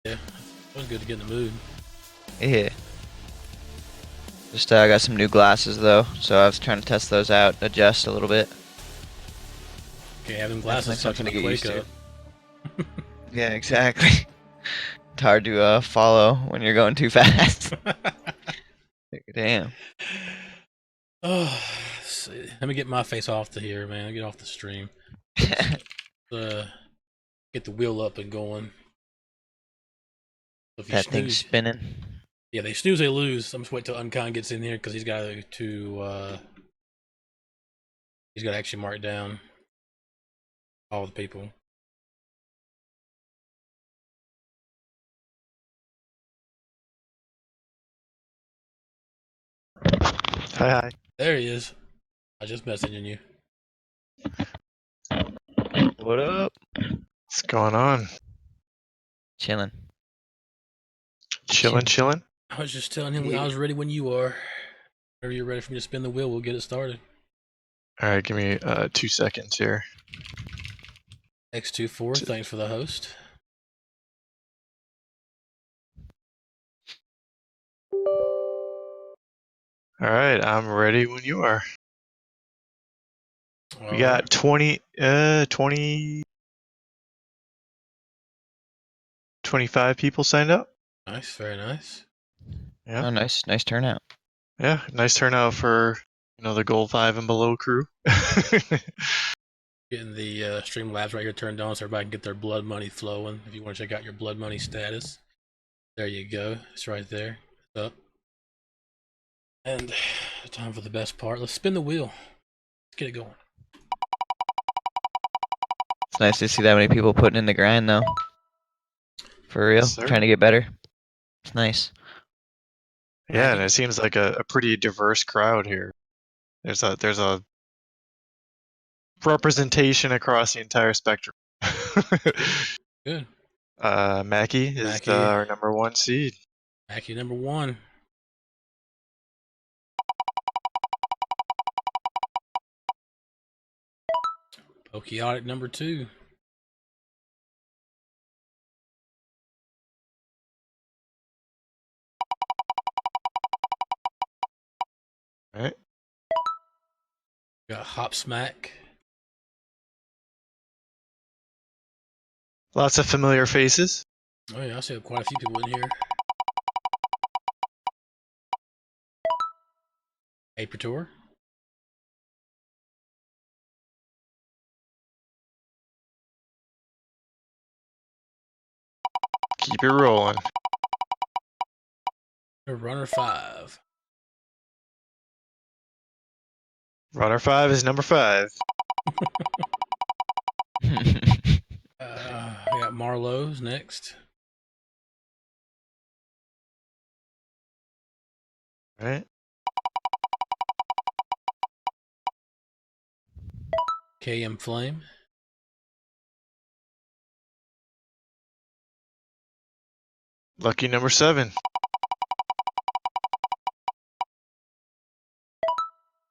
Yeah, it was good to get in the mood. Yeah. Just I got some new glasses though, so I was trying to test those out, adjust a little bit. Okay, having Definitely glasses sucks something when to you get Quake used to. up. Yeah, exactly. It's hard to follow when you're going too fast. Damn. Oh, see. Let me get my face off the here, man. Get off the stream. Uh, get the wheel up and going. So if you That thing's snooze, spinning. yeah, they snooze, they lose. I'm just wait till Uncon gets in here because he's got to actually mark down all the people. Hi, hi. There he is. I just messaging you. What up? What's going on? Chilling. Chilling, chilling. I was just telling him I Yeah. was ready when you are. Whenever you're ready for me to spin the wheel, we'll get it started. All right, give me 2 seconds here. X24, thanks for the host. All right, I'm ready when you are. We All got right. 20, 25 people signed up. Nice, very nice. Yeah, Oh, nice turnout. yeah, nice turnout for the gold 5 and below crew. Getting the Streamlabs right here turned on so everybody can get their blood money flowing. If you want to check out your blood money status, there you go. It's right there. It's up. And time for the best part. Let's spin the wheel. Let's get it going. It's nice to see that many people putting in the grind though. For Yes, real. sir. Trying to get better. It's nice. Yeah, and it seems like a pretty diverse crowd here. There's a representation across the entire spectrum. Good. Mackie is Mackie. our #1 seed. Mackie number one. Pokiotic number two. All right. Got Hop Smack. Lots of familiar faces. Oh yeah, I see quite a few people in here. Aperture. Keep it rolling. Runner 5. Runner 5 is number 5. I got Marlowe's next. All right. KM Flame. Lucky number 7.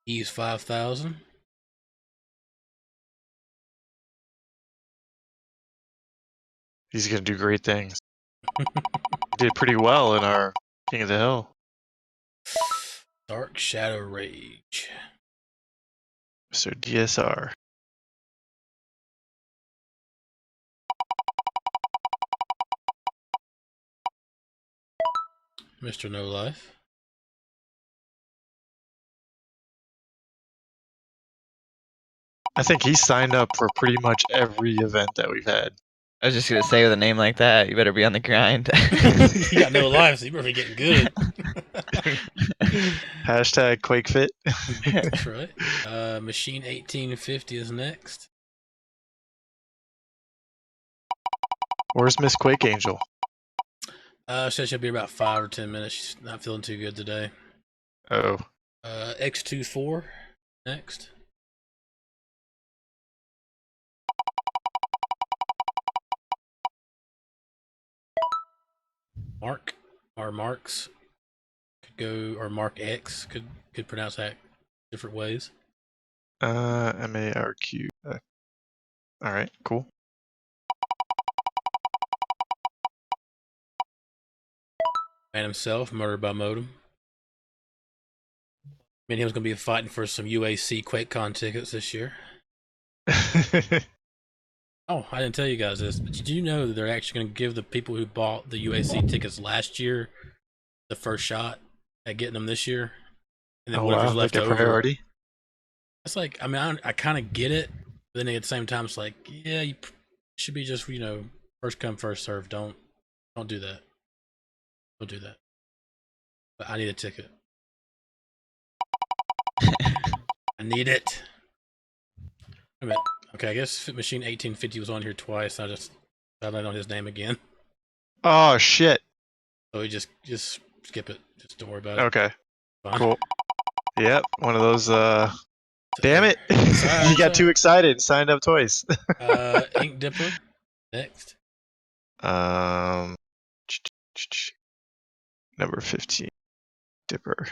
Ease 5000. He's going to do great things. He did pretty well in our King of the Hill. Dark Shadow Rage. Mr. DSR. Mr. No Life. I I think he's signed up for pretty much every event that we've had. was just gonna say with a name like that, you better be on the grind. You got no life, so you better be getting good. Hashtag QuakeFit. That's right. Machine 1850 is next. Where's Miss QuakeAngel? Said she'll be about 5 or 10 minutes. She's not feeling too good today. Oh. X24 next. Mark or Marks could go, or Mark X could pronounce that different ways. MARQ. All right, cool. Man himself, murdered by modem. I mean, he was going to be fighting for some UAC QuakeCon tickets this year. Oh, I didn't tell you guys this, but did you know that they're actually going to give the people who bought the UAC tickets last year the first shot at getting them this year? And then Oh whatever's wow, they left get over, priority. it's like, I mean, I kind of get it, but then at the same time, it's like, yeah, you should be just, first come, first serve. Don't do that. Don't do that. But I need a ticket. I need it. Wait a minute. Okay, I guess Fit Machine 1850 was on here twice. I just found out on his name again. Oh shit. So we just skip it. Just don't worry about it. Okay. Fine. Cool. Yep. One of those. Damn it! Sorry, You got too excited. Signed up twice. Ink Dipper. Next. um. Number 15. Dipper.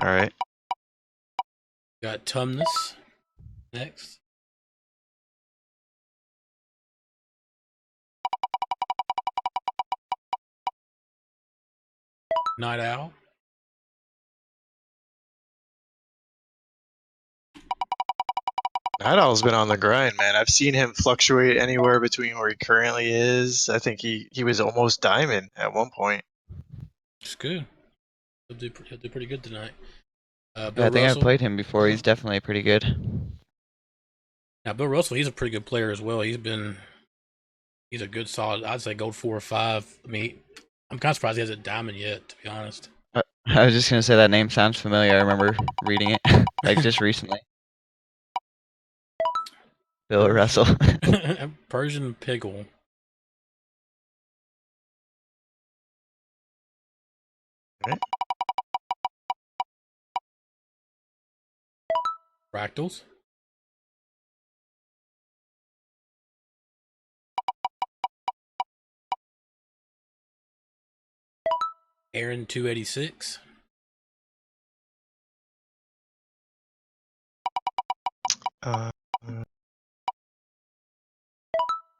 All right. Got Tumnus. Next. Night Owl. Night Owl's been on the grind, man. I've seen him fluctuate anywhere between where he currently is. I think he was almost diamond at one point. It's good. He'll do pretty good tonight. Yeah, Bill I think I've Russell. played him before. He's definitely pretty good. Now Bill Russell, he's a pretty good player as well. He's a good solid. I'd say gold 4 or 5. I mean, I'm kind of surprised he hasn't diamond yet, to be honest. I was just gonna say that name sounds familiar. I remember reading it like just recently. Bill Russell. Persian Pickle. Right. Fractals. Aaron 286.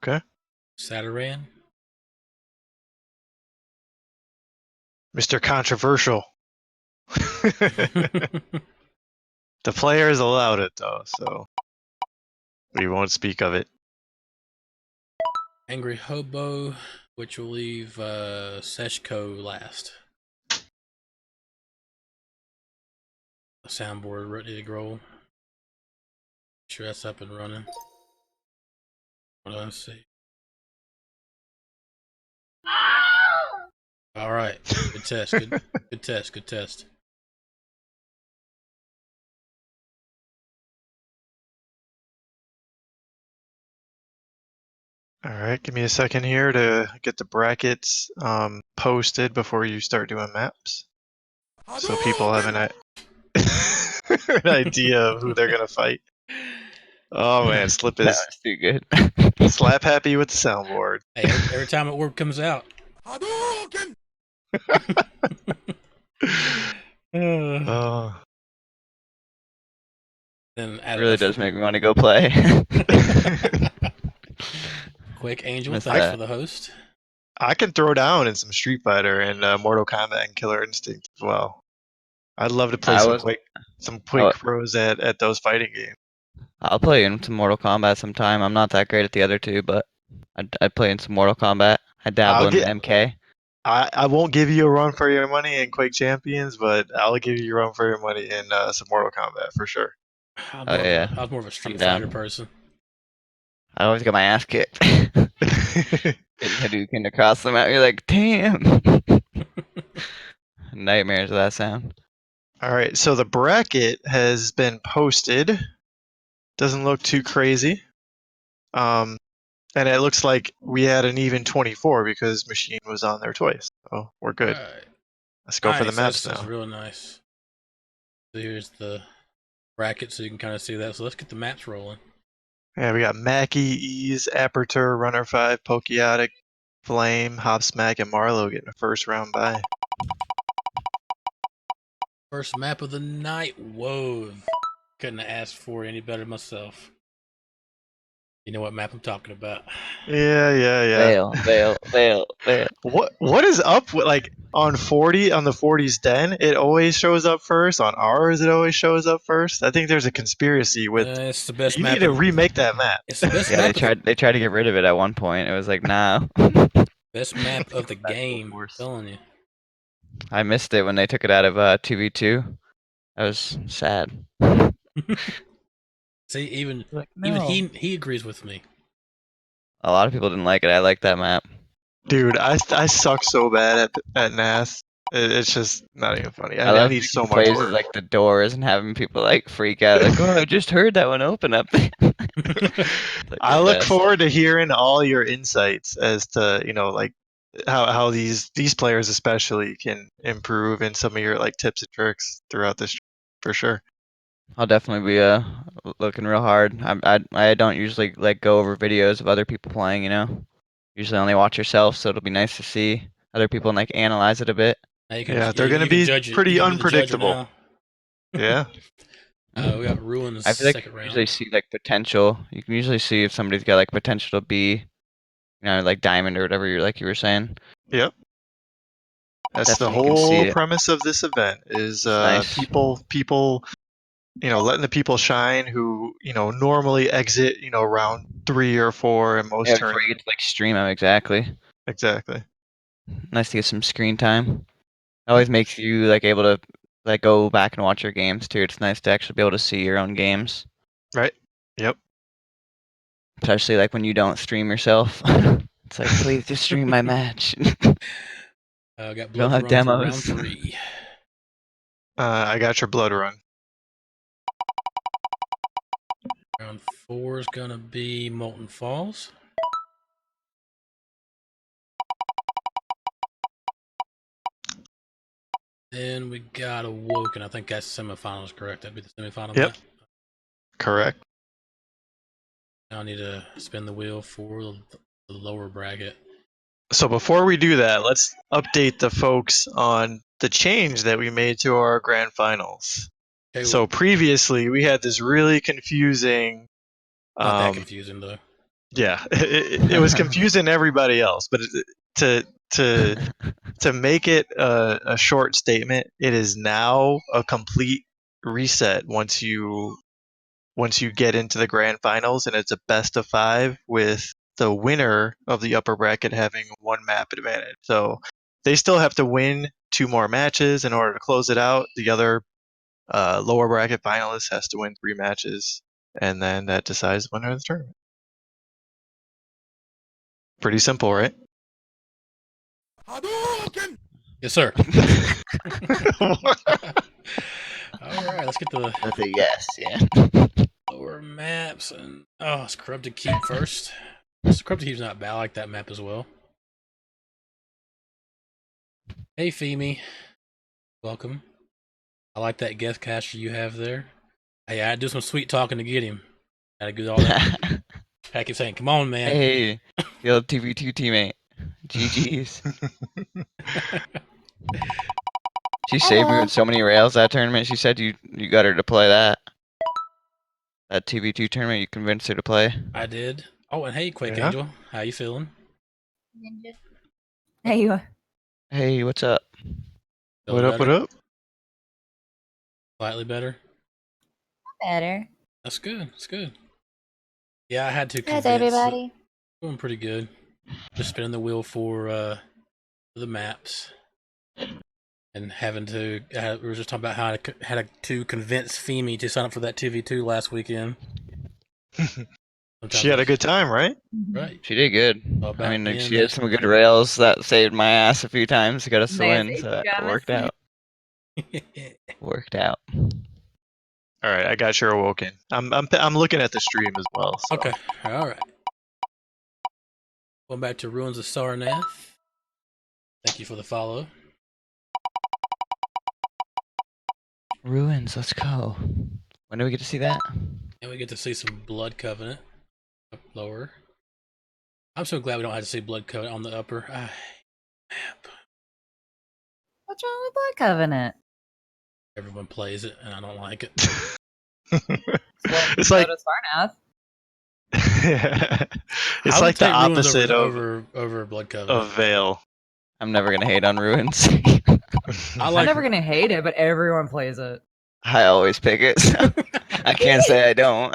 Okay. Sataran. Mr. Controversial. The players allowed it though, so we won't speak of it. Angry Hobo, which will leave Seshko last. A soundboard ready to roll. Sure that's up and running. What do I see? All right, good test. Good test. Good test. All right, give me a second here to get the brackets posted before you start doing maps, so people have an idea of who they're gonna fight. Oh man, Slip That is was too good. slap happy with the soundboard. Hey, every time a word comes out. Oh. Then It really does make me want to go play. QuakeAngel, Miss thanks that. for the host. I can throw down in some Street Fighter and Mortal Kombat and Killer Instinct as well. I'd love to play I some was. Quake pros at those fighting games. I'll play in some Mortal Kombat sometime. I'm not that great at the other two, but I'd play in some Mortal Kombat. I dabble I'll in get. MK. I won't give you a run for your money in Quake Champions, but I'll give you a run for your money in some Mortal Kombat for sure. I Oh yeah, was more of a I'm Street down. Fighter person. I always get my ass kicked. Getting Hadouken across the map. You're like, damn. Nightmares of that sound. All right, so the bracket has been posted. Doesn't look too crazy. And it looks like we had an even 24 because Machine was on there twice. So we're good. Right. Let's go for the Nice, maps that's now. real nice. So here's the bracket so you can kind of see that. So let's get the maps rolling. Yeah, we got Mackie, Ease, Aperture, Runner 5, Pokeotic, Flame, Hopsmack, and Marlowe getting a first round bye. First map of the night. Whoa. Couldn't have asked for any better myself. You know what map I'm talking about. Yeah. Veil. What is up with like on 40 on the 40's den? It always shows up first. On ours, it always shows up first. I think there's a conspiracy with. It's the best You need map. to remake that map. It's the best Yeah, map. they tried to get rid of it at one point. It was like, nah. Best map of the Back full game. I'm force. telling you. I missed it when they took it out of 2v2. I was sad. See, even Like, even no. he agrees with me. A lot of people didn't like it. I like that map. Dude, I suck so bad at NAS. It's just not even funny. I I love need so making much places work. like the doors and having people like freak out. Like, oh, I just heard that one open up there. Like I the look best. forward to hearing all your insights as to like how these players especially can improve and some of your like tips and tricks throughout this for sure. I'll definitely be looking real hard. I don't usually like go over videos of other people playing. Usually only watch yourself, so it'll be nice to see other people and like analyze it a bit. Now you can Yeah, they're gonna you can be judge it. You pretty can be the judge unpredictable. now. Yeah. We got Ruin's I feel like you second can usually round. see like potential. You can usually see if somebody's got like potential to be, like diamond or whatever you were saying. Yep. That's the Definitely can see whole it. premise of this event is It's nice. people letting the people shine who normally exit round 3 or 4 in most Yeah, before you tournaments. get to like stream them exactly. Exactly. Nice to get some screen time. It always makes you like able to like go back and watch your games too. It's nice to actually be able to see your own games, Right. Yep. especially like when you don't stream yourself. It's like, please just stream my match. Got We don't Blood have Run for round demos. 3. I got your blood run. Round 4 is gonna be Molten Falls. Then we got Awoken. I think that's semifinals, correct? That'd be the semifinal Yep. map. Correct. Now I need to spin the wheel for the lower bracket. So before we do that, let's update the folks on the change that we made to our grand finals. Okay, So previously we had this really confusing. not that confusing though. Yeah, it was confusing everybody else, but to to to make it a short statement, it is now a complete reset once you get into the grand finals, and it's a best of 5 with the winner of the upper bracket having 1 map advantage. So they still have to win 2 more matches in order to close it out. The other lower bracket finalist has to win 3 matches, and then that decides the winner of the tournament. Pretty simple, right? Yes, sir. All right, let's get the That's a yes, yeah. lower maps and it's Corrupted Keep first. Corrupted Keep's not bad. I like that map as well. Hey, Femi, welcome. I like that guest caster you have there. Hey, I had to do some sweet talking to get him. Gotta get all that. I keep saying, "Come on, man." Hey, the old TV2 teammate. GG's. She saved me with so many rails that tournament. She said you got her to play that. That TV2 tournament, you convinced her to play. I did. Oh, and hey, Yeah. QuakeAngel, how you feeling? Ninja. Hey, you. Hey, what's up? Feeling What up? better? What up? Slightly better. Better. That's good. That's good. Yeah, I had to How's convince. everybody? Doing pretty good. Just spinning the wheel for the maps, and having to. We were just talking about how I had to convince Femi to sign up for that 2v2 last weekend. She had a good time, right? Right. She did good. All I about mean, like, being she had some good rails that saved my ass a few times to get us the win, so it worked out. Worked out. All right, I got your awoken. I'm looking at the stream as well. So. Okay. All right. Going back to Ruins of Sarnath. Thank you for the follow. Ruins, let's go. When do we get to see that? And we get to see some Blood Covenant up lower. I'm so glad we don't have to see Blood Covenant on the upper. Map. What's wrong with Blood Covenant? Everyone plays it, and I don't like it. It's like Sarnath. It's I would like the take ruins opposite over Blood Covenant. of Veil. I'm never gonna hate on ruins. I I'm like. never gonna hate it, but everyone plays it. I always pick it. So I can't say I don't.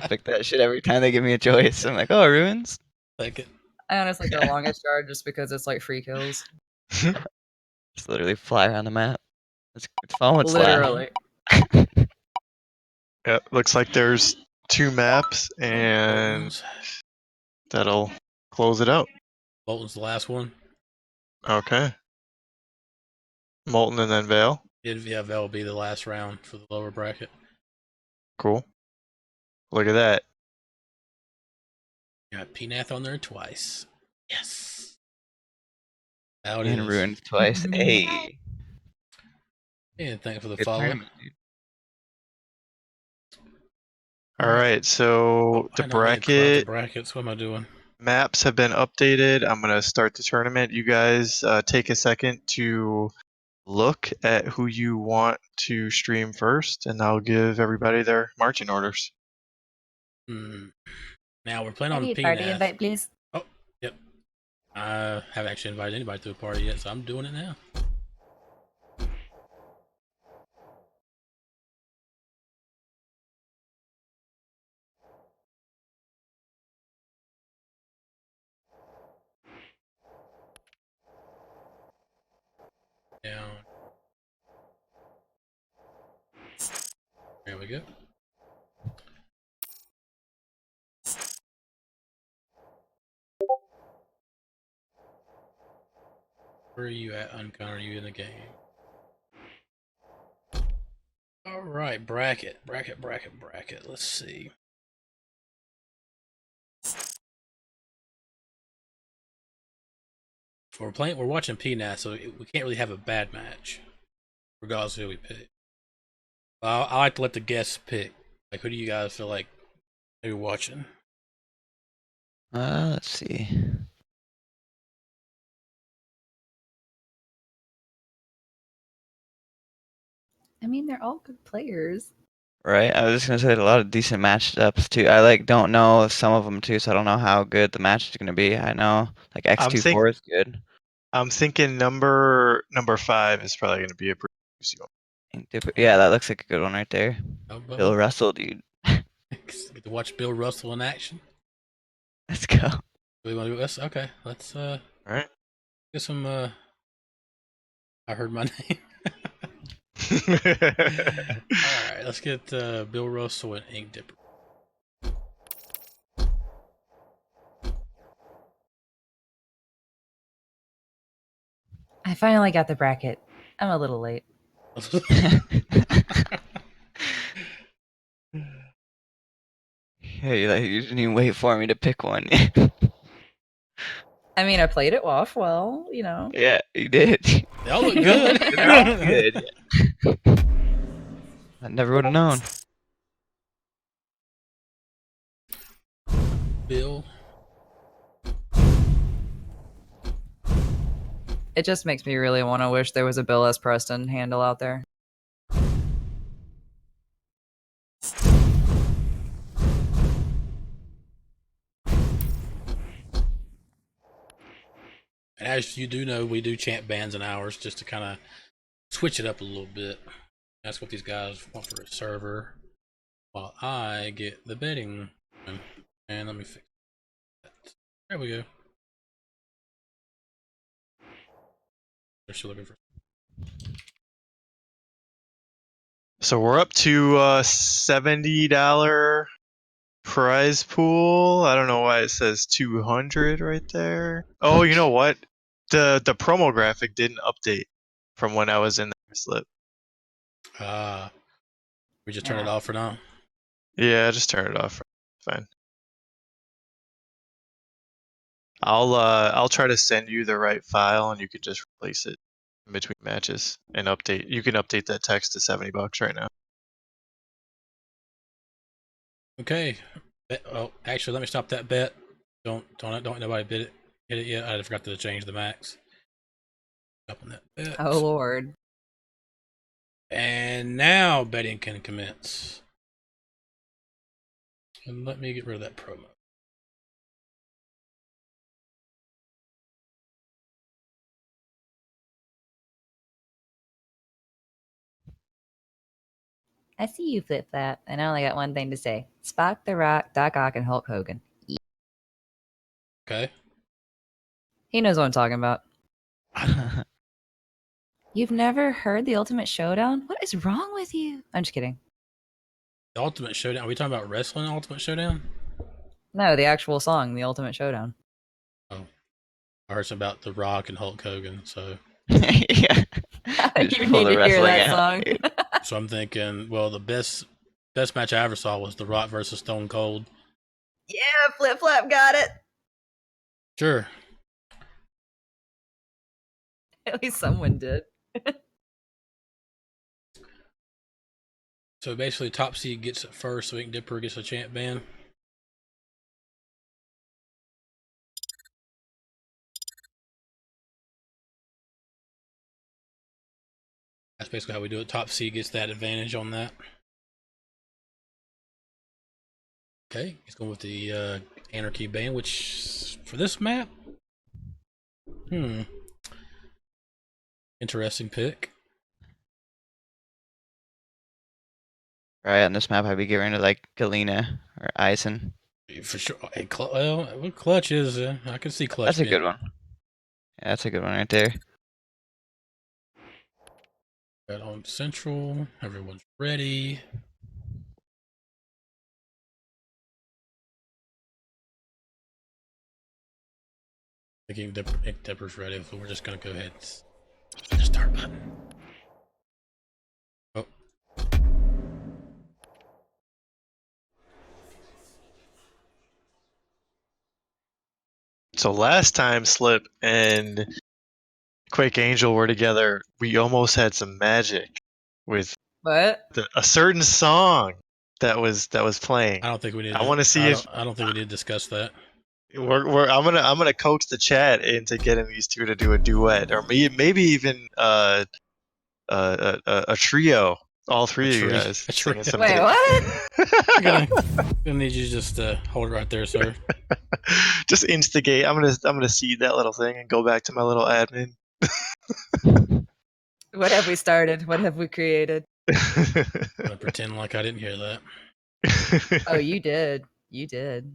Pick that shit every time they give me a choice. I'm like, oh, ruins. Take it. I honestly go longest yard just because it's like free kills. Just literally fly around the map. It's fun with Literally. Yep, looks like there's 2 maps, and Bolton's. that'll close it out. Bolton's the last one. Okay. Molten and then Veil. Yeah, that will be the last round for the lower bracket. Cool. Look at that. Got Pnath on there twice. Yes. Out And is. ruins twice. Hey. And thank you for the Good follow. tournament, dude. All right, so the I know, I need to clear out the bracket brackets. What am I doing? maps have been updated. I'm going to start the tournament. You guys take a second to look at who you want to stream first, and I'll give everybody their marching orders. Now we're playing I on need party Pnath. invite, please. Oh, yep. I haven't actually invited anybody to a party yet, so I'm doing it now. Down. There we go. Where are you at, Uncon? Are you in the game? Alright, bracket. Let's see. We're watching Pnath, so we can't really have a bad match, regardless of who we pick. I like to let the guests pick. Like, who do you guys feel like you're watching? Let's see. I mean, they're all good players. Right, I was just gonna say a lot of decent matchups too. I like don't know some of them too, so I don't know how good the match is gonna be. I know like X24 is good. I'm thinking number 5 is probably going to be a pretty juicy one. Yeah, that looks like a good one right there. Oh, Bill Russell, dude. Get to watch Bill Russell in action. Let's go. Do we want to do this? Okay, let's All right. get some. I heard my name. All Alright, let's get Bill Russell and Ink Dipper. I finally got the bracket. I'm a little late. Hey, like, you didn't even wait for me to pick one. I mean, I played it off well, you know. Yeah, you did. They all look good. They're all good. I never would have known. Bill. It just makes me really want to wish there was a Bill S. Preston handle out there. And as you do know, we do chant bands and hours just to kind of switch it up a little bit. That's what these guys want for a server. While I get the betting. And let me fix that. There we go. They're still looking for. So we're up to $70 prize pool. I don't know why it says 200 right there. Oh, you know what? The promo graphic didn't update from when I was in the slip. We just turn it off for now. Yeah, just turn it off. Fine. I'll try to send you the right file, and you can just replace it in between matches and update. You can update that text to $70 right now. Okay. Oh, actually, let me stop that bet. Don't nobody bid it. Hit it yet. I forgot to change the max. Stopping that bet. Oh, Lord. And now betting can commence. And let me get rid of that promo. I see you, Flip Flap, and I only got one thing to say. Spock the Rock, Doc Ock, and Hulk Hogan. Okay. He knows what I'm talking about. You've never heard the Ultimate Showdown? What is wrong with you? I'm just kidding. The Ultimate Showdown. Are we talking about wrestling Ultimate Showdown? No, the actual song, the Ultimate Showdown. Oh. I heard about The Rock and Hulk Hogan, so. Yeah. You Just need pull the to hear wrestling that out, song. dude. So I'm thinking, well, the best match I ever saw was The Rock versus Stone Cold. Yeah, Flip Flap got it. Sure. At least someone did. So basically, top seed gets it first, so Ink Dipper gets a champ ban. That's basically how we do it. Top seed gets that advantage on that. Okay, he's going with the Anarchy ban, which for this map, interesting pick. Right, on this map, I'd be getting rid of like Galena or Eisen. For sure. Hey, well, what Clutch is, I can see Clutch. That's a good one. Yeah, that's a good one right there. Got on Central. Everyone's ready. I think Ink Dipper's ready, so we're just gonna go ahead and just start button. Oh. So last time Slip and QuakeAngel were together, we almost had some magic with What? a certain song that was playing. I don't think we need. I want to see if I don't think we need to discuss that. I'm gonna coax the chat into getting these two to do a duet, or maybe even a trio. All three of you guys A trio. singing some. Wait, what? I'm gonna need you to just hold it right there, sir. Just instigate. I'm gonna seed that little thing and go back to my little admin. What have we started? What have we created? I'm gonna pretend like I didn't hear that. Oh, you did. You did.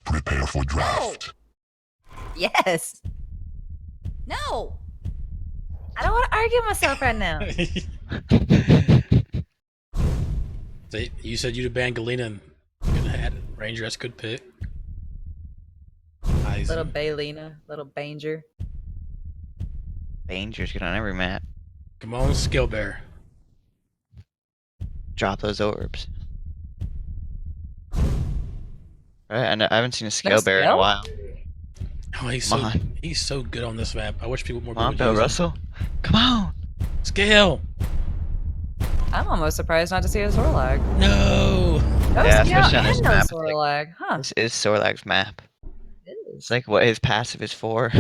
Prepare for draft. Yes. No. I don't want to argue with myself right now. See, you said you'd ban Galena and could have had it. Ranger, that's a good pick. Eisen. Little Baylina, little Banger. Danger's good on every map. Come on, Skill Bear. Drop those orbs. Right, I haven't seen a scale bear in a scale? while. Oh, he's so good on this map. I wish more Come on, people Bill would use him. Russell. Come on. Scale. I'm almost surprised not to see a Zorlag. No. No Yeah, scale especially on and this no map, it's like- Zorlag. Huh. This is Sorlag's map. It is. It's like what his passive is for.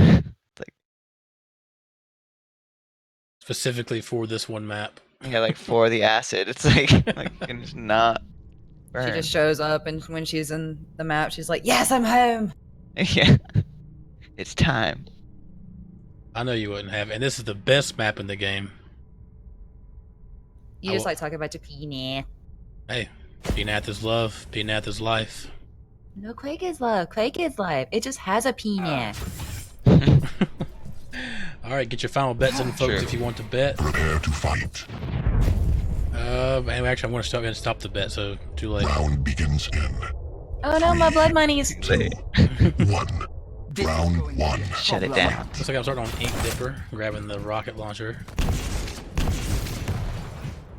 Specifically for this one map. Yeah, like for the acid. It's like you can just not burn. She just shows up, and when she's in the map, she's like, "Yes, I'm home." Yeah. It's time. I know you wouldn't have, and this is the best map in the game. You just like talking about your peanut. Hey, Peanut is love. Peanut is life. No, Quake is love. Quake is life. It just has a peanut. All right, get your final bets in, folks, Sure. if you want to bet. Prepare to fight. Anyway, actually, I want to stop the bet, so too late. Round begins in Oh no, my blood monies. 2, 1. Round 1. Shut it down. Looks like I'm starting on Ink Dipper, grabbing the rocket launcher.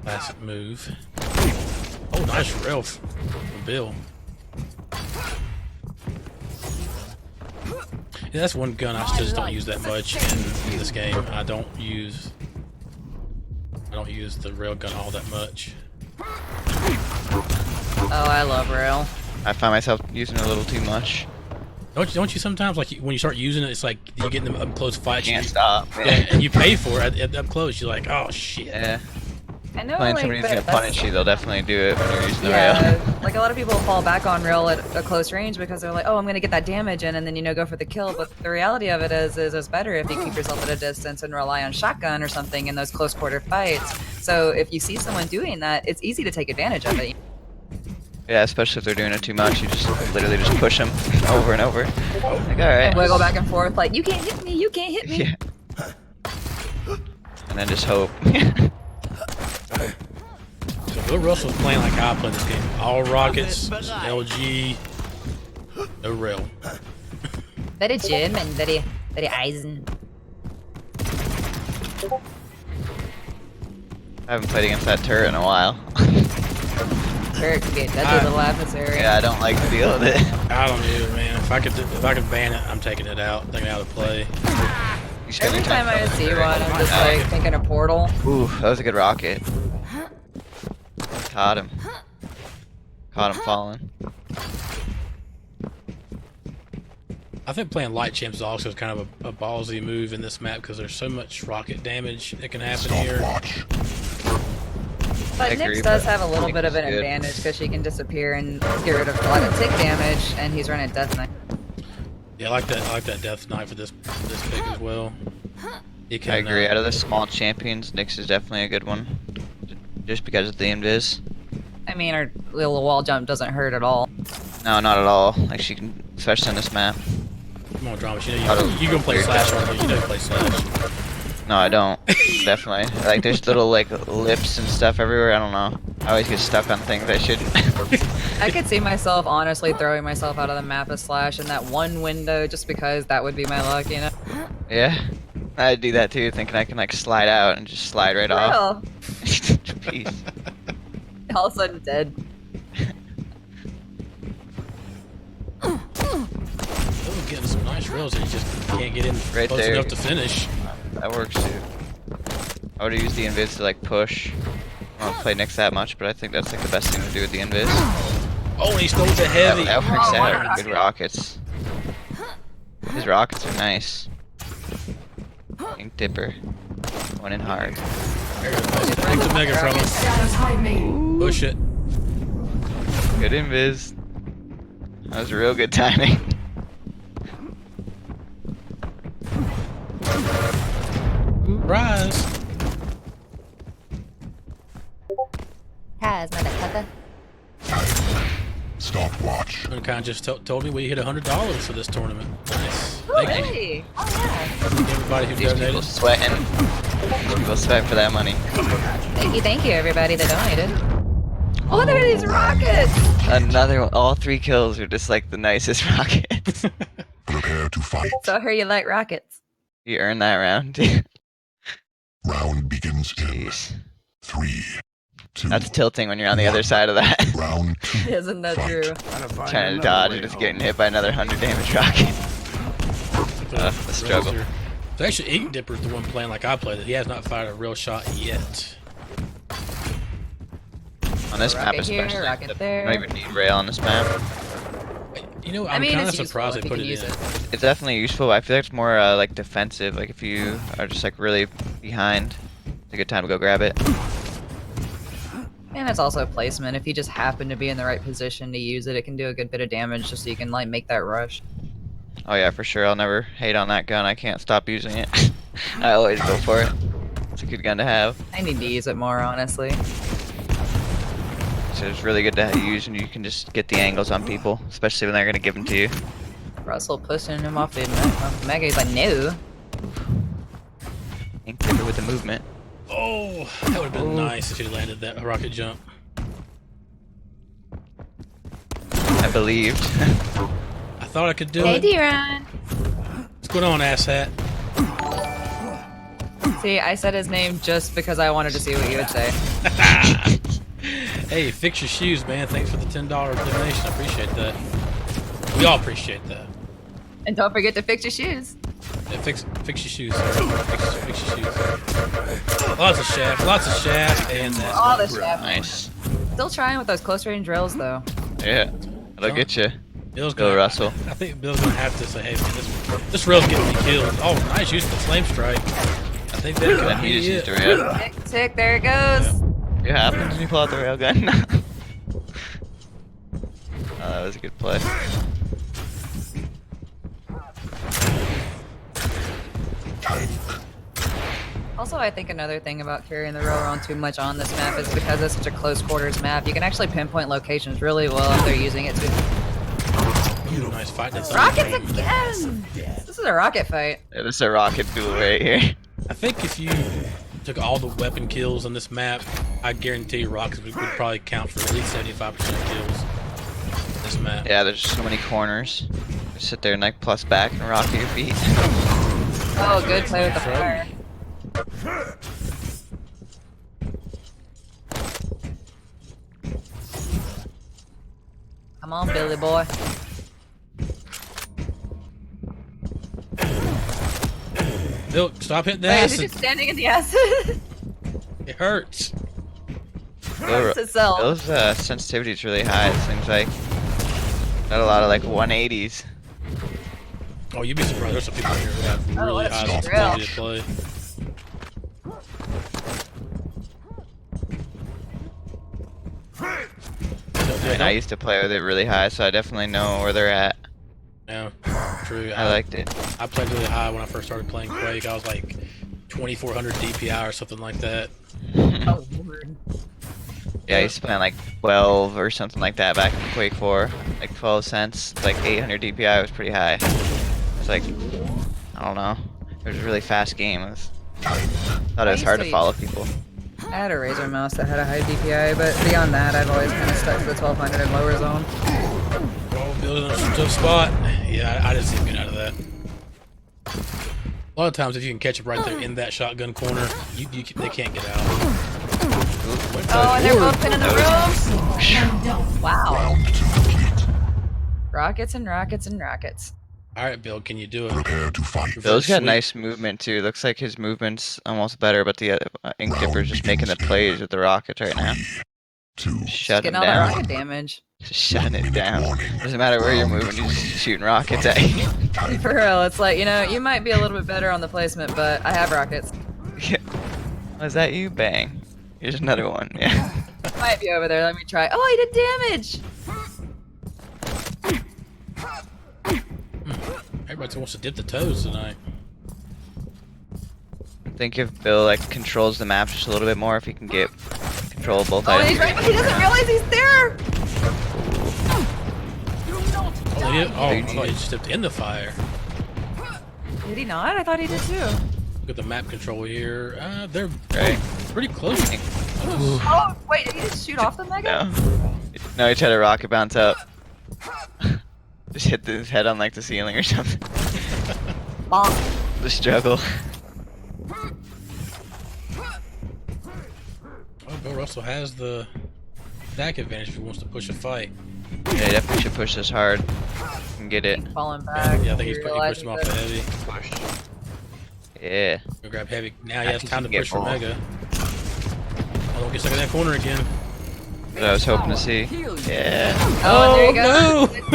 Classic move. Oh, nice rail from Bill. Yeah, that's one gun I just don't use that much in this game. I don't use the rail gun all that much. Oh, I love rail. I find myself using it a little too much. Don't you sometimes, like, when you start using it, it's like you get in the up close fights. Can't stop. Yeah, and you pay for it at up close. You're like, oh shit. Yeah. I know, Playing like, somebody who's but gonna that's- punish you, they'll definitely do it when you're using the rail. Yeah, like a lot of people fall back on rail at a close range because they're like, oh, I'm gonna get that damage in, and then go for the kill. But the reality of it is it's better if you keep yourself at a distance and rely on shotgun or something in those close quarter fights. So if you see someone doing that, it's easy to take advantage of it. Yeah, especially if they're doing it too much, you just literally just push them over and over. Like, all right. And wiggle back and forth, like, you can't hit me, you can't hit me. Yeah. And then just hope. So Bill Russell's playing like I play this game. All rockets, LG, no rail. Very German, very Eisen. I haven't played against that turret in a while. Turret can be a deadly little adversary. Yeah, I don't like the deal with it. I don't either, man. If I could ban it, I'm taking it out. Taking it out of play. You should Every time I see one, I'm just like thinking a portal. Ooh, that was a good rocket. Caught him. Caught him falling. I think playing light champs is also kind of a ballsy move in this map because there's so much rocket damage that can happen here. Stopwatch. But I agree, Nyx does but have a little Nyx bit of is an good. advantage because she can disappear and get rid of a lot of tick damage, and he's running Death Knight. Yeah, I like that Death Knight for this pick as well. He can, I agree. Out of the small champions, Nyx is definitely a good one. Just because of the invis. I mean, her little wall jump doesn't hurt at all. No, not at all. Like she can, especially on this map. Come on, DramiS. You gonna play Slash on here. You know you play Slash. No, I don't. Definitely. Like there's little like lips and stuff everywhere. I don't know. I always get stuck on things I shouldn't. I could see myself honestly throwing myself out of the map of Slash in that one window just because that would be my luck, you know? Yeah. I do that too, thinking I can like slide out and just slide right off. Real. Peace. All of a sudden dead. Oh, getting some nice rails that you just can't get in Right close there. enough to finish. That works too. I would have used the invis to like push. I don't play Nyx that much, but I think that's like the best thing to do with the invis. Oh, and he stole the heavy. That works Oh, my out. Good rockets. His rockets are nice. Ink Dipper. Going in hard. There it goes. Take the mega from him. Push it. Good invis. That was real good timing. Rise. Has motherfucker. Stopwatch. And kind of just told me we hit $100 for this tournament. Nice. Oh, Thank you. really? Oh, yeah. Everybody who These people donated. sweating. These people sweat for that money. Thank you, everybody that donated. Oh, there are these rockets! Another one. All 3 kills are just like the nicest rockets. Prepare to fight. So I hear you like rockets. You earned that round, dude. Round begins in Jeez. 3, 2. That's tilting when you're on the other side of that. Round 2. Isn't that Fight. true? Trying to dodge and just getting hit by another 100 damage rocket. The struggle. It's actually Ink Dipper's the one playing like I played it. He has not fired a real shot yet. On this map Rocket here, especially. rocket You there. don't even need rail on this map. You know, I I'm mean, kind of it's useful surprised if they you put can it use in. it. It's definitely useful. I feel like it's more like defensive. Like if you are just like really behind, it's a good time to go grab it. And it's also placement. If you just happen to be in the right position to use it, it can do a good bit of damage just so you can like make that rush. Oh yeah, for sure. I'll never hate on that gun. I can't stop using it. I always go for it. It's a good gun to have. I need to use it more, honestly. So it's really good to use, and you can just get the angles on people, especially when they're gonna give them to you. Russell pushing him off the mega. He's like, no. Ink Dipper with the movement. Oh, that would have been nice if he landed that rocket jump. I believed. I thought I could do Hey, it. D-Ron. What's going on, asshat? See, I said his name just because I wanted to see what you would say. Hey, fix your shoes, man. Thanks for the $10 donation. I appreciate that. We all appreciate that. And don't forget to fix your shoes. Yeah, fix your shoes. Fix your shoes. Lots of shaft, and that. All the shaft. Nice. Still trying with those close range drills, though. Yeah. That'll get you. Bill's Go gonna, Russell. I think Bill's gonna have to say, hey, man, this rail's getting me killed. Oh, nice use of the flame strike. I think that could Then he be just used it. a rail. Tick, tick, there it goes. What happens when you pull out the railgun? Oh, that was a good play. Also, I think another thing about carrying the railroad too much on this map is because it's such a close quarters map, you can actually pinpoint locations really well if they're using it to. Nice fight. That's Rockets again! This is a rocket fight. Yeah, this is a rocket duel right here. I think if you took all the weapon kills on this map, I guarantee you rockets would probably count for at least 75% kills on this map. Yeah, there's so many corners. Just sit there and like plus back and rock your feet. Oh, good play with the fire. Come on, Billy boy. Bill, stop hitting the Wait, is he acid. just standing in the acid? It hurts. Hurts itself. Bill's sensitivity is really high, it seems like. Not a lot of like 180s. Oh, you'd be surprised. There's some people here who have really that's high true. sensitivity to play. And I used to play with it really high, so I definitely know where they're at. Yeah, true. I liked it. I played really high when I first started playing Quake. I was like 2400 DPI or something like that. Oh, Lord. Yeah, I used to play on like 12 or something like that back in Quake 4. Like 12 cents, like 800 DPI was pretty high. It's like, I don't know. It was a really fast game. Thought it was hard to follow people. I had a Razer mouse that had a high DPI, but beyond that, I've always kind of stuck to the 1200 and lower zone. Oh, building a tough spot. Yeah, I didn't see him get out of that. A lot of times, if you can catch them right there in that shotgun corner, they can't get out. Oh, and they're both in the room. Wow. Rockets and rockets and rockets. All right, Bill, can you do it? Prepare to fight. Bill's got nice movement too. Looks like his movement's almost better, but the Ink Dipper's just making the plays with the rockets right now. 2, Shutting Getting all that down. rocket damage. Just shutting it down. Doesn't matter where you're moving, you're just shooting rockets at you. For real, it's like, you know, you might be a little bit better on the placement, but I have rockets. Was that you? Bang. Here's another one. Yeah. Might be over there. Let me try. Oh, I did damage. Everybody wants to dip the toes tonight. I think if Bill like controls the map just a little bit more, if he can get control of both Oh, and he's items. right, but he doesn't realize he's there. Oh, I thought he just dipped in the fire. Did he not? I thought he did too. Look at the map control here. They're Right. pretty close. Oh, wait, did he just shoot off the mega? No. No, he tried to rocket bounce up. Just hit his head on like the ceiling or something. Bonk. The struggle. Oh, Bill Russell has the back advantage if he wants to push a fight. Yeah, he definitely should push this hard and get it. Falling back. Yeah, I think he pushed him off the heavy. Yeah. Go grab heavy. Now he I has think time he to can push get for more. mega. Oh, don't get stuck in that corner again. What I was hoping to see. Yeah. Oh, there you go. no! With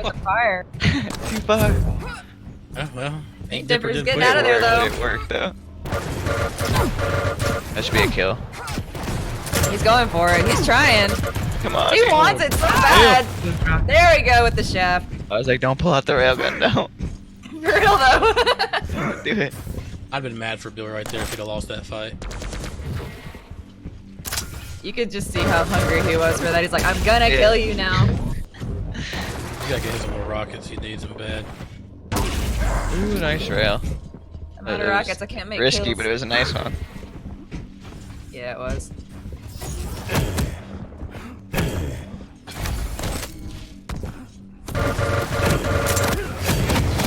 the fire. Too far. Oh, well, Ink Dipper Dipper's didn't getting push out of it. there, though. It worked though. That should be a kill. He's going for it. He's trying. Come on. He wants it so bad. There we go with the shaft. I was like, don't pull out the railgun, no. For real, though. Don't do it. I'd been mad for Bill right there if he'd have lost that fight. You could just see how hungry he was for that. He's like, I'm gonna Yeah. kill you now. You gotta get him some more rockets. He needs them bad. Ooh, nice rail. I'm out of It was rockets. I can't make risky, kills. but it was a nice one. Yeah, it was.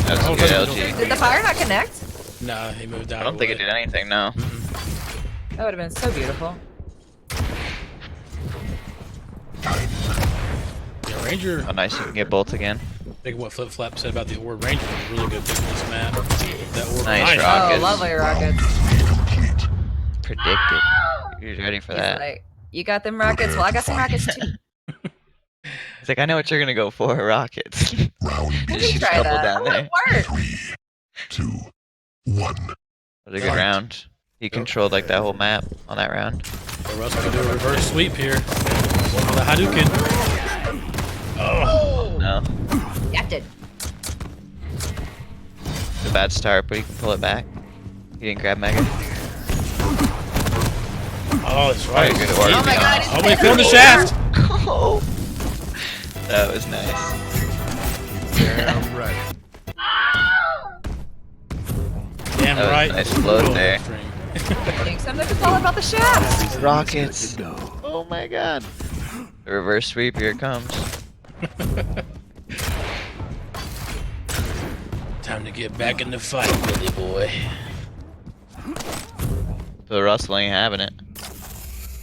That's a Oh, good no, LG. Did the fire not connect? Nah, he moved out. I don't think it did anything, no. That would have been so beautiful. Yeah, Ranger. Oh, nice, you can get bolts again. Think of what Flip Flap said about the orb. Ranger was really good picking this map. That orb. Nice Oh, rockets. lovely rockets. Predicted. You're ready for He's that. like, you got them rockets? Well, I got some rockets too. It's like, I know what you're gonna go for, rockets. Round Let Just me shoot a try couple that. down Oh, there. it worked. 3, 2, 1. That was a good round. He controlled like that whole map on that round. So Russ gonna do a reverse sweep here. One with a Hadouken. Oh No. Yapped it. It's a bad start, but he can pull it back. He didn't grab Mega. Oh, that's right. Oh, good work. Oh my god, Oh, wait, from the shaft. Oh. That was nice. Damn right. Damn That was right. nice float Ooh, there. stream. Sometimes it's all about the shafts. Rockets. Oh my god. The reverse sweep, here it comes. Time to get back in the fight, Billy boy. So Russell ain't having it.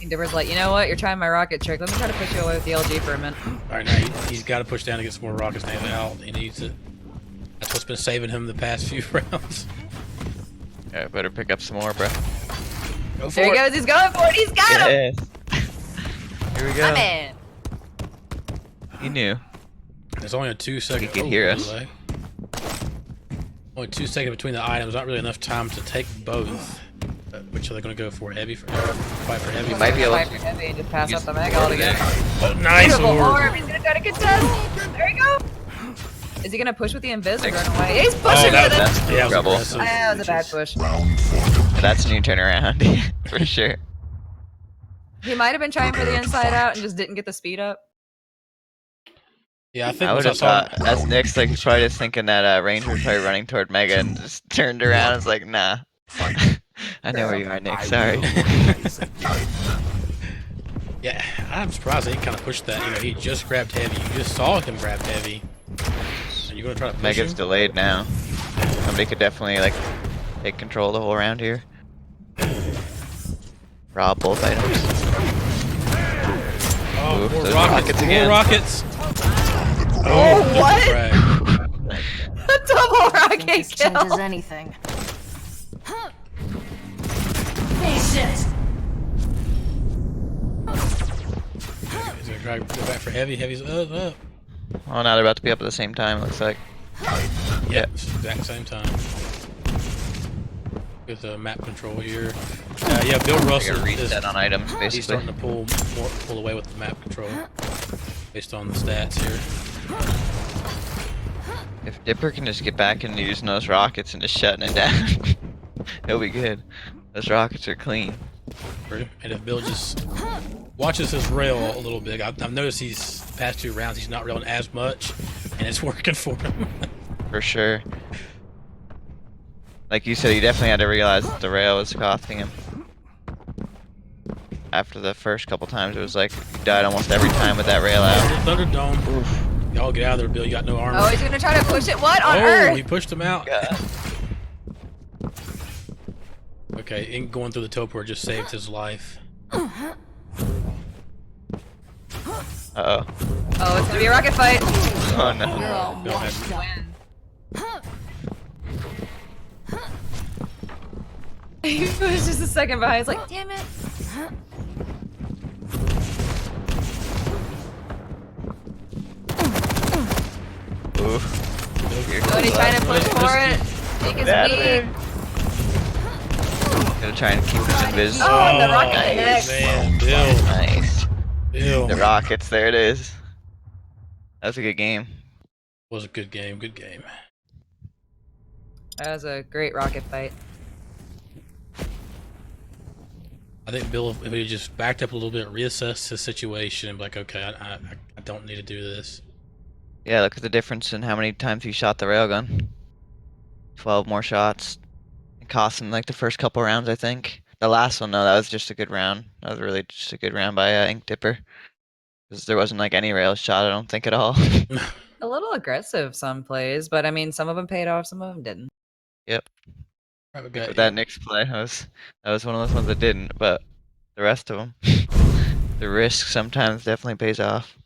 Dipper's like, you know what? You're trying my rocket trick. Let me try to push you away with the LG for a minute. All right, now he's got to push down to get some more rockets down out. He needs it. That's what's been saving him the past few rounds. Yeah, better pick up some more, bro. Go for There he it. goes. He's going for it. He's got him. Yes. Here we My go. man. He knew. There's only a 2-second. He could hear us. delay. Only 2 seconds between the items. Not really enough time to take both. Which are they going to go for? Heavy for fight for heavy? He might be able Fight to. for heavy and just pass He up the gets mega altogether. Oh, nice Beautiful orb. orb. He's gonna try to contest. There you go. Is he gonna push with the invis or run away? He's Oh, pushing that with it. was, yeah, that was Rebel. aggressive. That was a bad push. Round 4. That's a new turnaround. For sure. He might have been trying for the inside out and just didn't get the speed up. Yeah, I think I would once have saw thought, as Nick's like, he's probably just thinking that Ranger was probably running toward Mega and just turned around and was like, nah. I know where you are, Nick. Sorry. Yeah, I'm surprised he kind of pushed that. You know, he just grabbed heavy. You just saw him grab heavy. And you're gonna try to push Mega's him? delayed now. Somebody could definitely like take control of the whole round here. Rob both items. Oh, Oof, more those rockets, rockets more again. rockets. Oh, double what? frag. A double Think rocket this kill. changes anything. He's gonna try to go back for heavy. Heavy's up. Oh, now they're about to be up at the same time. Looks like. Yep, exact same time. With the map control here. Yeah, Bill Like Russell a is reset on items, he's basically. starting to pull away with the map control based on the stats here. If Dipper can just get back into using those rockets and just shutting it down, he'll be good. Those rockets are clean. And if Bill just watches his rail a little bit, I've noticed these past 2 rounds he's not railing as much, and it's working for him. For sure. Like you said, he definitely had to realize that the rail was costing him. After the first couple times, it was like he died almost every time with that rail out. Thunderdome. Y'all get out of there, Bill. You got no armor. Oh, he's gonna try to push it. What on Oh, earth? he pushed him out. God. Okay, and going through the teleport just saved his life. Uh-oh. Oh, it's gonna be a rocket fight. Oh no. You're all Go ahead. washed up. He was just a second behind. He's like, damn it. Oof. Oh, and he's trying to push for it. Take his That speed. Gonna try and keep his invis. Oh, and the rocket nice. connects. Man, Bill. Nice. Bill. The rockets, there it is. That was a good game. Was a good game. Good game. That was a great rocket fight. I think Bill, if he just backed up a little bit, reassessed his situation, and be like, okay, I don't need to do this. Yeah, look at the difference in how many times he shot the railgun. 12 more shots. It cost him like the first couple rounds, I think. The last one, though, that was just a good round. That was really just a good round by Ink Dipper. Because there wasn't like any rail shot, I don't think, at all. A little aggressive some plays, but I mean, some of them paid off, some of them didn't. Yep. Right, we got But that Knicks play, that was one of those ones that didn't, but the rest of them, the risk sometimes definitely pays off.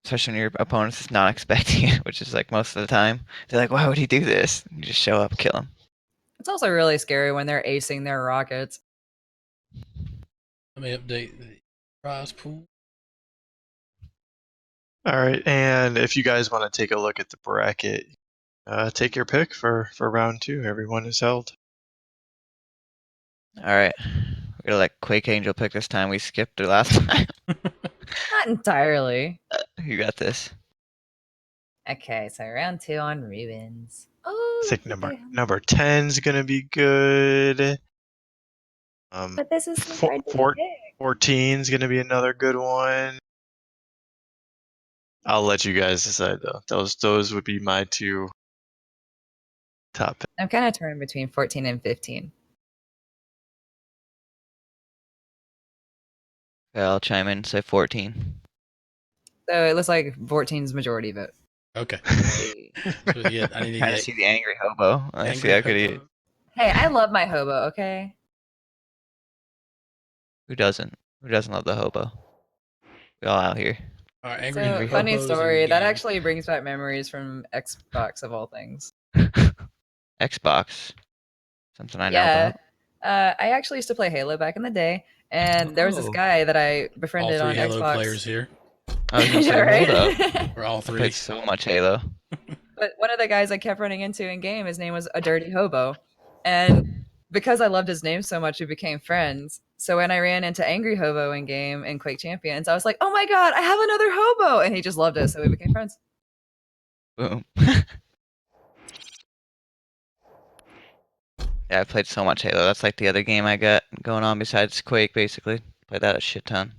Especially when your opponent's just not expecting it, which is like most of the time. They're like, why would he do this? You just show up, kill him. It's also really scary when they're acing their rockets. Let me update the prize pool. All right, and if you guys want to take a look at the bracket, take your pick for round 2. Everyone is held. All right. We're gonna let QuakeAngel pick this time. We skipped it last time. Not entirely. You got this. Okay, so round 2 on Rubens. I Oh, think what the hell? number 10's gonna be good. But this is so hard to pick. 14's gonna be another good one. I'll let you guys decide though. Those would be my 2 top picks. I'm kind of torn between 14 and 15. Okay, I'll chime in and say 14. So it looks like 14's majority vote. Okay. Hey. So, yeah, I need to Trying to get see the angry hobo. I see angry how could he. hobo. Hey, I love my hobo, okay? Who doesn't? Who doesn't love the hobo? We all out here. All right, angry So, Angry funny hobos in story, that game. actually brings back memories from Xbox of all things. Xbox. Something I know Yeah. about. I actually used to play Halo back in the day, and there was this Oh. guy that I All befriended 3 on Halo Xbox. players here. I was gonna say, Right? hold up. We're all I 3. played so much Halo. But one of the guys I kept running into in game, his name was a dirty hobo, and because I loved his name so much, we became friends. So when I ran into Angry Hobo in game in Quake Champions, I was like, "Oh my god, I have another hobo!" And he just loved it, so we became friends. Boom. Yeah, I played so much Halo. That's like the other game I got going on besides Quake, basically. Played that a shit ton.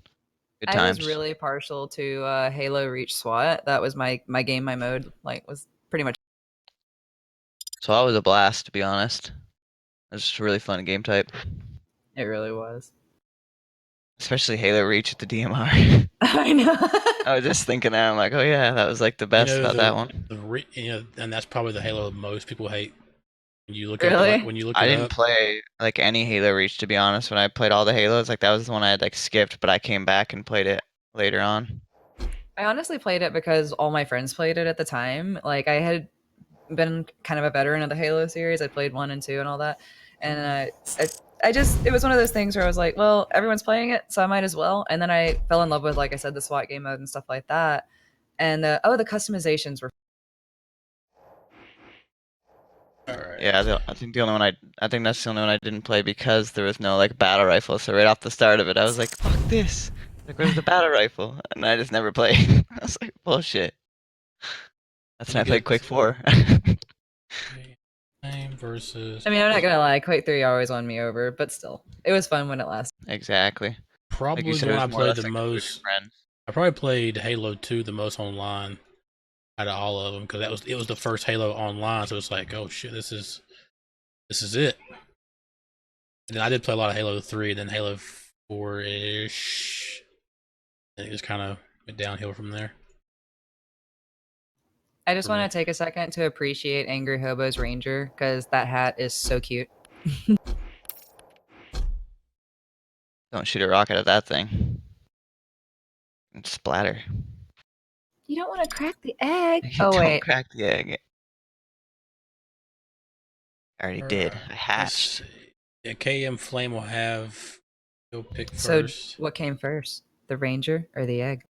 Good I times. was really partial to Halo Reach SWAT. That was my game, my mode. Like, was pretty much. So that was a blast, to be honest. It was just a really fun game type. It really was. Especially Halo Reach with the DMR. I know. I was just thinking that. I'm like, oh yeah, that was like the best about that one. And that's probably the Halo most people hate. When you look Really? up, when you look I it didn't up, play like any Halo Reach, to be honest. When I played all the Halos, like that was the one I had like skipped, but I came back and played it later on. I honestly played it because all my friends played it at the time. Like, I had been kind of a veteran of the Halo series. I played 1 and 2 and all that. And I just, it was one of those things where I was like, well, everyone's playing it, so I might as well. And then I fell in love with, like I said, the SWAT game mode and stuff like that. And the customizations were. all right. Yeah, I think the only one I think that's the only one I didn't play because there was no like battle rifle. So right off the start of it, I was like, "Fuck this! Like, where's the battle rifle?" And I just never played. I was like, "Bullshit." That's when I played Quake 4. Versus. I mean, I'm not gonna lie, Quake 3 always won me over, but still, it was fun when it lasted. Exactly. Like you Probably said, the it one I was more or played less the like with your most. friends. I probably played Halo 2 the most online out of all of them because it was the first Halo online, so it's like, oh shit, this is it. And then I did play a lot of Halo 3, and then Halo 4-ish, and it just kind of went downhill from there. I just want to take a second to appreciate Angry Hobo's Ranger because that hat is so cute. Don't shoot a rocket at that thing. And splatter. You don't want to crack the egg. You Oh don't wait, crack the egg. I already did. I Let's hatched. see. Yeah, KM Flame will have. Go pick so first. what came first, the Ranger or the egg?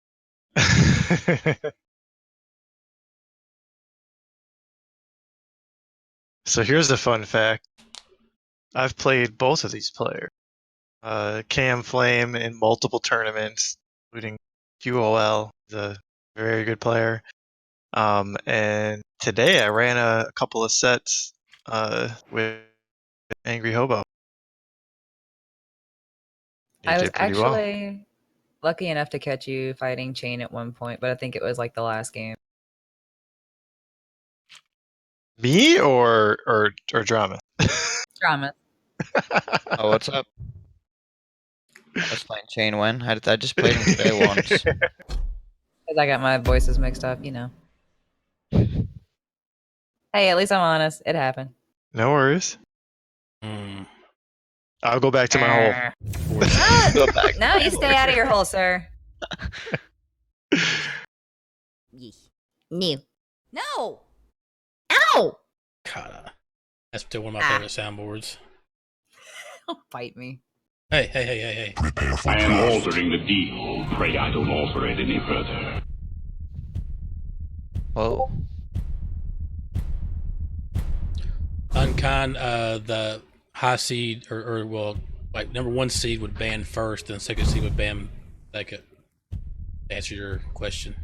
So here's a fun fact. I've played both of these players. Cam Flame in multiple tournaments, including QOL, the very good player. And today I ran a couple of sets with Angry Hobo. He I was did pretty well. actually lucky enough to catch you fighting Chain at one point, but I think it was like the last game. Me or Drama? Drama. Oh, what's up? I was playing Chain when? I just played him today once. Because I got my voices mixed up, you know. Hey, at least I'm honest. It happened. No worries. Hmm. I'll go back to my hole. Go back. No, you stay out of your hole, sir. New. No. Ow! Kata. That's still one of my favorite soundboards. Don't bite me. Hey. I am altering the deal. Pray I don't alter it any further. Whoa. Unkind, the high seed, or well, like number 1 seed would ban first, and second seed would ban second. To answer your question.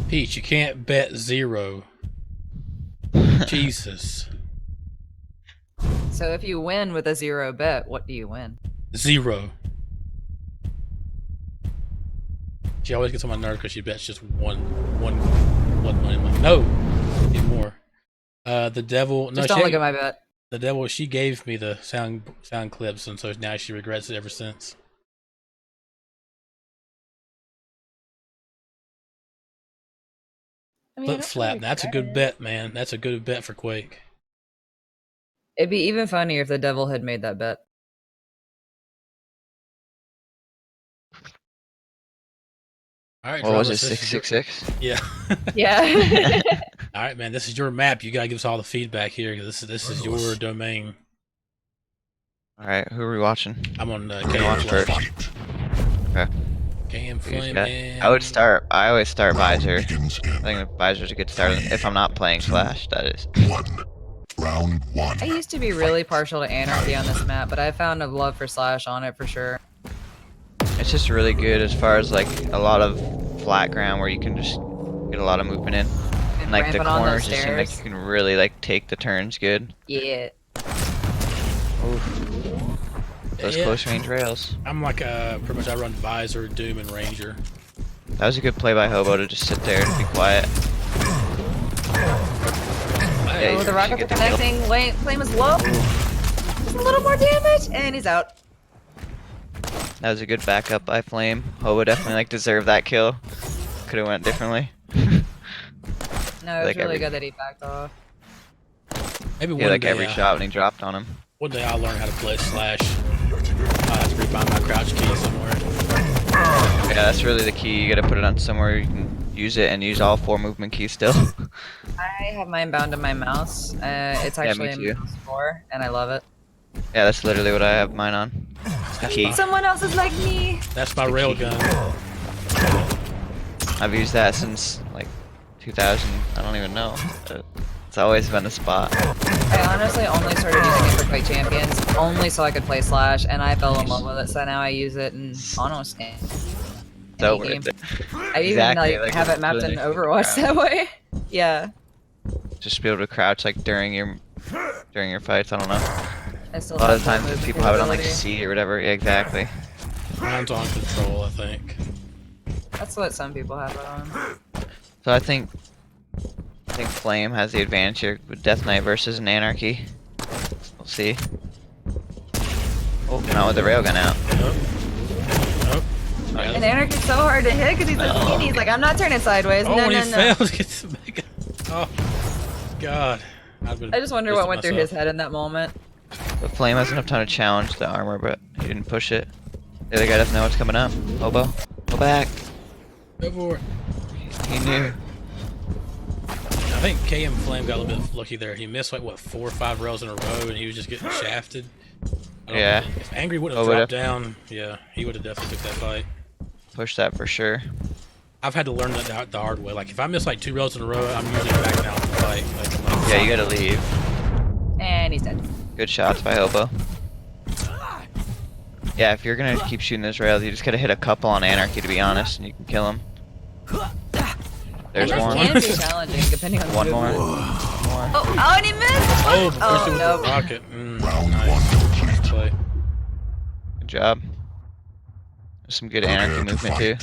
Peach, you can't bet 0. Jesus. So if you win with a 0 bet, what do you win? 0. She always gets on my nerves because she bets just one blood money. I'm like, no, get more. The devil. No, Just don't look at my bet. The devil. She gave me the sound clips, and so now she regrets it ever since. I mean, I Flip don't flap. really That's a good regret bet, man. That's a good bet for Quake. It'd be even funnier if the devil had made that bet. All right, What was it? DramiS, this is your- 666. Yeah. Yeah. All right, man. This is your map. You gotta give us all the feedback here. This is your domain. All right, who are we watching? I'm on Who do you watch KM first? Flame. Okay. KM Flame. Yeah. And I always start Visor. I think Visor's a good start if I'm not playing Flash. That is. Round 1. I used to be really partial to Anarchy on this map, but I found a love for Slash on it for sure. It's just really good as far as like a lot of flat ground where you can just get a lot of movement in. And like the ramping on those corners just seem like stairs. you can really like take the turns good. Yeah. Oof. Those Yeah. close range rails. I'm like pretty much I run Visor, Doom, and Ranger. That was a good play by Hobo to just sit there and be quiet. Hey, you Oh, the should rockets get are the kill. connecting. Flame is low. Just a little more damage, and he's out. That was a good backup by Flame. Hobo definitely like deserved that kill. Could have went differently. No, it was Like really every- good that he backed off. maybe Yeah, one like day, every shot when he dropped on him. one day I'll learn how to play Slash. I'll have to refind my crouch key somewhere. Yeah, that's really the key. You gotta put it on somewhere you can use it and use all 4 movement keys still. I have mine bound to my mouse. It's me actually too. a mouse 4, and I love it. Yeah, that's literally what I have mine on. It's the key. Someone else is like me. That's my The key. railgun. I've used that since like 2000. I don't even know. It's always been a spot. I honestly only started using it for Quake Champions, only so I could play Slash, and I fell in love with it, so now I use it in almost any So game. worth it. I even Exactly, like like, have it's it mapped really in nice to Overwatch crouch. that way. Yeah. Just be able to crouch like during your fights. I don't know. I still A lot of have full times movement people have it on like capability. C or whatever. Yeah, exactly. Mine's on control, I think. That's what some people have it on. So I think Flame has the advantage here with Death Knight versus an Anarchy. We'll see. Oh, not with the railgun out. Nope. Nope. And Anarchy's so hard to hit because he's so skinny. He's like, I'm not turning sideways. Oh, no, when no, he no. failed, gets the mega. Oh, God. I just wonder what went through his head in that moment. But Flame has enough time to challenge the armor, but he didn't push it. The other guy doesn't know what's coming up. Hobo, go back. Go for it. He knew. I think KM Flame got a little bit lucky there. He missed like what 4 or 5 rails in a row, and he was just getting shafted. I don't Yeah. know. If Angry would have Oh, would dropped have. down, yeah, he would have definitely took that fight. Push that for sure. I've had to learn that the hard way. Like if I miss like 2 rails in a row, I'm usually backing out the fight. Like, I'm like, Yeah, you gotta leave. And he's dead. Good shots by Hobo. Yeah, if you're gonna keep shooting those rails, you just gotta hit a couple on Anarchy, to be honest, and you can kill him. There's And one. this can be challenging depending on the One more. movement. One more. Oh, and he missed! Oh, first Oh, with nope. the rocket. Round Nice. 1 Nice play. Good job. There's some good Anarchy movement too.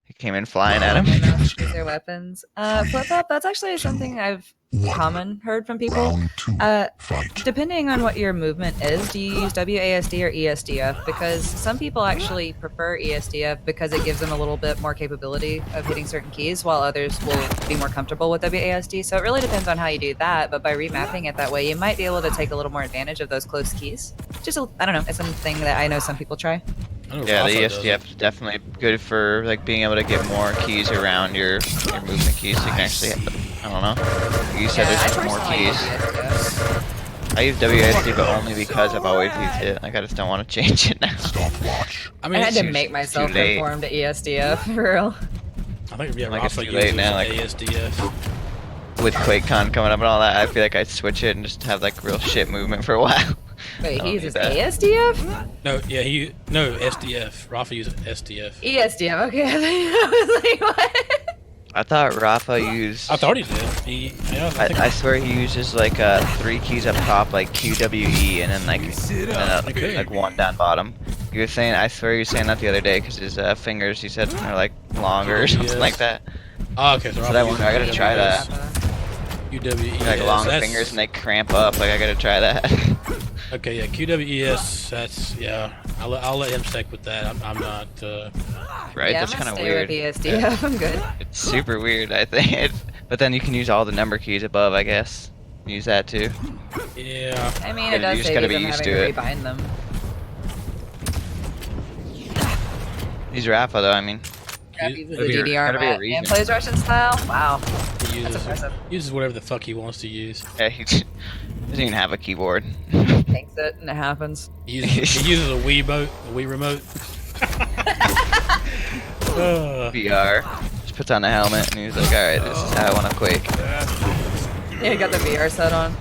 He came in flying at him. Use their weapons. Flip up, that's actually something I've common heard from people. Round 2 fight. Depending on what your movement is, do you use WASD or ESDF? Because some people actually prefer ESDF because it gives them a little bit more capability of hitting certain keys, while others will be more comfortable with WASD. So it really depends on how you do that, but by remapping it that way, you might be able to take a little more advantage of those close keys. Just, I don't know, it's something that I know some people try. I don't know if Yeah, the Rafa does ESDF is definitely good for like being able to get more keys around your movement keys. So you can actually, I don't know. Like you said, Yeah, I there's just more personally use keys. ESDF. I use WASD, but only because I've always used it. Like I just don't want to change it now. Stopwatch. I I mean, had to it's- make myself too late. conform to ESDF, for real. I think yeah, Like, it's Rafa too late uses now, like- ASDF. With QuakeCon coming up and all that, I feel like I'd switch it and just have like real shit movement for a while. Wait, I don't he need uses that. ASDF? No SDF. Rafa uses SDF. ESDF, okay. I was like, what? I thought Rafa used. I thought he did. Yeah, I think I swear he uses like 3 keys up top, like QWE, and then like 1 down bottom. You were saying, I swear you were saying that the other day because his fingers, he said, are like longer or something Yes. like that. Oh, okay, so That's what I wonder, I gotta try that. QWES. Like long that's- fingers and they cramp up. Like I gotta try that. Okay, yeah, QWES. That's yeah. I'll let him stick with that. I'm not. Right? Yeah, That's I'm kind gonna of stay weird. with ESDF. I'm good. It's super weird, I think. But then you can use all the number keys above, I guess. Use that too. Yeah. I mean, Yeah, it does you just save gotta you be from used having to to it. rebind them. He's Rafa though. I mean, Crap, he uses gotta the be a- DDR gotta be a mat reason. and plays Russian style. Wow. He That's impressive. uses whatever the fuck he wants to use. yeah, he doesn't even have a keyboard. Thinks it, and it happens. He uses a Wii remote. VR. Just puts on a helmet and he's like, all right, this is how I want to Quake. Yeah, he got the VR set on.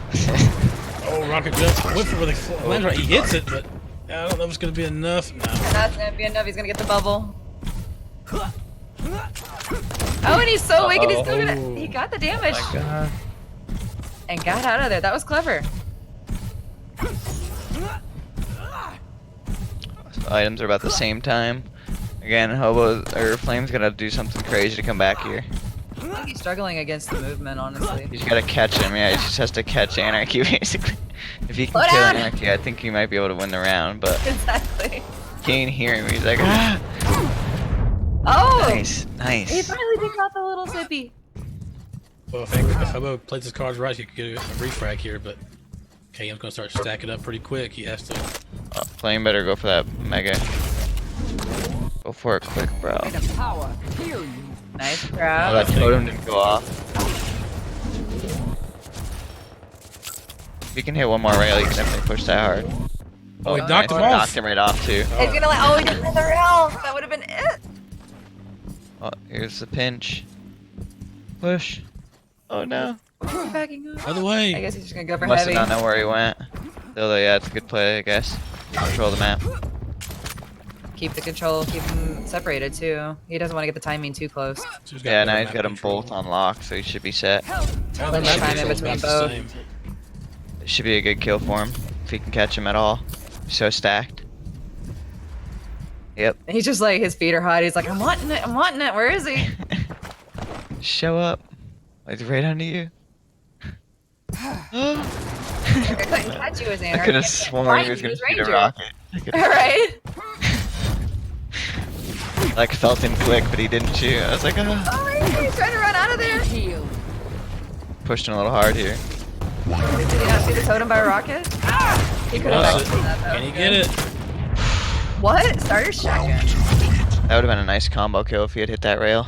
Oh, rocket jump. Went for the lands right. He hits it, but I don't know if it's gonna be enough. No. That's gonna be enough. He's gonna get the bubble. Oh, and he's so weak, and he's still gonna. He got the damage and got out of there. That was clever. Items are about the same time. Again, Hobo or Flame's gonna do something crazy to come back here. I think he's struggling against the movement, honestly. He's gotta catch him. Yeah, he just has to catch Anarchy basically. If he can Slow kill down. Anarchy, I think he might be able to win the round. But Exactly. he can't hear him. He's like, ah! Oh! Nice, He nice. finally picked out the little sippy. Well, if Hobo plays his cards right, he could get a refrag here, but KM's gonna start stacking up pretty quick. He has to. Flame better go for that mega. Go for it quick, bro. Nice Oh, grab. that totem didn't go off. If he can hit one more rail, he can definitely push that hard. Oh, he nice. knocked him Knocked off. him right off too. He's gonna like, oh, he didn't hit the rail. That would have been it. Oh, here's the pinch. Push. Oh no. He's backing up. By the I way, guess he's just gonna go for Must heavy. have not know where he went. Still though, yeah, it's a good play, I guess. Control the map. Keep the control, keep him separated too. He doesn't want to get the timing too close. so he's got Yeah, better now he's map got them control. both on lock, so he should be set. Yeah, Let the me map time in control's between about the both. same. It should be a good kill for him if he can catch him at all. He's so stacked. Yep. And he's just like, his feet are hot. He's like, I'm wanting it, I'm wanting it. Where is he? Show up. He's right under you. I couldn't catch you as I Anarchy. could have sworn he was gonna shoot a rocket. Alright. Like felt him click, but he didn't shoot. I was like, oh. Oh, he's trying to run out of there. Pushed him a little hard here. Did he not see the totem by a rocket? He could have Lost actually it. done that though. Can he get it? What? Starter shotgun. That would have been a nice combo kill if he had hit that rail.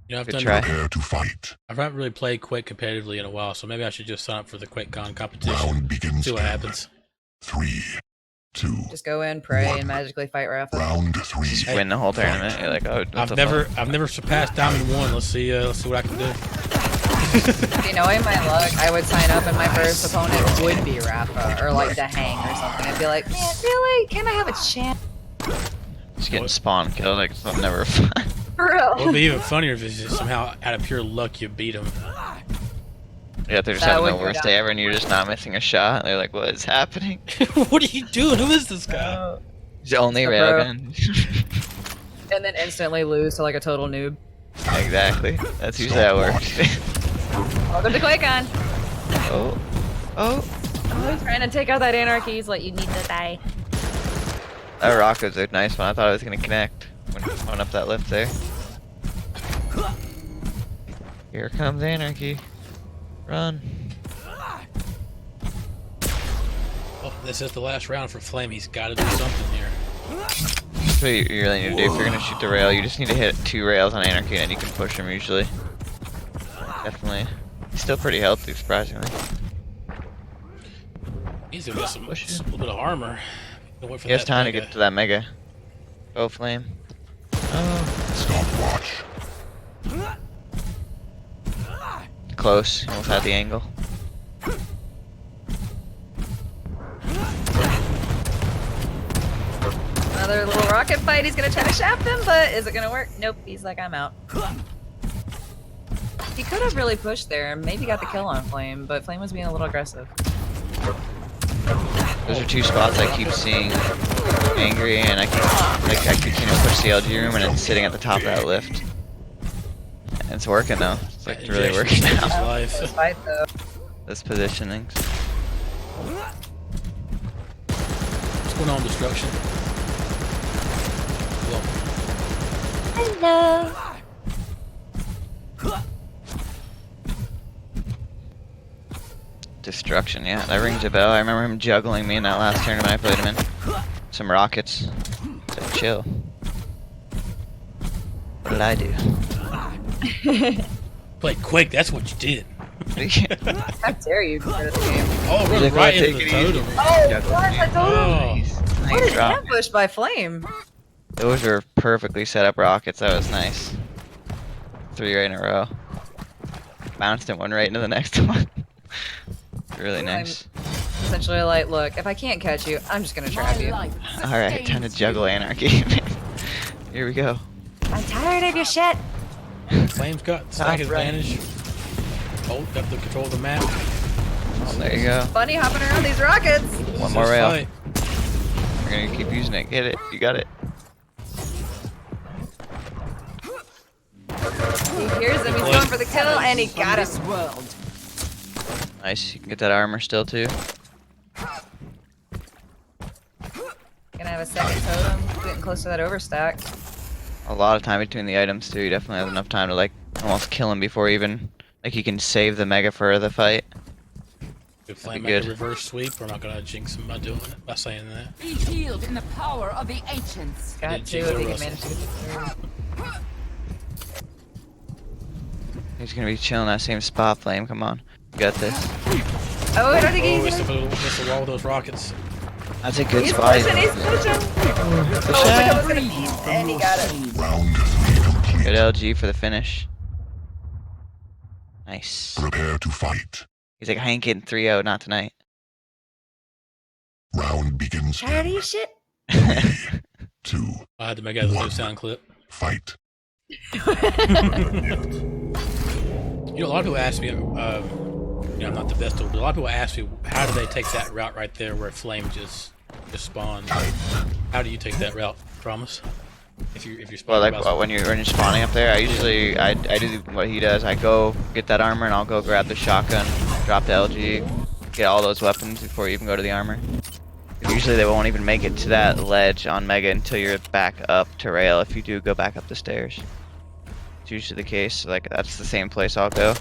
You know, I've Good done. try. Prepare to fight. I haven't really played Quake competitively in a while, so maybe I should just sign up for the QuakeCon competition. Round begins. See what in happens. 3, 2, Just go in, pray, and magically fight Rafa. round 3. Just win the whole tournament. You're like, oh, what I've the never surpassed Diamond 1. Let's see what I can do. You know, in my luck, I would sign up and my first opponent would be Rafa, or like the Hang or something. I'd be like, man, really? Can I have a chance? fuck? Just getting spawn killed, like, it's never fun. For It would real. be even funnier if it's just somehow out of pure luck you beat him. Yeah, they're just That having would the go worst down. day ever and you're just not missing a shot. They're like, what is happening? What are you doing? Who is this guy? He's only the pro. railgun. And then instantly lose to like a total noob. Exactly. That's usually how it works. Welcome to QuakeAngel. Oh. Oh. Oh, he's trying to take out that Anarchy. He's like, you need to die. That rock was a nice one. I thought it was going to connect when he went up that lift there. Here comes Anarchy. Run. Oh, this is the last round for Flame. He's got to do something here. That's what you really need to do. If you're going to shoot the rail, you just need to hit 2 rails on Anarchy and then you can push him usually. Definitely. He's still pretty healthy, surprisingly. He's gonna get a little bit of armor. Gonna wait for He has that time to mega. get to that mega. Go Flame. Oh. Stopwatch. close. Almost had the angle. Another little rocket fight. He's gonna try to shaft him, but is it gonna work? Nope. He's like, I'm out. He could have really pushed there and maybe got the kill on Flame, but Flame was being a little aggressive. Those are two spots I keep seeing angry, and I keep seeing him push the LG room, and it's sitting at the top of that lift. And it's working though. It's like really working His now. life. This fight though. This positioning. What's going on, Destruction? Well, Hello. Destruction, yeah, that rings a bell. I remember him juggling me in that last tournament I played him in. Some rockets. So chill. What did I do? play Quake, that's what you did. How dare you consider the game? Oh, He's run like, right "Oh, into the take it easy." totem. Oh, what? I told him. Oh, What Nice an drop. ambush by Flame. Those were perfectly set up rockets. That was nice. 3 right in a row. Bounced it one right into the next one. Really nice. Essentially like, look, if I can't catch you, I'm just gonna trap you. Alright, time to juggle anarchy. Here we go. I'm tired of your shit. Flame's got stack advantage. Oh, got the control of the map. Oh, there you go. Funny hopping around these rockets. One more rail. Fight. We're gonna keep using it. Get it. You got it. He hears him, he's going for the kill, and he got him. Nice. You can get that armor still too. Gonna have a second totem, getting close to that overstack. A lot of time between the items too. You definitely have enough time to like almost kill him before even like you can save the mega for the fight. If Flame good. make a reverse sweep, we're not gonna jinx him by doing it, by saying that. Be healed in the power of the ancients. Got two if he can manage to get the third. He's gonna be chilling that same spot, Flame. Come on. You got this. Oh, I don't think Oh, he's it's gonna... the wall with those rockets. That's a good He's spot. pushing, he's pushing! Oh, Push my God, it. was gonna beat, and he got it. Round 3 complete. Good LG for the finish. Nice. Prepare to fight. He's like, I ain't getting 3-0, not tonight. Round begins. Tired of your shit? 2. I had to make out a new sound clip. Fight. You know, a lot of people ask me, I'm not the best tool, but a lot of people ask me, how do they take that route right there where Flame just spawns? How do you take that route, DramiS? If you're Well, spawning like about- when you're spawning up there, I usually I do what he does. I go get that armor and I'll go grab the shotgun, drop the LG, get all those weapons before you even go to the armor. Usually they won't even make it to that ledge on Mega until you're back up to rail. If you do go back up the stairs, it's usually the case. Like that's the same place I'll go.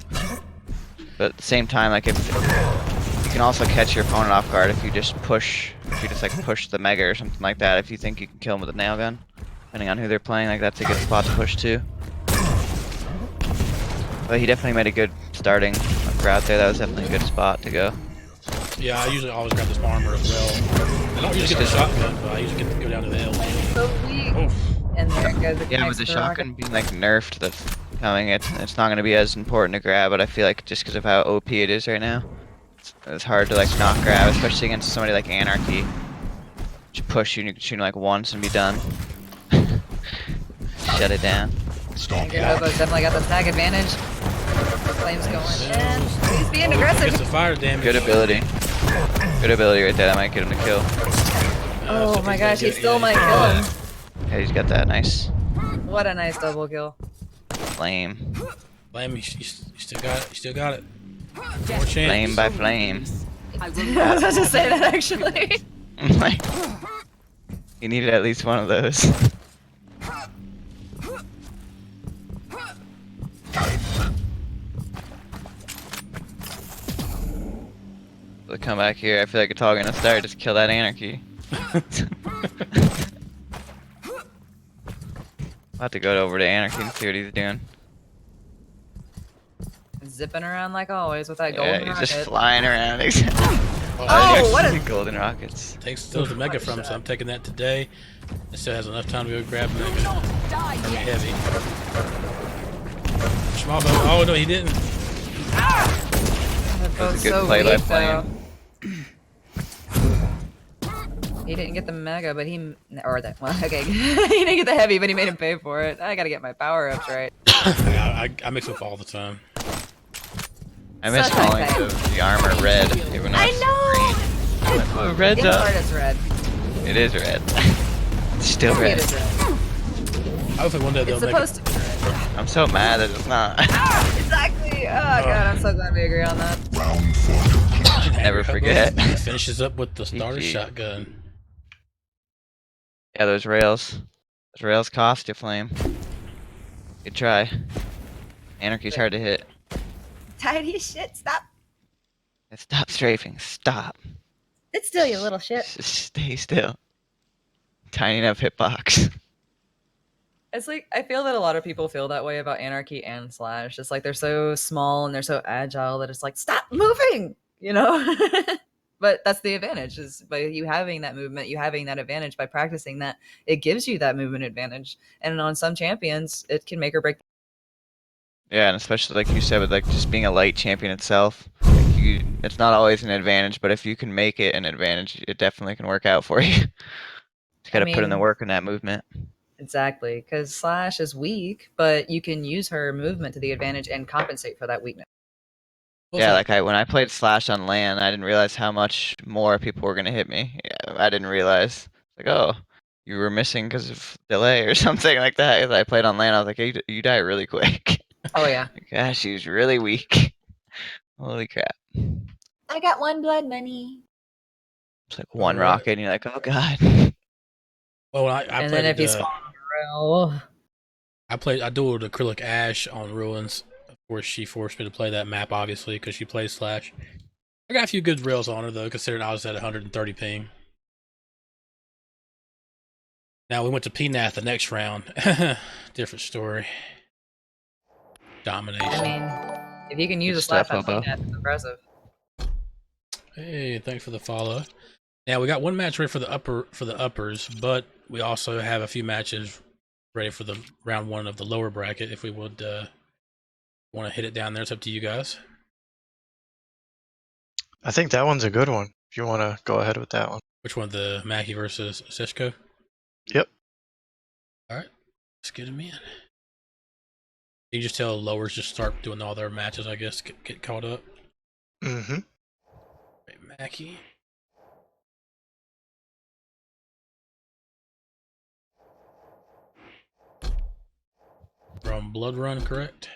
But at the same time, like if you can also catch your opponent off guard if you just push like push the Mega or something like that. If you think you can kill him with a nail gun. Depending on who they're playing, like that's a good spot to push to. But he definitely made a good starting route there. That was definitely a good spot to go. Yeah, I usually always grab this armor as well. I don't usually get the shotgun, but I usually get to go down to the LG. So weak. Oof. And there it goes. Yeah, with the shotgun being like nerfed, that's coming. It's not going to be as important to grab. But I feel like just because of how OP it is right now, it's hard to like not grab, especially against somebody like Anarchy. You push you and you can shoot him like once and be done. Shut it down. Stop. Good Hobo's definitely got the snag advantage. Flame's going in. He's being Gets aggressive. the fire damage. Good ability. Good ability right there. That might get him to kill. Oh my gosh, he still might kill him. Yeah, he's got that nice What a nice double kill. flame. Flame, you still got it. You still got it. More chance. Flame by flame. I I will was about to say that actually. Like, you needed at least one of those. The comeback here, I feel like it's all gonna start. Just kill that anarchy. I'll have to go over to anarchy and see what he's doing. Zipping around like always with that Yeah, golden he's rocket. just flying around. Oh, what a- golden rockets. Takes those the mega from, so I'm taking that today. It still has enough time to go grab mega. die That'd be yet. heavy. Schmalbo. Oh no, he didn't. They're That was both a good so play by weak, though. Flame. He didn't get the mega, but or that. Well, okay, he didn't get the heavy, but he made him pay for it. I gotta get my power ups right. I mix up all the time. I miss Such calling okay. the armor red, even though I it's know. green. Oh, red's In up. part, it's red. It is red. It's still It red. is red. Hopefully one day they'll It's make supposed to be red. I'm so mad that it's not. Exactly. Oh god, I'm so glad we agree on that. Round 4 complete. Never forget. He finishes up with the starter GG. shotgun. Yeah, those rails. Those rails cost you, Flame. Good try. Anarchy's hard to hit. Tidy as shit. Stop. Stop strafing. Stop. Sit still, you little shit. Just stay still. Tiny enough hitbox. It's like I feel that a lot of people feel that way about Anarchy and Slash. It's like they're so small and they're so agile that it's like stop moving, you know. But that's the advantage is by you having that movement, you having that advantage by practicing that. It gives you that movement advantage, and on some champions, it can make or break. Yeah, and especially like you said, with like just being a light champion itself, like it's not always an advantage, but if you can make it an advantage, it definitely can work out for you. Just gotta put in the mean, work in that movement. Exactly, because Slash is weak, but you can use her movement to the advantage and compensate for that weakness. Yeah, like when I played Slash on LAN, I didn't realize how much more people were gonna hit me. Yeah, I didn't realize. Like, oh, you were missing because of delay or something like that. As I played on LAN, I was like, hey, you die really quick. Oh yeah. Gosh, she was really weak. Holy crap. I got one blood money. It's like one Alright. rocket, and you're like, oh god. Well, I And played then if he's falling on the rail, I dueled Acrylic Ash on Ruins. Of course, she forced me to play that map, obviously, because she plays Slash. I got a few good rails on her, though, considering I was at 130 ping. Now, we went to PNAth the next round. Different story. Domination. I mean, if you can use Good a Slash stuff, on Hobo. PNAT, it's impressive. Hey, thanks for the follow. Now, we got one match ready for the uppers, but we also have a few matches ready for the round 1 of the lower bracket. If we would want to hit it down there, it's up to you guys. I think that one's a good one. If you want to go ahead with that one. Which one? The Mackie versus Sishko? Yep. Alright, let's get him in. You can just tell lowers just start doing all their matches, I guess, get caught up. Mm-hmm. Right, Mackie. From Blood Run, correct?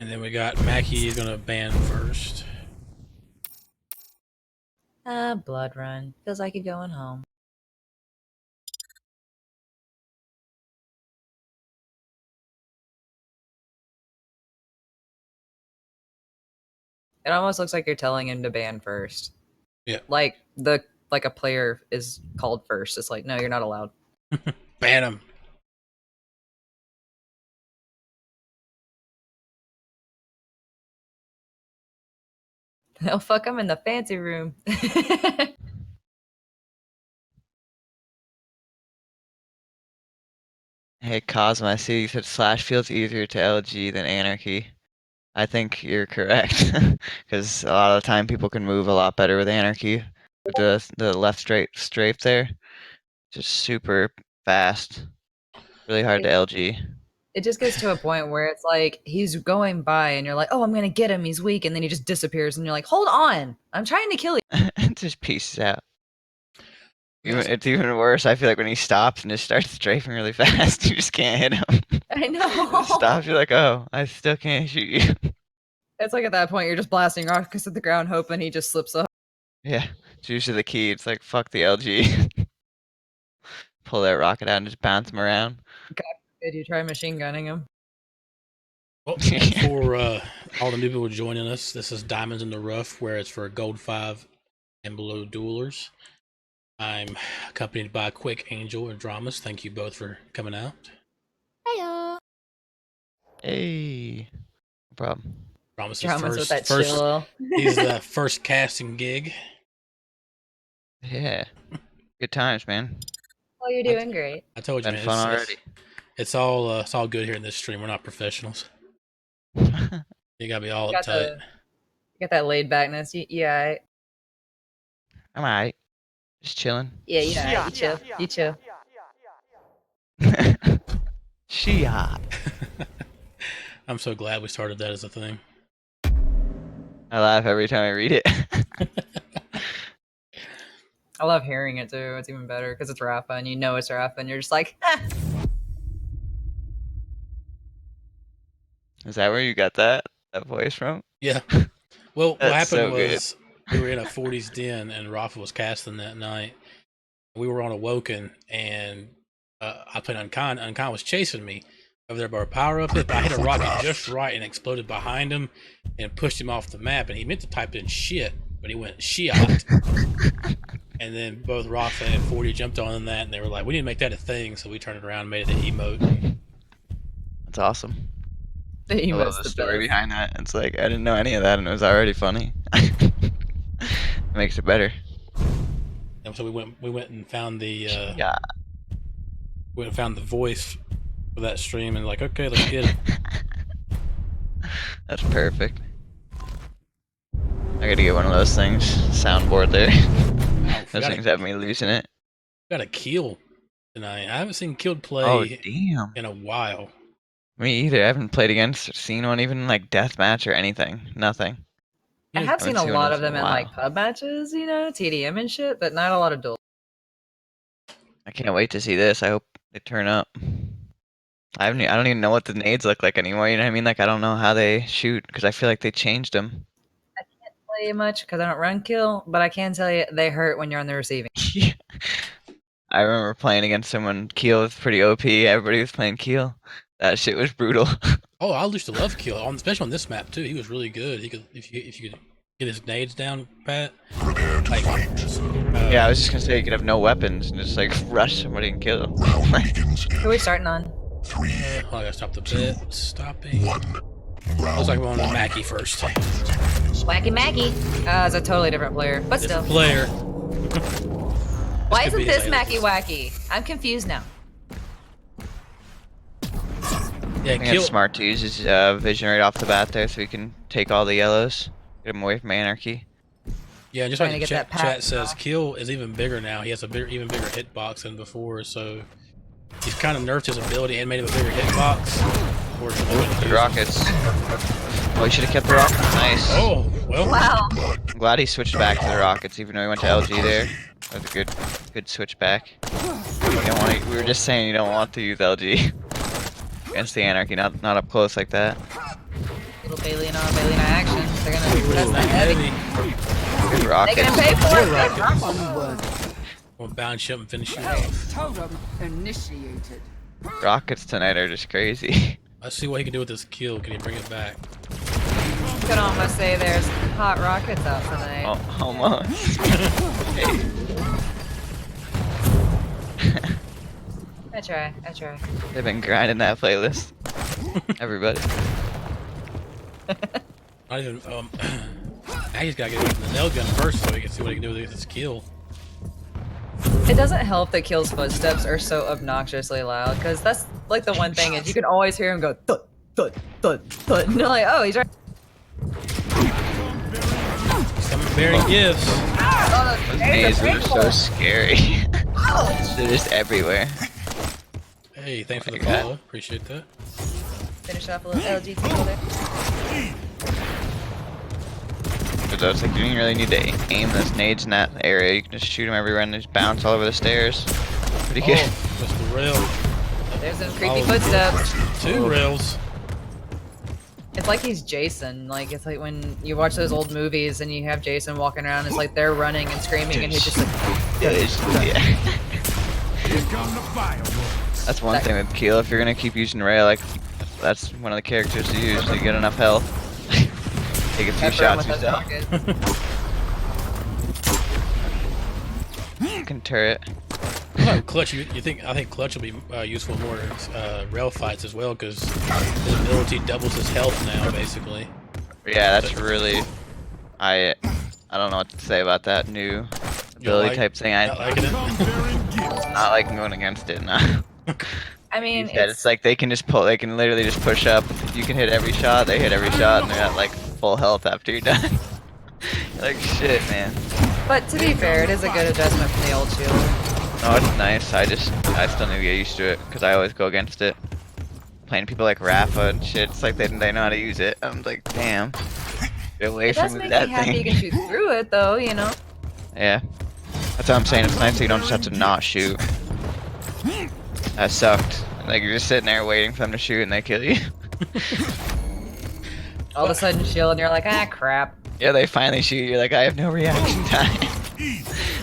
And then we got Mackie is gonna ban first. Blood run. Feels like you're going home. It almost looks like you're telling him to ban first. Yeah. Like a player is called first. It's like, no, you're not allowed. Ban him. They'll fuck him in the fancy room. Hey, Cosmo, I see you said Slash feels easier to LG than Anarchy. I think you're correct, because a lot of the time people can move a lot better with Anarchy. With the left strafe there, just super fast, really hard to LG. It just gets to a point where it's like he's going by and you're like, oh, I'm gonna get him, he's weak, and then he just disappears and you're like, hold on, I'm trying to kill you. It just pieces out. It's even worse. I feel like when he stops and just starts strafing really fast, you just can't hit him. I know. Stops, you're like, oh, I still can't shoot you. It's like at that point you're just blasting rockets at the ground hoping he just slips up. Yeah, it's usually the key. It's like, fuck the LG. Pull that rocket out and just bounce him around. Did you try machine gunning him? Well, for all the new people joining us, this is Diamonds in the Rough, where it's for Gold 5 and below duelers. I'm accompanied by QuakeAngel and DramiS. Thank you both for coming out. Hiya. Hey, no problem. DramiS Dramas with that first chill. he's the first casting gig. Yeah, good times, man. Well, you're doing great. I told you, Been man. fun already. It's all good here in this stream. We're not professionals. You gotta be all got uptight. You got that laid backness. Yeah, I'm alright. Just chilling. yeah. You chill. You chill. She hot. I'm so glad we started that as a thing. I laugh every time I read it. I love hearing it too. It's even better because it's Rafa, and you know it's Rafa, and you're just like, eh. Is that where you got that voice from? Yeah. Well, what That's happened so good. was we were in a 40s den, and Rafa was casting that night. We were on Awoken, and I played Unkind. Unkind was chasing me over there by our power up it, but I hit a rocket just right and exploded behind him and pushed him off the map. And he meant to type in shit, but he went shiat. And then both Rafa and 40 jumped on that, and they were like, "We need to make that a thing." So we turned it around and made it an emote. That's awesome. The I love emote's the the story best. behind that. It's like I didn't know any of that, and it was already funny. It makes it better. And so we went and found the Yeah. we went and found the voice for that stream, and like, okay, let's get it. That's perfect. I gotta get one of those things. Soundboard there. Those things have me losing it. Got a kill tonight. I haven't seen Killed play Oh damn. in a while. Me either. I haven't played against or seen one, even like deathmatch or anything. Nothing. I have seen a seen one lot of of those in them a in like while. pub matches, you know, TDM and shit, but not a lot of duels. I can't wait to see this. I hope they turn up. I don't even know what the nades look like anymore. You know what I mean? Like I don't know how they shoot because I feel like they changed them. I can't play much because I don't run kill, but I can tell you they hurt when you're on the receiving. I remember playing against someone. Keel was pretty OP. Everybody was playing Keel. That shit was brutal. Oh, I used to love Kill, especially on this map too. He was really good. He could if you could get his nades down, Pat. Like, Yeah, I was just gonna say you could have no weapons and just like rush somebody and kill them. Who are we starting on? Oh, I gotta stop the bit. Stopping. Looks like we're on Mackie first. Wacky Maggie. It's a totally different player, but It's a still. player. Why could isn't be this his Macky Wacky? I'm confused now. Yeah, I think Kill. it's smart to use his vision right off the bat there so we can take all the yellows. Get him away from Anarchy. Yeah, just Trying like to the get that chat pack says, off. Kill is even bigger now. He has a even bigger hitbox than before, so he's kind of nerfed his ability and made him a bigger hitbox. The rockets. Oh, he should have kept the rockets. Nice. Oh, well. Wow. I'm glad he switched back to the rockets, even though he went to LG there. That was a good switch back. You don't want to, we were just saying you don't want to use LG against the Anarchy, not up close like that. Little Bailey and action. They're gonna press that heavy. Good They rockets. gonna pay for it. Rockets. We'll bounce you up and finish you off. Totem initiated. Rockets tonight are just crazy. Let's see what he can do with this kill. Can he bring it back? Could almost say there's hot rockets out tonight. Oh, almost. I try. They've been grinding that playlist. Everybody. Not even. Now he's gotta get away from the nail gun first so he can see what he can do with his kill. It doesn't help that Kill's footsteps are so obnoxiously loud, because that's like the one thing is you can always hear him go thud, thud, thud, thud, and you're like, oh, he's right. He's coming bearing gifts. Oh, Those there's nades a are big so one. scary. They're just everywhere. Hey, thanks for the God. follow. Appreciate that. Finish off a little LG tickle there. But it's like you don't really need to aim those nades in that area. You can just shoot them everywhere and they just bounce all over the stairs. Pretty good. Oh, just the rail. There's those creepy Oh. footsteps. Two rails. It's like he's Jason. Like it's like when you watch those old movies and you have Jason walking around. It's like they're running and screaming, and he's just like, Yeah. That's one thing with Keel. If you're gonna keep using Ray, like that's one of the characters to use to get enough health. Take a few pepper him shots with those yourself. rockets. Fucking turret. Oh, clutch. I think clutch will be useful more in rail fights as well because his ability doubles his health now, basically. Yeah, that's really. I don't know what to say about that new ability type thing. Not liking it. Not like going against it. No. I I mean, It's like they can just pull. They can literally just push up. You can hit every shot. They hit every shot, and they're at like full health after you're done. Like shit, man. but to be fair, it is a good adjustment from the old shield. Oh, it's nice. I still need to get used to it because I always go against it. Playing people like Rafa and shit. It's like they know how to use it. I'm like, damn. Get away It from does me make with that me happy thing. you can shoot through it, though. You know. Yeah. That's what I'm saying. It's nice that you don't just have to not shoot. That sucked. Like you're just sitting there waiting for them to shoot and they kill you. All of a sudden, shield, and you're like, ah, crap. Yeah, they finally shoot you. You're like, I have no reaction time.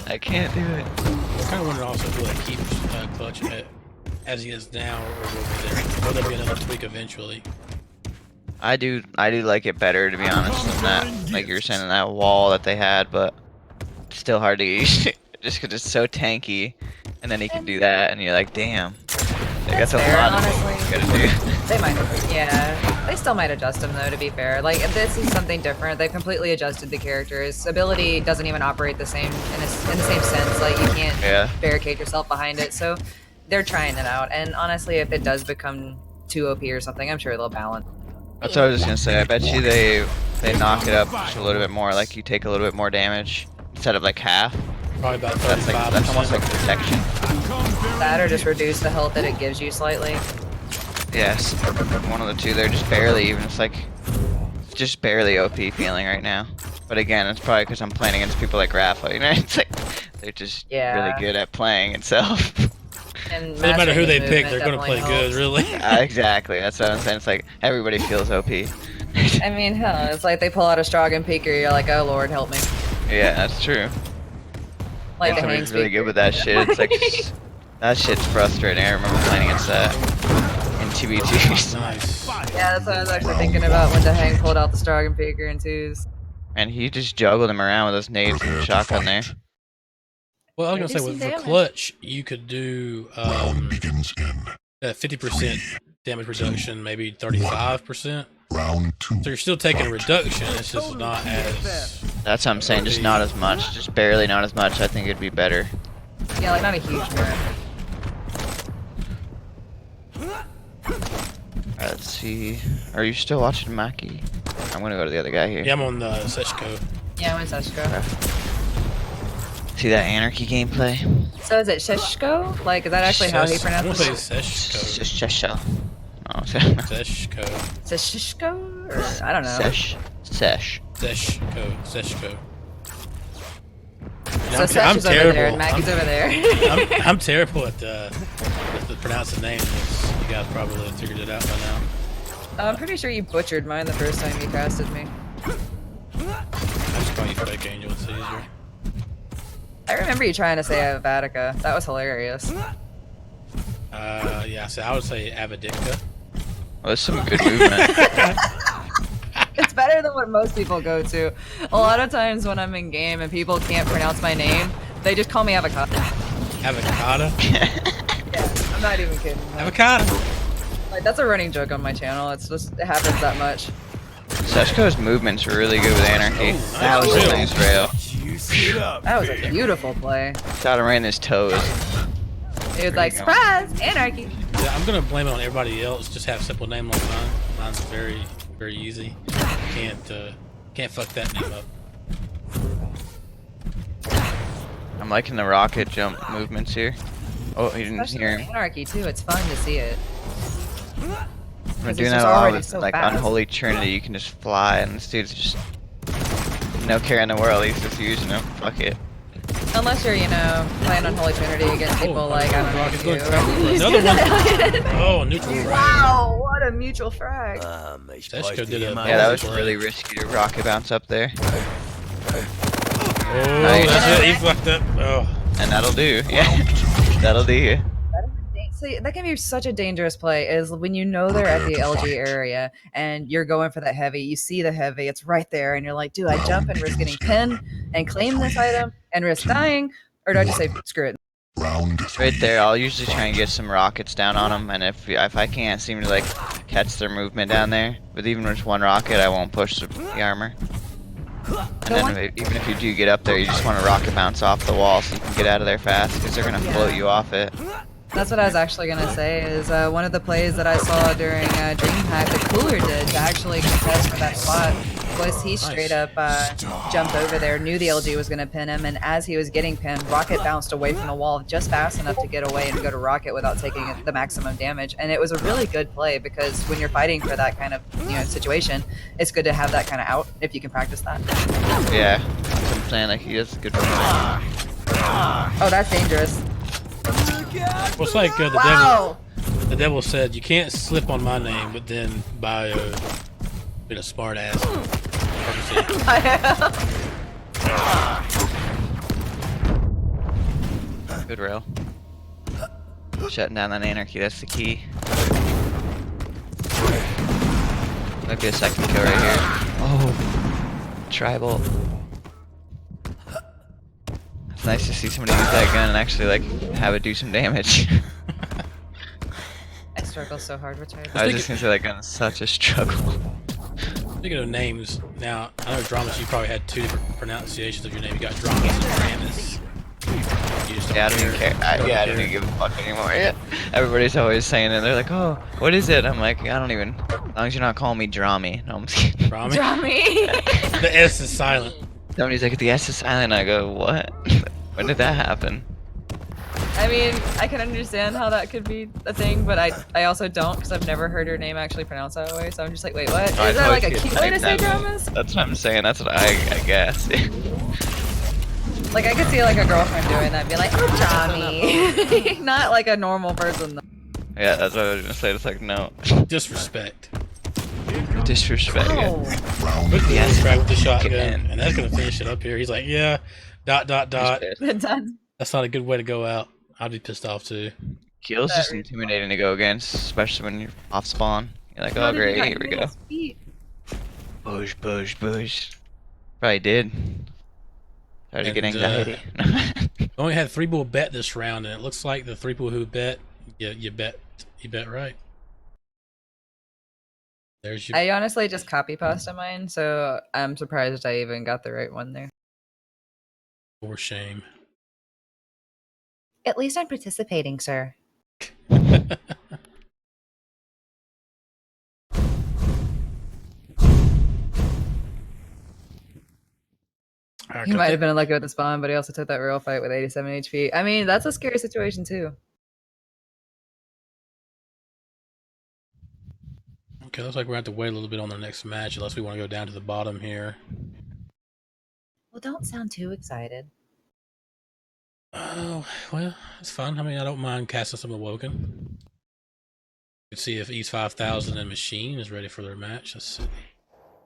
I can't do it. I kind of wonder also if we'll keep Clutch as he is now, or will there be another tweak eventually? I do like it better, to be honest, than that. Like you were saying, that wall that they had, but it's still hard to get used to, just because it's so tanky. And then he can do that, and you're like, damn. Like, that's a fair, lot of honestly. things you gotta do. They might, yeah. They still might adjust him though. To be fair, like if this is something different, they've completely adjusted the character. His ability doesn't even operate the same in the same sense. Like you can't barricade yourself behind it. So they're trying it out. And honestly, if it does become too OP or something, I'm sure they'll balance. That's what I was just gonna say. I bet you they knock it up just a little bit more. Like you take a little bit more damage instead of like half. Probably about That's 35%. that's almost like protection. That or just reduce the health that it gives you slightly. Yes, one of the two. They're just barely even. It's like it's just barely OP feeling right now. But again, it's probably because I'm playing against people like Rafa. You know, it's like they're just really good at playing itself. And No matter who they mastering pick, his they're gonna movement play good, definitely really. Exactly. That's what I'm saying. It's like everybody feels OP. helps. I mean, hell, it's like they pull out a Stragan Peeker, you're like, oh lord, help me. Yeah, that's true. Like the hang Somebody's really speaker. good with that shit. It's like that shit's frustrating. I remember playing against that in 2v2s. Nice. Yeah, that's what I was actually thinking about when the hang pulled out the Stragan Peeker in twos. And he just juggled him around with those nades and shotgun there. Well, I was Maybe gonna say some with for damage. Clutch, you could do 50% damage reduction, maybe 35%. Round 2. So you're still taking a reduction. It's just not as. That's what I'm saying. Just not as much. Just barely not as much. I think it'd be better. Yeah, like not a huge nerf. Alright, let's see. Are you still watching Maki? I'm gonna go to the other guy here. Yeah, I'm on Seshko. Yeah, I'm in Seshko. See that anarchy gameplay? So is it Sheshko? Like, is that actually how he I want pronounces to it? say Seshko. Just Shesha. Oh, Seshko. Is it Shishko? Or, I don't know. Sesh. Seshko. So Sesh is over there and Maggie's over there. I'm terrible at the pronouncing names. You guys probably figured it out by now. I'm pretty sure you butchered mine the first time you casted me. I just call you QuakeAngel. It's easier. I remember you trying to say Avatica. That was hilarious. Yeah. So I would say Avaditka. Well, that's some good movement. It's better than what most people go to. A lot of times when I'm in game and people can't pronounce my name, they just call me Avocado. Avocado. Yeah, I'm not even kidding. Avocado. Like, that's a running joke on my channel. It happens that much. Seshko's movements were really good with anarchy. Oh, That was nice a nice rail. That was a beautiful play. Shot him right in his toes. It was like, you go. surprise! Anarchy! Yeah, I'm gonna blame it on everybody else. Just have a simple name like mine. Mine's very, very easy. Can't fuck that name up. I'm liking the rocket jump movements here. Oh, he didn't Especially hear with him. Anarchy too, it's fun to see it. I'm 'Cause doing it's that just a lot already with so like fast. Unholy Trinity. You can just fly, and this dude's just no care in the world. He's just using them. Fuck it. Unless you're, playing on Holy Trinity against people like, I don't know, Rocket's you. going another one. Oh, neutral frag. Wow, what a mutual frag. Seshko did a. Yeah, that was really risky to rocket bounce up there, Oh, Nice. that's it. He fucked up. Oh. and that'll do. Yeah, that'll do you. See, that can be such a dangerous play is when you know they're at the LG area and you're going for that heavy, you see the heavy, it's right there, and you're like, do I jump and risk getting pinned and claim this item and risk dying? Or do I just say, screw it? Round 3. Right there, I'll usually try and get some rockets down on them, and if I can't seem to like catch their movement down there, with even just one rocket, I won't push the armor. And then even if you do get up there, you just want to rocket bounce off the wall so you can get out of there fast, because they're gonna float you off it. That's what I was actually gonna say. Is one of the plays that I saw during DreamHack, the Cooler did to actually contest for that spot was he straight up jumped over there, knew the LG was gonna pin him, and as he was getting pinned, Rocket bounced away from the wall just fast enough to get away and go to Rocket without taking the maximum damage. And it was a really good play because when you're fighting for that kind of situation, it's good to have that kind of out if you can practice that. Yeah, that's what I'm saying. Like he is good for me. Oh, that's dangerous. Well, it's like the Wow. devil. The devil said, "You can't slip on my name," but then Bio been a smart ass. Good rail. Shutting down that anarchy. That's the key. Might be a second kill right here. Oh, tribal. It's nice to see somebody use that gun and actually like have it do some damage. I struggle so hard with Tribal. I was just gonna say that gun is such a struggle. Speaking of names, now I know DramiS, you probably had 2 different pronunciations of your name. You got DramiS and DramiS. You just Yeah, I don't even care. I don't even give a fuck anymore. Yeah. Everybody's always saying it. They're like, "Oh, what is it?" I'm like, I don't even. As long as you're not calling me Drami. No, I'm just kidding. Drami? Drami. The S is silent. Somebody's like, the S is silent. I go, what? When did that happen? I mean, I can understand how that could be a thing, but I also don't because I've never heard her name actually pronounced that way. So I'm just like, wait, what? Is I that like a totally cute way to say that- dramas? That's what I'm saying. That's what I guess. Like I could see like a girlfriend doing that, and be like, oh, Johnny, not like a normal person. Yeah, that's what I was gonna say. It's like, no. Disrespect. Disrespect. Yeah. Oh. Look at the Yes. track with the shotgun, Can. and that's gonna finish it up here. He's like, yeah, ... Respect. That's not a good way to go out. I'd be pissed off too. Keel's just intimidating to go against, especially when you're off spawn. You're like, How oh did he great, not here we get go. his feet? Push, push, push. Probably did. Started to get And, anxiety. We only had 3 people bet this round, and it looks like the 3 people who bet, you bet right. There's your. I honestly just copy pasted mine, so I'm surprised I even got the right one there. For shame. At least I'm participating, sir. He might have been lucky with the spawn, but he also took that real fight with 87 HP. I mean, that's a scary situation too. Okay, looks like we're going to have to wait a little bit on the next match, unless we want to go down to the bottom here. Well, don't sound too excited. Oh, well, it's fun. I mean, I don't mind casting some Awoken. Let's see if East 5000 and Machine is ready for their match. Let's see.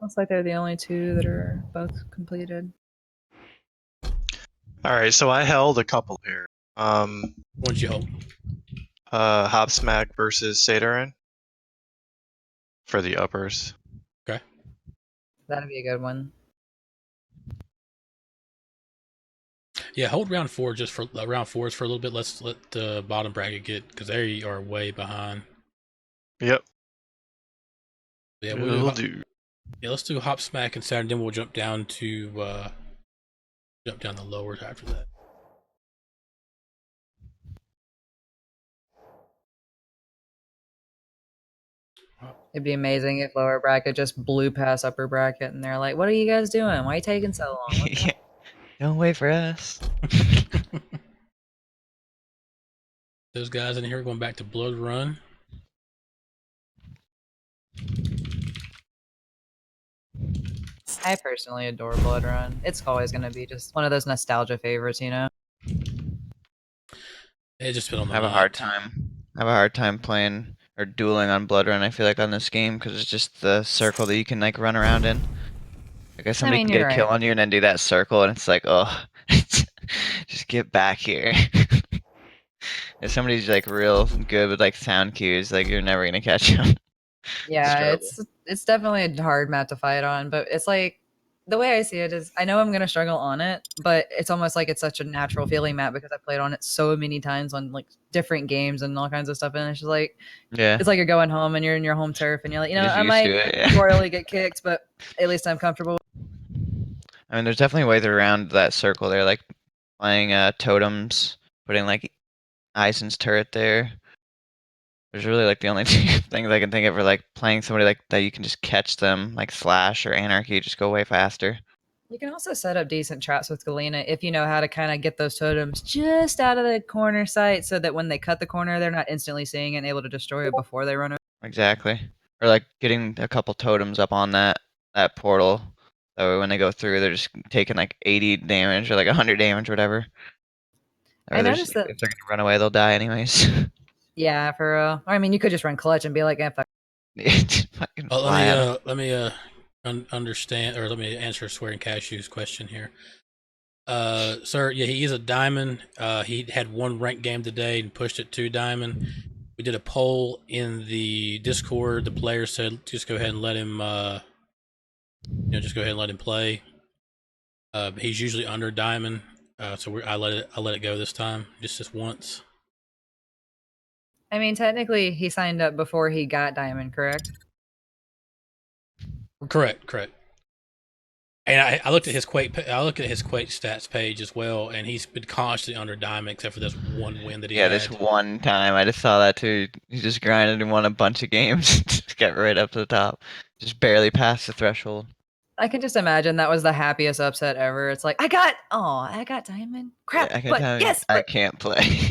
Looks like they're the only 2 that are both completed. All right, so I held a couple here. What'd you hold? Hopsmack versus Sadarin for the uppers. Okay. That'd be a good one. Yeah, hold round 4 just for round 4s for a little bit. Let's let the bottom bracket get, because they are way behind. Yep. Yeah, Will do. Yeah, let's do Hop Smack and Saturn, then we'll jump down to the lowers after that. It'd be amazing if lower bracket just blew past upper bracket and they're like, what are you guys doing? Why are you taking so long? What the heck? Don't wait for us. Those guys in here are going back to Blood Run. I personally adore Blood Run. It's always going to be just one of those nostalgia favorites, you know? It just been on the I have a map. hard time. I have a hard time playing or dueling on Blood Run. I feel like on this game because it's just the circle that you can like run around in. I guess somebody can get a kill on you and then do that circle, and it's like, oh, just get back here. If somebody's like real good with like sound cues, like you're never gonna catch them. Yeah, it's definitely a hard map to fight on, but it's like the way I see it is I know I'm gonna struggle on it, but it's almost like it's such a natural feeling map because I played on it so many times on like different games and all kinds of stuff, and it's just like it's like you're going home and you're in your home turf and you're like, you know, I might royally get kicked, but at least I'm comfortable. I mean, there's definitely ways around that circle there, like playing totems, putting like Eisen's turret there. There's really like the only two things I can think of are like playing somebody like that you can just catch them, like Slash or Anarchy, just go way faster. You can also set up decent traps with Galena if you know how to kind of get those totems just out of the corner sight so that when they cut the corner, they're not instantly seeing it and able to destroy it before they run over. Exactly. Or like getting a couple totems up on that portal. That way when they go through, they're just taking like 80 damage or like 100 damage, whatever. Or I there's, noticed that. if they're gonna run away, they'll die anyways. Yeah, for real. I mean, you could just run clutch and be like, fuck. Fucking Well, fly at 'em. let me understand, or let me answer Swearing Cashew's question here. Sir, yeah, he is a diamond. He had one ranked game today and pushed it to diamond. We did a poll in the Discord. The players said just go ahead and let him, just go ahead and let him play. He's usually under diamond, so I let it go this time, just once. I mean, technically, he signed up before he got diamond, correct? Correct. And I looked at his Quake. I looked at his Quake stats page as well, and he's been constantly under diamond except for this one win that he Yeah, had. this one time I just saw that too. He just grinded and won a bunch of games. Just got right up to the top. Just barely passed the threshold. I can just imagine that was the happiest upset ever. It's like, I got diamond. Crap, Yeah, I can but tell you, yes, I but can't play.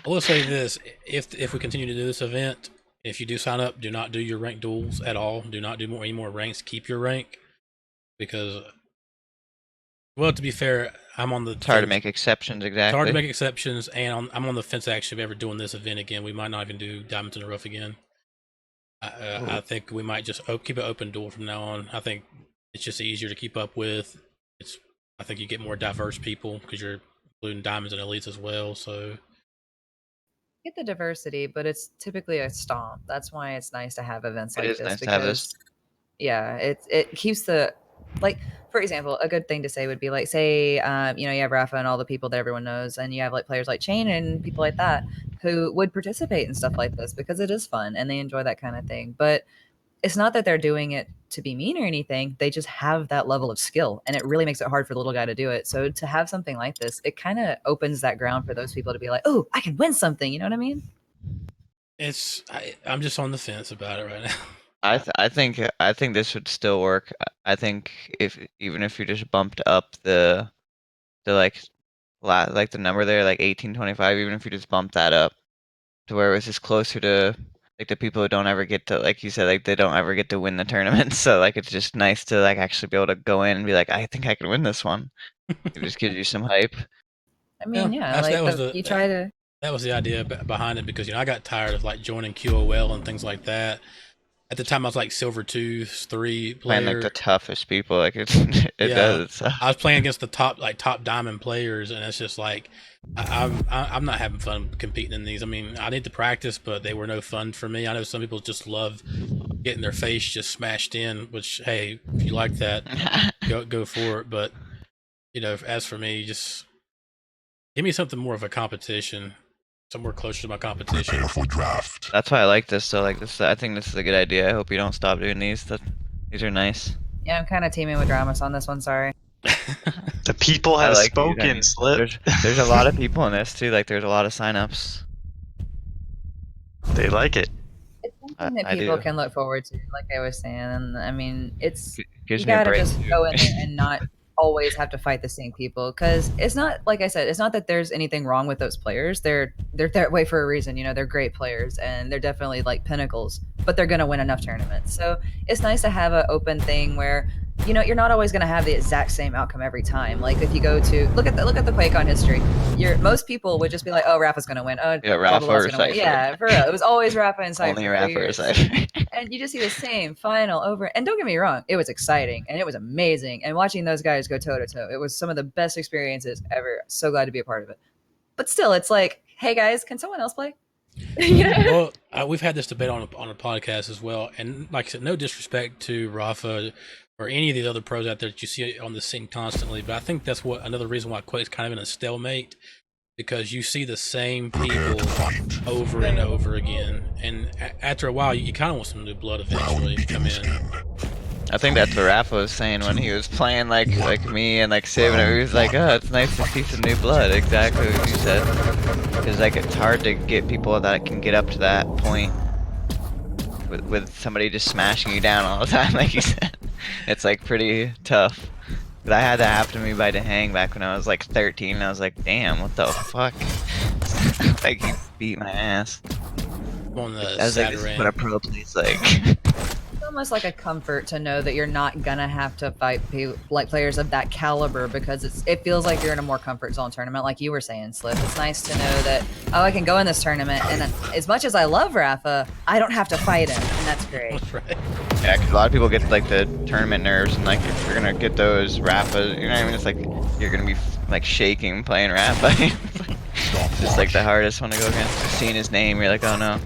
I will say this: if we continue to do this event, if you do sign up, do not do your rank duels at all. Do not do any more ranks. Keep your rank, because, well, to be fair, I'm on the. It's hard to make exceptions, exactly. It's hard to make exceptions, and I'm on the fence actually of ever doing this event again. We might not even do Diamonds in the Rough again. I think we might just keep an open duel from now on. I think it's just easier to keep up with. I think you get more diverse people because you're including diamonds and elites as well. So get the diversity, but it's typically a stomp. That's why it's nice to have events It like is this nice to have this. because, yeah, it keeps the, like, for example, a good thing to say would be like, say, you have Rafa and all the people that everyone knows, and you have like players like Chain and people like that who would participate in stuff like this because it is fun and they enjoy that kind of thing. But it's not that they're doing it to be mean or anything. They just have that level of skill, and it really makes it hard for the little guy to do it. So to have something like this, it kind of opens that ground for those people to be like, "Oh, I can win something." You know what I mean? I'm just on the fence about it right now. I think this would still work. I think even if you just bumped up the like the number there, like 1825, even if you just bump that up to where it was just closer to like the people who don't ever get to, like you said, like they don't ever get to win the tournament. So like it's just nice to like actually be able to go in and be like, I think I can win this one. It just gives you some hype. I mean, yeah, that was you try to. That was the idea behind it because I got tired of like joining QOL and things like that. At the time, I was like Silver 2-3 player. Playing like the toughest people, like it Yeah, does. I was playing against the top diamond players, and it's just like I'm not having fun competing in these. I mean, I need to practice, but they were no fun for me. I know some people just love getting their face just smashed in, which, hey, if you like that, go for it. But as for me, just give me something more of a competition, somewhere closer to my competition. Prepare for draft. That's why I like this. So like this, I think this is a good idea. I hope you don't stop doing these. These are nice. Yeah, I'm kind of teaming with DramiS on this one. Sorry. The people have like spoken, Slip. There's a lot of people in this too. Like there's a lot of signups. They like it. It's something that I people do. can look forward to, like I was saying. And I mean, it's Gives you me a gotta break. just too. go in there and not always have to fight the same people because it's not, like I said, it's not that there's anything wrong with those players. They're that way for a reason. They're great players and they're definitely like pinnacles, but they're gonna win enough tournaments. So it's nice to have an open thing where you're not always going to have the exact same outcome every time. Like if you go to look at the Quake on history, most people would just be like, "Oh, Rafa's going to win." Oh, Yeah, Rafa or gonna win. Cypher. Yeah, for real. It was always Rafa and Cypher. Only for Rafa or years. Cypher. And you just see the same final over. And don't get me wrong, it was exciting and it was amazing. And watching those guys go toe to toe, it was some of the best experiences ever. So glad to be a part of it. But still, it's like, hey guys, can someone else play? Well, we've had this debate on a podcast as well, and like I said, no disrespect to Rafa or any of the other pros out there that you see on the scene constantly, but I think that's another reason why Quake's kind of in a stalemate, because you see the same people over and over again, and after a while, you kind of want some new blood eventually to come in. I think that's what Rafa was saying when he was playing like me and like saving it. He was like, "Oh, it's nice to see some new blood." Exactly what you said. Because like it's hard to get people that can get up to that point with somebody just smashing you down all the time, like you said. It's like pretty tough. But I had that happen to me by DeHang back when I was like 13. And I was like, "Damn, what the fuck?" Like he beat my ass. On the I was like, "This is what a pro plays like." It's almost like a comfort to know that you're not gonna have to fight like players of that caliber because it feels like you're in a more comfort zone tournament, like you were saying, Slip. It's nice to know that I can go in this tournament, and as much as I love Rafa, I don't have to fight him, and that's great. That's right. Yeah, 'cause a lot of people get like the tournament nerves, and like if you're gonna get those Rafa, you know what I mean? It's like you're gonna be like shaking playing Rafa. It's just like the hardest one to go against. Seeing his name, you're like, oh no.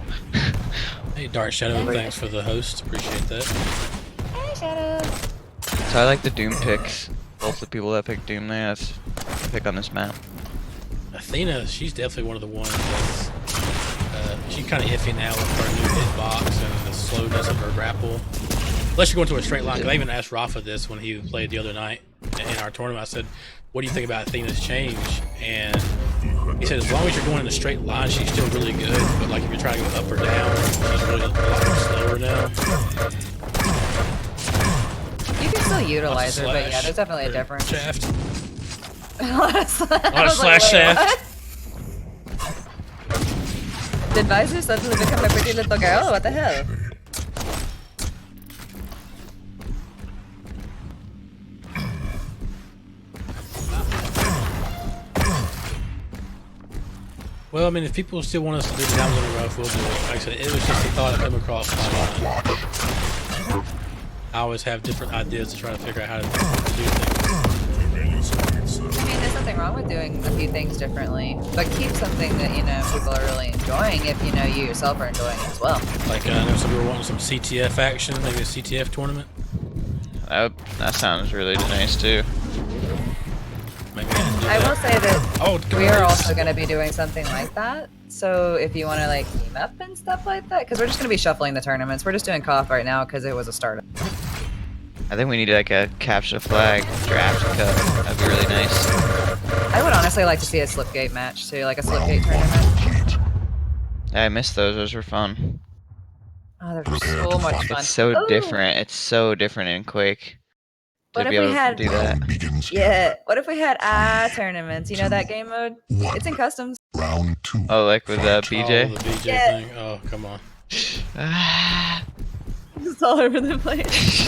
Hey, Dark Shadow, thanks for the host. Appreciate that. Hey, Shadow. So I like the Doom picks. Both the people that pick Doom there, that's the pick on this map. Athena, she's definitely one of the ones that's she's kind of iffy now with her new hitbox and the slowness of her grapple. Unless you're going to a straight line, 'cause I even asked Rafa this when he played the other night in our tournament. I said, "What do you think about Athena's change?" And he said, "As long as you're going in a straight line, she's still really good. But like if you're trying to go up or down, she's really a lot slower now." You can still utilize her, but yeah, there's definitely a difference. Shaft. A lot of slash shaft. Did Visor suddenly become a pretty little girl? What the hell? Well, I mean, if people still want us to do the Diamonds in a Rough, we'll do it. Like I said, it was just a thought I came across my mind. I always have different ideas to try to figure out how to do things. I mean, there's nothing wrong with doing a few things differently, but keep something that, you know, people are really enjoying if, you know, you yourself are enjoying it as well. Like, I know some people are wanting some CTF action, maybe a CTF tournament. That sounds really nice too. Maybe I can do I that. will say that Oh, we are also going to be doing something like that. So if you want to like team up and stuff like that, because we're just going to be shuffling the tournaments. We're just doing KOF right now because it was a startup. I think we need like a capture the flag draft cup. That'd be really nice. I would honestly like to see a Slipgate match too, like a Slipgate tournament. I missed those. Those were fun. Oh, they're so much fun. It's so Ooh, different. It's so different in Quake. What To if be we able had- to do that. Yeah. What if we had tournaments? You know that game mode? It's in customs. Round 2. Oh, like with Oh, BJ? the BJ Yeah. thing. Oh, come on. It's all over the place.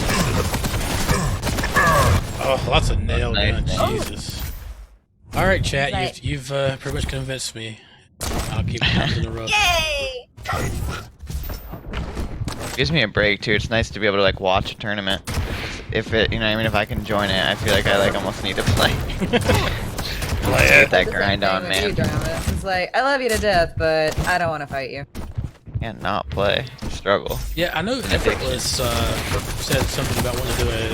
Oh, lots of nail gun. Nice. Jesus. All right, chat. Right. You've pretty much convinced me. I'll keep it in the rough. Yay! Gives me a break too. It's nice to be able to like watch a tournament. If it, you know, I mean, if I can join it, I feel like I like almost need to play. Play Get it. that The same grind thing on, with man. you, DramiS. It's like, I love you to death, but I don't want to fight you. Can't not play. Struggle. Yeah, I know Effortless said something about wanting to do a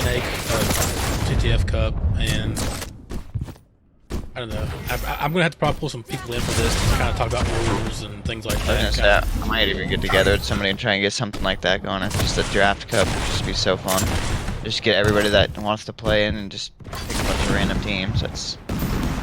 NA TTF Cup, and I don't know. I'm gonna have to probably pull some people in for this to kind of talk about rules and things like I was that. gonna say, I might even get together with somebody and try and get something like that going. It's just a draft cup would just be so fun. Just get everybody that wants to play in and just pick a bunch of random teams. That's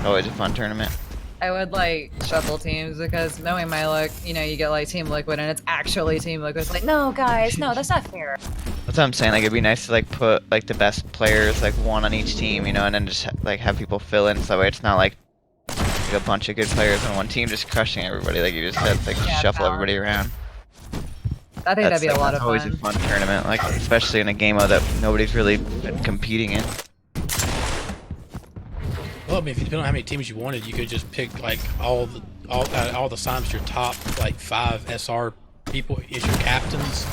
always a fun tournament. I would like shuffle teams because knowing my luck, you know, you get like Team Liquid and it's actually Team Liquid. It's like, no, guys, no, that's not fair. That's what I'm saying. Like it'd be nice to like put like the best players, like one on each team, you know, and then just like have people fill in so that way it's not like a bunch of good players on one team just crushing everybody. Like you just said, like Yeah, shuffle balance. everybody around. I think that'd be a lot that's of always fun. a fun tournament, like especially in a game mode that nobody's really been competing in. Well, I mean, if you depend on how many teams you wanted, you could just pick like all the Sims your top like 5 SR people as your captains.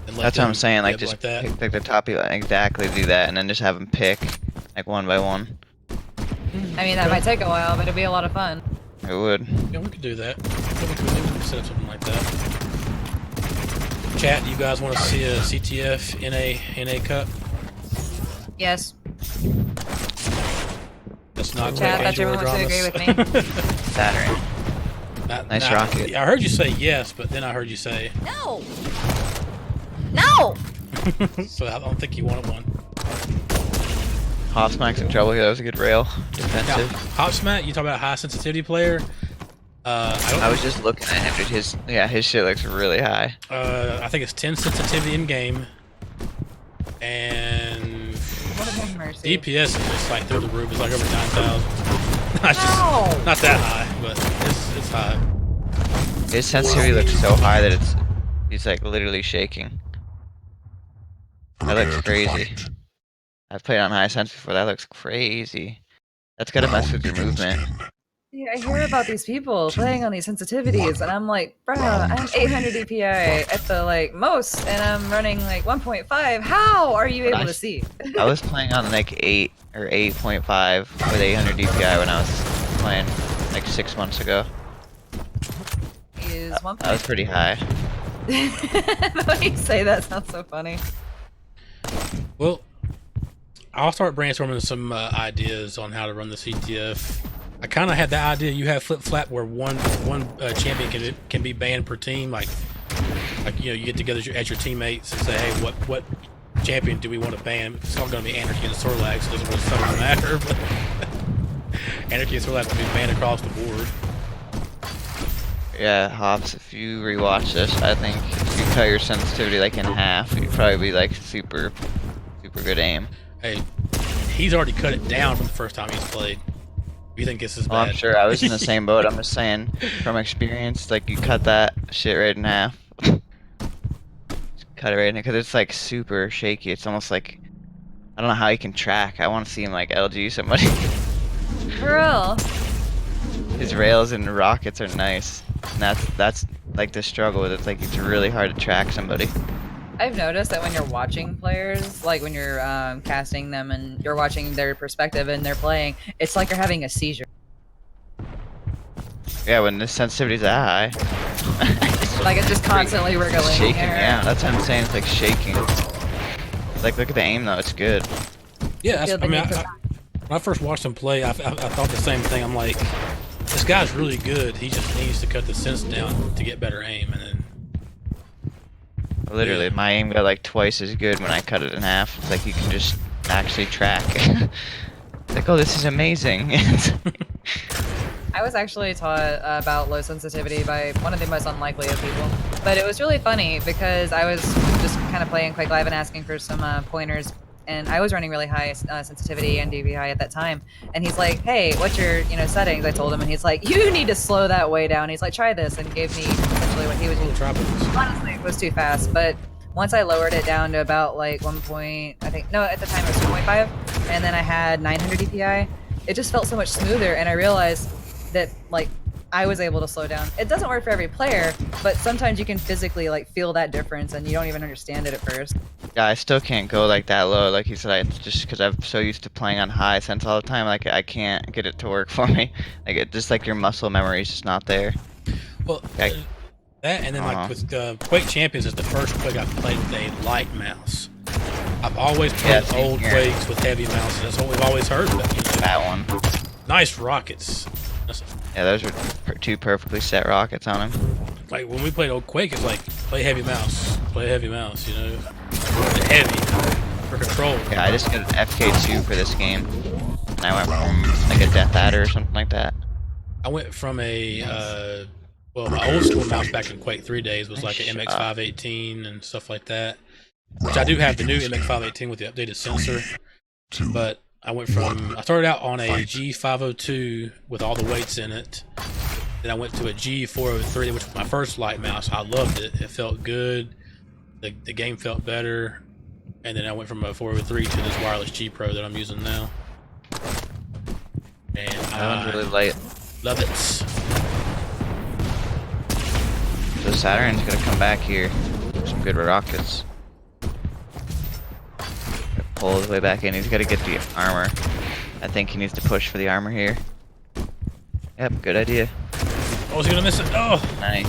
And let That's what I'm them saying. Like do it just that. pick like the top people, exactly do that, and then just have them pick like one by one. I mean, that might take a while, but it'd be a lot of fun. It would. Yeah, we could do that. Yeah, we could set up something like that. Chat, you guys want to see a CTF NA Cup? Yes. That's not Chat, QuakeAngel or everyone wants to agree DramiS. with me. Saturn. Nice rocket. I heard you say yes, but then I heard you say No! No! So I don't think he wanted one. Hopsmack's in trouble here. That was a good rail. Defensive. Hopsmack, you talk about a high sensitivity player. I was just looking at him. His shit looks really high. I think it's 10 sensitivity in game, and What a mercy. DPS is just like through the roof. It's like over 9,000. Not that high, but it's high. His sensitivity looks so high that he's like literally shaking. That looks crazy. I've played on high sense before. That looks crazy. That's gotta mess with your movement. Yeah, I hear about these people playing on these sensitivities, and I'm like, bruh, I'm 800 DPI at the like most, and I'm running like 1.5. How are you able to see? I was playing on like 8 or 8.5 with 800 DPI when I was playing like 6 months ago. Is one. That was pretty high. The way you say that sounds so funny. Well, I'll start brainstorming some ideas on how to run the CTF. I kind of had that idea. You have flip flap where one champion can be banned per team. Like you get together at your teammates and say, hey, what champion do we want to ban? It's not going to be Anarchy and Sorlax, so it doesn't really matter. But Anarchy and Sorlax will be banned across the board. Yeah, Hops, if you rewatch this, I think if you cut your sensitivity like in half, you'd probably be like super good aim. Hey, he's already cut it down from the first time he's played. You think this is bad? Well, I'm sure I was in the same boat. I'm just saying, from experience, like you cut that shit right in half. Cut it right in because it's like super shaky. It's almost like I don't know how he can track. I want to see him like LG somebody. For real. His rails and rockets are nice. And that's like the struggle with it. It's like it's really hard to track somebody. I've noticed that when you're watching players, like when you're casting them and you're watching their perspective and they're playing, it's like you're having a seizure. Yeah, when the sensitivity's that high. Like it's just constantly wriggling. Shaking, yeah. That's what I'm saying. It's like shaking. Like, look at the aim though. It's good. Yeah, I mean, when I first watched him play, I thought the same thing. I'm like, this guy's really good. He just needs to cut the sense down to get better aim, and then. Literally, my aim got like twice as good when I cut it in half. It's like you can just actually track. It's like, oh, this is amazing. I was actually taught about low sensitivity by one of the most unlikely of people. But it was really funny because I was just kind of playing Quake Live and asking for some pointers. And I was running really high sensitivity and DPI at that time. And he's like, hey, what's your settings? I told him, and he's like, you need to slow that way down. He's like, try this, and gave me essentially what he was using. Honestly, it was too fast. But once I lowered it down to about like 1 point, I think, no, at the time it was 2.5, and then I had 900 DPI, it just felt so much smoother, and I realized that like I was able to slow down. It doesn't work for every player, but sometimes you can physically like feel that difference and you don't even understand it at first. Yeah, I still can't go like that low. Like you said, it's just because I'm so used to playing on high sense all the time. Like I can't get it to work for me. Like it just like your muscle memory is just not there. Well, like, that and then like with Quake Champions is the first Quake I've played with a light mouse. I've always played old Quakes with heavy mouses. That's what we've always heard about. That one. Nice rockets. Yeah, those were two perfectly set rockets on him. Like when we played old Quake, it's like play heavy mouse, heavy for control. Yeah, I just got an FK2 for this game, and I went from like a Death Adder or something like that. I went from a well, my old school mouse back in Quake 3 days was like an MX518 and stuff like that. Which I do have the new MX518 with the updated sensor, but I started out on a G502 with all the weights in it. Then I went to a G403, which was my first light mouse. I loved it. It felt good. The game felt better. And then I went from a 403 to this wireless G Pro that I'm using now. And That one's really light. love it. So Saturn's gonna come back here. Some good rockets. Pull his way back in. He's got to get the armor. I think he needs to push for the armor here. Yep, good idea. Oh, was he gonna miss it? Oh! Nice.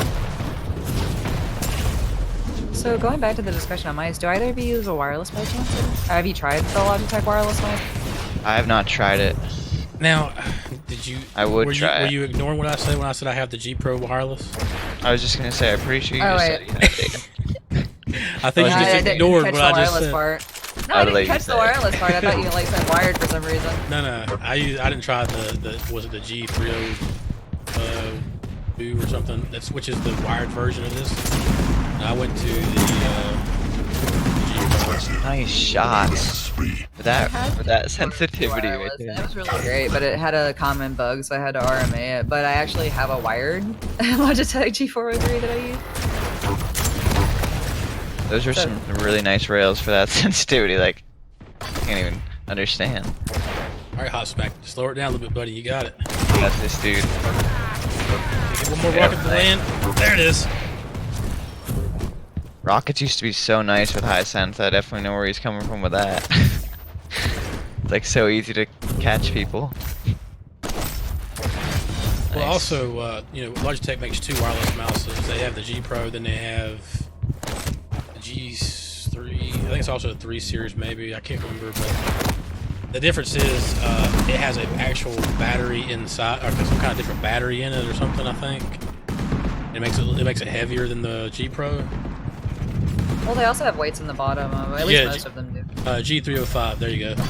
So going back to the discussion on mice, do either of you use a wireless by chance? Or have you tried the Logitech wireless mice? I have not tried it. Now, did you? I would try it. Were you ignoring what I said when I said I have the G Pro wireless? I was just gonna say, I'm pretty sure you just said you had it. I think you I just didn't ignored catch what the I just wireless said. part. No, I'd I didn't let you catch the say it. wireless part. I thought you like said wired for some reason. No, I didn't try the was it the G302 or something? That's which is the wired version of this. And I went to the Nice shots. For that sensitivity right Wireless, and there. it was really great, but it had a common bug, so I had to RMA it. But I actually have a wired Logitech G403 that I use. Those are some really nice rails for that sensitivity. Like, I can't even understand. All right, hot smack. Slow it down a little bit, buddy. You got it. That's this dude. Get one more rocket to land. There it is. Rockets used to be so nice with high sense. I definitely know where he's coming from with that. It's like so easy to catch people. Well, Nice. also, you know, Logitech makes 2 wireless mouses. They have the G Pro, then they have the G3. I think it's also a 3 series, maybe. I can't remember, but the difference is it has an actual battery inside, or some kind of different battery in it, or something. I think it makes it heavier than the G Pro. Well, they also have weights in the bottom. At least Yeah, most of them do. G305. There you go.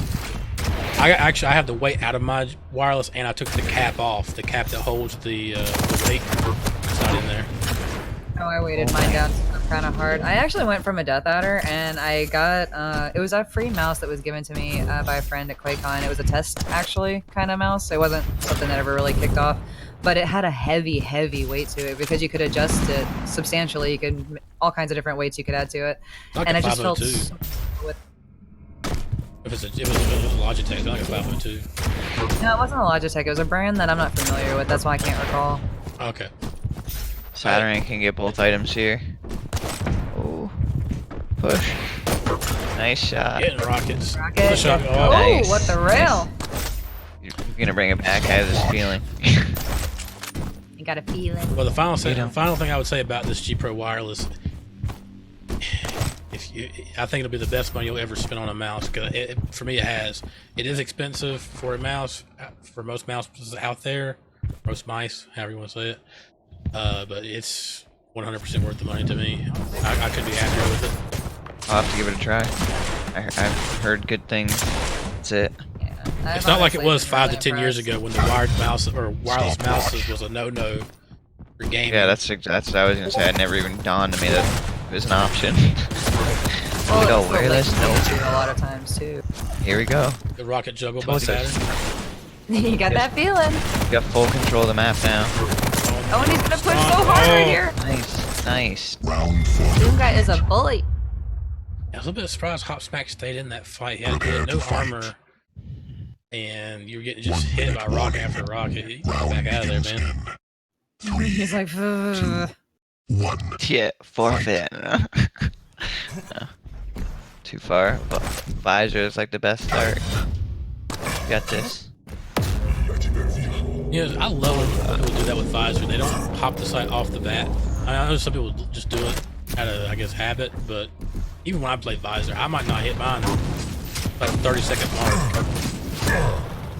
I have the weight out of my wireless, and I took the cap off. The cap that holds the weight. It's not in there. Oh, I weighted mine down kind of hard. I actually went from a Death Adder, and I got it was a free mouse that was given to me by a friend at QuakeAngel. It was a test, actually, kind of mouse. It wasn't something that ever really kicked off, but it had a heavy weight to it because you could adjust it substantially. You could all kinds of different weights you could add to it, Like and a I just felt 502. with. If it was a Logitech, it's like a 502. No, it wasn't a Logitech. It was a brand that I'm not familiar with. That's why I can't recall. Okay. Saturn can get both items here. Oh, push. Nice shot. Getting rockets. Rocket. Push up. Oh, Nice. what the rail! You're gonna bring it back. I have this feeling. You got a feeling. Well, the final You don't. thing I would say about this G Pro wireless, I think it'll be the best money you'll ever spend on a mouse. Cause for me, it has. It is expensive for a mouse, for most mouses out there, most mice, however you want to say it. But it's 100% worth the money to me. I could be happier with it. I'll have to give it a try. I've heard good things. That's it. Yeah, It's not like it was 5 to 10 years ago when the wired mouse or wireless mouses was a no-no for gaming. Yeah, that's what I was gonna say. It never even dawned on me that it was an option. Well, We go it's the wireless, latency no. a lot of times too. Here we go. The rocket juggle by Told you. Saturn. You got that feeling. We got full control of the map now. Oh, and he's gonna push so hard right here. Nice, nice. Doom guy is a bully. I was a little bit surprised Hop Smack stayed in that fight. He had no armor, and you were getting just hit by rocket after rocket. He got back out of there, man. He's like, "Ugh." Yeah, forfeit. No. Too far. But Visor is like the best start. You got this. You know, I love when people do that with Visor. They don't pop the sight off the bat. I know some people just do it out of, I guess, habit, but even when I play Visor, I might not hit mine like 30-second mark.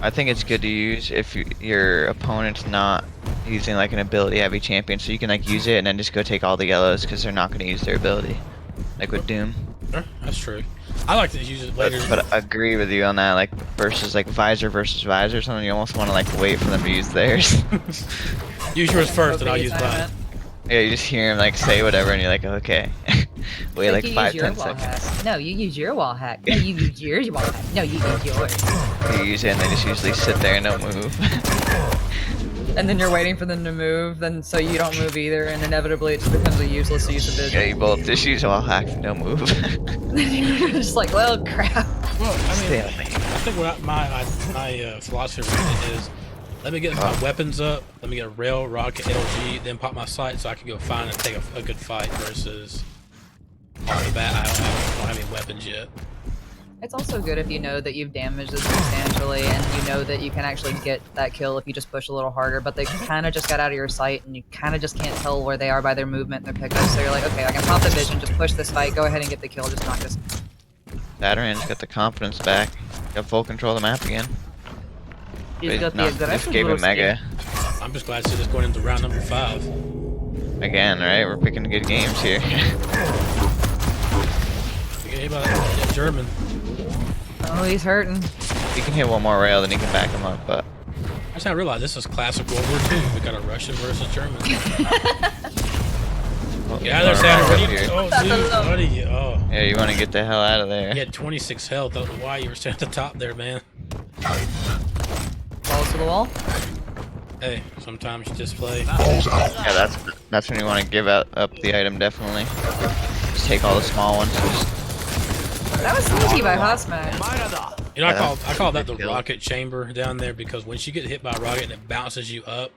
I think it's good to use if your opponent's not using like an ability heavy champion, so you can like use it and then just go take all the yellows because they're not going to use their ability, like with Doom. Sure, that's true. I like to use it later. But I agree with you on that. Like versus Visor or something, you almost want to like wait for them to use theirs. Use yours first, and I'll Okay, use time mine. it. Yeah, you just hear him like say whatever, and you're like, okay. Wait like you 5, use your 10 wall seconds. hack. No, you use your wall hack. No, you use yours wall hack. No, you use yours. You use it, and they just usually sit there and don't move. And then you're waiting for them to move, then so you don't move either, and inevitably it just becomes a useless use of Yeah, vision. you both just use all hack and don't move. You're just like, well, crap. Well, I mean, Stalemate. I think what my philosophy with it is, let me get my weapons up, let me get a rail, rocket, LG, then pop my sight so I can go find and take a good fight versus off the bat I don't have any weapons yet. It's also good if you know that you've damaged it substantially and you know that you can actually get that kill if you just push a little harder, but they kind of just got out of your sight and you kind of just can't tell where they are by their movement and their pickup. So you're like, okay, I can pop the vision, just push this fight, go ahead and get the kill, just knock this. Veteran's got the confidence back. Got full control of the map again. He's got the Just aggressive gave little him mega. I'm just glad to see this going into round number 5. Again, right? We're picking good games here. about that German. Oh, he's hurting. If you can hit one more rail, then you can back him up. But I just now realized this is classic World War II. We got a Russian versus German. Yeah, there's that already. Oh, dude, buddy. Oh. Yeah, you want to get the hell out of there. You had 26 health. I don't know why you were sitting at the top there, man. Balls to the wall. Hey, sometimes you just play. Yeah, that's when you want to give up the item, definitely. Just take all the small ones. That was sneaky by Hosmack. You know, I call that the rocket chamber down there because once you get hit by a rocket and it bounces you up,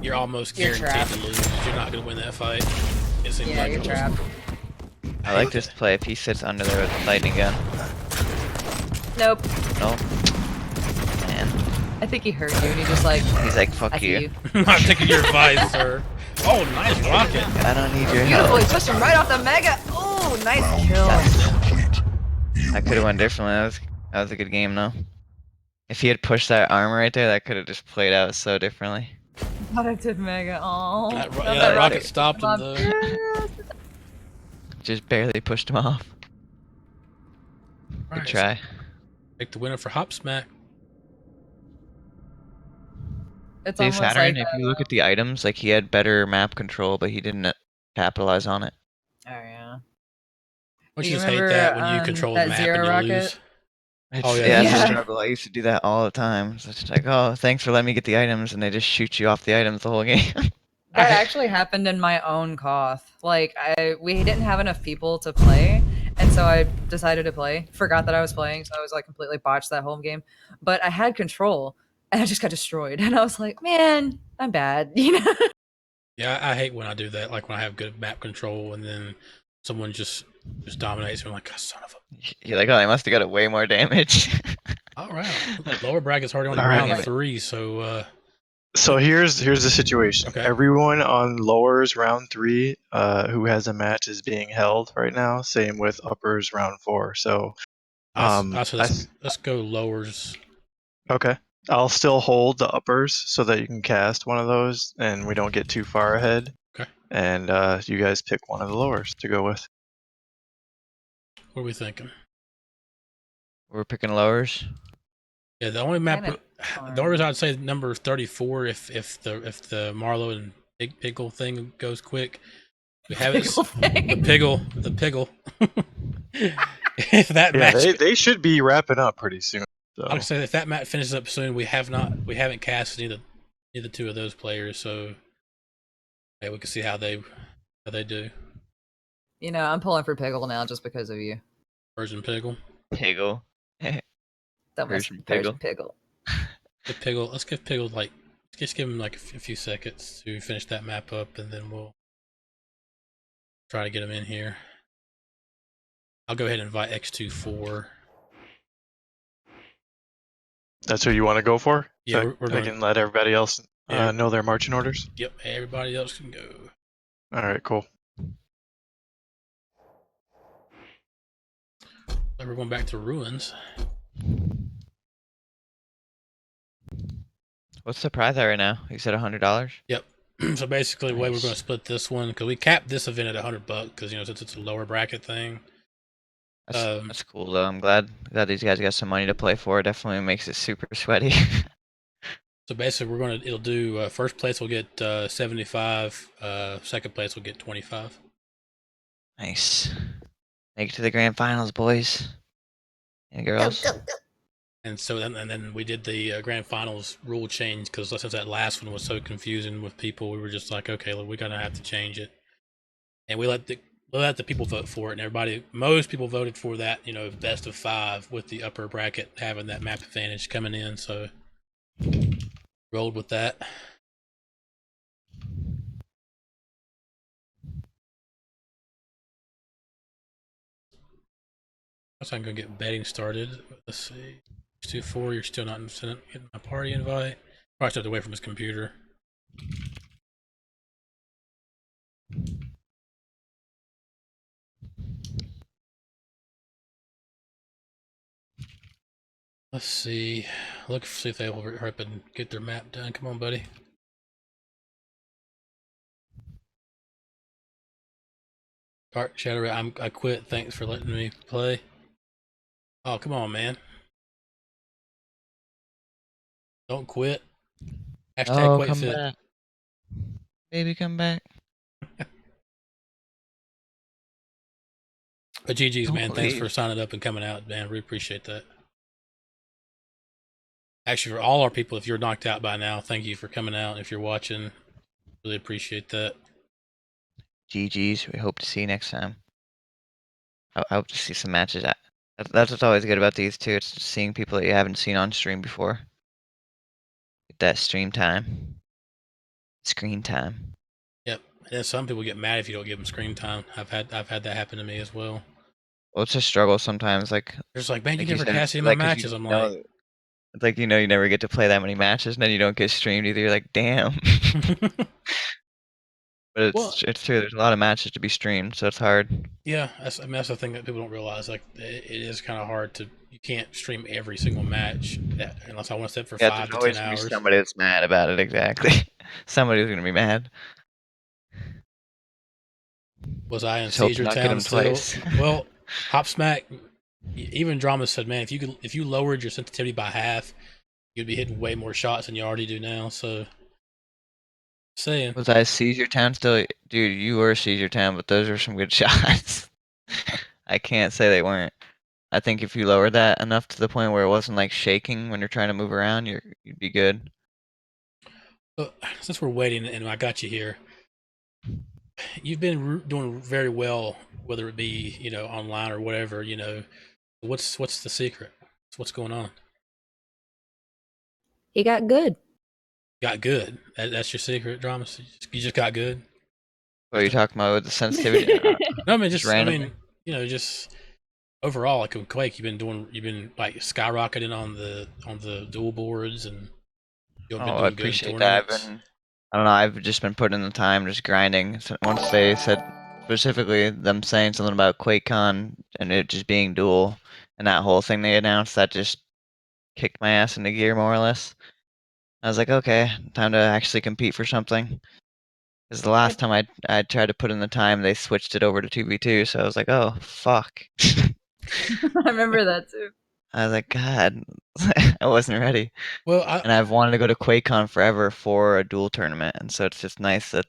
you're almost guaranteed to lose. You're not going to win that fight. It seems like you're trapped. I like this play if he sits under there with the lightning gun. Nope. Nope. Man. I think he heard you and he just like. He's like, fuck I see you. I'm not taking your advice, sir. Oh, nice rocket. I don't need your Beautiful. He help. pushed him right off the mega. Oh, nice kill. That could have went differently. That was a good game, though. If he had pushed that armor right there, that could have just played out so differently. Productive mega. Oh. That rocket stopped him, though. Just barely pushed him off. Good try. Pick the winner for Hopsmack. It's See, almost Saturn, like if you look at the items, like he had better map control, but he didn't capitalize on it. Oh yeah. Don't Do you you just hate remember, that when you control the that map Zero and you rocket? lose? Oh yeah, yeah, it's yeah. a struggle. I used to do that all the time. So it's just like, oh, thanks for letting me get the items, and they just shoot you off the items the whole game. That actually happened in my own Koth. Like we didn't have enough people to play, and so I decided to play. Forgot that I was playing, so I was like completely botched that home game. But I had control, and I just got destroyed. And I was like, man, I'm bad, you know? Yeah, I hate when I do that. Like when I have good map control and then someone just dominates me. I'm like, God, son of a. You're like, oh, I must have got way more damage. All right. Lower bracket's already on All right. round 3, so So here's the situation. Okay. Everyone on lowers round 3 who has a match is being held right now. Same with uppers round 4. So let's go lowers. okay. I'll still hold the uppers so that you can cast one of those and we don't get too far ahead. Okay. And you guys pick one of the lowers to go with. What are we thinking? We're picking lowers. Yeah, the only map. Kinda The only reason I'd say number 34 if the Marlowe and Big Pickle thing goes quick. We have it. The Piggle. If that match, they should be wrapping up pretty soon. So. I'd say if that match finishes up soon, we haven't cast either two of those players, so yeah, we can see how they do. You know, I'm pulling for Piggle now just because of you. Version Piggle. Piggle. That was Version Piggle. The Piggle. Let's give Piggle just give him like a few seconds to finish that map up, and then we'll try to get him in here. I'll go ahead and invite X24. That's who you want to go for? Yeah, So we're I going. can let everybody else know their marching orders. Yep, everybody else can go. All right, cool. So we're going back to ruins. What's the prize at right now? You said $100. Yep. So basically, the way we're going to split this one, because we capped this event at $100, because since it's a lower bracket thing. That's cool though. I'm glad these guys got some money to play for. It definitely makes it super sweaty. So basically, it'll do first place will get 75, second place will get 25. Nice. Make it to the grand finals, boys and girls. And so then we did the grand finals rule change because since that last one was so confusing with people, we were just like, okay, look, we're gonna have to change it. And we let the people vote for it, and most people voted for that, best of 5 with the upper bracket having that map advantage coming in. So rolled with that. So I'm gonna get betting started. Let's see. 2-4, you're still not getting my party invite. Probably stepped away from his computer. Let's see. See if they will hurry up and get their map done. Come on, buddy. Dark Shadow, I quit. Thanks for letting me play. Oh, come on, man. Don't quit. Hashtag Oh, Quake come Fit. back. Baby, come back. But GG's, Don't man. Thanks for leave. signing up and coming out, man. Really appreciate that. Actually, for all our people, if you're knocked out by now, thank you for coming out. If you're watching, really appreciate that. GG's. We hope to see you next time. I hope to see some matches. That's what's always good about these two. It's just seeing people that you haven't seen on stream before. Get that stream time. Screen time. Yep. And some people get mad if you don't give them screen time. I've had that happen to me as well. Well, it's a struggle sometimes. Like They're just like, man, you like you never said, cast it's any of my like because you matches. I'm like, know, it's like you never get to play that many matches, and then you don't get streamed either. You're like, damn. But well, it's true. There's a lot of matches to be streamed, so it's hard. yeah. That's the thing that people don't realize. Like, it is kind of hard to. You can't stream every single match unless I want to set for Yeah, there's 5 to 10 always gonna be hours. somebody that's mad about it. Exactly. Somebody's gonna be mad. Was I in Just hope to Seizure not get Town him still? twice. Well, Hop Smack, even DramiS said, man, if you lowered your sensitivity by half, you'd be hitting way more shots than you already do now. So, saying, Was I Seizure Town still? Dude, you were Seizure Town, but those were some good shots. I can't say they weren't. I think if you lowered that enough to the point where it wasn't like shaking when you're trying to move around, you'd be good. since we're waiting and I got you here, you've been doing very well, whether it be online or whatever. What's the secret? What's going on? He got good. Got good. That's your secret, drama. You just got good. What are you talking about with the sensitivity? No, I mean, Just I randomly. mean, just overall, like with Quake, you've been like skyrocketing on the dual boards, and you've Oh, been I doing good in appreciate that. tournaments. I don't know. I've just been putting in the time, just grinding. So once they said specifically them saying something about QuakeCon and it just being dual and that whole thing they announced, that just kicked my ass into gear more or less. I was like, okay, time to actually compete for something. Because the last time I tried to put in the time, they switched it over to 2v2, so I was like, oh fuck. I remember that too. I was like, God, I wasn't ready. Well, And I've wanted to go to QuakeCon forever for a dual tournament, and so it's just nice that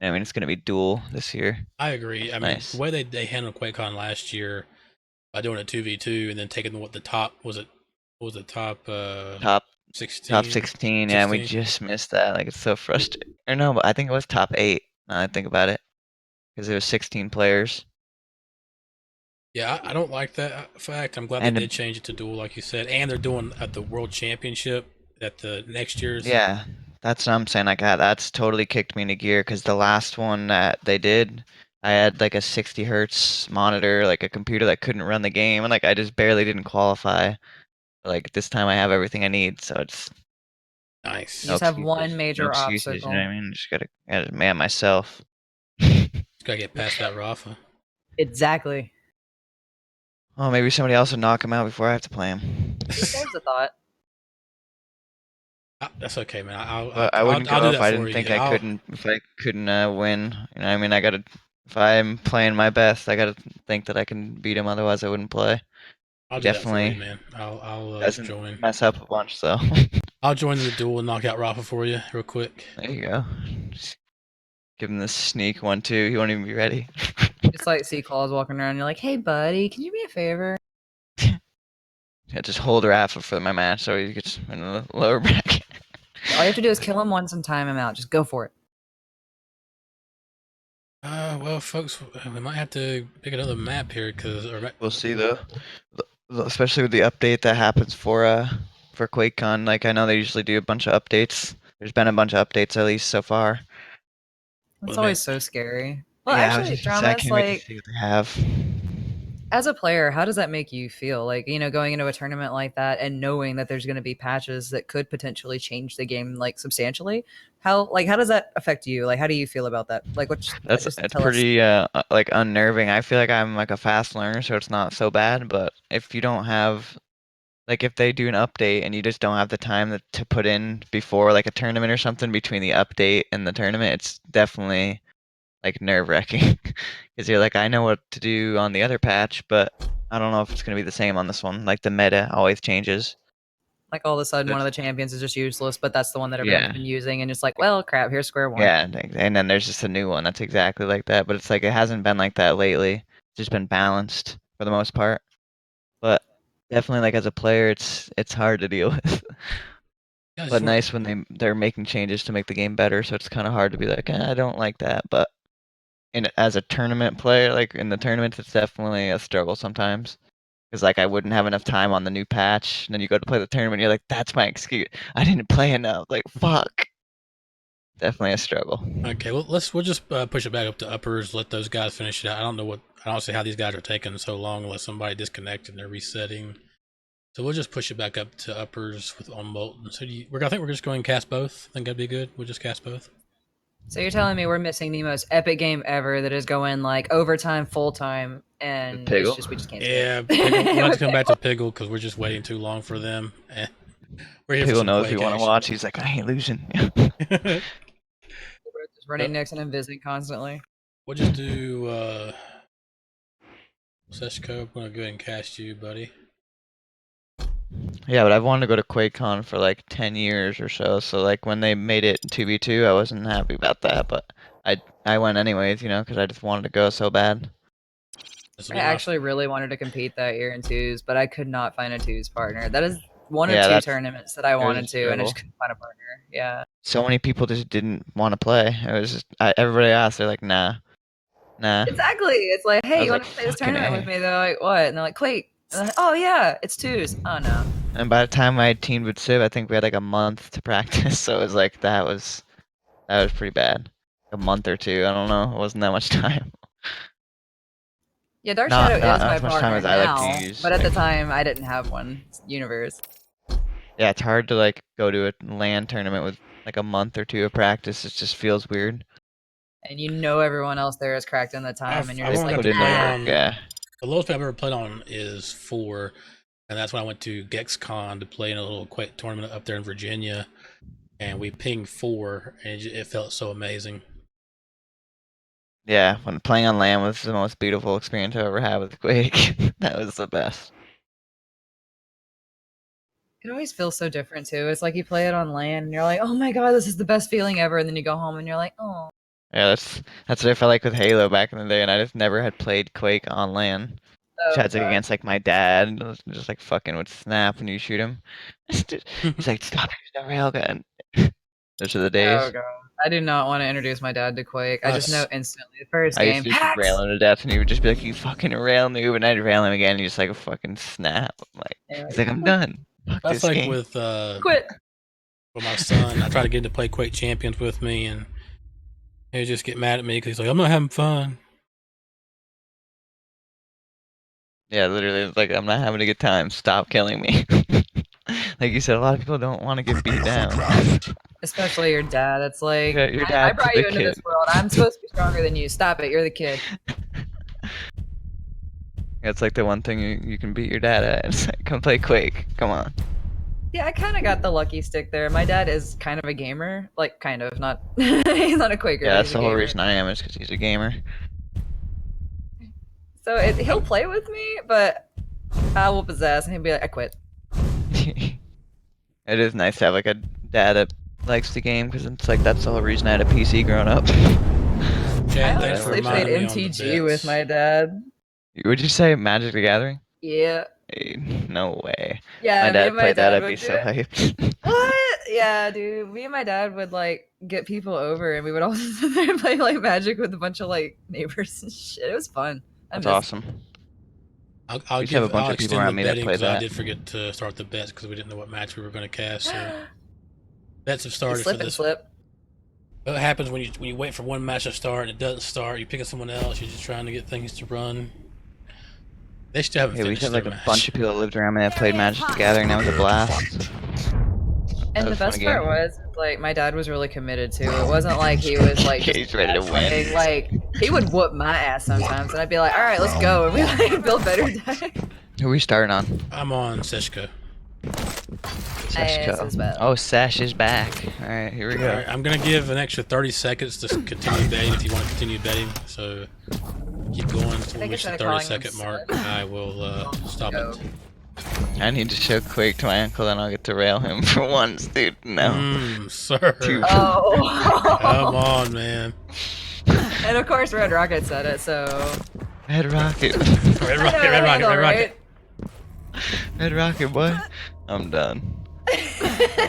I mean it's gonna be dual this year. I agree. That's I mean, the nice. way they handled QuakeCon last year by doing a 2v2 and then taking what the top was it? What was the top Top top 16? 16, yeah, and we 16? just missed that. Like it's so frustrating. Or no, but I think it was top 8. Now I think about it, because it was 16 players. Yeah, I don't like that fact. I'm glad they And did change it to dual, like you said, and they're doing at the World Championship at the next year's. yeah, that's what I'm saying. Like that's totally kicked me into gear because the last one that they did, I had like a 60 hertz monitor, like a computer that couldn't run the game, and like I just barely didn't qualify. Like this time I have everything I need, so it's Nice. You no just have excuses. one No major excuses, you know what obstacle. I mean? Just gotta man myself. Gotta get past that Rafa. Exactly. Oh, maybe somebody else would knock him out before I have to play him. There's a thought. That's okay, man. I'll I'll But I I'll, wouldn't I'll go do if that I for didn't you. think I couldn't. If I couldn't win, you know, what I mean, I gotta. If I'm playing my best, I gotta think that I can beat him. Otherwise, I wouldn't play. I'll He do that for you, definitely man. I'll doesn't join. mess up a bunch, so I'll join in the duel and knock out Rafa for you real quick. there you go. Just give him the sneak one too. He won't even be ready. Just like see Claws walking around, you're like, "Hey, buddy, can you do me a favor?" Yeah, just hold Rafa for my match so he gets in the lower bracket. All you have to do is kill him once and time him out. Just go for it. Well, folks, we might have to pick another map here because We'll see though. Especially with the update that happens for QuakeCon. Like I know they usually do a bunch of updates. There's been a bunch of updates at least so far. It's well, man, always so scary. Well, Yeah, actually, I DramiS, can't wait to like see what they have. as a player, how does that make you feel? Like, going into a tournament like that and knowing that there's going to be patches that could potentially change the game like substantially. How does that affect you? Like, how do you feel about that? Like, what? Just It's tell us. pretty like unnerving. I feel like I'm like a fast learner, so it's not so bad. But if you don't have like if they do an update and you just don't have the time to put in before like a tournament or something between the update and the tournament, it's definitely like nerve-wracking because you're like, I know what to do on the other patch, but I don't know if it's gonna be the same on this one. Like the meta always changes. Like all of a sudden, one of the champions is just useless, but that's the one that everyone's Yeah. been using, and it's like, well, crap, here's square one. Yeah, and then there's just a new one that's exactly like that, but it's like it hasn't been like that lately. It's just been balanced for the most part. But definitely, like as a player, it's hard to deal with. Yeah, But nice when they're making changes to make the game better, so it's kind of hard to be like, I don't like that. But as a tournament player, like in the tournaments, it's definitely a struggle sometimes. Because like I wouldn't have enough time on the new patch, and then you go to play the tournament, you're like, that's my excuse. I didn't play enough. Like fuck. Definitely a struggle. Okay, well we'll just push it back up to uppers. Let those guys finish it out. I don't see how these guys are taking so long unless somebody disconnected and they're resetting. So we'll just push it back up to uppers on Molten. So I think we're just going to cast both. I think that'd be good. We'll just cast both. So you're telling me we're missing the most epic game ever that is going like overtime, full time, and Piggle? it's just we just can't. Yeah, Piggle, we'll have to come back to Piggle because we're just waiting too long for them. We're here for Piggle some knows Quake we want to action. watch. He's like, I ain't losing. Just running next and invising constantly. We'll just do Seshko. I'm gonna go ahead and cast you, buddy. Yeah, but I've wanted to go to QuakeCon for like 10 years or so. So like when they made it 2v2, I wasn't happy about that, but I went anyways, you know, because I just wanted to go so bad. I actually really wanted to compete that year in twos, but I could not find a twos partner. That is one of two tournaments that I wanted to, and I just couldn't find a partner. Yeah. So many people just didn't want to play. It was just everybody asked, they're like, nah. Exactly. It's like, hey, you want to play this fucking tournament A. with me? They're like, what? And they're like, Quake. And I'm like, oh yeah, it's twos. Oh no. And by the time I teamed with Civ, I think we had like a month to practice. So it was like that was pretty bad. A month or two. I don't know. It wasn't that much time. Yeah, Dark Shadow is not my as much time partner as I like now, to use, but at the like- time I didn't have one. Universe. Yeah, it's hard to like go to a LAN tournament with like a month or two of practice. It just feels weird. And you know everyone else there is cracked in the time, and you're just like, put in the work, yeah. The lowest I've ever played on is 4, and that's when I went to GexCon to play in a little Quake tournament up there in Virginia, and we pinged 4, and it felt so amazing. Yeah, when playing on LAN was the most beautiful experience I've ever had with Quake. That was the best. It always feels so different too. It's like you play it on LAN, and you're like, oh my god, this is the best feeling ever, and then you go home and you're like, oh. Yeah, that's what I felt like with Halo back in the day, and I just never had played Quake on LAN. Chad's like against like my dad, and just like fucking would snap when you shoot him. He's like, stop using the railgun. Those are the days. Oh god, I do not want to introduce my dad to Quake. I just know instantly the first I game. used to just rail him to death, and he would just be like, "You fucking rail noob," and I'd rail him again, and he just like a fucking snap. He's like, "I'm done." Fuck That's this like game. with Quit. with my son. I tried to get him to play Quake Champions with me, and he would just get mad at me because he's like, "I'm not having fun." Yeah, literally, it's like, I'm not having a good time. Stop killing me. Like you said, a lot of people don't want to get beat down. Especially your dad. It's like, Yeah, your I dad's brought the you into this kid. world. I'm supposed to be stronger than you. Stop it. You're the kid. It's like the one thing you can beat your dad at. It's like, come play Quake. Come on. Yeah, I kind of got the lucky stick there. My dad is kind of a gamer. Like, kind of. Not. He's not a Quaker. Yeah, that's he's the a whole gamer. reason I am, is because he's a gamer. So he'll play with me, but I will possess, and he'll be like, I quit. It is nice to have like a dad that likes the game, because it's like that's the whole reason I had a PC growing up. Chad, I thanks for honestly played reminding me on the MTG with bets. my dad. Would you say Magic the Gathering? Yeah. Hey, no way. Yeah, My me dad and my played that, dad I'd be would so do it. hyped. What? Yeah, dude. Me and my dad would like get people over, and we would all sit there and play like Magic with a bunch of like neighbors and shit. It was fun. That's awesome. I'll We used to have a bunch of people extend around the me that betting played because I that. did forget to start the bets because we didn't know what match we were going to cast. So bets have started Slip for and this. slip. What happens when you wait for one match to start and it doesn't start? You pick up someone else. You're just trying to get things to run. They still haven't Yeah, we used finished to have their like a match. bunch of people that lived around me that played Magic the Gathering. That was a blast. And the was a fun best part game. was, like, my dad was really committed to it. It wasn't like he was like, just He's ready to win. playing. Like, he would whoop my ass sometimes, and I'd be like, all right, let's go. And we like build better decks. Who are we starting on? I'm on Seshko. As well. Oh, Sash is back. All right, here we go. Alright, I'm gonna give an extra 30 seconds to continue betting if you want to continue betting. So keep going until we reach the 30-second mark. I will stop it. I need to show Quake to my uncle, and I'll get to rail him for once, dude. No. Sir. Oh. Come on, man. And of course, Red Rocket said it, so. Red Rocket. Red Rocket, Red Rocket, Red Rocket. Red Rocket, boy. I'm done. Oh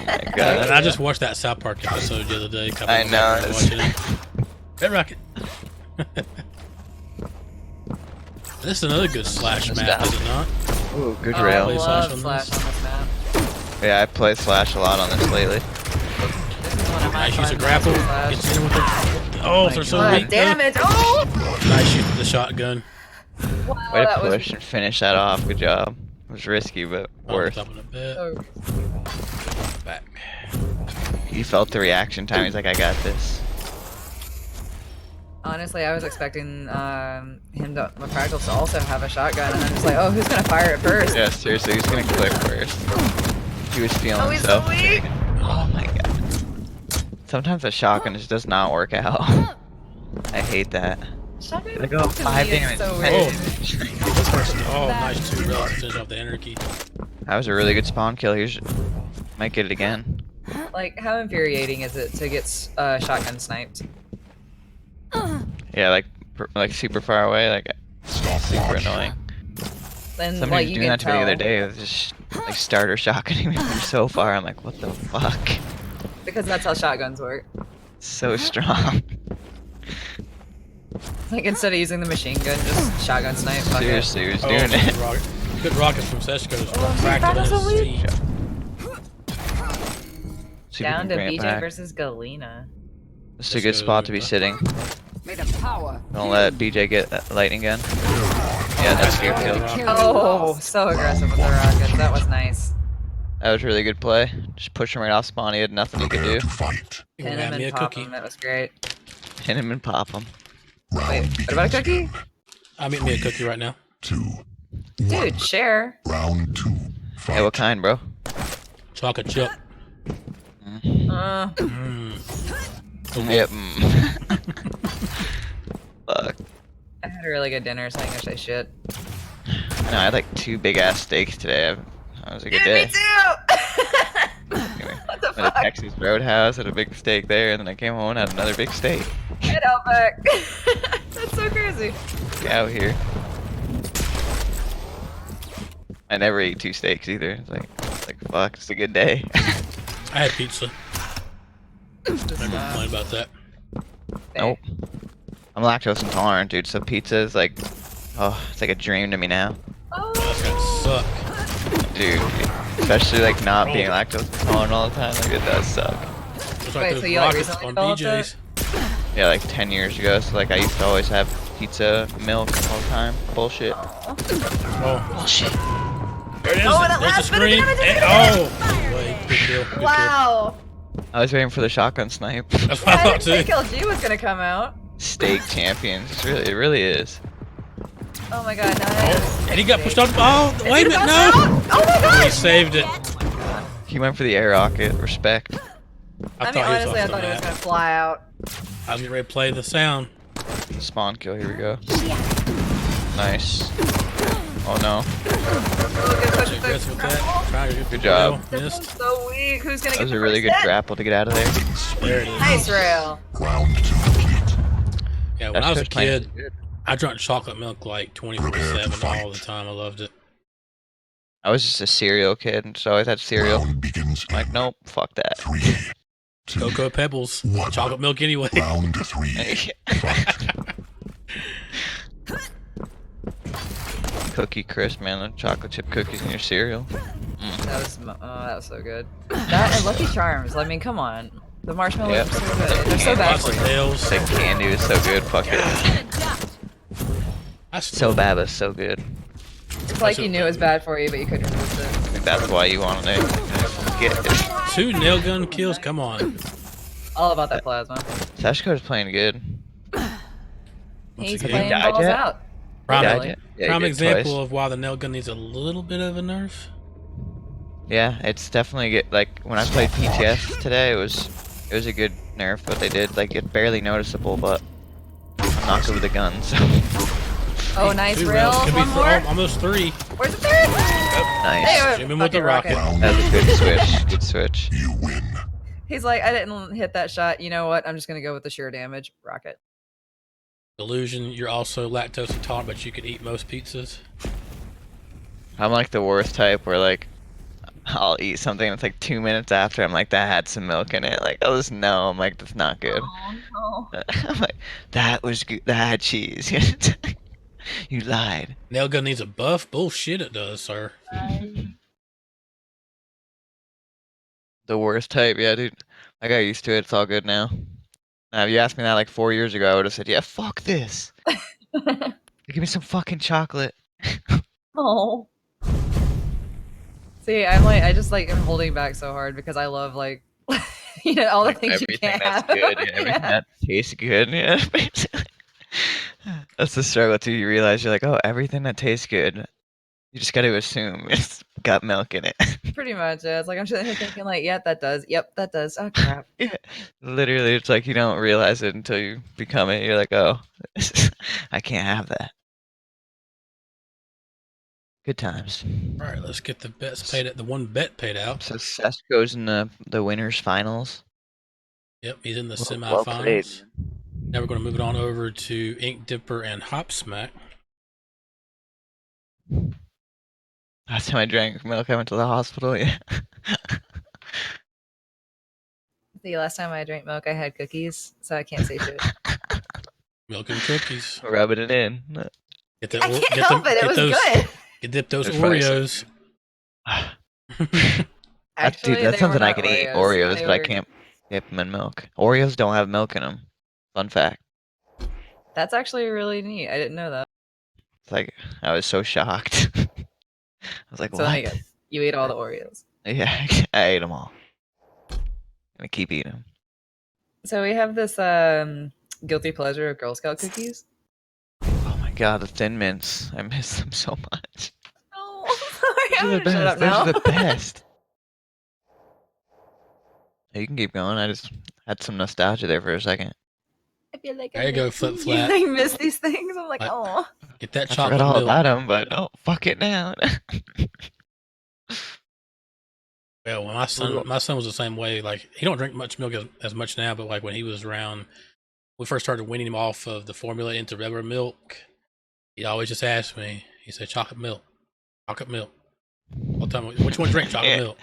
my god. And I just watched that South Park episode the other day. I know. Watching it. Red Rocket. This is another good Slash map, is it not? Ooh, good I rail. love Slash on this map. Yeah, I play Slash a lot on this lately. This is one of my Nice use of fun grapple. Slash. Gets in with the. Oh, they're so weak. Damn it! Oh! Nice use of the shotgun. Wow, Way to that was push and finish that off. Good job. It was risky, but worth. Top of the bed. so Back. He felt the reaction time. He's like, I got this. Honestly, I was expecting McCrackles to also have a shotgun, and I'm just like, oh, who's gonna fire it first? Yeah, seriously, he's gonna click first. He was feeling Oh, he's himself. so weak. Oh my god. Sometimes a shotgun just does not work out. I hate that. Shotgun They go to 5 me is damage. so Oh. weird. This person. Oh, nice 2 rails to finish off the anarchy. That was a really good spawn kill. He might get it again. Like, how infuriating is it to get shotgun sniped? Yeah, like super far away. Like super annoying. And Somebody like was you doing can that to me the other tell, day. It was just like starter shotgunning me from so far. I'm like, what the fuck? because that's how shotguns work. So strong. Like instead of using the machine gun, just shotgun snipe. Fuck it. Seriously, he was Oh, doing good, it. good rockets from Seshko's Oh, fractal he's in so his weak. team. See if we Down can to bring it BJ back. versus Galena. This is a good spot to be sitting. May the power. Don't let BJ get that lightning gun. Yeah, that's a good kill. Oh, so aggressive with the rockets. That was nice. That was a really good play. Just push him right off spawn. He had nothing he could do. Pin Grab him me a and pop cookie. him. That was great. Hit him and pop him. Wait, what about a cookie? I'm eating me a cookie right now. Dude, share. Hey, what kind, bro? Chocolate chip. Yep. Fuck. I had a really good dinner, so I guess I should. I know, I had like 2 big ass steaks today. That was a good Dude, day. me too! Anyway, What the went to fuck? Texas Roadhouse, had a big steak there, and then I came home and had another big steak. Get out back. That's so crazy. Get out here. I never ate 2 steaks either. It's like fuck, it's a good day. I had pizza. Never complain about that. Nope. I'm lactose intolerant, dude, so pizza is like, oh, it's like a dream to me now. That's gonna suck. Dude, especially like not being lactose intolerant all the time, like it does suck. It's Wait, those so you, like, rockets recently on developed BJ's. Yeah, like 10 years ago, so like I used to always have pizza, milk all the time. Bullshit. Oh, Bullshit. there it is. Oh, and it There's the lasts for the screen. damage, And, oh, wait, good kill. Good Wow. I was waiting for the shotgun snipe. Kill. That's what I I thought didn't too. think LG was gonna come out. Steak champions. It really is. Oh my god, nice. And he got pushed off. Oh, wait a minute, no! Oh my god! He saved it. He went for the air rocket. Respect. I mean, thought he was honestly, I off the thought it was map. gonna fly out. I was getting ready to play the sound. Spawn kill. Here we go. Nice. Oh no. Oh, good push with the Aggressive with that. grapple. Trying to get Good the job. rail. Missed. So weak. Who's gonna That get was the a really first good hit? grapple to get out of there. There it is. Nice rail. Yeah, when I was a That's playing kid, good. I drank chocolate milk like 24/7 all the time. I loved it. I was just a cereal kid, and so I always had cereal. I'm like, nope, fuck that. Cocoa Pebbles. Chocolate milk anyway. Cookie crisp, man. The chocolate chip cookies in your cereal. That was so good. That and Lucky Charms. I mean, come on. The marshmallows Yep. are so good. They're so bad Lots for of you. nails. Like candy is so good. Fuck it. That's So bad, but so good. It's like you knew it was bad for you, but you couldn't resist it. I think that's why you wanted it. Get it. 2 nail gun kills. Come on. All about that plasma. Sashko's playing good. He's again, playing died balls yet? out. Prime, Died Really? yet? Yeah, he prime did example twice. of why the nail gun needs a little bit of a nerf. Yeah, it's definitely good. Like when I played PTS today, it was a good nerf what they did. Like it's barely noticeable, but I'm not good with the guns. Oh, nice Two rail. rails. Could be One more. almost three. Where's the third? Nice. Zoom in with the Fucking rocket. That was a good switch. Good switch. He's like, I didn't hit that shot. You know what? I'm just gonna go with the sheer damage. Rocket. Illusion, you're also lactose intolerant, but you could eat most pizzas. I'm like the worst type where like I'll eat something that's like 2 minutes after I'm like that had some milk in it. Like I'll just know I'm like that's not good. Oh no. I'm like that was good. That had cheese. You lied. Nail gun needs a buff? Bullshit, it does, sir. The worst type, yeah, dude. I got used to it. It's all good now. Now, if you asked me that like 4 years ago, I would have said, "Yeah, fuck this. Give me some fucking chocolate." Oh. See, I'm like, I just like am holding back so hard because I love like, you know, all the Like, things you everything can't that's have. good, yeah, everything that tastes good, yeah. Basically. That's the struggle too. You realize you're like, oh, everything that tastes good, you just got to assume it's got milk in it. Pretty much. Yeah. It's like I'm sitting here thinking like, yep, that does. Yep, that does. Oh crap. Yeah, literally, it's like you don't realize it until you become it. You're like, oh, I can't have that. Good times. All right, let's get the bets paid out. The one bet paid out. So Seth goes in the winners finals. Yep, he's in the Well played. semifinals. Now we're going to move it on over to Ink Dipper and Hop Smack. Last time I drank milk, I went to the hospital. Yeah. The last time I drank milk, I had cookies, so I can't say shit. Milk and cookies. Rubbing it in. Get the, I can't help it. It was good. Get dip those It's probably so Oreos. Actually, Dude, that's they something were I not can eat. Oreos. Oreos, They but I were- can't dip them in milk. Oreos don't have milk in them. Fun fact. That's actually really neat. I didn't know that. It's like I was so shocked. I was like, So what? you ate all the Oreos. Yeah, I ate them all. Gonna keep eating them. So we have this guilty pleasure of Girl Scout cookies. Oh my god, the Thin Mints. I miss them so much. Oh, sorry. I'm Those are the gonna shut best. up Those now. are the best. Hey, you can keep going. I just had some nostalgia there for a second. I feel like There you go, Flip You Flat. like miss these things. I'm like, Like- oh. Get that I chocolate forgot all milk. about them, but oh, fuck it now. Well, when my son was the same way. Like he don't drink much milk as much now, but like when he was around, we first started weaning him off of the formula into regular milk. He always just asked me. He said, "Chocolate milk, chocolate milk." All the time, which one drink chocolate Yeah. milk?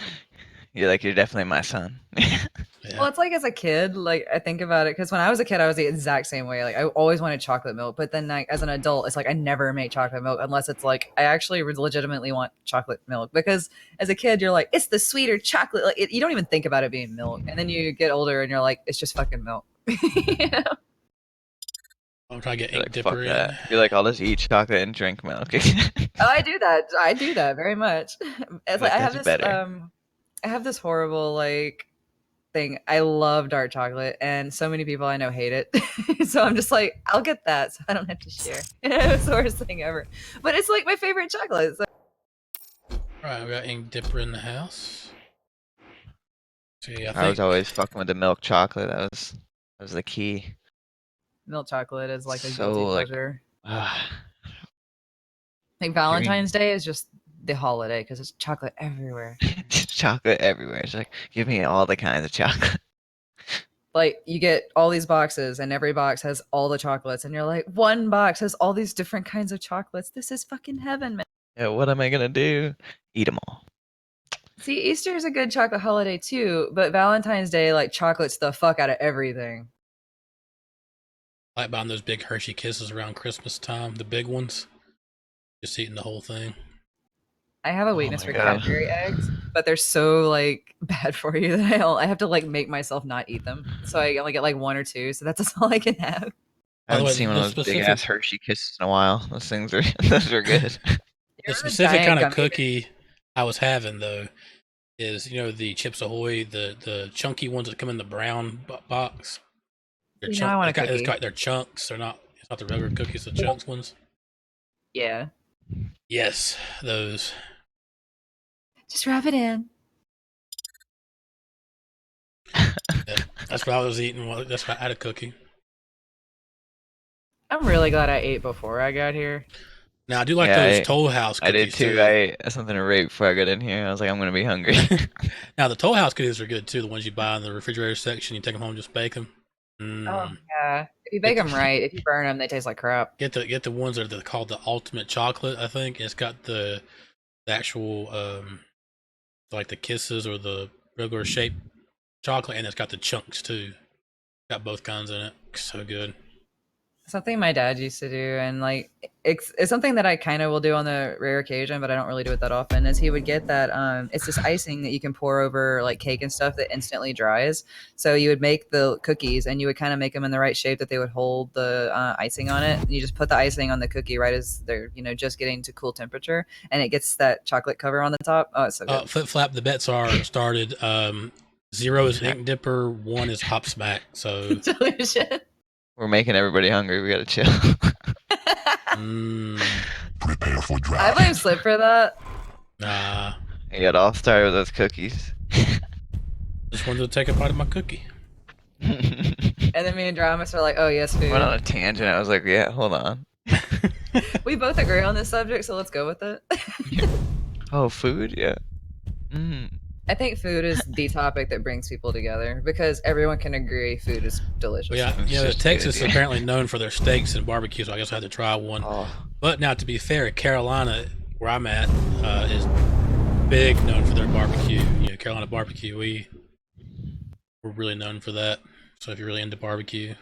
You're like, you're definitely my son. Yeah. Well, it's like as a kid, like I think about it because when I was a kid, I was the exact same way. Like I always wanted chocolate milk, but then like as an adult, it's like I never make chocolate milk unless it's like I actually legitimately want chocolate milk because as a kid, you're like it's the sweeter chocolate. Like you don't even think about it being milk, and then you get older and you're like it's just fucking milk. You know? I'm trying to get You're Ink like, fuck Dipper in. that. You're like, I'll just eat chocolate and drink milk. Oh, I do that. I do that very much. It's like I have That's this better. I have this horrible like thing. I love dark chocolate and so many people I know hate it. So I'm just like, I'll get that so I don't have to share. It's the worst thing ever. But it's like my favorite chocolate. So. All right, we got Ink Dipper in the house. See, I was always fucking with the milk chocolate. That was the key. Milk chocolate is like a So, guilty like, pleasure. Ah, Like Valentine's Day is just the holiday because it's chocolate everywhere. just chocolate everywhere. It's like, give me all the kinds of chocolate. Like you get all these boxes and every box has all the chocolates and you're like, one box has all these different kinds of chocolates. This is fucking heaven, man. Yeah, what am I gonna do? Eat them all. See, Easter is a good chocolate holiday too, but Valentine's Day, like chocolate's the fuck out of everything. I like buying those big Hershey Kisses around Christmas time, the big ones. Just eating the whole thing. I have a Oh weakness my for God. Cadbury eggs, but they're so like bad for you that I have to like make myself not eat them. So I only get like one or two, so that's all I can have. I By the haven't way, seen one the of those big specific- ass Hershey Kisses in a while. Those things are those are good. The You're a specific giant kind of gummy bear. cookie I was having though is the Chips Ahoy, the chunky ones that come in the brown box. They're See, now I want a it's cookie. got their chunks. They're not. It's not the regular cookies. The chunks ones. Yeah. Yes, those. Just wrap it in. That's what I was eating. Well, that's why I had a cookie. I'm really glad I ate before I got here. Now I do like Yeah, those Toll House I cookies did too. I ate something right before I got in here. I was like, I'm gonna be hungry. Now the Toll House cookies are good too. The ones you buy in the refrigerator section, you take them home, and just bake them. Oh yeah, if you bake them right, if you burn them, they taste like crap. Get the ones that are called the ultimate chocolate. I think it's got the actual like the kisses or the regular shaped chocolate, and it's got the chunks too. Got both kinds in it. So good. Something my dad used to do, and like it's something that I kind of will do on the rare occasion, but I don't really do it that often. Is he would get that it's this icing that you can pour over like cake and stuff that instantly dries. So you would make the cookies, and you would kind of make them in the right shape that they would hold the icing on it. And you just put the icing on the cookie right as they're just getting to cool temperature, and it gets that chocolate cover on the top. Oh, it's so good. Flip Flap. The bets are started. 0 is Ink Dipper. 1 is Hop Smack. So Delusion. We're making everybody hungry. We gotta chill. Prepare for I draft. blame Slip for that. nah. It all started with those cookies. Just wanted to take a bite of my cookie. And then me and DramiS are like, oh yes, food. Went on a tangent. I was like, yeah, hold on. We both agree on this subject, so let's go with it. Oh, food? Yeah. Mm. I think food is the topic that brings people together because everyone can agree food is delicious. Well, yeah, It's just Texas is good, yeah. apparently known for their steaks and barbecue, so I guess I had to try one. Oh, But now, to be fair, Carolina, where I'm at, is big known for their barbecue. Carolina barbecue. We're really known for that. So if you're really into barbecue,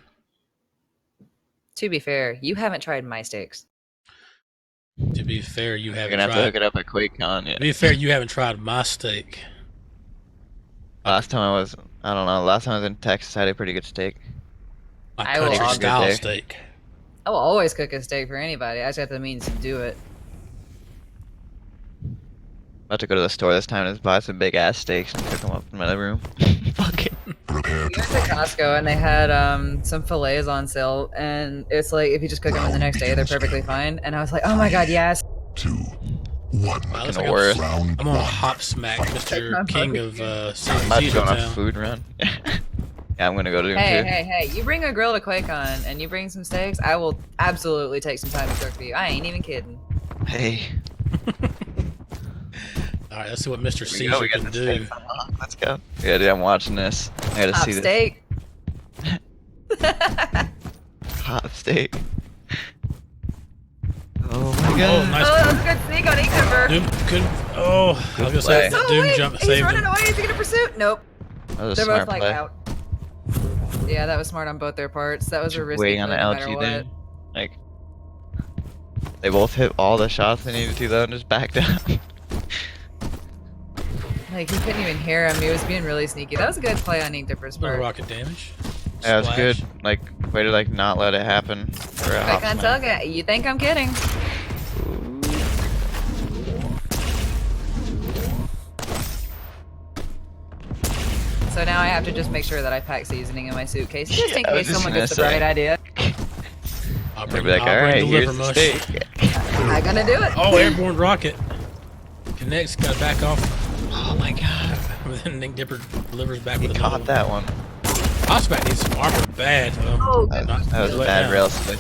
To be fair, you haven't tried my steaks. to be fair, you you're haven't gonna have to hook tried. it up at QuakeCon. Yeah. To be fair, you haven't tried my steak. Last time I was in Texas, I had a pretty good steak. My I will country obviously- style there. steak. I will always cook a steak for anybody. I just have the means to do it. About to go to the store this time and just buy some big ass steaks and cook them up in my living room. Fuck it. Prepare We to went to Costco and they had some fillets on sale, and it's like if you just cook them in the next day, they're perfectly fine. And I was like, oh my god, yes. 2, 1. Wow, looks like worse. Round I'm on a 1. Hop Smack, Mr. my King of I'm about to go on a Town. food run. Yeah, I'm gonna go do Hey, them too. hey, you bring a grill to QuakeCon and you bring some steaks, I will absolutely take some time to cook for you. I ain't even kidding. Hey. All right, let's see what Mr. Here we go, Caesar we got can the do. steaks unlocked. Let's go. Yeah, dude, I'm watching this. I gotta Hot see this. steak. Hot steak. Oh my Oh, god. nice. Oh, that was a good sneak on Inkdipper. Doom, good. Oh, I was gonna say play. that So Doom wait, jump he's saved running him. away. Is he gonna pursuit? Nope. That was a They're smart both like play. out. Yeah, that was smart on both their parts. That was a risky Waiting on the play no matter LG what. thing. Like, they both hit all the shots they needed to though and just backed up. Like he couldn't even hear him. He was being really sneaky. That was a good play on Inkdipper's No part. rocket damage. Yeah, it was Splash. good. Like, way to like not let it happen. For a I hop can't smack. tell you. You think I'm kidding? So now I have to just make sure that I pack seasoning in my suitcase, just in Yeah, I was case just someone gonna gets the say. right idea. I'll They'll bring, be like, I'll bring alright, the here's liver the mush. steak. I'm not gonna do it. Oh, airborne rocket. Connects, gotta back off. Oh my god. Then Nick Dipper delivers back He with another caught one. that one. Hotspot needs some armor bad. Oh, That, Not- that was a let bad down. rail switch.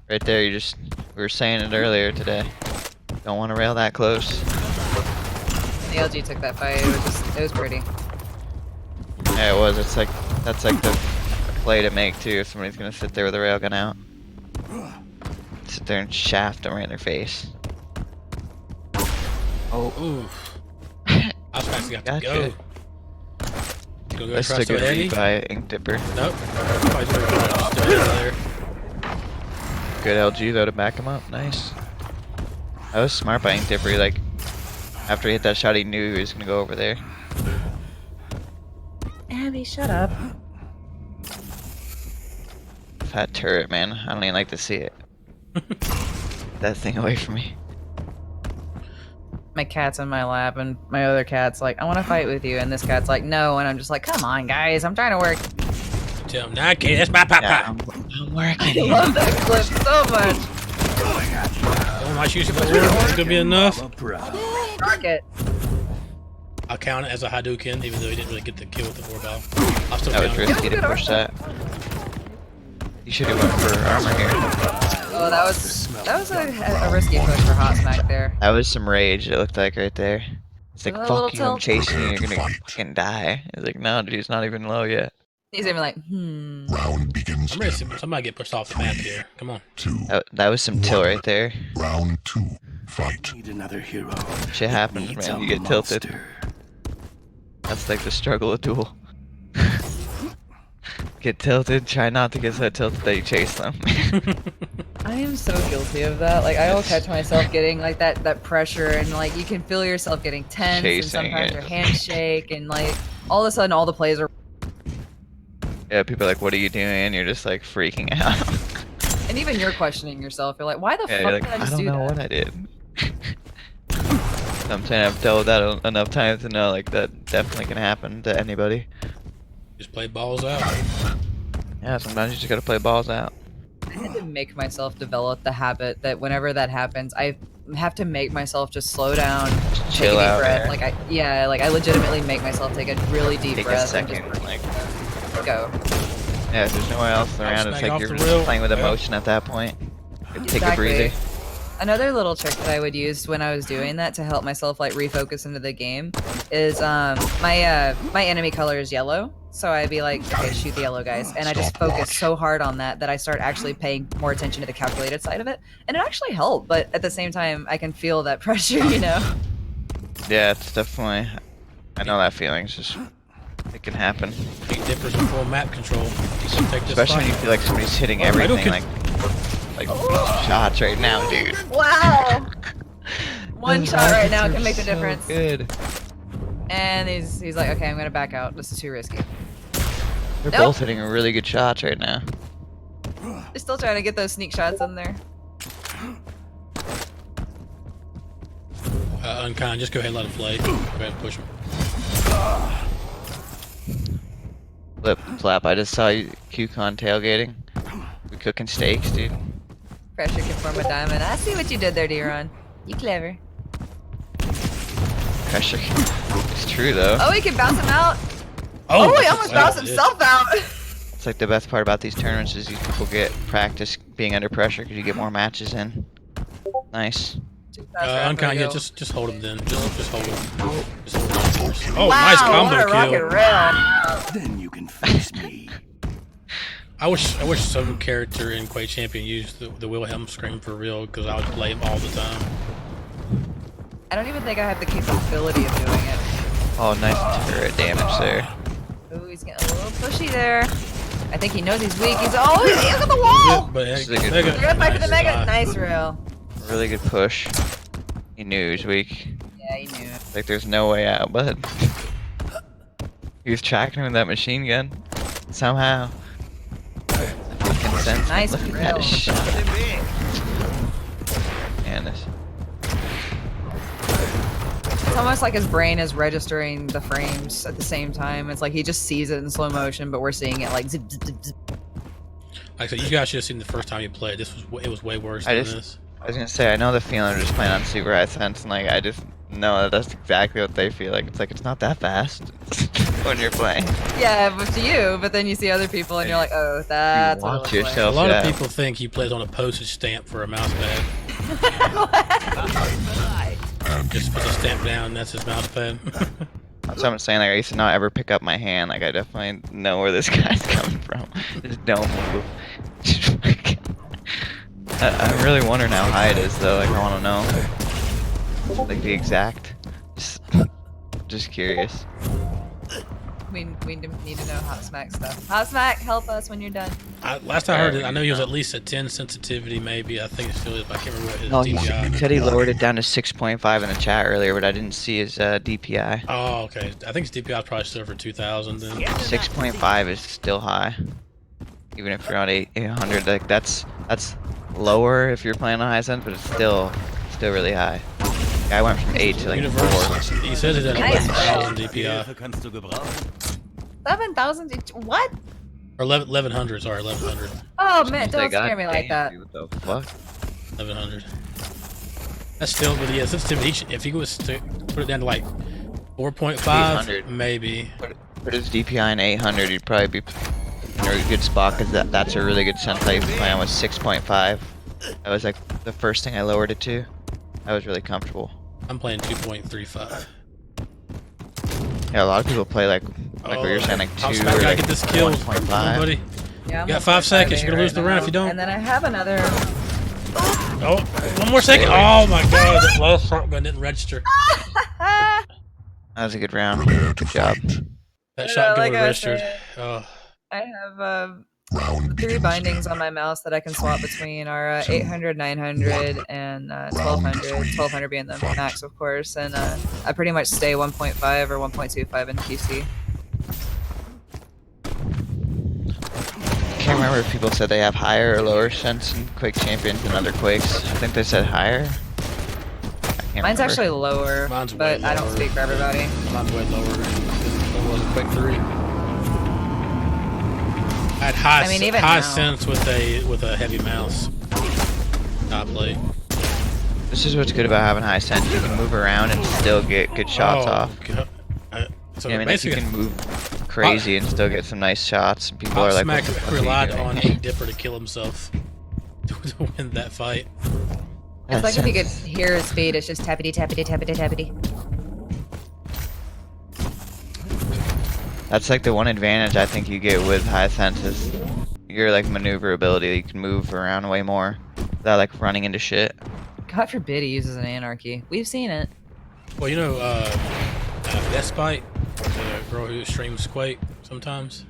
Right there, we were saying it earlier today. Don't want to rail that close. The LG took that fight. It was pretty. Yeah, it was. That's like the play to make too. If somebody's gonna sit there with a railgun out, sit there and shaft them right in their face. Oh, Ooh. Hotspot's got to Gotcha. go. You gonna go let's try take some a Eddie? read by Ink Dipper. Nope. Probably just stay over there. Good LG though to back him up. Nice. That was smart by Ink Dipper. Like after he hit that shot, he knew he was gonna go over there. Abby, shut up. That turret, man. I don't even like to see it. That thing away from me. My cat's in my lap, and my other cat's like, I want to fight with you. And this cat's like, no. And I'm just like, come on, guys. I'm trying to work. Tell him, nah, I can't. That's my papa. Yeah, I'm working I here. love that clip so much. Oh, my shoes are it's gonna be enough. Rocket. I'll count it as a Hadouken, even though he didn't really get the kill with the Orbal. I'll still That was count it. risky to push that. You should have went for armor here. Oh, that was a risky push for Hot Smack there. That was some rage, it looked like right there. It's like, A little fuck you, I'm tilt. chasing you, you're gonna fucking die. It's like, no, dude, he's not even low yet. He's even like, Round begins. I'm ready to see somebody get pushed off the map here. Come on. 2. That was some tilt right there. Round 2. Fight. Need another hero. Shit happens, Needs man. a You get tilted. monster. That's like the struggle of Duel. Get tilted, try not to get so tilted that you chase them. I am so guilty of that. Like I will catch myself getting like that pressure, and like you can feel yourself getting tense, and Chasing sometimes it. your hands shake, and like all of a sudden all the plays are. Yeah, people are like, what are you doing? You're just like freaking out. And even you're questioning yourself. You're like, why the Yeah, fuck you're did like, I I just don't do know that? what I did. I'm saying I've dealt with that enough times to know like that definitely can happen to anybody. Just play balls out. Yeah, sometimes you just gotta play balls out. I had to make myself develop the habit that whenever that happens, I have to make myself just slow down, take Chill a deep out, breath. yeah. Like I legitimately make myself take a really deep Take a breath second, and just like, go. yeah, there's nowhere else around. It's snag like off you're the just rail. playing with Yeah. emotion at that point. Take a Exactly. breather. Another little trick that I would use when I was doing that to help myself like refocus into the game is my enemy color is yellow, so I'd be like, okay, shoot the yellow guys, and I just focus so hard on that I start actually paying more attention to the calculated side of it, and it actually helped. But at the same time, I can feel that pressure, you know. Yeah, it's definitely. I know that feeling. It's just it can happen, Big Dipper's in full map control. Take this especially when you fight. feel like somebody's hitting Oh, everything, Hadouken. like shots right now, dude. Wow. One Those shot right rockets now are can make the so difference. Good. And he's like, okay, I'm gonna back out. This is too risky. They're Nope. both hitting really good shots right now. They're still trying to get those sneak shots in there. Unkind, just go ahead and let him play. Go ahead and push him. Flip, flap. I just saw you QCon tailgating. We cooking steaks, dude. Pressure can form a diamond. I see what you did there, D-Ron. You clever. Pressure. It's true though. Oh, he can bounce him out. Oh, he almost bounced himself out. It's like the best part about these tournaments is these people get practice being under pressure because you get more matches in. Nice. Unkind, yeah, just hold him then. Just hold him. Just hold him first. Oh, Wow, nice what combo a rock kill. and roll. Then you can face me. I wish some character in Quake Champion used the Wilhelm scream for real, because I would play him all the time. I don't even think I have the capability of doing it. Oh, nice turret damage there. Ooh, he's getting a little pushy there. I think he knows he's weak. He's he's at the wall. But This is a good Mega, one. We're gonna fight for the nice. mega. Nice rail. Really good push. He knew he was weak. Yeah, he knew it. Like there's no way out, but he was tracking him with that machine gun. Somehow. Fucking sense. Nice Look at drill. that shot. Man, this. It's almost like his brain is registering the frames at the same time. It's like he just sees it in slow motion, but we're seeing it like zip, zip, zip, zip. Like I said, you guys should have seen the first time you played. It was way worse than this. I was gonna say, I know the feeling of just playing on super high sense, and like I just know that that's exactly what they feel like. It's like it's not that fast when you're playing. Yeah, but to you, but then you see other people and you're like, oh, that's what it watch looks like. yourself. A lot Yeah. of people think he plays on a postage stamp for a mouse pad. Just puts a stamp down, that's his mouse pad. That's what I'm saying. Like I used to not ever pick up my hand. Like I definitely know where this guy's coming from. Just don't move. I'm really wondering how high it is though. Like I want to know, like the exact. Just curious. We need to know Hot Smack stuff. Hot Smack, help us when you're done. Last I heard, I know he was at least at 10 sensitivity, maybe. I think it still is, but I can't remember what his Oh, he DPI. said he lowered it down to 6.5 in the chat earlier, but I didn't see his DPI. Oh, okay. I think his DPI is probably still for 2,000 then. 6.5 is still high, even if you're on 800. Like that's lower if you're playing on high sense, but it's still really high. Guy went from 8 to like 4. Universe, he says it has Nice. 11,000 DPI. 7,000? What? Or 1100, sorry, 1100. Oh man, Like, don't God scare me like that. damn, dude, what the fuck? 1100. That's still, but yeah, sensitivity. If he was to put it down to like 4.5, 800. maybe. Put his DPI in 800, you'd probably be in a good spot because that's a really good senpai plan with 6.5. That was like the first thing I lowered it to. I was really comfortable. I'm playing 2.35. Yeah, a lot of people play like what you're saying, like 2 I or gotta like get this kill. 1.5. Come on, buddy. Yeah, I'm You got on 5 seconds. 0.58 You're gonna lose right the round now. if you don't. And then I have another. Oh, one more second. Oh my god, that last shotgun didn't register. That was a good round. Prepare to Good job. fight. That But, shotgun like would I have registered. said, Oh, I have Round the 3 begins bindings now. on my mouse that I can swap between are 2, 800, 900, and 1200. 1200 being the max, of course. And I pretty much stay 1.5 or 1.25 in QC. I can't remember if people said they have higher or lower sense in Quake Champions than other Quakes. I think they said higher. I can't Mine's remember. actually lower, Mine's way but I don't lower. speak for everybody. mine's way lower than it was a Quake 3. I had high, I mean, even high now. sense with a heavy mouse. Top plate. This is what's good about having high sense. You can move around and still get good shots off. God. So I mean, like, you basically, can move crazy and still get some nice shots. And people Pop are like, Smack "What the fuck are you relied doing?" on a dipper to kill himself to win that fight. It's like if you could hear his speed, it's just tappity, tappity, tappity, tappity. That's like the one advantage I think you get with high sense is your like maneuverability. You can move around way more without like running into shit. God forbid he uses an anarchy. We've seen it. Well, you know, Despite, the girl who streams Quake sometimes,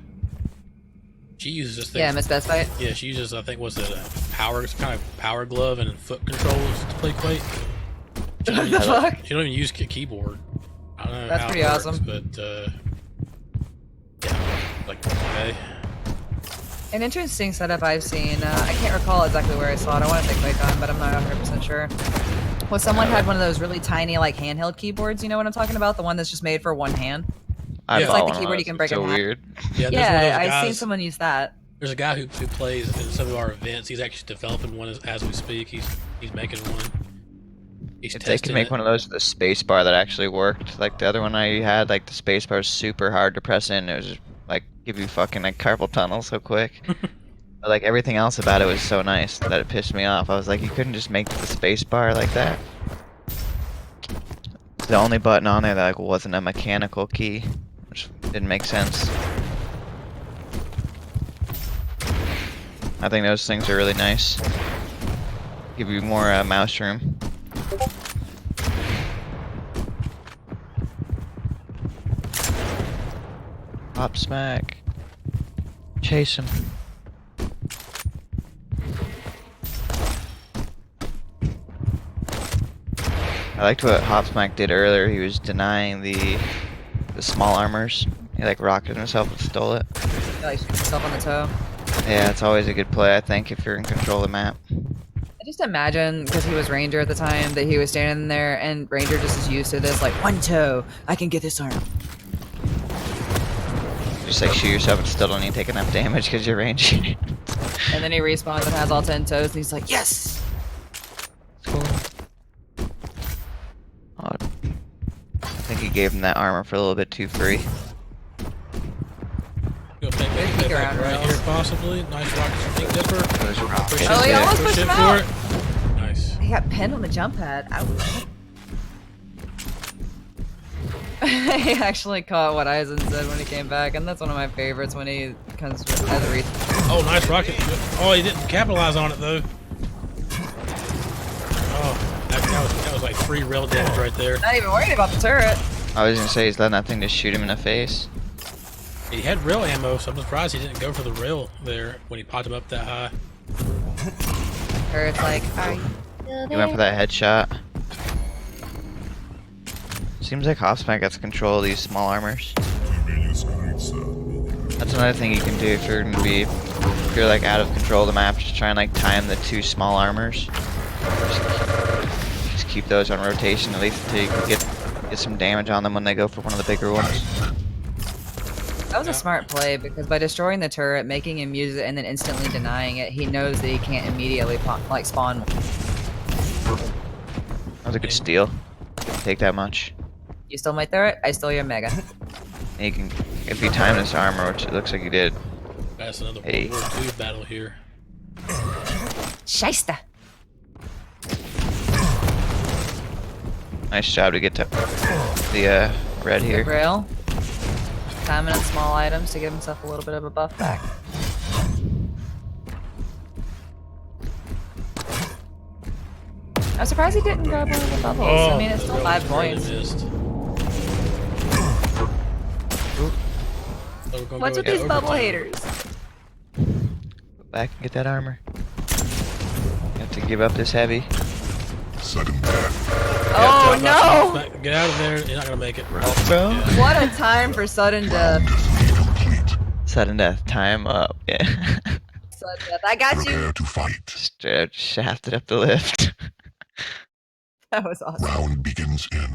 she uses this thing. Yeah, Miss Best Fight. Yeah, she uses, I think, what's it, it's kind of power glove and foot controls to play Quake. What the fuck? She don't even use keyboard. I don't know That's how pretty it works, awesome. but yeah, like okay. An interesting setup I've seen. I can't recall exactly where I saw it. I want to say QuakeAngel, but I'm not 100% sure. Well, someone had one of those really tiny, like handheld keyboards. You know what I'm talking about? The one that's just made for one hand. I Yeah. bought It's like the one of keyboard those. you can break It's so in half. weird. Yeah, there's one of Yeah, those I've seen guys. someone use that. There's a guy who plays in some of our events. He's actually developing one as we speak. He's making one. He's If they testing could make it. one of those with a space bar that actually worked, like the other one I had, like the space bar is super hard to press in. It was just, like give you fucking like carpal tunnel so quick. But like everything else about it was so nice that it pissed me off. I was like, you couldn't just make the space bar like that. It's the only button on there that like wasn't a mechanical key, which didn't make sense. I think those things are really nice. Give you more mouse room. Pop Smack. Chase him. I liked what Hop Smack did earlier. He was denying the small armors. He like rocketed himself and stole it. He, like, shoots himself on the toe. Yeah, it's always a good play, I think, if you're in control of the map. I just imagine, because he was Ranger at the time, that he was standing there and Ranger just is used to this, like, one toe, I can get this arm. Just like shoot yourself and still don't even take enough damage because you're ranging. And then he respawns and has all 10 toes, and he's like, yes! Cool. Oh, I think he gave him that armor for a little bit too free. Go take Good that peek back around right rails. here, possibly. Nice rocket from Pink Dipper. Those rockets. Push Oh, it, he yeah, almost push pushed it him for out. it. Nice. He got pinned on the jump pad. Ouch. He actually caught what Eisen said when he came back, and that's one of my favorites when he comes with as a reach. Oh, nice rocket. Oh, he didn't capitalize on it though. Oh, that was like 3 rail damage right there. Not even worried about the turret. I was gonna say he's letting that thing just shoot him in the face. He had rail ammo, so I'm surprised he didn't go for the rail there when he popped him up that high. Turret's like, are you still He went for there? that headshot. Seems like Hopsmack gets control of these small armors. That's another thing you can do if you're like out of control of the map. Just try and like time the 2 small armors. Just keep those on rotation at least until you can get some damage on them when they go for one of the bigger ones. That was a smart play, because by destroying the turret, making him use it, and then instantly denying it, he knows that he can't immediately spawn. That was a good steal. Take that much. You stole my turret. I stole your mega. You can, if you time this armor, which it looks like you did. That's another Hey. World War II battle here. Shysta. Nice job to get to the red Good here. rail. Timing on small items to give himself a little bit of a buff back. I'm surprised he didn't grab one of the bubbles. I mean, it's still 5 points. Missed. What's with these bubble haters? Go back and get that armor. You have to give up this heavy. Sudden death. Oh no! Get out of there. You're not gonna make it. Bro. Yeah. What a time for sudden death. Complete. Sudden death. Time up. Yeah. Sudden death. I got you. Prepare to fight. Straight up shafted up the lift. That was awesome. Round begins in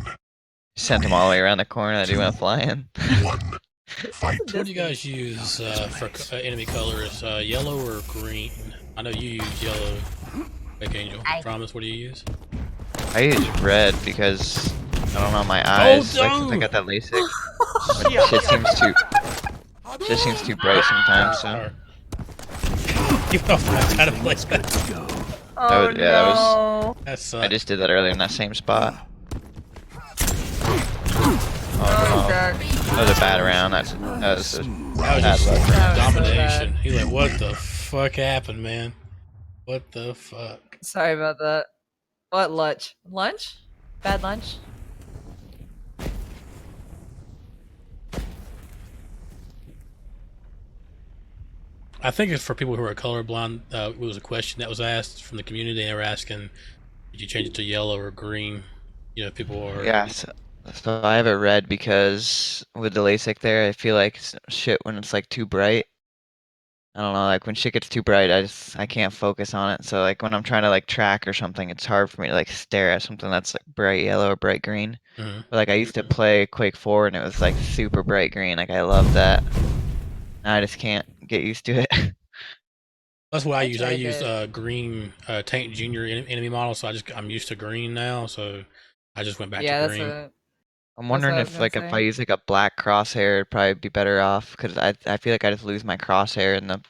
Sent him all the way around the corner that he went flying. 1. Fight. What do you guys use for enemy colors? Yellow or green? I know you use yellow. QuakeAngel. DramiS, what do you use? I use red because I don't know my eyes. Like, no! since I got that LASIK. Shit seems too bright sometimes. So You know how to play that. Oh was- yeah, that was- no. That sucks. I just did that earlier in that same spot. Oh, Oh, Jack. that was a bad round. That was a That was bad just luck. That was so domination. bad. He's like, what the fuck happened, man? What the fuck? Sorry about that. What lunch? Lunch? Bad lunch? I think it's for people who are colorblind. It was a question that was asked from the community. They were asking, did you change it to yellow or green? You know, people are. Yeah, so I have it red because with the LASIK there, I feel like shit when it's like too bright. I don't know, like when shit gets too bright, I can't focus on it. So like when I'm trying to like track or something, it's hard for me to like stare at something that's like bright yellow or bright green. Mhm. But like I used to play Quake 4 and it was like super bright green. Like I love that. Now I just can't get used to it. That's what I I use. I tried use it. green Tank Junior enemy model, so I'm used to green now. So I just went back Yeah, to that's green. what. I'm That's what wondering I was if gonna like if I say. use like a black crosshair, it'd probably be better off because I feel like I just lose my crosshair in the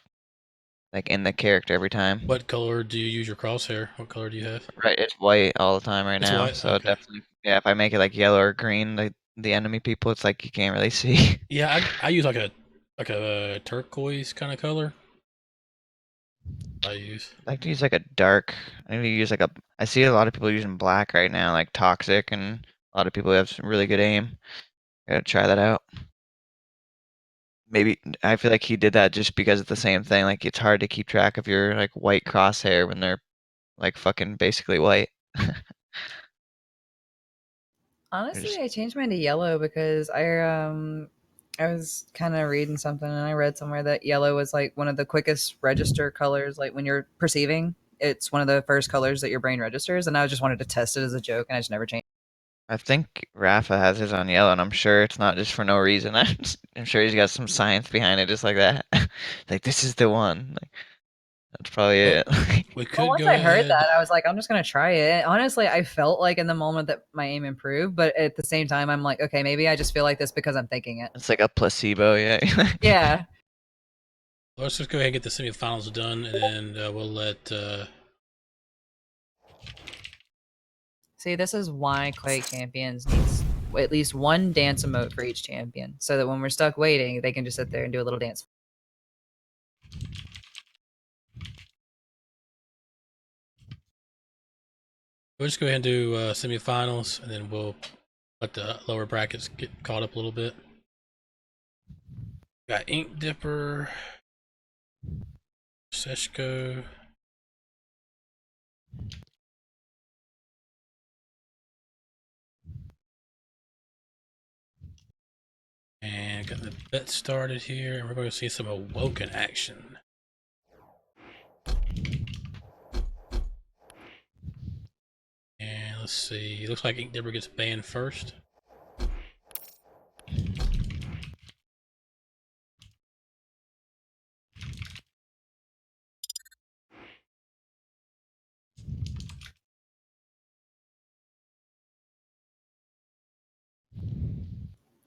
like in the character every time. What color do you use your crosshair? What color do you have? Right, it's white all the time right It's now, white. so Okay. definitely, yeah. If I make it like yellow or green, the enemy people, it's like you can't really see. Yeah, I use like a turquoise kind of color. I use. I like to use like a dark. I need to use like a. I see a lot of people using black right now, like toxic, and a lot of people have some really good aim. Gotta try that out. Maybe I feel like he did that just because it's the same thing. Like it's hard to keep track of your like white crosshair when they're like fucking basically white. Honestly, Just- I changed mine to yellow because I was kind of reading something and I read somewhere that yellow was like one of the quickest register colors. Like when you're perceiving, it's one of the first colors that your brain registers. And I just wanted to test it as a joke, and I just never changed. I think Rafa has his on yellow, and I'm sure it's not just for no reason. I'm sure he's got some science behind it, just like that. Like this is the one. Like, that's probably Well, it. We Well, could once go I heard ahead. that, I was like, I'm just gonna try it. Honestly, I felt like in the moment that my aim improved, but at the same time, I'm like, okay, maybe I just feel like this because I'm thinking it. It's like a placebo, yeah. Yeah. Let's just go ahead and get the semifinals done, and then we'll let. See, this is why Quake champions needs at least one dance emote for each champion, so that when we're stuck waiting, they can just sit there and do a little dance. We'll just go ahead and do semifinals, and then we'll let the lower brackets get caught up a little bit. Got Ink Dipper, Seshko, and got the bet started here, and we're going to see some Awoken action. And let's see, looks like Ink Dipper gets banned first.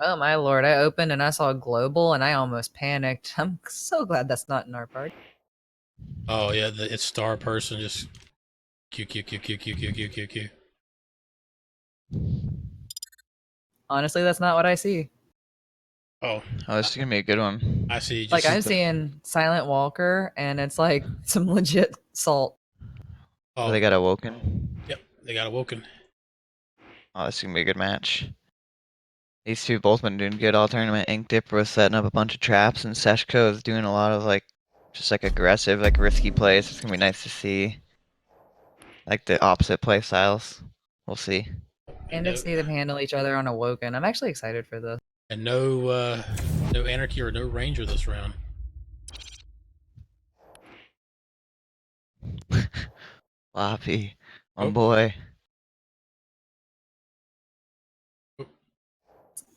Oh my lord! I opened and I saw global, and I almost panicked. I'm so glad that's not in our party. Oh yeah, it's star person just Q Q Q Q Q Q Q Q Q. Honestly, that's not what I see. Oh, Oh, this is gonna be a good one. I see. Like Just I'm seeing Silent Walker, and it's like some legit salt. Oh, oh, they got awoken. yep, they got awoken. Oh, this is gonna be a good match. These two both been doing good all tournament. Ink Dipper was setting up a bunch of traps, and Seshko is doing a lot of like, just like aggressive, like risky plays. It's gonna be nice to see, like the opposite play styles. We'll see. And to see them handle each other on Awoken. I'm actually excited for this. And no anarchy or no ranger this round. Floppy, my Oh. boy.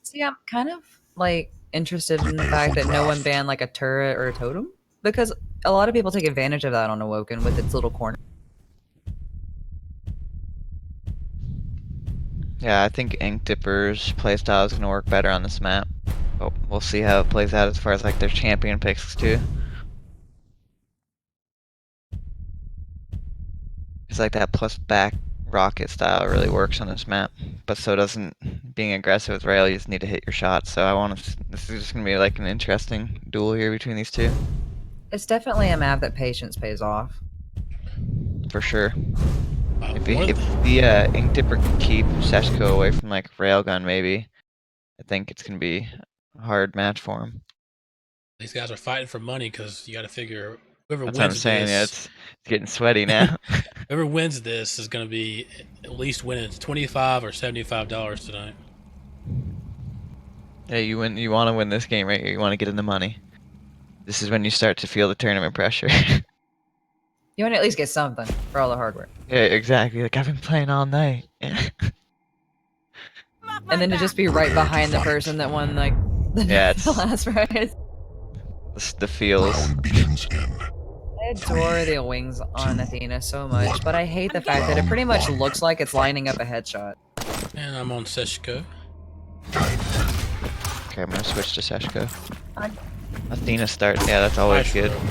See, I'm kind of like interested in the fact that no one banned like a turret or a totem because a lot of people take advantage of that on Awoken with its little corner. Yeah, I think Ink Dipper's playstyle is gonna work better on this map. But we'll see how it plays out as far as like their champion picks too. It's like that plus back rocket style really works on this map, but so doesn't being aggressive with rail. You just need to hit your shots. So I want to. This is just gonna be like an interesting duel here between these two, It's definitely a map that patience pays off. for sure. If One- the Ink Dipper can keep Seshko away from like railgun, maybe I think it's gonna be a hard match for him. These guys are fighting for money because you got to figure whoever That's what I'm wins saying. Yeah, this, it's getting sweaty now. whoever wins this is going to be at least winning $25 or $75 tonight. Yeah, you win. You want to win this game right here. You want to get in the money. This is when you start to feel the tournament pressure. You want to at least get something for all the hard work. Yeah, exactly. Like I've been playing all night. And then to just be right behind the person that won like Yeah, the last prize. The feels. Round begins in I adore the wings on Athena so much, but I hate the fact that it pretty much looks like it's lining up a headshot. And I'm on Seshko. Okay, I'm gonna switch to Seshko. Athena start. Yeah, that's always Nice good. roll.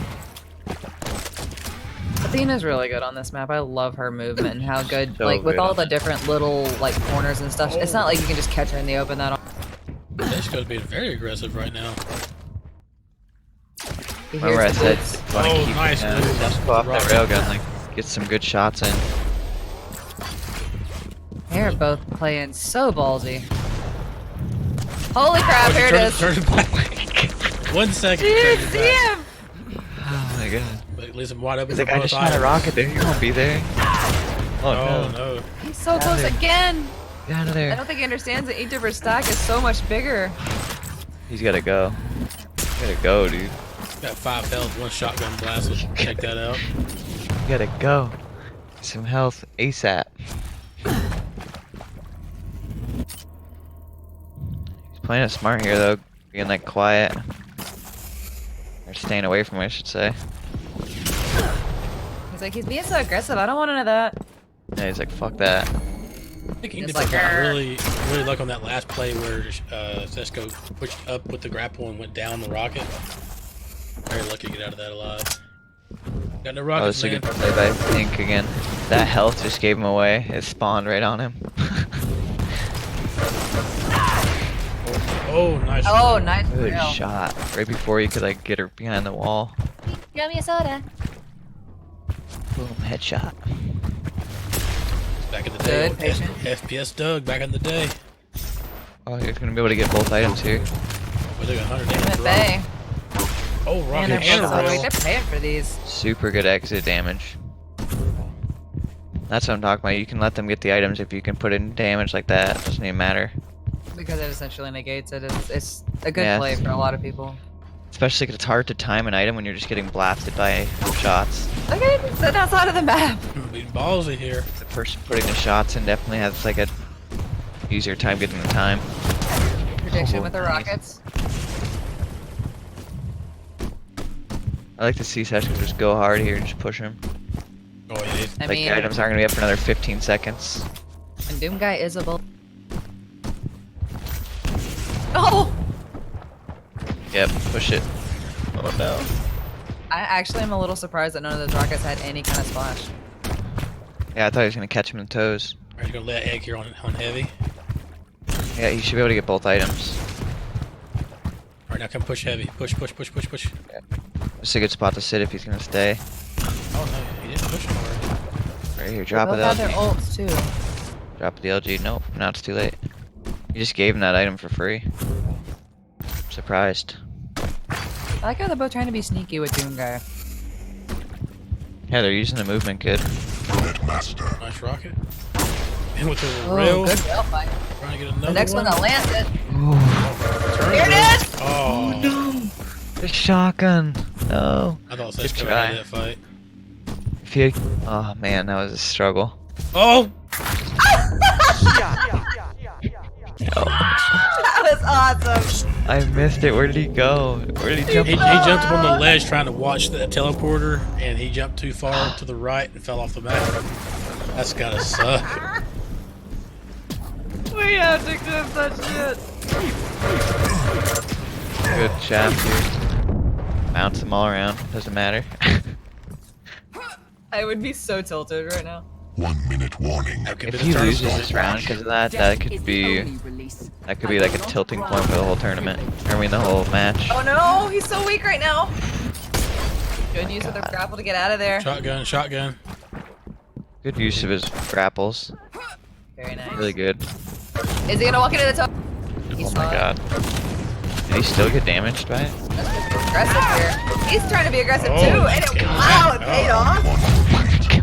Athena's really good on this map. I love her movement and how good, So like with good all on the different little like corners and stuff. It's not like you can just catch her in the open that often. Seshko's being very aggressive right now. He Remember I hears the said boots. want to Oh, keep nice move. Seshko off that railgun, like get some good shots in. They're both playing so ballsy. Holy crap, here it is. Turn it back. 1 second. You turn didn't it see back. him! Oh my god. But at least I'm wide open. He's For like, I both just shot a items. rocket there. You won't be there. Oh Oh no. no. He's so Get out of close there. again! Get out of I there. don't think he understands that each of her stack is so much bigger. He's gotta go. He's gotta go, dude. Got 5 health, 1 shotgun blast. Let's check that out. You gotta go. Get some health ASAP. He's playing it smart here though, being like quiet. Or staying away from it, I should say. He's like, he's being so aggressive. I don't want none of that. Yeah, he's like, fuck that. I think he It's did like, got "Grr." really luck on that last play where Seshko pushed up with the grapple and went down the rocket. Very lucky to get out of that alive. Got no Oh, rockets, this is a man. good play by Pink again. That health just gave him away. It spawned right on him. Oh, nice. Oh, nice. Good Real. shot. Right before you could like get her behind the wall. Throw me a soda. Boom, headshot. Back in the day. Good, patient. FPS Doug, back in the day. Oh, you're gonna be able to get both items here. We're doing 100 Damn damage. it, Bay. Oh, Man, rocket they're and both a so rail. They're paying for these. Super good exit damage. That's what I'm talking about. You can let them get the items if you can put in damage like that. It doesn't even matter. Because it essentially negates it. It's a good Yeah. play for a lot of people. Especially 'cause it's hard to time an item when you're just getting blasted by shots. Okay, sit outside of the map. Being ballsy here. The person putting the shots in definitely has like a easier time getting the time. Prediction with the nice. rockets. I like to see Seshko just go hard here and just push him. Oh, yeah. he's- I Like mean, the items aren't gonna be up for another 15 seconds. and Doom Guy is a bull. Oh! Yep, push it. Oh no. I actually am a little surprised that none of those rockets had any kind of splash. Yeah, I thought he was gonna catch him in the toes. Alright, gonna let egg here on heavy. Yeah, he should be able to get both items. Alright, now come push heavy. Push. This is a good spot to sit if he's gonna stay. Oh no, he didn't push him already. Right here, They drop both it have their LG. ults too. Drop the LG. Nope, now it's too late. You just gave him that item for free. I'm surprised. I like how they're both trying to be sneaky with Doom Guy. Yeah, they're using the movement good. Unit Master. Nice rocket. And with the Oh, rail, good rail fight. trying to get another The next one that landed. Turn There it rail. is! Oh, no! The shotgun! No! I thought Good Seshko try. had that fight. If he had... Oh man, that was a struggle. Oh! That was awesome. I missed it. Where did he go? Where did he jump? He jumped up on the ledge trying to watch the teleporter, and he jumped too far to the right and fell off the map. That's gotta suck. We have to clip that shit. Good job, dude. Bounce them all around. Doesn't matter. I would be so tilted right now. 1 minute warning. That could be If the he turn loses point. this round because of that, Death that is could the be only release. like a tilting point for the whole tournament. I mean the whole match. Oh no, he's so weak right now. Good use of the God. grapple to get out of there. Shotgun. Good use of his grapples. Very nice. Really good. Is he gonna walk into the top? He Oh saw my it. god. Did he still get damaged by it? That's just aggressive here. He's trying to be aggressive Oh too, my and it, God. wow, it paid off. Fight.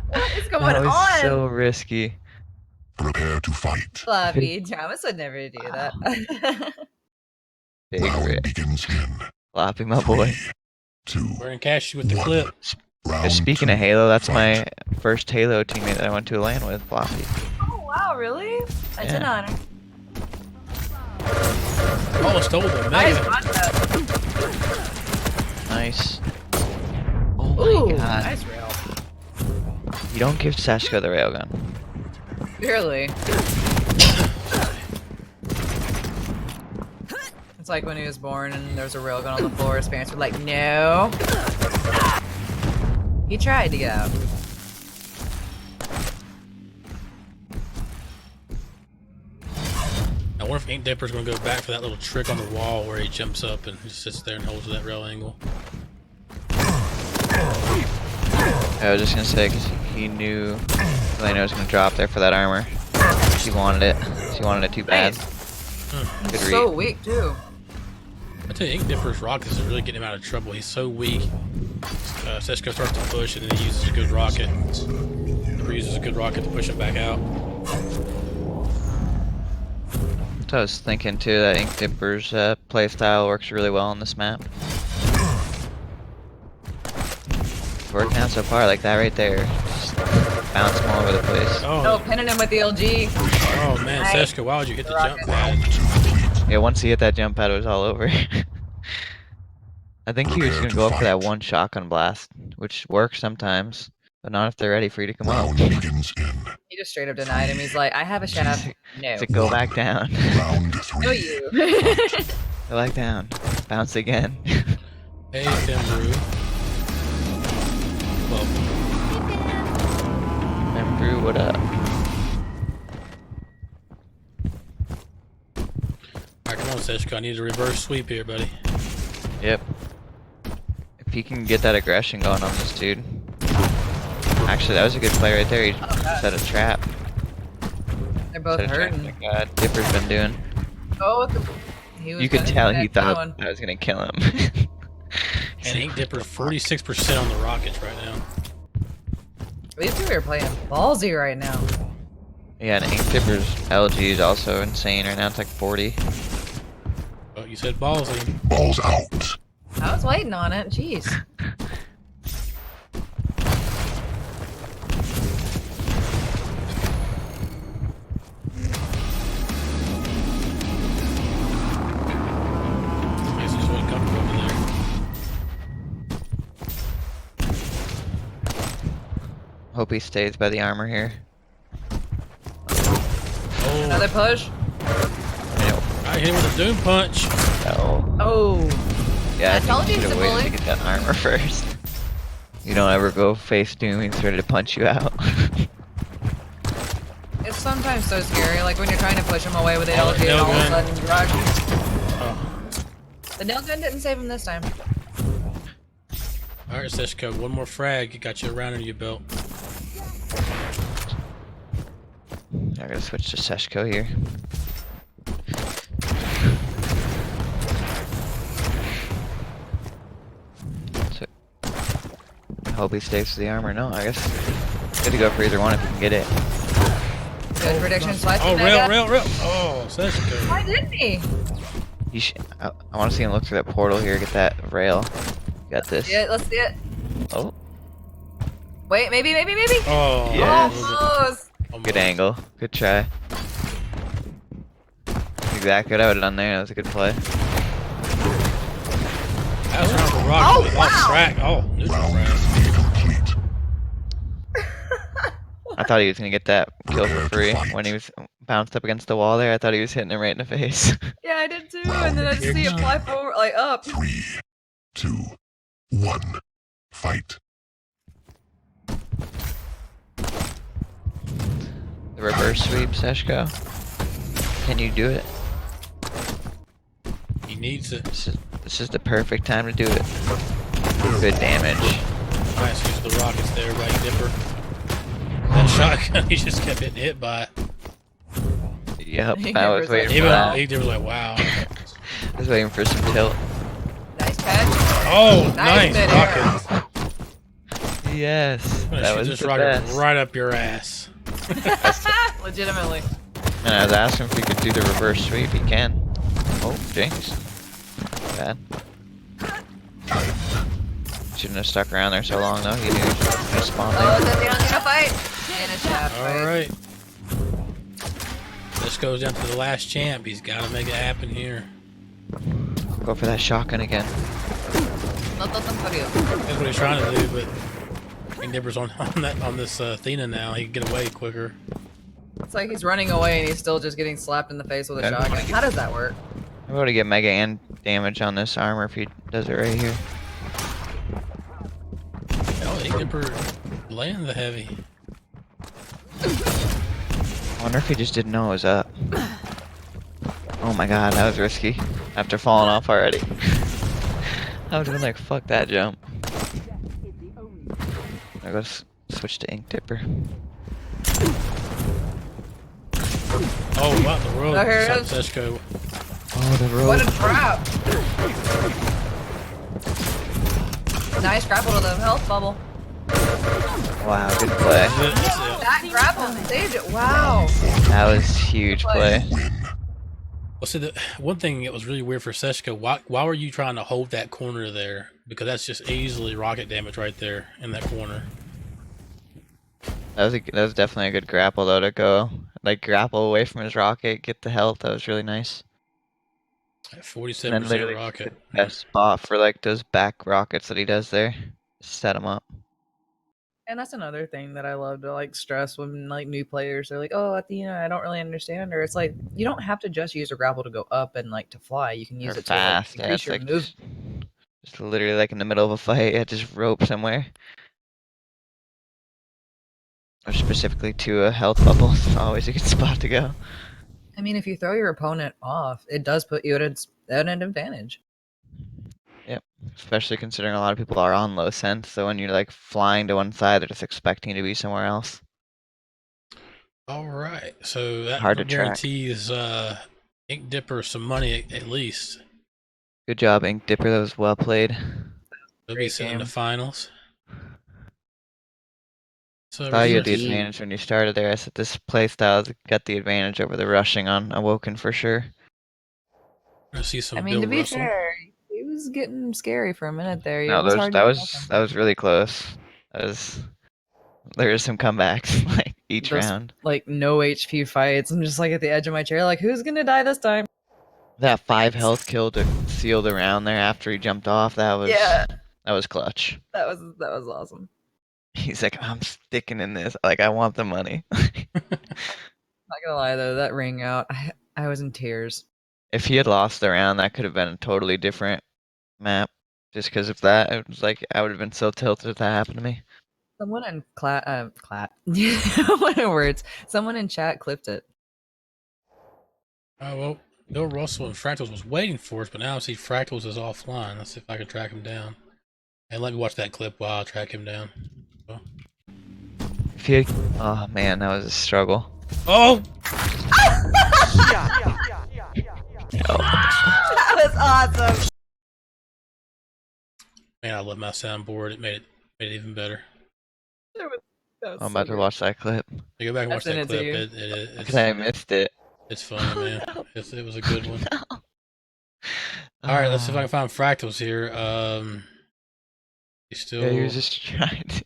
What is going That was on? so risky. Prepare to fight. Fluffy, DramiS would never do that. Big Round rip. begins in Floppy, my boy. 2. We're in cash with the clip. Round Speaking 2. of Halo, that's Fight. my first Halo teammate that I went to a LAN with, Floppy. Oh wow, really? That's an Yeah. honor. Oh, stole the Nice mega. concept. Nice. Oh Ooh, my god. nice rail. You don't give Seshko the railgun. Really? It's like when he was born and there was a railgun on the floor, his parents were like, no. He tried to get out. I wonder if Ink Dipper's gonna go back for that little trick on the wall where he jumps up and just sits there and holds that rail angle. I was just gonna say, because he knew Elena was gonna drop there for that armor. She wanted it. She wanted it too bad. Good He's read. so weak too. I tell you, Ink Dipper's rockets is really getting him out of trouble. He's so weak. Seshko starts to push and then he uses a good rocket. Dipper uses a good rocket to push him back out. So I was thinking too that Ink Dipper's playstyle works really well on this map. It's working out so far, like that right there. Just bounce him all over the place. Oh, Oh, pinning him with the LG. oh man, Nice. Seshko, why would you hit the jump Rocket. pad? Yeah, once he hit that jump pad, it was all over. I think he was gonna go up for that one shotgun blast, which works sometimes, but not if they're ready for you to come up. Round begins in He just straight up denied him. He's like, I have a shadow. No. To go back down. round No, 3. you. Go back down. Bounce again. Hey, Timbru. Well, Remember what up? alright, come on, Seshko. I need a reverse sweep here, buddy. Yep. If he can get that aggression going on this dude. Actually, that was a good play right there. He set a trap. They're both Set a trap hurting. like Dipper's been doing. Oh, he was You could gonna tell do he that thought one. I was gonna kill him. And Ink Dipper's 46% on the rockets right now. These two are playing ballsy right now. Yeah, and Ink Dipper's LG is also insane right now. It's like 40. Oh, you said ballsy. Balls out. I was waiting on it. Jeez. I guess he just wasn't comfortable over there. Hope he stays by the armor here. Oh, Another push. I know. Alright, hit him with a Doom Punch. No. Oh, Yeah, I I think told you you should he's have a waited bully. to get that armor first. You don't ever go face Doom, he's ready to punch you out. it's sometimes so scary. Like when you're trying to push him away with the Oh, LG, and nail all of a gun. sudden you rush. Oh. The nail gun didn't save him this time. Alright, Seshko, one more frag. You got you a round under your belt. I gotta switch to Seshko here. So, I hope he stays for the armor. No, I guess good to go for either one if we can get it. Good prediction. Slice Oh, the mega. rail. Oh, Seshko. Why didn't he? I want to see him look through that portal here, get that rail. Got this. Yeah, let's see it. Oh, Wait, maybe. Oh, Yes. Almost. good angle. Good try. Exactly what I would have done there. That was a good play. That was around the rock. Oh, It was wow. off track. Oh, neutral Round frag. three complete. I thought he was gonna get that kill Prepare for to free fight. when he was bounced up against the wall there. I thought he was hitting him right in the face. Yeah, I did too. And then I just see it fly forward, like up. 3, 2, 1. Fight. The reverse sweep, Seshko. Can you do it? He needs it. This is the perfect time to do it. Good damage. Nice use of the rockets there, right dipper. That shotgun, he just kept getting hit by it. Yep, He I was was waiting like, for Even that. he was like, wow. I was waiting for some tilt. Nice catch. Oh, Nice nice mid-air. rocket. Yes, I'm gonna that shoot was this the rocket best. right up your ass. Legitimately. And I was asking if he could do the reverse sweep. He can. Oh, Jinx. Bad. Shouldn't have stuck around there so long though. He knew he was gonna spawn Oh, there. then they don't get a fight. And a shaft fight. Alright. This goes down to the last champ. He's got to make it happen here. Go for that shotgun again. No totem for you. That's what he's trying to do, but King Dipper's on this Athena now. He can get away quicker. It's like he's running away and he's still just getting slapped in the face with a Yeah. shotgun. How does that work? I'm going to get mega and damage on this armor if he does it right here. Oh, King Dipper laying the heavy. I wonder if he just didn't know it was up. Oh my god, that was risky. After falling off already. I would have been like, fuck that jump. I gotta switch to Ink Dipper. Oh, wow, the road. Oh, here it is. Seshko. Oh, the road. What a trap! Nice grapple to the health bubble. Wow, good play. That grapple saved it. Wow. That was huge play. Well, see, the one thing that was really weird for Seshko, why were you trying to hold that corner there? Because that's just easily rocket damage right there in that corner. That was definitely a good grapple though to go. Like grapple away from his rocket, get the health. That was really nice. At And 47% then literally rocket. the best spot for like those back rockets that he does there. Set him up. And that's another thing that I love to like stress when like new players are like, oh, Athena, I don't really understand her. It's like you don't have to just use a grapple to go up and like to fly. You can use Or it to like, fast. Yeah, increase it's your like move. just literally like in the middle of a fight, yeah, just rope somewhere. Or specifically to a health bubble. It's always a good spot to go. I mean, if you throw your opponent off, it does put you at an advantage. Especially considering a lot of people are on low sense, so when you're like flying to one side, they're just expecting to be somewhere else. All right, so that Hard to track. guarantees Ink Dipper some money at least. Good job, Ink Dipper. That was well played. They'll be Great sitting in the game. finals. So Thought you had the Indeed. advantage when you started there. I said this playstyle's got the advantage over the rushing on Awoken for sure. we're gonna see some I mean, Bill to be Russell. fair, it was getting scary for a minute there. No, It was those, hard that to was that was really close. There is some comebacks like each Those, round. like no HP fights. I'm just like at the edge of my chair, like who's gonna die this time? That 5 health kill to seal the round there after he jumped off. That was clutch. That was awesome. He's like, I'm sticking in this. Like I want the money. Not gonna lie though, that ring out, I was in tears. If he had lost the round, that could have been a totally different map. Just because of that, it was like I would have been so tilted if that happened to me. Someone in what are words? Someone in chat clipped it. Oh, well, Bill Russell and Fractals was waiting for us, but now I see Fractals is offline. Let's see if I can track him down. And let me watch that clip while I track him down. So. If he had, oh man, that was a struggle. Oh! That was awesome. Man, I love my soundboard. It made it even better. That was I'm so about to good. watch that clip. You go back and watch sent that it to clip. you. Because I missed it. It's funny, man. No. It was a good one. No. All right, let's see if I can find Fractals here. He's still. Yeah, he was just trying to.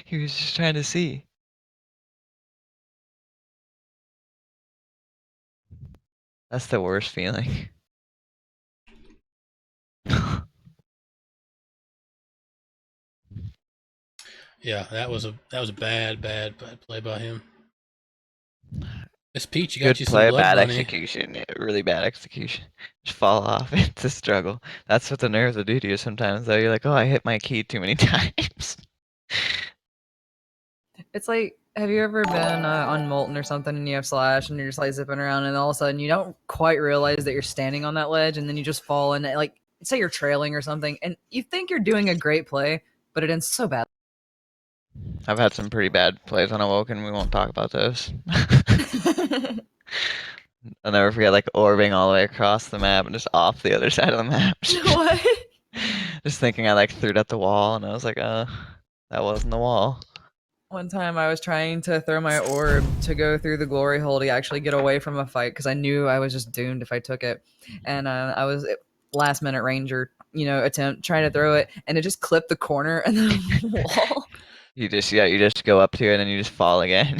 He was just trying to see. That's the worst feeling. Yeah, that was a bad play by him. Miss Peach, you got Good you some play, blood bad money. execution. Yeah, really bad execution. Just fall off. It's a struggle. That's what the nerves will do to you sometimes, though. You're like, oh, I hit my key too many times. It's like, have you ever been on Molten or something and you have Slash and you're just like zipping around and all of a sudden you don't quite realize that you're standing on that ledge and then you just fall and like, say you're trailing or something and you think you're doing a great play, but it ends so bad. I've had some pretty bad plays on Awoken. We won't talk about those. I'll never forget, like, orbing all the way across the map and just off the other side of the map. What? Just thinking I, like, threw it at the wall, and I was like, that wasn't the wall. One time I was trying to throw my orb to go through the glory hole to actually get away from a fight because I knew I was just doomed if I took it. And I was last minute ranger, attempt trying to throw it and it just clipped the corner and the wall. You just go up to it and then you just fall again.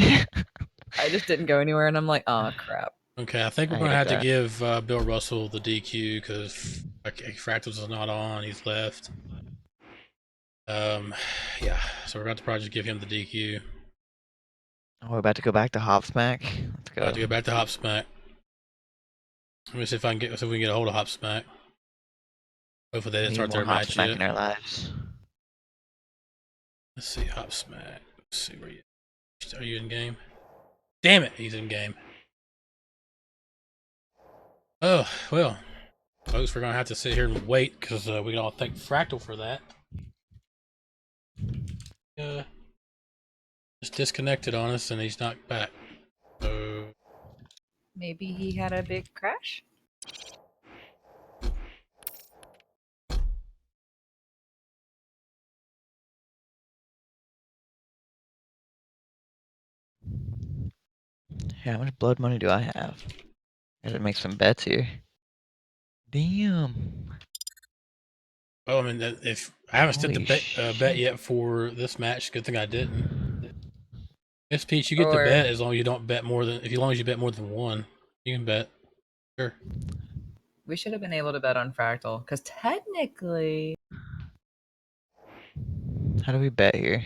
I just didn't go anywhere and I'm like, oh crap. Okay, I think we're I going to hate have to that. give Bill Russell the DQ because Fractals is not on. He's left. Yeah, so we're about to probably just give him the DQ. Oh, we're about to go back to Hop Smack. Let's go. About to go back to Hop Smack. Let me see if we can get a hold of Hop Smack. Hopefully they didn't Need start more their Hop match Smack yet. in our lives. Let's see, Hop Smack. Let's see where you are. You in game? Damn it, he's in game. Oh well, folks, we're gonna have to sit here and wait because we can all thank Fractal for that. Just disconnected on us and he's not back. So Maybe he had a big crash? Yeah, how much blood money do I have? Gotta make some bets here. Damn. well, I mean, if I haven't stood the Holy bet shit. yet for this match, good thing I didn't. Miss Peach, you get to Or- bet as long as you don't bet more than as long as you bet more than one, you can bet. Sure. We should have been able to bet on Fractal because technically. How do we bet here?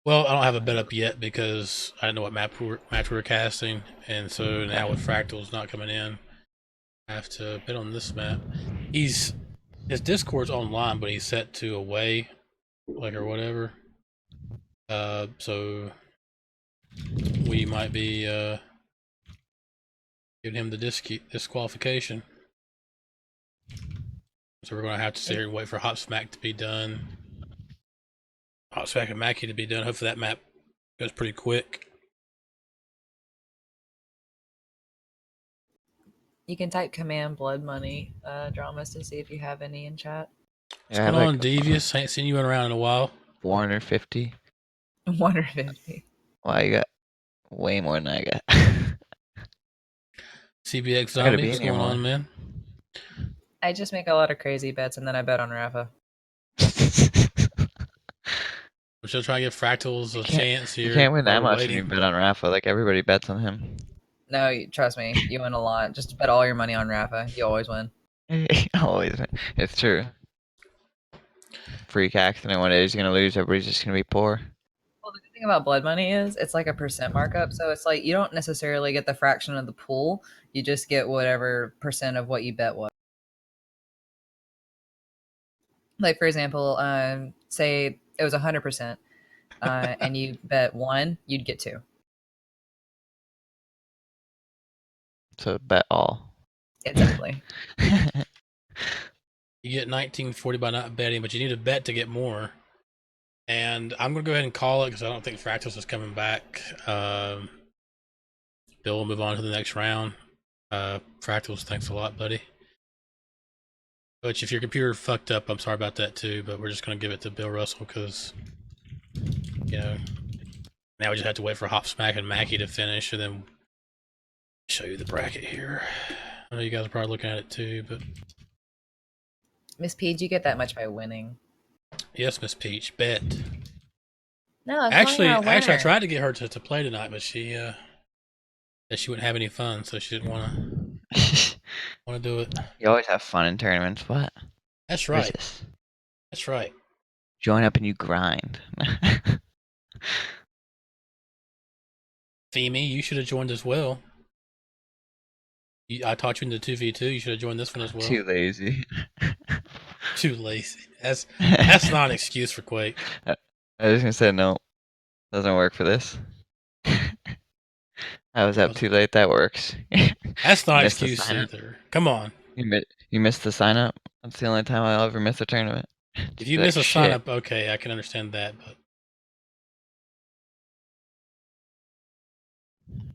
Well, I don't have a bet up yet because I didn't know what match we were casting, and so now with Fractals not coming in, I have to bet on this map. His Discord's online, but he's set to away, like or whatever. So we might be giving him the disqualification. So we're gonna have to sit here and wait for Hot Smack to be done. Hot Smack and Mackie to be done. Hopefully that map goes pretty quick. You can type command blood money, DramiS, to see if you have any in chat. What's Yeah, I have going on, like Devious? I ain't seen you around in a while. 450. 150. Wow, you got way more than I got. CBX I gotta Zombie, be what's in here going on, more. man? I just make a lot of crazy bets and then I bet on Rafa. We're still trying to give Fractals a chance here. You can't win that while we're much when waiting. you bet on Rafa. Like, everybody bets on him. No, trust me, you win a lot. Just bet all your money on Rafa. You always win. Always. It's true. Freak accident one day he's gonna lose, everybody's just gonna be poor. Well, the good thing about blood money is it's like a percent markup. So it's like you don't necessarily get the fraction of the pool. You just get whatever percent of what you bet was. Like for example, say it was 100%, and you bet 1, you'd get 2. So bet all. Exactly. You get 1940 by not betting, but you need to bet to get more. And I'm gonna go ahead and call it because I don't think Fractals is coming back. Bill will move on to the next round. Fractals, thanks a lot, buddy. But if your computer fucked up, I'm sorry about that too. But we're just gonna give it to Bill Russell because, you know, now we just have to wait for Hop Smack and Mackie to finish, and then show you the bracket here. I know you guys are probably looking at it too, but Miss Page, you get that much by winning. yes, Miss Peach, bet. No, I'm Actually, calling her a I winner. tried to get her to play tonight, but she said she wouldn't have any fun, so she didn't want to do it. You always have fun in tournaments. What? That's What is right. this? That's right. Join up and you grind. Femi, you should have joined as well. I taught you in the 2v2. You should have joined this one as well. Too lazy. Too lazy. That's not an excuse for Quake. I was gonna say no. Doesn't work for this. I was up too late. That works. That's not an Missed the excuse sign-up. either. Come on. You missed the sign up. That's the only time I'll ever miss a tournament. If you miss a sign up, okay, I can understand that, but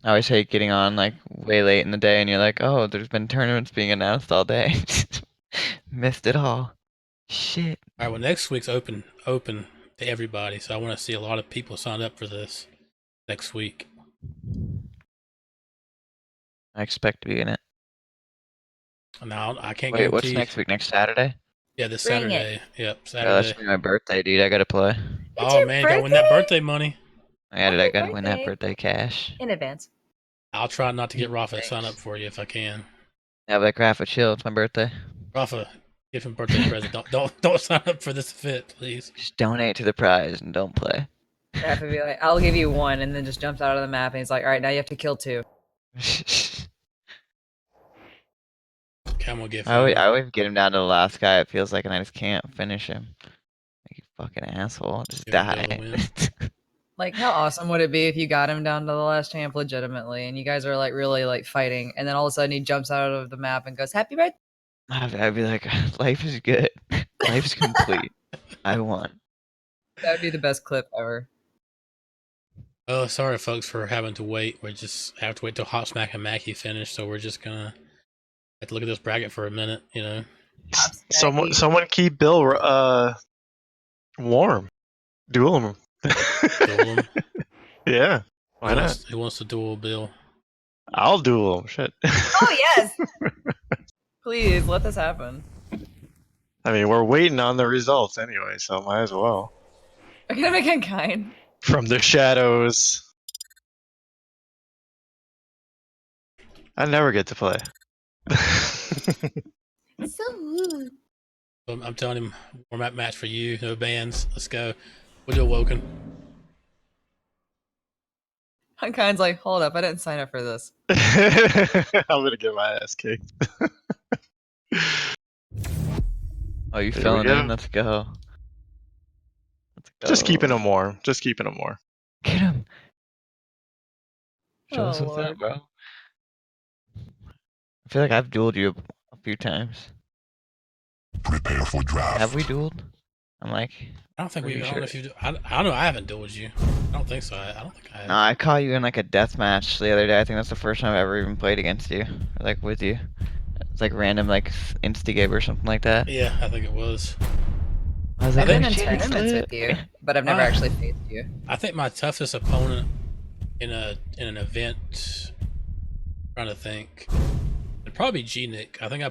I always hate getting on like way late in the day and you're like, oh, there's been tournaments being announced all day. Missed it all. Shit. all right. Well, next week's open to everybody, so I want to see a lot of people sign up for this next week. I expect to be in it. Now I can't Wait, guarantee. what's next week? Next Saturday? Yeah, this Bring it. Saturday. Yep, Oh, Saturday. that's gonna be my birthday, dude. I gotta play. It's Oh your man, you gotta win that birthday money. I gotta Happy win that birthday. birthday cash. In advance. I'll try not to get Rafa to Thanks. sign up for you if I can. Yeah, like Rafa, chill. It's my birthday. Rafa, give him a birthday present. Don't sign up for this event, please. Just donate to the prize and don't play. Have to be like, I'll give you 1, and then just jumps out of the map, and he's like, all right, now you have to kill 2. Cam will give I always get him down to the last guy, it feels like, and I just can't finish him. Like, you fucking asshole. Just Give him Bill die. to win. Like, how awesome would it be if you got him down to the last champ legitimately, and you guys are like really like fighting, and then all of a sudden he jumps out of the map and goes, "Happy birthday!" I'd be like, life is good. Life's complete. I won. That would be the best clip ever. Oh, sorry, folks, for having to wait. We just have to wait till Hot Smack and Mackie finish, so we're just gonna have to look at this bracket for a minute, you know. Someone keep Bill warm. Duel him. Duel him. Yeah. Why not? Who wants to duel Bill? I'll duel him. Shit. Oh yes, please let this happen. I mean, we're waiting on the results anyway, so might as well. I'm gonna make unkind. From the shadows. I never get to play. So rude. I'm telling him, warm up match for you. No bans. Let's go. We'll do a Woken. Unkind's like, hold up, I didn't sign up for this. I'm gonna get my ass kicked. Oh, you There we filling go. in? Let's go. Let's go. Just keeping him warm. Just keeping him warm. Get him. Show Oh, us what's Lord. up, bro. I feel like I've dueled you a few times. Prepare for draft. Have we dueled? I'm like, I don't think Pretty we. I don't know sure. if you. I don't know. I haven't dueled you. I don't think so. I don't think I have. no, I caught you in like a death match the other day. I think that's the first time I've ever even played against you, or like with you. It's like random like instigate or something like that. Yeah, I think it was. I was I've like, been oh, in shit, he's tournaments lit. with you, but I've never actually faced you. I think my toughest opponent in an event. Trying to think. It'd probably be G-Nick. I think I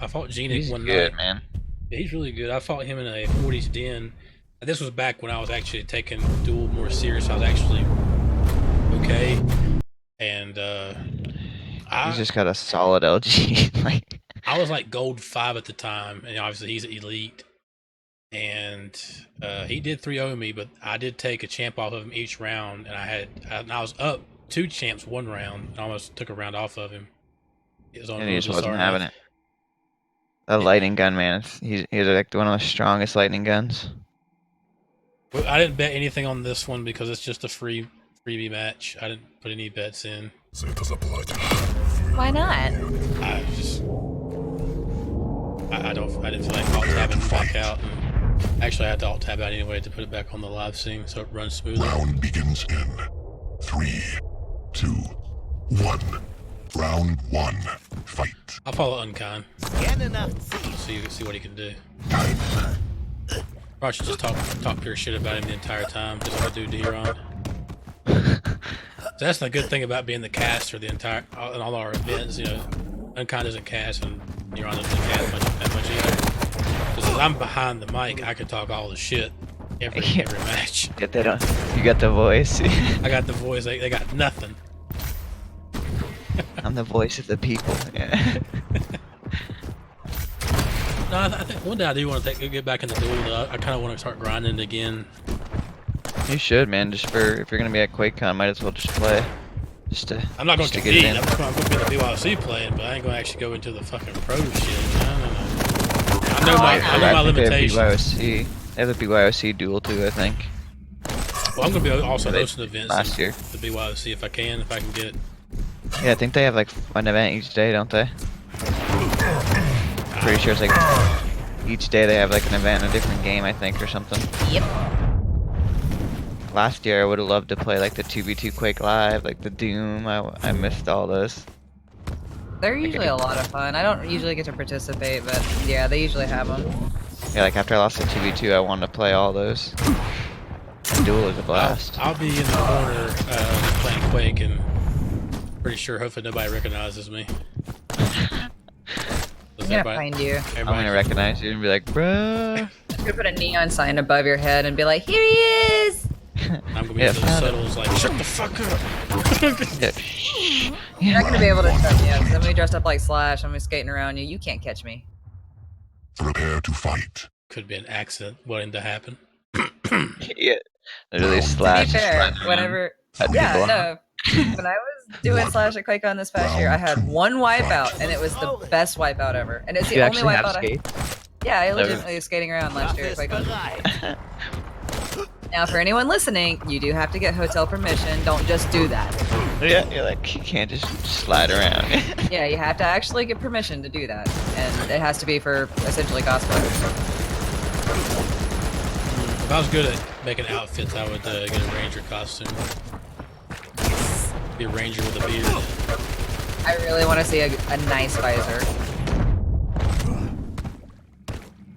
fought G-Nick He's one good, night. man. Yeah, he's really good. I fought him in a 40s den. This was back when I was actually taking Duel more serious. I was actually okay, and He's just got a solid LG. like, I was like gold 5 at the time, and obviously he's elite. and he did 3-0 me, but I did take a champ off of him each round, and I was up 2 champs 1 round, and almost took a round off of him. It was on And he just Rosa wasn't having Sarnath. it. The lightning gun, man. He's like one of the strongest lightning guns. Well, I didn't bet anything on this one because it's just a freebie match. I didn't put any bets in. Why not? I just I didn't feel like alt tabbing back out. And actually, I had to alt tab out anyway to put it back on the live stream so it runs smoothly. Round begins in 3, 2, 1. Round 1. Fight. I'll follow Unkind. See what he can do. Probably should just talk pure shit about him the entire time, just like I do Deron. So that's the good thing about being the caster in all our events. You know, Unkind doesn't cast and Deron doesn't cast that much either. Because I'm behind the mic, I can talk all the shit every match. Get that on. You got the voice. I got the voice. They got nothing. I'm the voice of the people. Yeah. No, I think one day I do want to get back in the duel. Though. I kind of want to start grinding again. You should, man. Just if you're gonna be at QuakeCon, might as well just play. I'm not going to get compete. in. I'm going to be in the BYOC playing, but I ain't going to actually go into the fucking pro shit. No. I know my limitations. They have the BYOC duel too, I think. Well, I'm going to be also hosting events last year. The BYOC if I can get it. Yeah, I think they have like an event each day, don't they? Pretty sure it's like each day they have like an event in a different game, I think, or something. Yep. Last year I would have loved to play like the 2v2 Quake Live, like the Doom. I missed all those. They're usually a lot of fun. I don't usually get to participate, but yeah, they usually have them. Yeah, like after I lost the 2v2, I wanted to play all those. The Duel is a blast. I'll be in the corner playing Quake, and pretty sure hopefully nobody recognizes me. I'm gonna find you. I'm gonna recognize you and be like, bruh. I'm gonna put a neon sign above your head and be like, here he is! I'm gonna be those subtles like, shut the fuck up! You're not gonna be able to touch me, because I'm gonna be dressed up like Slash, I'm gonna be skating around you, you can't catch me. Prepare to fight. Could be an accident waiting to happen. Yeah. Literally Slash. To be fair, whenever... Yeah, no. When I was doing Slash at QuakeCon this past year, I had one wipeout, and it was the best wipeout ever. And it's the only wipeout Yeah, I legitimately was skating around last year at QuakeCon. Now, for anyone listening, you do have to get hotel permission. Don't just do that. Yeah, you're like, you can't just slide around. Yeah, you have to actually get permission to do that. And it has to be for, essentially, cosplayers. If I was good at making outfits, I would get a ranger costume. Be a ranger with a beard. I really want to see a nice visor.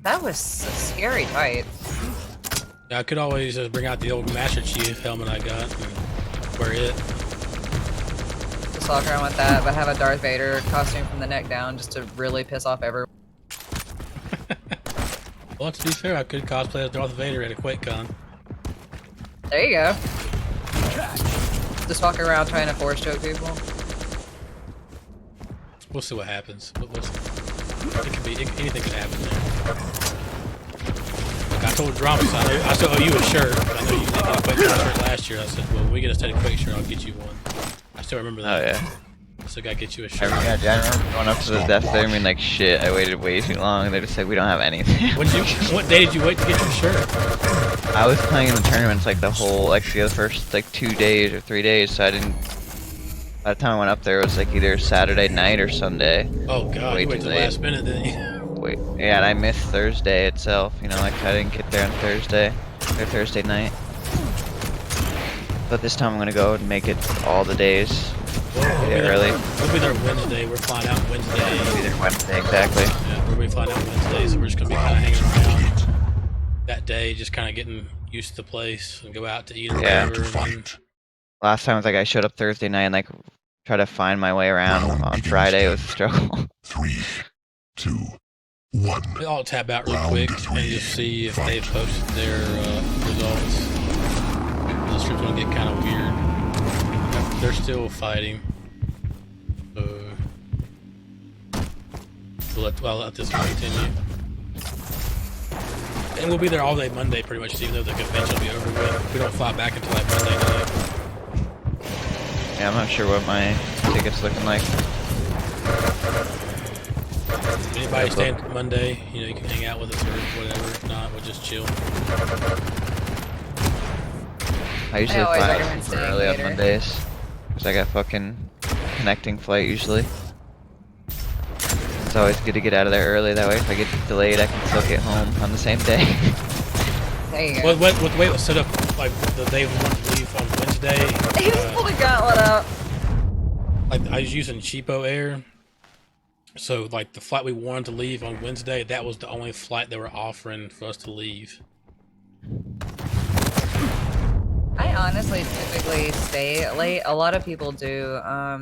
That was a scary fight. Yeah, I could always bring out the old Master Chief helmet I got and wear it. Just walk around with that, but have a Darth Vader costume from the neck down just to really piss off everyone. Well, to be fair, I could cosplay as Darth Vader at a QuakeCon. There you go. Just walk around trying to force choke people. We'll see what happens. Anything could happen there. Like I told DramiS, I still owe you a shirt. But I know you didn't get a Quake shirt last year. I said, well, when we get a steady Quake shirt, I'll get you one. I still remember that. Oh yeah. So I gotta get you a shirt. I remember going up to the desk there and being like, shit, I waited way too long. They just said, we don't have anything. What day did you wait to get your shirt? I was playing in the tournaments like the first like 2 days or 3 days, so I didn't. By the time I went up there, it was like either Saturday night or Sunday. Oh god, you waited till the last minute, didn't you? Wait, yeah, and I missed Thursday itself. You know, like I didn't get there on Thursday or Thursday night. But this time I'm gonna go and make it all the days. Early. We'll be there Wednesday. We're flying out Wednesday. We'll be there Wednesday, exactly. Yeah, we'll be flying out Wednesday, so we're just gonna be kind of hanging around that day, just kind of getting used to the place and go out to eat or whatever. Last time was like I showed up Thursday night and like try to find my way around on Friday. It was a struggle. 3, 2, 1. We all tab out real quick and just see if they've posted their results. The stream's gonna get kind of weird. They're still fighting. I'll let this one continue. And we'll be there all day Monday, pretty much, even though the convention will be over with. We don't fly back until like Monday night. Yeah, I'm not sure what my ticket's looking like. Anybody staying Monday, you know, you can hang out with us or whatever. If not, we'll just chill. I usually always fly recommend super staying early on later. Mondays. Because I got fucking connecting flight usually. It's always good to get out of there early, that way if I get delayed I can still get home on the same day. There you go. What the way it was set up, like the day we wanted to leave on Wednesday, He just pulled a gauntlet out. like I was using Cheapo Air. So like the flight we wanted to leave on Wednesday, that was the only flight they were offering for us to leave. I honestly typically stay late. A lot of people do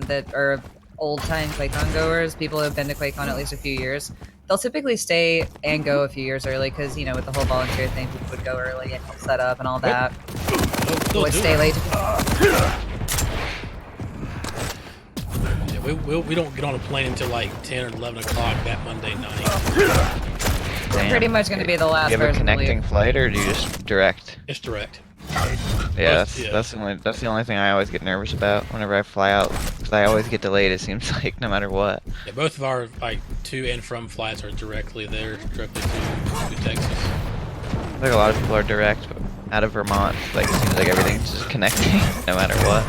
that are old-time QuakeAngel goers, people who have been to QuakeCon at least a few years. They'll typically stay and go a few years early because, you know, with the whole volunteer thing, people would go early and help set up and all that. They'll Would do stay it. late. Yeah, we don't get on a plane until like 10 or 11 o'clock that Monday night. We're pretty much going to be the last Do you have a person to connecting leave. flight or do you just direct? It's direct. Yeah, Yeah. that's the only thing I always get nervous about whenever I fly out, because I always get delayed. It seems like no matter what. Yeah, both of our like to and from flights are directly there, directly to Texas. I think a lot of people are direct, but out of Vermont, like it seems like everything's just connecting no matter what.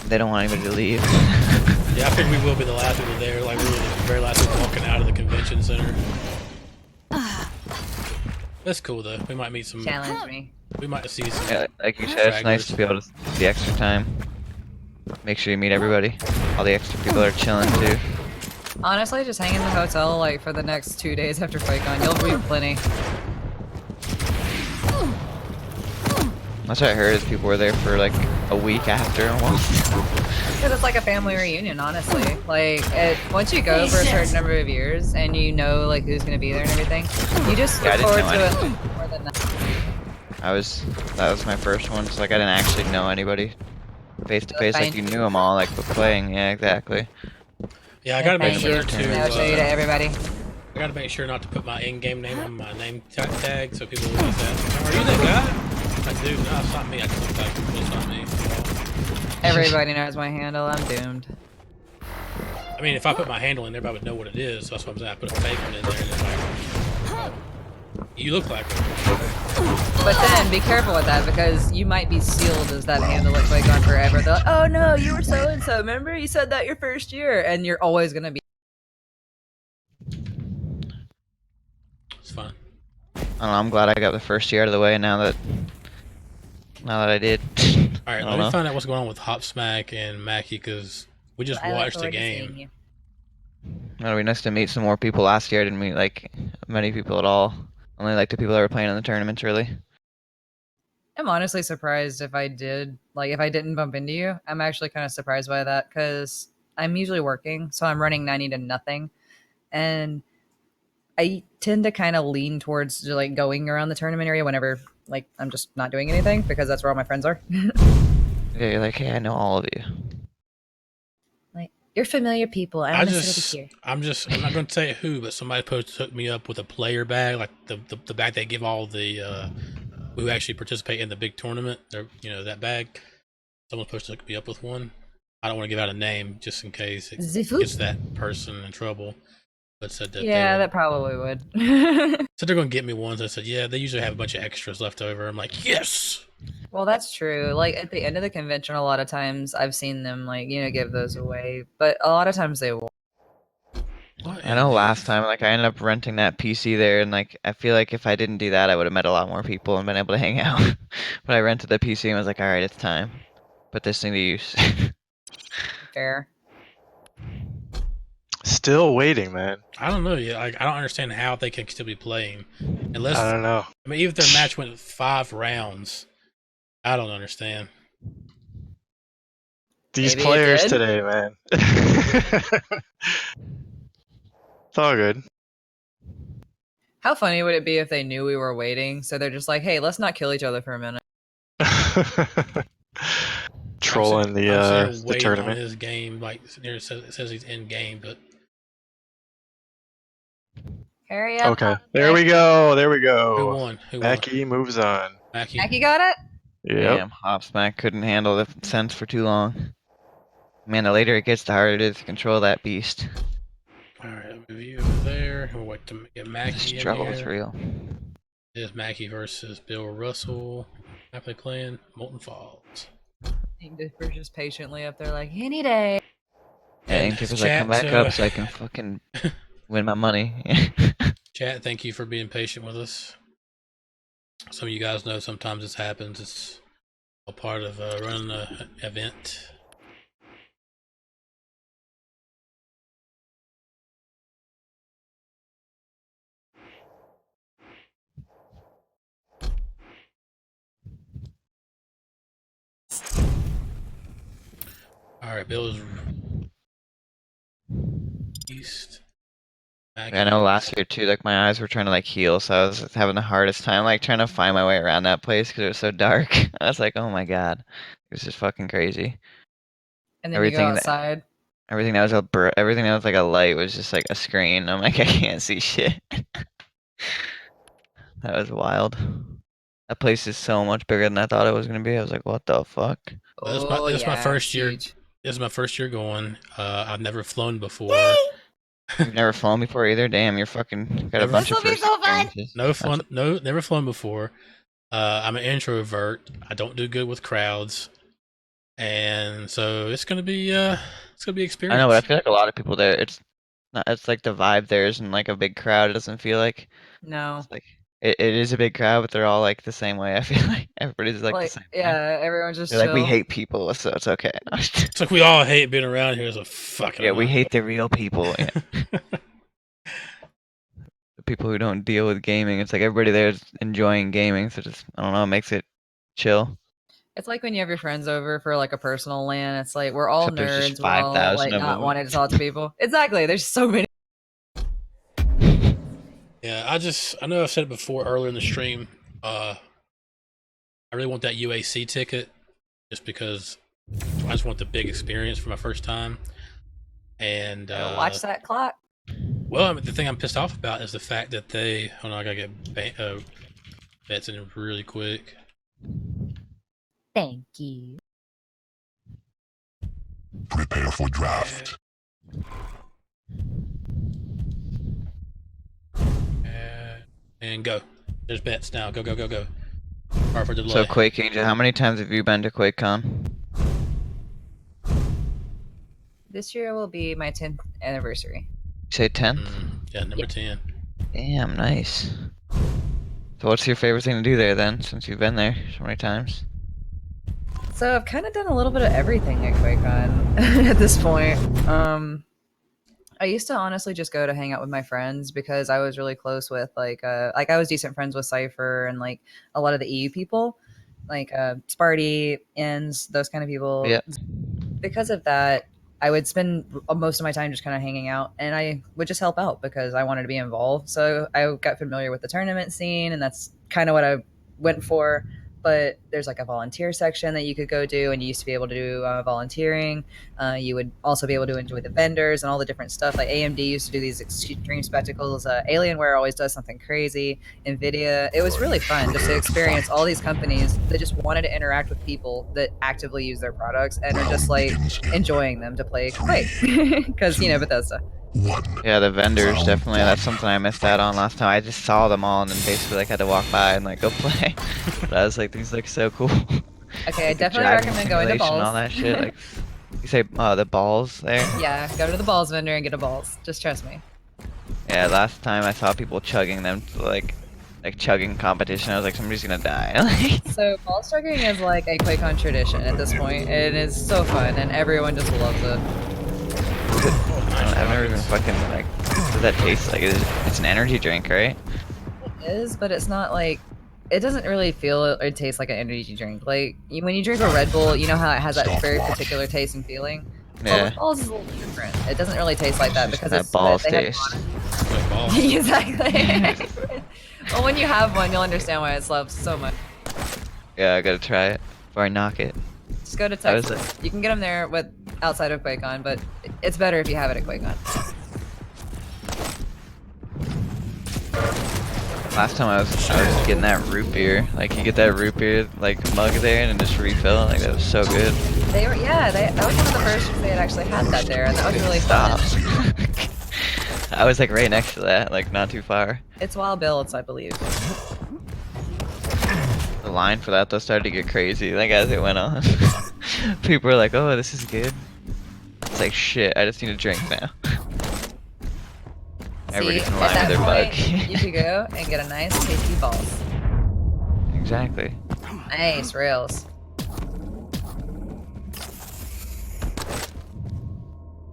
They don't want anybody to leave. Yeah, I think we will be the last people there. Like we were the very last people walking out of the convention center. That's cool though. We might meet some. Challenge me. We might see some. Yeah, like you said, it's nice to be able to take the extra time. Make sure you meet everybody. All the extra people are chilling too. Honestly, just hang in the hotel like for the next 2 days after QuakeCon. You'll meet plenty. That's what I heard is people were there for like a week after almost. Because it's like a family reunion, honestly. Like, once you go for a certain number of years and you know like who's gonna be there and everything, you just Yeah, I look didn't forward know to it more than that. That was my first one, so like I didn't actually know anybody face to face, like you knew them all, like but playing, yeah, exactly. Yeah, I gotta make Thank sure you. to. I'll show you to everybody. I gotta make sure not to put my in-game name on my name tag, so people will use that. Are you that guy? Like, dude, no, it's not me. I just look like it's not me. Everybody knows my handle. I'm doomed. I mean, if I put my handle in there, everybody would know what it is. So that's what I'm saying. I put a fake one in there, and it's like, you look like it. But then be careful with that because you might be sealed as that handle at QuakeCon forever. They're like, oh no, you were so and so. Remember you said that your first year, and you're always gonna be. It's fun. I don't know, I'm glad I got the first year out of the way now that I did. All right, let me find out what's going on with Hop Smack and Mackie because we just I look watched the forward to seeing game. you. It'll be nice to meet some more people. Last year I didn't meet like many people at all. Only like the people that were playing in the tournaments really. I'm honestly surprised if I didn't bump into you. I'm actually kind of surprised by that because I'm usually working, so I'm running 90 to nothing, and I tend to kind of lean towards like going around the tournament area whenever like I'm just not doing anything because that's where all my friends are. Yeah, you're like, hey, I know all of you. Like you're familiar people. I want to sit over here. I'm not going to say who, but somebody supposed to hook me up with a player bag, like the bag they give all the who actually participate in the big tournament. They're, you know, that bag. Someone's supposed to hook me up with one. I don't want to give out a name just in case it Zifu? gets that person in trouble. But said that Yeah, that probably would. so they're going to get me ones. I said, yeah, they usually have a bunch of extras left over. I'm like, yes. Well, that's true. Like at the end of the convention, a lot of times I've seen them like give those away, but a lot of times they won't. I know last time, like I ended up renting that PC there, and like I feel like if I didn't do that, I would have met a lot more people and been able to hang out. But I rented the PC and was like, all right, it's time. Put this thing to use. Fair. Still waiting, man. I don't know. Yeah, I don't understand how they can still be playing, unless I don't know. I mean, even if their match went 5 rounds, I don't understand. These Maybe it players did. today, man. It's all good. How funny would it be if they knew we were waiting, so they're just like, "Hey, let's not kill each other for a minute." Trolling I'm the sitting waiting tournament. on his game, like it says he's in game, but Hurry up. Okay, there we go. There we Who go. won? Who won? Mackie moves on. Mackie. Mackie got it? Yep. Damn, Hopsmack couldn't handle the sense for too long. Man, the later it gets, the harder it is to control that beast. Alright, I'll move you over there. We'll wait to get The Mackie in struggle is here. real. It's Mackie versus Bill Russell. Map they playing? Molten Falls. We're just patiently up there like, any day. Yeah, And Inktippers like come back up so I can fucking win my money. Chat, thank you for being patient with us. Some of you guys know sometimes this happens. It's a part of running an event. Alright, Bill's east. Mackie. I know last year too, like my eyes were trying to like heal, so I was having the hardest time like trying to find my way around that place because it was so dark. I was like, oh my god, it was just fucking crazy. And then you go Everything that outside. everything that was everything that was like a light was just like a screen. I'm like, I can't see shit. That was wild. That place is so much bigger than I thought it was gonna be. I was like, what the fuck? Oh, This is my yeah, first it's year. huge. This is my first year going. I've never flown before. You've never flown before either? Damn, you're fucking got a Never. bunch of This'll be first so fun! experiences. No That's fun. No, never flown before. I'm an introvert. I don't do good with crowds, and so it's gonna be experience. I know, but I feel like a lot of people there. It's not. It's like the vibe there isn't like a big crowd. It doesn't feel like. No. It's like it is a big crowd, but they're all like the same way. I feel like everybody's like the same way. yeah, everyone's just They're like, we chill. hate people, so it's okay. It's like we all hate being around here. So fuck it. Yeah, we hate the real people. Yeah. The people who don't deal with gaming. It's like everybody there is enjoying gaming, so just I don't know, it makes it chill. It's like when you have your friends over for like a personal LAN. It's like we're all Except there's just nerds. We're all 5,000 like of not them. wanting to talk to people. Exactly. There's so many. Yeah, I know I've said it before earlier in the stream. I really want that UAC ticket, just because I just want the big experience for my first time. And Watch that clock. well, I mean, the thing I'm pissed off about is the fact that they. Hold on, I gotta get bets in really quick. Thank you. Prepare for draft. And go. There's bets now. Go, go, go, go. Sorry for the delay. So QuakeAngel, how many times have you been to QuakeCon? This year will be my 10th anniversary. You say 10th? Yeah, number 10. Damn, nice. So what's your favorite thing to do there then, since you've been there so many times? So I've kind of done a little bit of everything at QuakeCon at this point. I used to honestly just go to hang out with my friends because I was really close with like I was decent friends with Cypher and like a lot of the EU people, like Sparty, Ends, those kind of people. Yeah. Because of that, I would spend most of my time just kind of hanging out, and I would just help out because I wanted to be involved. So I got familiar with the tournament scene, and that's kind of what I went for. But there's like a volunteer section that you could go do, and you used to be able to do volunteering. You would also be able to enjoy the vendors and all the different stuff. Like AMD used to do these extreme spectacles. Alienware always does something crazy. NVIDIA. It was really fun just to experience all these companies that just wanted to interact with people that actively use their products and are just like enjoying them to play Quake. Because, you know, Bethesda. Yeah, the vendors, definitely. That's something I missed out on last time. I just saw them all and then basically like had to walk by and like go play. But I was like, these look so cool. Okay, I Like, the definitely driving recommend going to simulation balls. and all that shit. Like, you say the balls there? Yeah, go to the balls vendor and get a balls. Just trust me. Yeah, last time I saw people chugging them to like chugging competition. I was like, somebody's gonna die. So balls chugging is like a QuakeCon tradition at this point. It is so fun and everyone just loves it. I've never even fucking like. What does that taste like? It's an energy drink, right? It is, but it's not like it doesn't really feel or taste like an energy drink. Like when you drink a Red Bull, you know how it has that very particular taste and feeling. Well, Yeah. with balls is a little different. It doesn't really taste like that because That it's balls they have taste. Like balls. exactly. Well, when you have one, you'll understand why it's loved so much. Yeah, I gotta try it before I knock it. Just go to How is Texas. You can get them there with outside of QuakeCon, but it's better if you have it at QuakeCon. Last time I was getting that root beer. Like you get that root beer like mug there and just refill. Like that was so good. They were, yeah. That was one of the first they had actually had that there, and that was really fun. I was like right next to that, like not too far. It's Wild Bill's, I believe. The line for that though started to get crazy. Like as it went on, people were like, "Oh, this is good." It's like shit. I just need a drink now. Everybody See, can at line that with their point, bug. you could go and get a nice tasty balls. Exactly. Nice rails.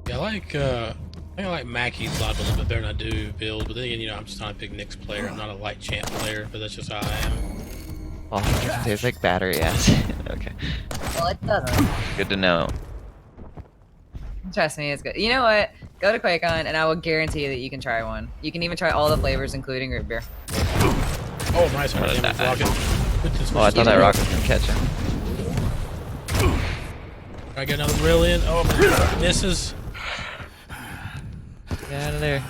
Yeah, I like Mackey's a little bit better than I do build, but then again, you know, I'm just not a big Nyx player. I'm not a light champ player, but that's just how I am. Oh, it doesn't taste like battery acid. Okay. Well, it doesn't. Good to know. Trust me, it's good. You know what? Go to QuakeAngel, and I will guarantee that you can try one. You can even try all the flavors, including root beer. Oh, nice one. What a Damage nice. rocket. Put this Oh, I thought that rocket was gonna catch him. I get another rail in. Oh, my misses. Get out of there.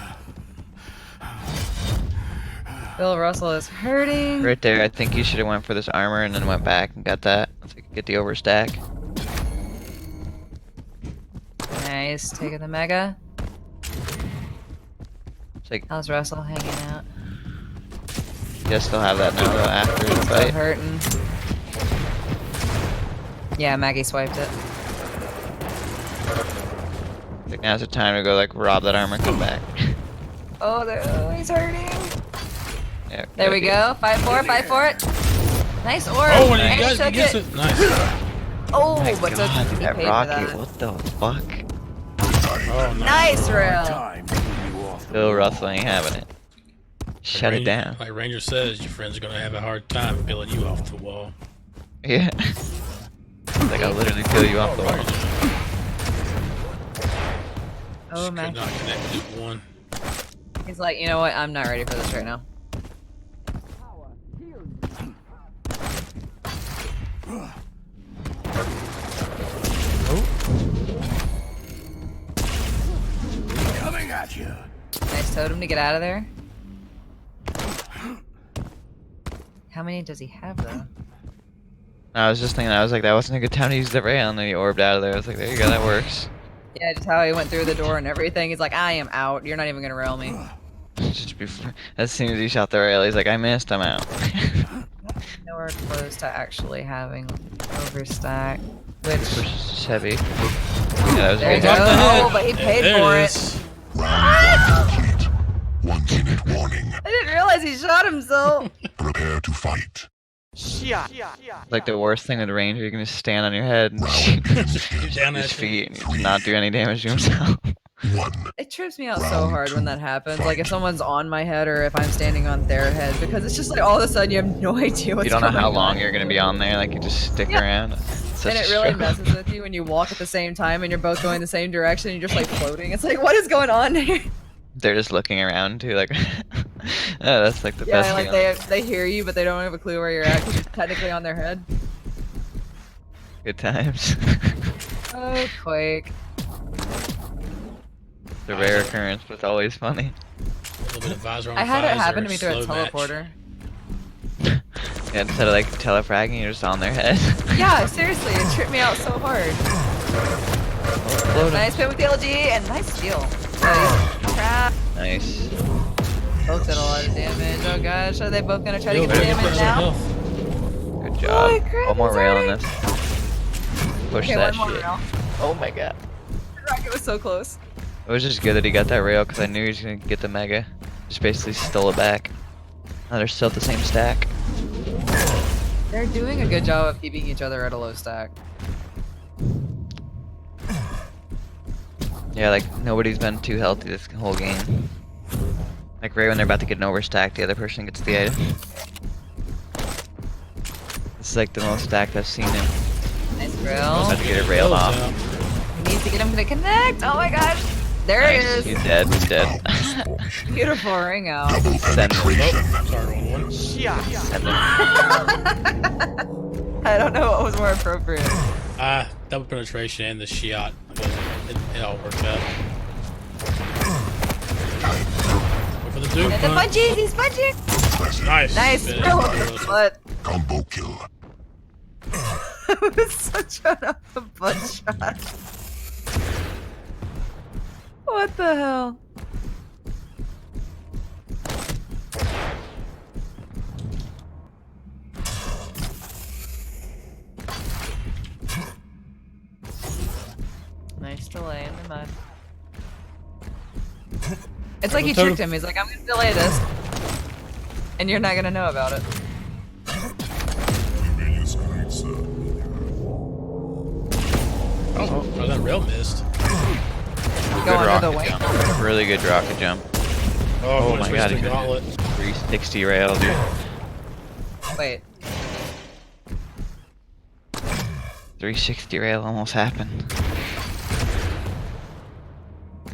Bill Russell is hurting. Right there, I think you should have went for this armor and then went back and got that. So you could get the overstack. Nice. Taking the mega. It's like, How's Russell hanging out? you still have that now though after the Still fight. hurting. Yeah, Maggie swiped it. Like now's the time to go like rob that armor and come back. Oh, he's hurting. Yeah, There we good. go. Fight for it. Fight for it. Nice orb. Oh, and Nice, he took gets it. it. Nice. Oh, My but God, took he that paid rocket, for that. what the fuck? Oh, Nice rail. Time to move you off the Bill road. Russell ain't having it. Shut it down. Like Ranger says, your friends are gonna have a hard time peeling you off the wall. Yeah. Like I'll literally peel you off the wall. Oh, Just man. could not connect loop one. He's like, you know what? I'm not ready for this right now. Coming at you. Nice totem to get out of there. How many does he have, though? I was just thinking, I was like, that wasn't a good time to use the rail, and then he orbed out of there. I was like, there you go, that works. Yeah, just how he went through the door and everything. He's like, I am out. You're not even gonna rail me. Just before, as soon as he shot the rail, he's like, I missed, I'm out. Nowhere close to actually having overstack. Which, Which is just heavy. Yeah, that was there you good. go. Off the head. Oh, but he paid There for is. it. Round complete. 1 minute warning. I didn't realize he shot himself. Prepare to fight. Like the worst thing with the ranger, you can just stand on your head and Round You're down his at feet and just not do any damage to himself. 1. It trips me out so hard when that happens. Like if someone's on my head or if I'm standing on their head, because it's just like all of a sudden you have no idea what's You don't know going how on. long you're gonna be on there, like you just stick Yeah. around. Such And a it really struggle. messes with you when you walk at the same time and you're both going the same direction and you're just like floating. It's like, what is going on here? They're just looking around too, like, oh, that's like the Yeah, best like feeling. they hear you, but they don't have a clue where you're at because you're technically on their head. Good times. Oh, Quake. The rare occurrence, but it's always funny. A little bit of visor on I had it visor, happen to me through a slow match. teleporter. Yeah, instead of like telefragging, you're just on their head. Yeah, seriously, it tripped me out so hard. Float 'em. Nice pin with the LG and nice steal. Crap. Nice. Both did a lot of damage. Oh gosh, are they both gonna try to Yo, get the better damage some now? health. Good job. Holy crap, One more he's rail on hurting. this. Push Okay, that one more shit. rail. Oh my god. Rocket was so close. It was just good that he got that rail because I knew he was gonna get the mega. Just basically stole it back. Now they're still at the same stack. They're doing a good job of keeping each other at a low stack. Yeah, like nobody's been too healthy this whole game. Like right when they're about to get an overstack, the other person gets the item. This is like the most stacked I've seen him. Nice About rail. to get it railed Rails off. out. He needs to get him to connect. Oh my gosh. There Nice. it He's is. dead. He's dead. Beautiful ring out. Double Send him. penetration. Oh, sorry, wrong one. Send him. I don't know what was more appropriate. Double penetration and the shot. It all worked out. Wait for the Duke. And the punch. punchies, he's punching. Nice. Nice. Finish, Real Bill with the Russell. butt. Combo kill. It was such an off the butt shot. What the hell? Nice delay in the mud. It's like you tricked him. He's like, I'm gonna delay this. And you're not gonna know about it. Oh, that rail missed. Go under the rocket wing. jump. Really good rocket jump. Oh, my my God, god. he Gauntlet. 360 rail, dude. Wait. 360 rail almost happened.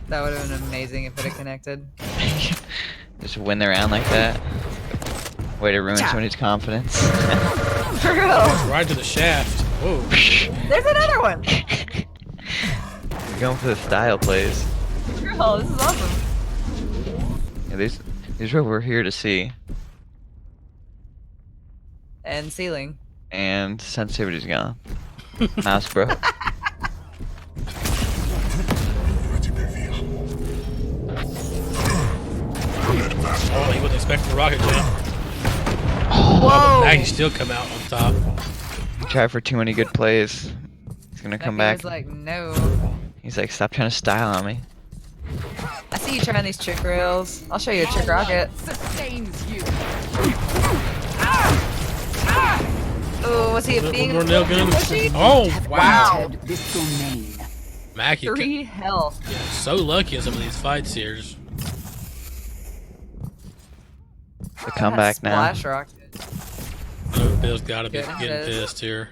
That would have been amazing if it had connected. Just win the round like that. Way to ruin somebody's confidence. For real. Right to the shaft. Whoa. There's another one. You're going for the style plays. For real, this is awesome. Yeah, these are what we're here to see. And ceiling. And sensitivity's gone. Mouse broke. Oh, he wasn't expecting the rocket jump. Whoa! Now he still come out on top. Try for too many good plays. He's gonna come back. He was like, no. He's like, stop trying to style on me. I see you trying these trick rails. I'll show you a trick rocket. Sustains you. Oh, was he One being more nail gun. pushy? Oh, wow. Entered this domain. Mackie, 3 health. so lucky in some of these fights here. The comeback now. Splash rocket. Oh, Bill's gotta be Goodness. getting pissed here.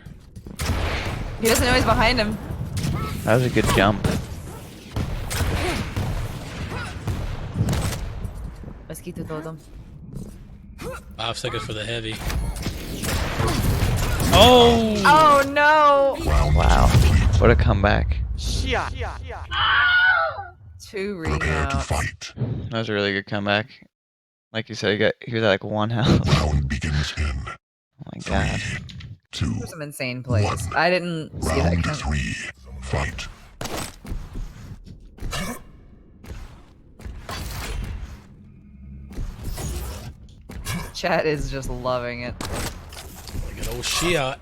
He doesn't know he's behind him. That was a good jump. Mosquito todo. 5 seconds for the heavy. Oh! Oh no! Wow. What a comeback. 2 Prepare to rebound. fight. That was a really good comeback. Like you said, he was at like 1 health. Round begins in Oh my god. 2. There's some insane plays. I didn't see that Round coming. 3. Fight. Chat is just loving it. Like an old Shiat.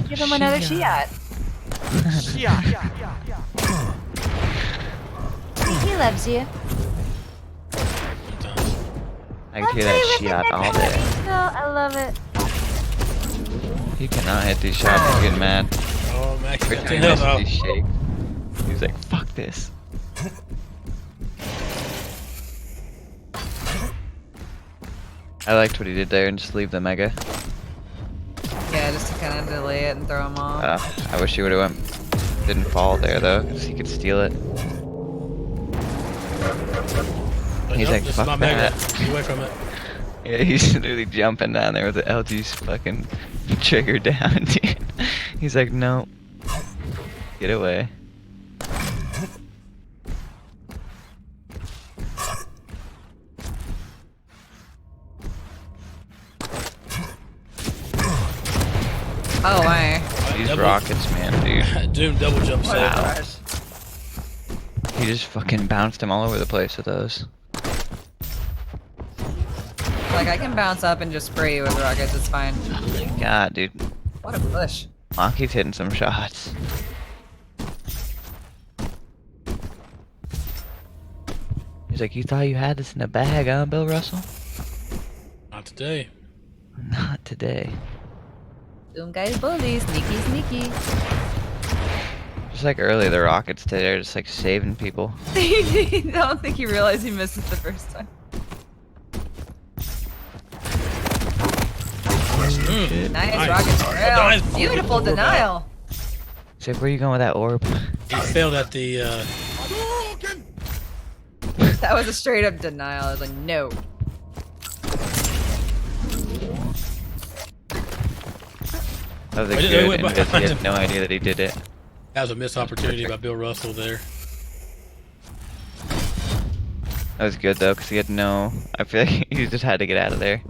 Give him another Shiat. He loves you. I can hear that shot all day. I love it. He cannot hit these shots. He's getting mad. Oh, Mackie Every got time 10 he health. misses, he shakes. He's like, fuck this. I liked what he did there and just leave the mega. Yeah, just to kind of delay it and throw him off. I wish he would have went. Didn't fall there though, because he could steal it. But He's nope, like, this is fuck my mega. that. Get away from it. Yeah, he's literally jumping down there with the LG's fucking trigger down, dude. He's like, no. Get away. Oh my. These Double- rockets, man, dude. Doom double jump What a set. crush. He just fucking bounced him all over the place with those. Like, I can bounce up and just spray you with rockets, it's fine. God, dude. What a push. Maki's hitting some shots. He's like, you thought you had this in the bag, huh, Bill Russell? Not today. Not today. Doom guy's bully, sneaky, sneaky. Just like earlier, the rockets today are just like saving people. I don't think he realized he missed it the first time. Mm. Nice rocket trail. Nice. Beautiful denial. He's like, where you going with that orb? He failed at the, That was a straight up denial. I was like, no. That was a Wait, good wait, invis. He behind had him. no idea that he did it. that was a missed opportunity by Bill Russell there. That was good though, because he had no. I feel like he just had to get out of there.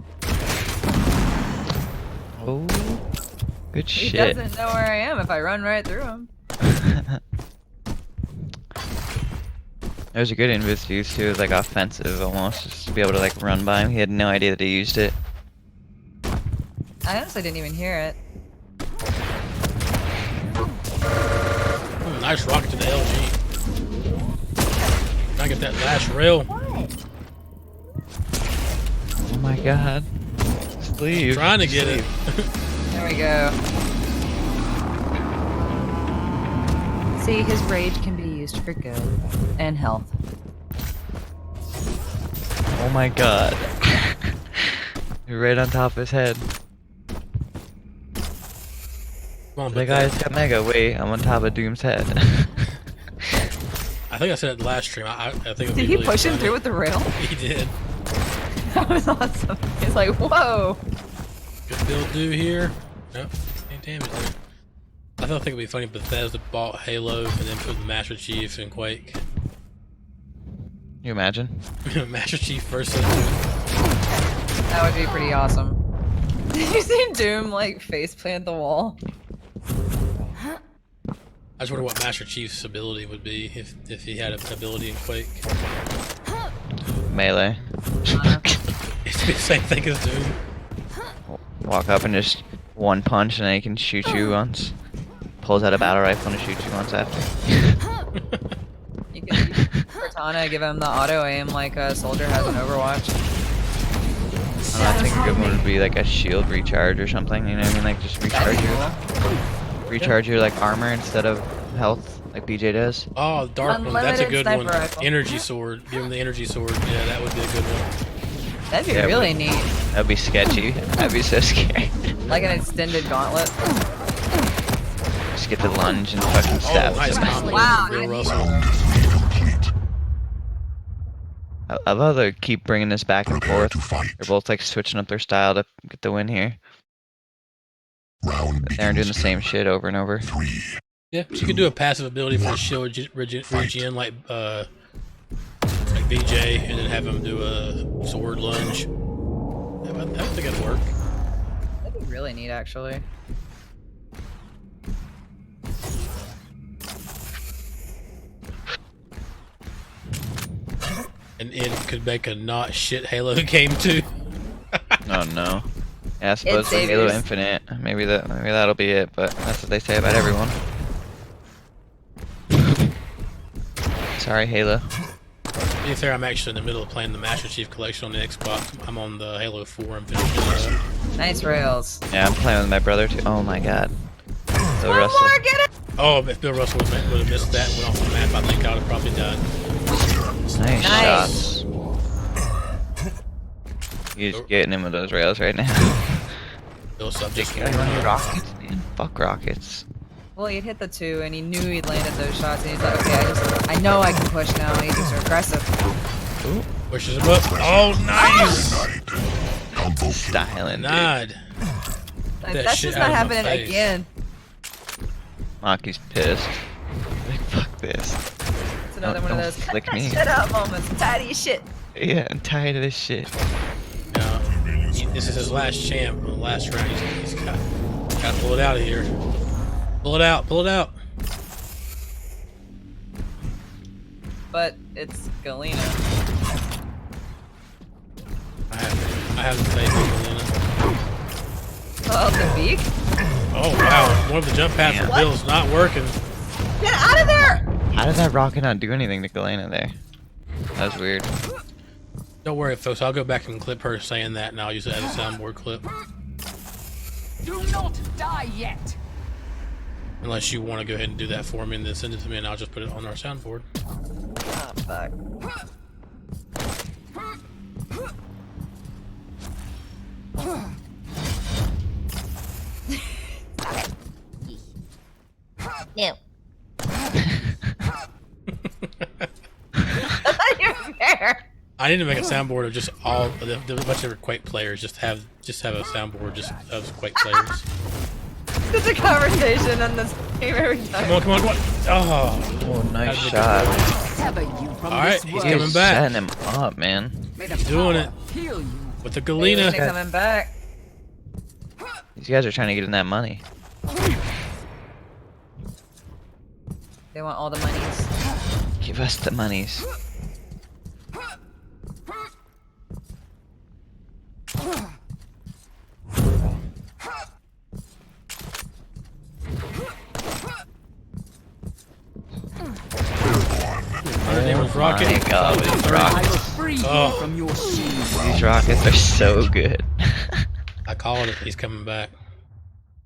Oh, good He shit. doesn't know where I am if I run right through him. There's a good invis use too, like offensive almost, just to be able to like run by him. He had no idea that he used it. I honestly didn't even hear it. Nice rocket to the LG. Trying to get that last rail. Oh my god. Just leave. Trying to get it. There we go. See, his rage can be used for good and health. Oh my god. You're right on top of his head. Come on, The guy's got mega. Wait, I'm on top of Doom's head. I think I said it the last stream. I think it'd Did be he really push him funny. through with the rail? He did. That was awesome. He's like, whoa. Good build do here. Nope. Ain't damage there. I thought it'd be funny if Bethesda bought Halo and then put the Master Chief in Quake. You imagine? Master Chief versus Doom. That would be pretty awesome. Did you see Doom like faceplant the wall? I just wonder what Master Chief's ability would be if he had an ability in Quake. Melee. It'd be the same thing as Doom. Walk up and just one punch and then he can shoot you once. Pulls out a battle rifle and shoots you once after. You can use Cortana, give him the auto aim like a soldier has in Overwatch. I think a good one would be like a shield recharge or something, you know what I mean? Like just recharge your like armor instead of health, like BJ does. Oh, Dark One. That's a Unlimited good sniper one. rifle. Energy sword. Give him the energy sword. Yeah, that would be a good one. That'd be Yeah, really but- neat. That'd be sketchy. That'd be so scary. Like an extended gauntlet. Just get the lunge and fucking stab. Oh, nice combo. Wow, Bill nice. Russell. I love how they keep bringing this back and Prepare forth. to fight. They're both like switching up their style to get the win here. Round They're doing the begins same in shit over and over. 3. Yeah, but you could do a passive ability for the shield regen like BJ, and then have him do a sword lunge. I think that'd work. That'd be really neat, actually. And it could make a not shit Halo game too. Oh no. Yeah, I suppose like saviors. Halo Infinite. Maybe that'll be it, but that's what they say about everyone. Sorry, Halo. To be fair, I'm actually in the middle of playing the Master Chief Collection on the Xbox. I'm on the Halo 4 and finishing it up. Nice rails. Yeah, I'm playing with my brother too. Oh my god. So One Russell. more, get it! Oh, if Bill Russell would have missed that and went off the map, I think I would have probably died. Nice Nice. shots. You're just getting him with those rails right now. Bill subject. Rockets, man. Fuck rockets. Well, he'd hit the 2 and he knew he'd landed those shots and he's like, okay, I know I can push now. He's just aggressive. Pushes him up. Oh, nice! Styling, dude. Nod. Like, That that's shit just out not of my happening face. again. Maki's pissed. Like, fuck this. It's another one of don't those cut flick that me. shit out moments. I'm tired of your shit. Yeah, I'm tired of this shit. No, this is his last champ. The last round, he's got to pull it out of here. Pull it out. Pull it out. But it's Galena. I haven't played Galena. Oh, the beak? Oh wow, one of the jump pads for Bill's not working. Get out of there! How did that rocket not do anything to Galena there? That was weird. Don't worry, folks. I'll go back and clip her saying that, and I'll use it as a soundboard clip. Do not die yet. Unless you want to go ahead and do that for me and then send it to me, and I'll just put it on our soundboard. Oh, fuck. No. You're fair. I need to make a soundboard of just all the bunch of Quake players. Just have a soundboard just of Quake players. It's a conversation on this Come on, come on, come on. Oh, Oh, nice How'd it shot. Sever you from All right, this he's world. coming back. Setting him up, man. May the doing power it. heal you. with the They Galena. ain't coming back. These guys are trying to get in that money. They want all the monies. Give us the monies. Her name was Rocket. My God, these I rockets. will free Oh. you from your sins. These rockets are so good. I called it. He's coming back.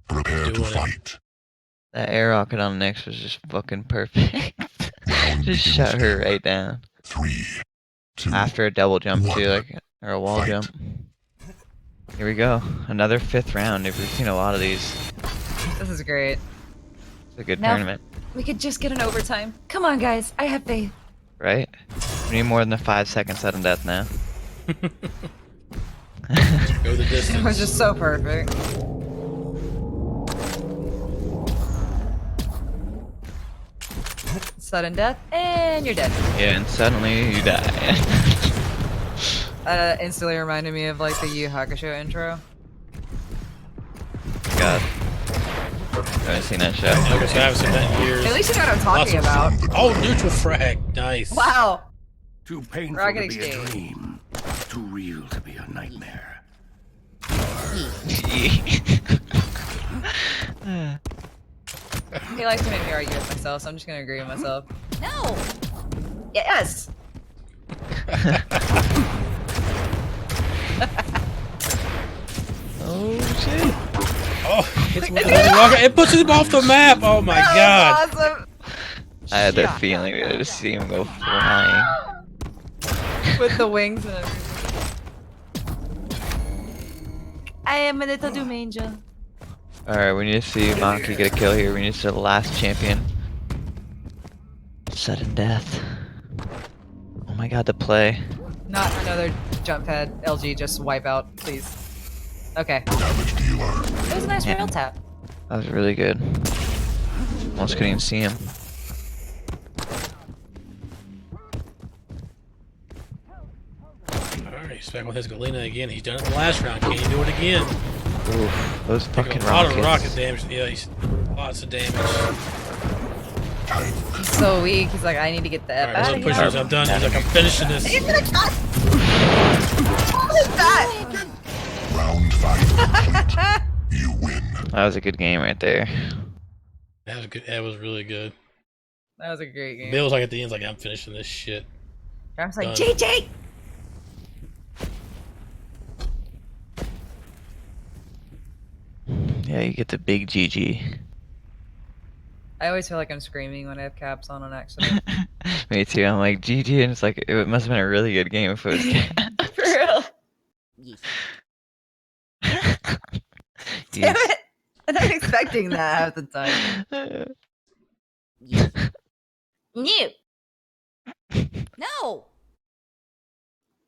Prepare to Doing it. fight. That air rocket on Nyx was just fucking perfect. Round Just begins shut her now. right down. 3, 2, After a double jump too, One. like, or a wall Fight. jump. Here we go. Another 5th round. We've seen a lot of these. This is great. It's a good Now- tournament, We could just get an overtime. Come on, guys. I have faith. right? We need more than a 5-second sudden death now. Go the It was distance. just so perfect. Sudden death, and you're dead. Yeah, and suddenly you die. That instantly reminded me of like the Yu Hakusho intro. God. Haven't seen that show. I guess I haven't seen that in years. At least you know what I'm talking about. Oh, neutral frag. Nice. Wow. Too painful Rocket to be a exchange. dream. Too real to be a nightmare. He likes to make me argue with myself, so I'm just gonna agree with myself. No. Yes. Oh shit. Oh, it's Rocket. It puts him off the map. Oh my god. That was awesome. I had that feeling that I just see him go flying. With the wings and everything. I am a little doom angel. Alright, we need to see Monkey get a kill here. We need to see the last champion. Sudden death. Oh my god, the play. Not another jump pad. LG, just wipe out, please. Okay. damage dealer. It was a nice rail tap. That was really good. Almost couldn't even see him. Alright, he's back with his Galena again. He's done it in the last round. Can you do it again? Oof, those fucking Taking a lot rockets. of rocket damage. Yeah, he's lots of damage. He's so weak. He's like, I need to get the F Alright, out those of pushers. here. I'm done. He's like, I'm finishing this. He's gonna cut. What is that? Round 5 complete. You win. That was a good game right there. That was good. That was really good. That was a great game. Bill was like at the end, like, I'm finishing this shit. I'm like, Done. JJ! Yeah, you get the big GG. I always feel like I'm screaming when I have caps on accident. Me too. I'm like GG, and it's like it must have been a really good game if it was. For real. Damn it! I'm not expecting that half the time. New. No.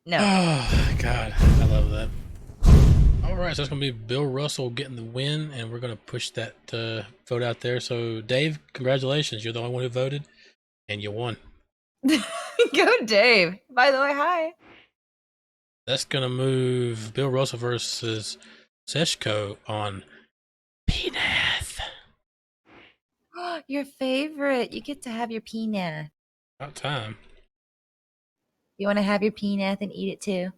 No. Oh, God. I love that. Alright, so it's going to be Bill Russell getting the win, and we're going to push that vote out there. So, Dave, congratulations. You're the only one who voted, and you won. Go, Dave. By the way, hi. That's going to move Bill Russell versus Seshko on Peanut. Your favorite. You get to have your peanut. About time. You want to have your peanut and eat it too?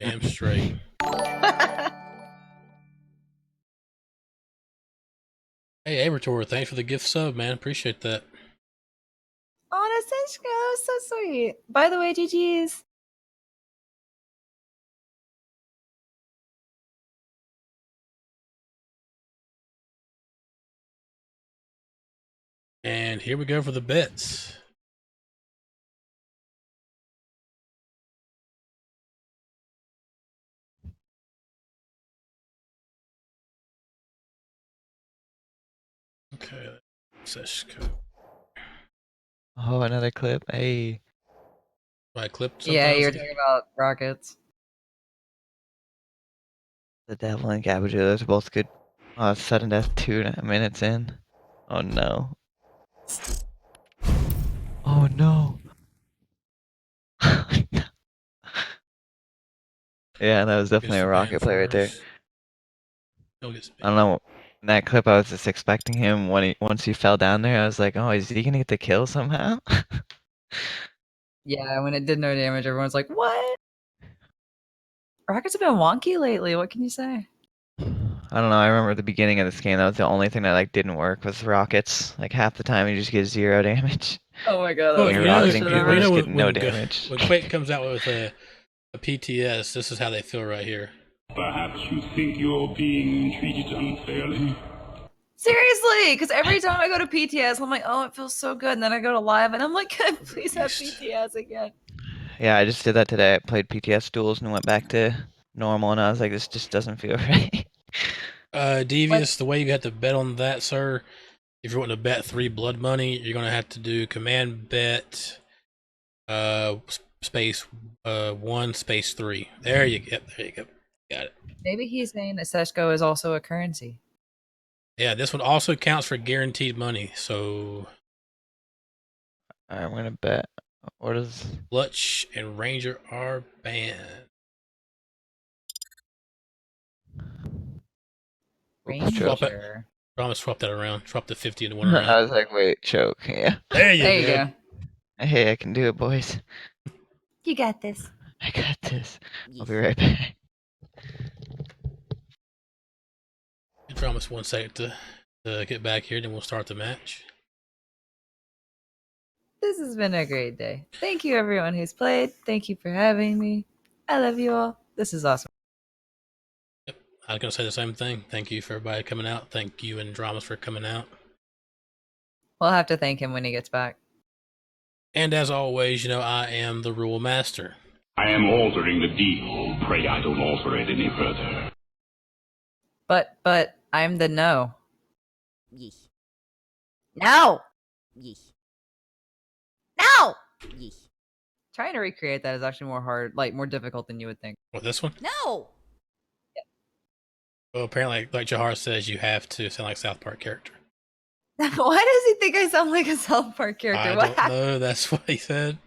Damn straight. Hey, Abertor, thanks for the gift sub, man. Appreciate that. Oh, that's so sweet. By the way, GG's. And here we go for the bets. Okay, Seshko. Oh, another clip. Hey, I clipped something Yeah, else you're again? talking about rockets. the devil and Gabajo. Those are both good. Sudden death 2 minutes in. Oh no. Oh no. Yeah, that was definitely Gets a the ban rocket play right there. first. He'll get I don't know. In that clip, I was just expecting him once he fell down there. I was like, oh, is he gonna get the kill somehow? Yeah, when it did no damage, everyone's like, "What?" Rockets have been wonky lately. What can you say? I don't know. I remember at the beginning of this game, that was the only thing that like didn't work was rockets. Like half the time, you just get 0 damage. Oh my god, that Well, was You're you the know, worst rocketing shit people, well, you ever. know just when get no when, damage. when Quake comes out with a PTS, this is how they feel right here. Perhaps you think you're being treated unfairly? Seriously, because every time I go to PTS, I'm like, "Oh, it feels so good," and then I go to live, and I'm like, "Can I please have Beast. PTS again?" Yeah, I just did that today. I played PTS duels and went back to normal, and I was like, this just doesn't feel right. Devious, the way you have to bet on that, sir. If you're wanting to bet 3 blood money, you're gonna have to do command bet space 1 space 3. There you go. There you go. Got it. Maybe he's saying that Seshko is also a currency. Yeah, this one also counts for guaranteed money. So Alright, I'm gonna bet. What is? Lutch and Ranger are banned. Oops, choke. Swap it. Ranger. Promise, swap that around. Swap the 50 into one I around. was like, wait, choke. Yeah. There you There you go. go. Hey, I can do it, boys. You got this. I got this. I'll be right back. You promise 1 second to get back here, then we'll start the match. This has been a great day. Thank you, everyone who's played. Thank you for having me. I love you all. This is awesome. Yep, I was gonna say the same thing. Thank you for everybody coming out. Thank you and DramiS for coming out. We'll have to thank him when he gets back. And as always, you know, I am the Rule Master. I am altering the deal. Pray I don't alter it any further. But I'm the no. Yeesh. No! Yeesh. No! Yeesh. Trying to recreate that is actually more hard, like more difficult than you would think. What, this one? No! Well, apparently, like Jahar says, you have to sound like South Park character. Why does he think I sound like a South Park character? I What don't happened? know. That's what he said.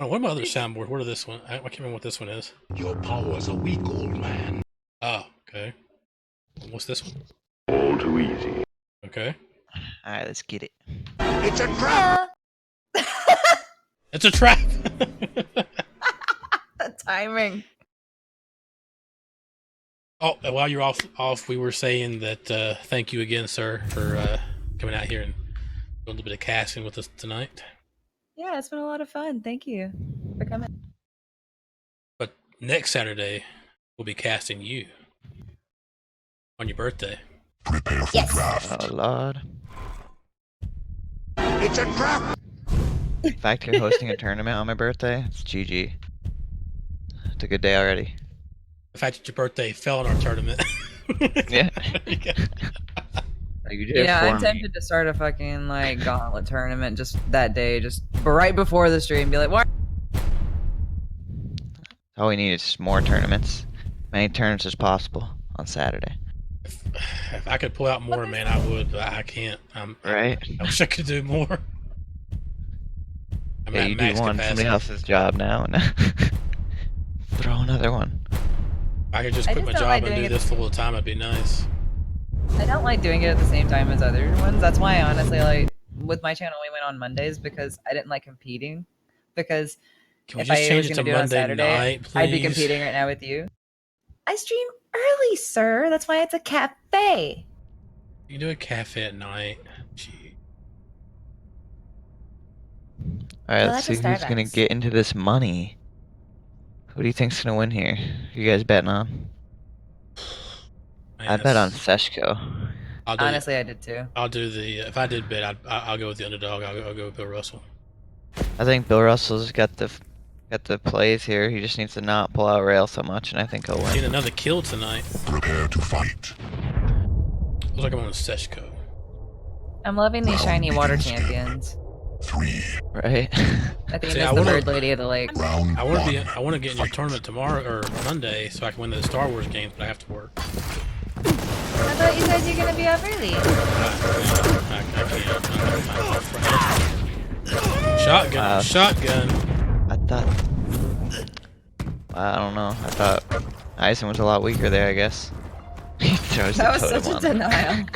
Oh, what are my other soundboard? What are this one? I can't remember what this one is. Your powers are weak, old man. Oh, okay. What's this one? All too easy. Okay. Alright, let's get it. It's a trap! It's a trap! The timing. Oh, and while you're off, we were saying that thank you again, sir, for coming out here and doing a little bit of casting with us tonight. Yeah, it's been a lot of fun. Thank you for coming. But next Saturday, we'll be casting you on your birthday. Prepare for draft. Oh lord. It's a trap! The fact you're hosting a tournament on my birthday, it's GG. It's a good day already. The fact that your birthday fell in our tournament. Yeah. Yeah. You did it Yeah, for I'm me. tempted to start a fucking like gauntlet tournament just that day, just right before the stream. Be like, what? All we need is more tournaments. Many tournaments as possible on Saturday. If I could pull out more, man, I would, but I can't. Right? I wish I could do more. I'm Yeah, at you do max one, capacity. somebody else's job now, and throw another one. If I could just I quit just my don't like job and doing do it- this full time, it'd be nice. I don't like doing it at the same time as other ones. That's why, honestly, like with my channel, we went on Mondays because I didn't like competing. Because Can we if just I change was it going to to do it on Monday Saturday, night, please? I'd be competing right now with you. I stream early, sir. That's why it's a cafe. You can do a cafe at night. Gee. Alright, Well, let's that's see a who's gonna Starbucks. get into this money. Who do you think's gonna win here? Who you guys betting on? I bet on Seshko. Honestly, I did too. I'll do the. If I did bet, I'll go with the underdog. I'll go with Bill Russell. I think Bill Russell's got the plays here. He just needs to not pull out rail so much, and I think he'll Getting win. another kill tonight. Prepare to fight. Looks like I'm on Seshko. I'm loving these shiny water champions. 3. Right? I think See, it's I the wanna- bird lady of the lake. Round I want to 1. be. I want to get in your tournament tomorrow or Monday, so I can win the Star Wars games, but I have to work. I thought you said you're gonna be up early. I Shotgun. Shotgun. I thought. I don't know. I thought Eisen was a lot weaker there. I guess. He throws That the was totem such a on him. denial.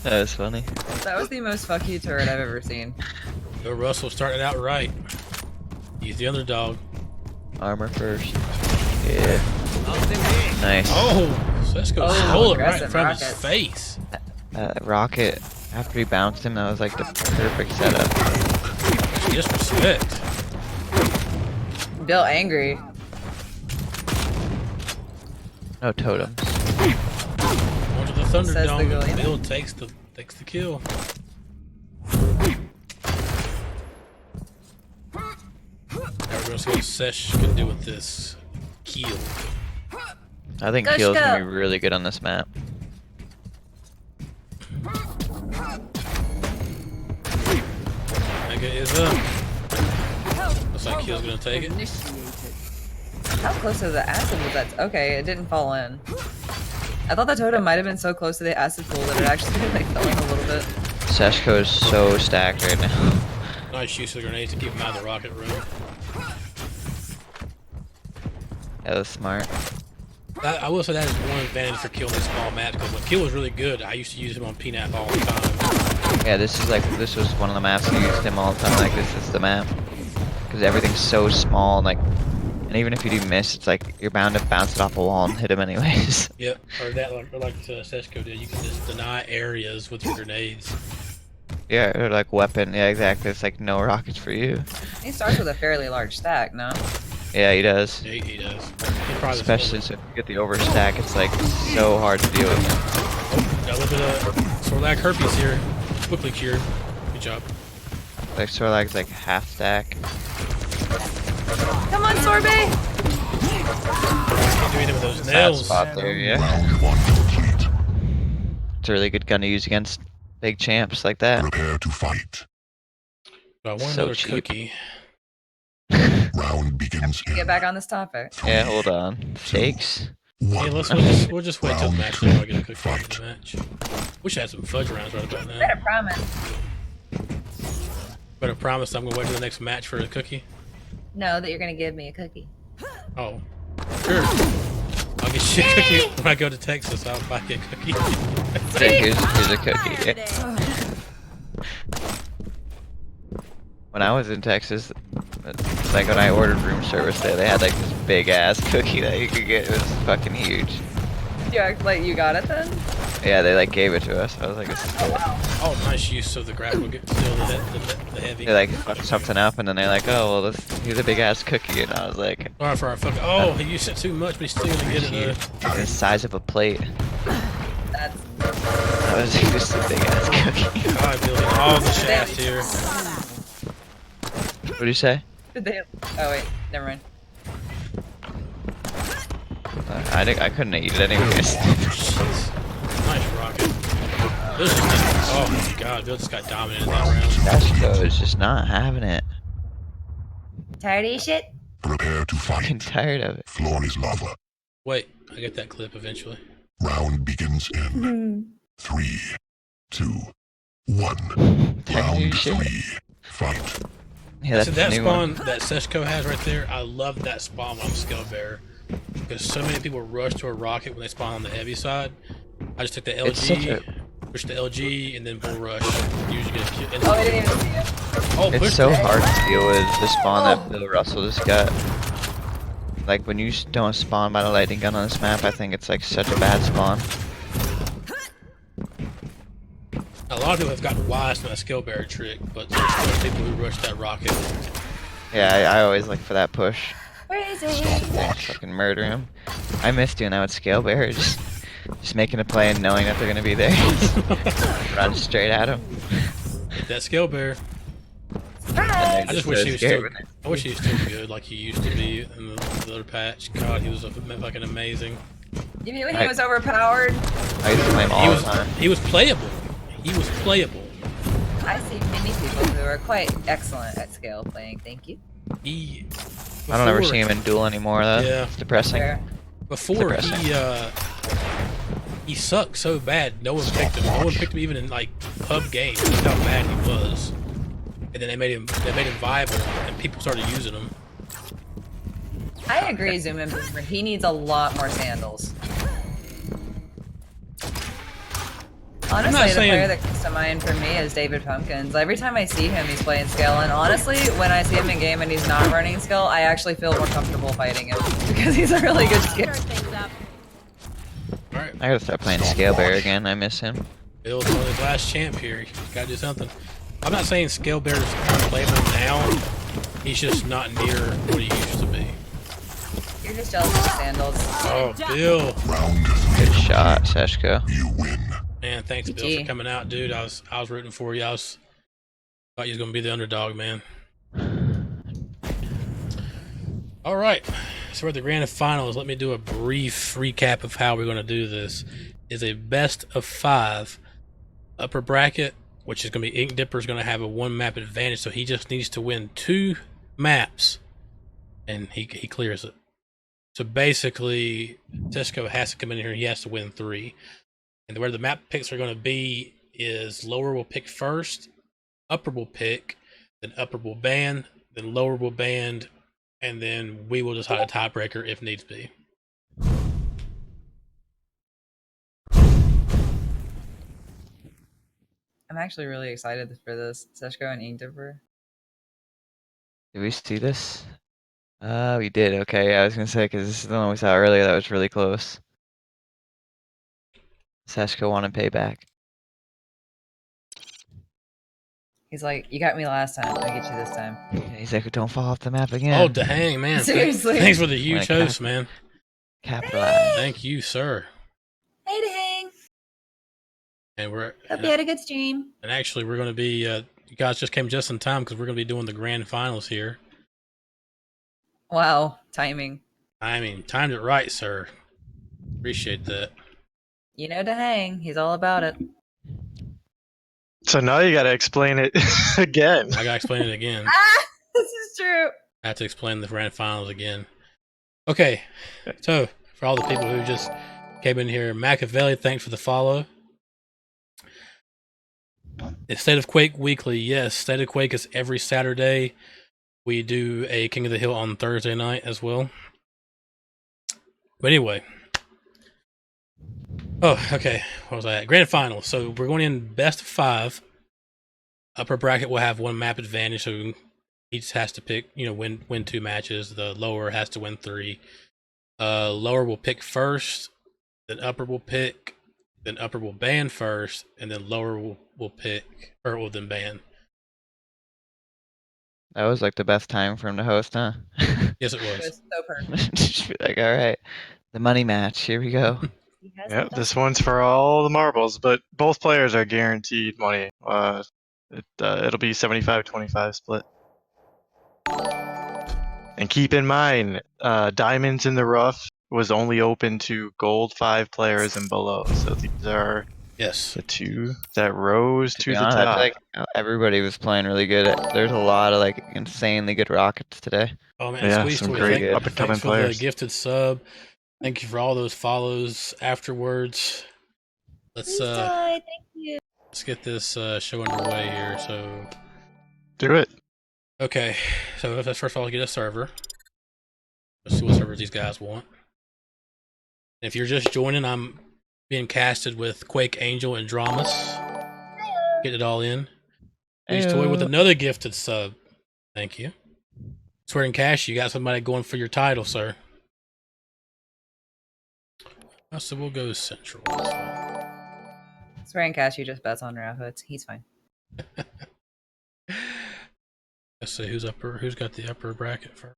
That was funny. That was the most fuck you turret I've ever seen. Go Russell starting out right. He's the underdog. Armor first. Yeah. Nice. Oh, Sesko stole it right in aggressive front of his rocket. face. Rocket. After he bounced him, that was like the perfect setup. Just respect. Bill angry. No totems. Onto the Says the Thunderdome. Gillian. Bill takes the kill. Now we're gonna see what Sesh can do with this kill. I think Go, Keel's gonna Shko. be really good on this map. Mega is up. Looks like Keel's gonna take it. How close to the acid was that? Okay, it didn't fall in. I thought the totem might have been so close to the acid pool that it actually like fell in a little bit. Seshko is so stacked right now. Nice use of the grenades to keep him out of the rocket room. That was smart. I will say that is one advantage for killing this small map, because when Kill was really good, I used to use him on PNAP all the time. Yeah, this was one of the maps I used him all the time. Like, this is the map. Because everything's so small, and like, and even if you do miss, it's like, you're bound to bounce it off a wall and hit him anyways. Yep, or that like Sesko did, you can just deny areas with your grenades. Yeah, or like weapon, yeah, exactly. It's like no rockets for you. He starts with a fairly large stack, no? Yeah, he does. Yeah, he does. He probably Especially if you get the overstack, it's like so hard to deal with. Oh, got a little bit of Sorlag herpes here. Quickly cured. Good job. Like Sorlag's like half stack. Come on, Sorbet! Can't do anything with those Bad nails. spot there, yeah. Round one complete. It's a really good gun to use against big champs like that. Prepare to fight. I want So another cheap. cookie. Round begins in Get back on this topic. Yeah, hold on. Stakes? Hey, 1. we'll just wait till the match till I get a cookie after the match. Wish I had some fudge rounds right about now. Better promise. Better promise I'm gonna wait till the next match for a cookie. No, that you're gonna give me a cookie. Oh, sure. I'll get you a cookie when I go to Texas. I'll buy you a cookie. Here's a cookie. Yeah. When I was in Texas, it's like when I ordered room service there, they had like this big ass cookie that you could get. It was fucking huge. You act like you got it then? Yeah, they like gave it to us. I was like, this is cool. Oh, nice use of the grapple. Get still the heavy. They like fucked something up, and then they're like, oh well, here's a big ass cookie, and I was like, Sorry for our fucking. Oh, he used it too much, but he's still gonna get it. huge. The size of a plate. That's That was just a big ass cookie. God, building all the shaft here. What do you say? did they? Oh wait, never mind. I couldn't eat it anyways. Jeez. Nice rocket. Bill just oh my god, Bill just got dominated that round. Seshko is just not having it. Tired of your shit? Prepare to Fucking fight. tired of it. Floor is lava. Wait, I get that clip eventually. Round begins in 3, 2, 1. Tired of your Round shit. 3. Fight. Yeah, that's So the that new spawn one. that Sesko has right there, I love that spawn when I'm Scale Bearer. Because so many people rush to a rocket when they spawn on the heavy side. I just took the It's such LG, a- push the LG, and then bull rush. Usually get a kill. Oh, I didn't even see it. Oh, It's push so the- hard to deal with the spawn that Bill Russell just got. Like when you don't spawn by the lightning gun on this map, I think it's like such a bad spawn. A lot of people have gotten wise to that Scale Bearer trick, but there's people who rush that rocket. Yeah, I always look for that push. Where is it? Stopwatch. Fucking murder him. I miss doing that with scale bear. Just making a play and knowing that they're gonna be there. Run straight at him. Get that Scale Bearer. Surprise! I just wish he was still. I wish he was still good like he used to be in the other patch. God, he was fucking amazing. You knew he was overpowered. I used to play him He all the was time. he was playable. He was playable. I see many people who are quite excellent at scale playing. Thank you. He. I don't ever before- see him in Duel anymore though. Yeah. It's depressing. Fair. Before depressing. he sucked so bad. No one picked him. No one picked him even in like pub games. That's how bad he was. and then they made him viable, and people started using them. I agree, Zoom and Boomer. He needs a lot more sandals. Honestly, the player that comes to mind for me is David Pumpkins. Every time I see him, he's playing skill, and honestly, when I see him in game and he's not running skill, I actually feel more comfortable fighting him because he's a really good skill. Alright. I gotta start playing Scale Bear again. I miss him. Bill's one of the last champ here. You gotta do something. I'm not saying Scale Bear's unplayable now. He's just not near what he used to be. You're just jealous of the sandals. Oh, Bill. Good shot, Seshko. You win. Man, thanks, Bill, for coming out, dude. I was rooting for you. I thought you was gonna be the underdog, man. All right, so we're at the grand finals. Let me do a brief recap of how we're gonna do this. It's a best of 5 upper bracket, which is gonna be Ink Dipper's gonna have a 1-map advantage, so he just needs to win 2 maps, and he clears it. So basically, Tesco has to come in here and he has to win 3. And where the map picks are going to be is lower will pick first, upper will pick, then upper will ban, then lower will ban, and then we will decide a tiebreaker if needs be. I'm actually really excited for this. Seshko and Ink Dipper. Did we see this? We did. Okay, I was gonna say because this is the one we saw earlier that was really close. Seshko wanted payback. He's like, you got me last time. I get you this time. Yeah, he's like, don't fall off the map again. Oh, dang, man. Seriously. Thanks for the huge host, man. Capitalize. Thank you, sir. Hey, Dang. And Hope you had a good stream. And actually, we're going to be, you guys just came just in time because we're going to be doing the grand finals here. Wow, timing. I mean, timed it right, sir. Appreciate that. You know Dang. He's all about it. So now you gotta explain it again. I gotta explain it again. This is true. I have to explain the grand finals again. Okay, so for all the people who just came in here, Machiavelli, thanks for the follow. It's State of Quake Weekly. Yes, State of Quake is every Saturday. We do a King of the Hill on Thursday night as well. But anyway. Oh, okay. What was that? Grand final. So we're going in best of 5. Upper bracket will have 1 map advantage, so each has to pick, win 2 matches. The lower has to win 3. Lower will pick first, then upper will pick, then upper will ban first, and then lower will pick, or will then ban. That was like the best time for him to host, huh? Yes, it It was. was so perfect. Just be like, all right, the money match. Here we go. Yep, this one's for all the marbles, but both players are guaranteed money. It'll be 75-25 split. And keep in mind, Diamonds in the Rough was only open to Gold 5 players and below. So these are Yes. the 2 that rose to be the honest, I top. feel like everybody was playing really good. There's a lot of like insanely good rockets today. Oh man, Yeah, Squeeze some Toy, great up-and-coming thanks for players. the gifted sub. Thank you for all those follows afterwards. Let's Thank you. let's get this show underway here. So Do it. okay, so first of all, get a server. Let's see what servers these guys want. If you're just joining, I'm being casted with QuakeAngel and DramiS. Get it all in. Squeeze Toy with another gifted sub. Thank you. Swearing Cash, you got somebody going for your title, sir. So we'll go Central. Swearing Cash, you just bets on Rabbits. He's fine. Let's see who's got the upper bracket first.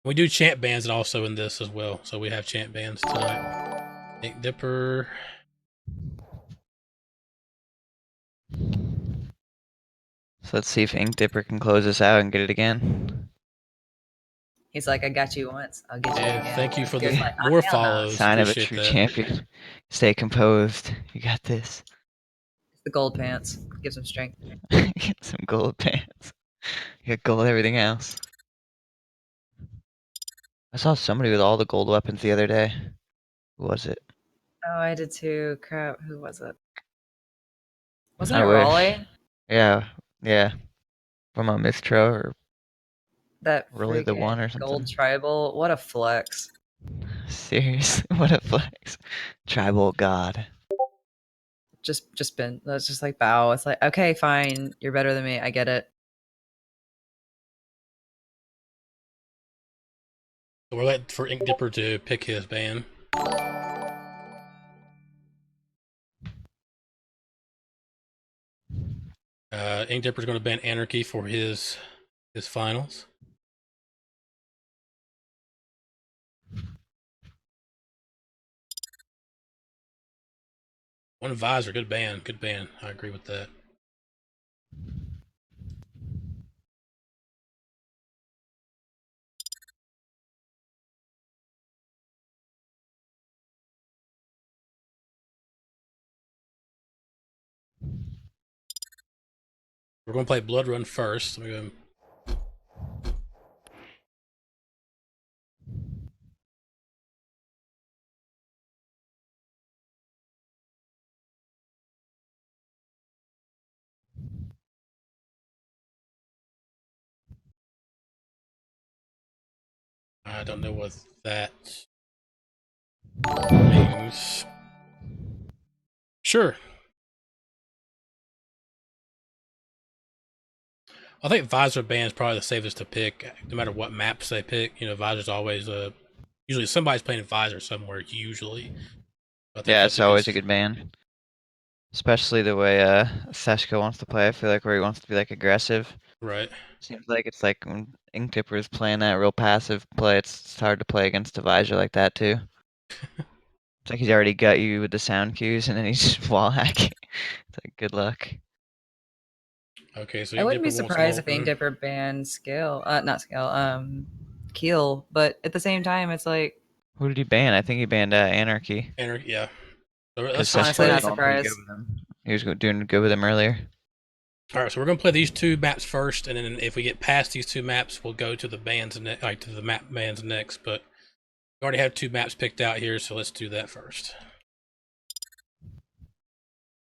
We do champ bans also in this as well, so we have champ bans tonight. Ink Dipper. So let's see if Ink Dipper can close this out and get it again. He's like, I got you once. I'll get you again. Thank you for the He's like, more hell no. follows. Sign of a Appreciate true that. champion. Stay composed. You got this. The gold pants gives him strength. Get some gold pants. You got gold everything else. I saw somebody with all the gold weapons the other day. Who was it? Oh, I did too. Crap, who was it? Wasn't I it wish. Raleigh? Yeah, yeah. From a Mistro or That really the one or freaking gold something. tribal. What a flex. Serious? What a flex. Tribal god. Just been. That's just like bow. It's like, okay, fine. You're better than me. I get it. So we're waiting for Ink Dipper to pick his ban. Ink Dipper's going to ban Anarchy for his finals. One Visor, good ban, good ban. I agree with that. We're going to play Blood Run first. Let me go. I don't know what that means. Sure. I think Visor ban is probably the safest to pick, no matter what maps they pick. You know, Visor's always usually somebody's playing Visor somewhere. Usually, I think Yeah, that's it's always a good ban. Especially the way Seshka wants to play. I feel like where he wants to be like aggressive. Right. Seems like it's like when Ink Dipper is playing that real passive play, it's hard to play against a Visor like that too. It's like he's already got you with the sound cues and then he's just wall hacking. It's like good luck. Okay, so I wouldn't be Ink Dipper wants surprised if Molten. Ink Dipper banned Scale. Not Scale. Keel. But at the same time, it's like, Who did he ban? I think he banned Anarchy. Anarchy, yeah. So let's Because just honestly, play. not surprised. He was doing good with him earlier. All right, so we're gonna play these two maps first, and then if we get past these two maps, we'll go to the bands to the map bands next. But we already have two maps picked out here, so let's do that first.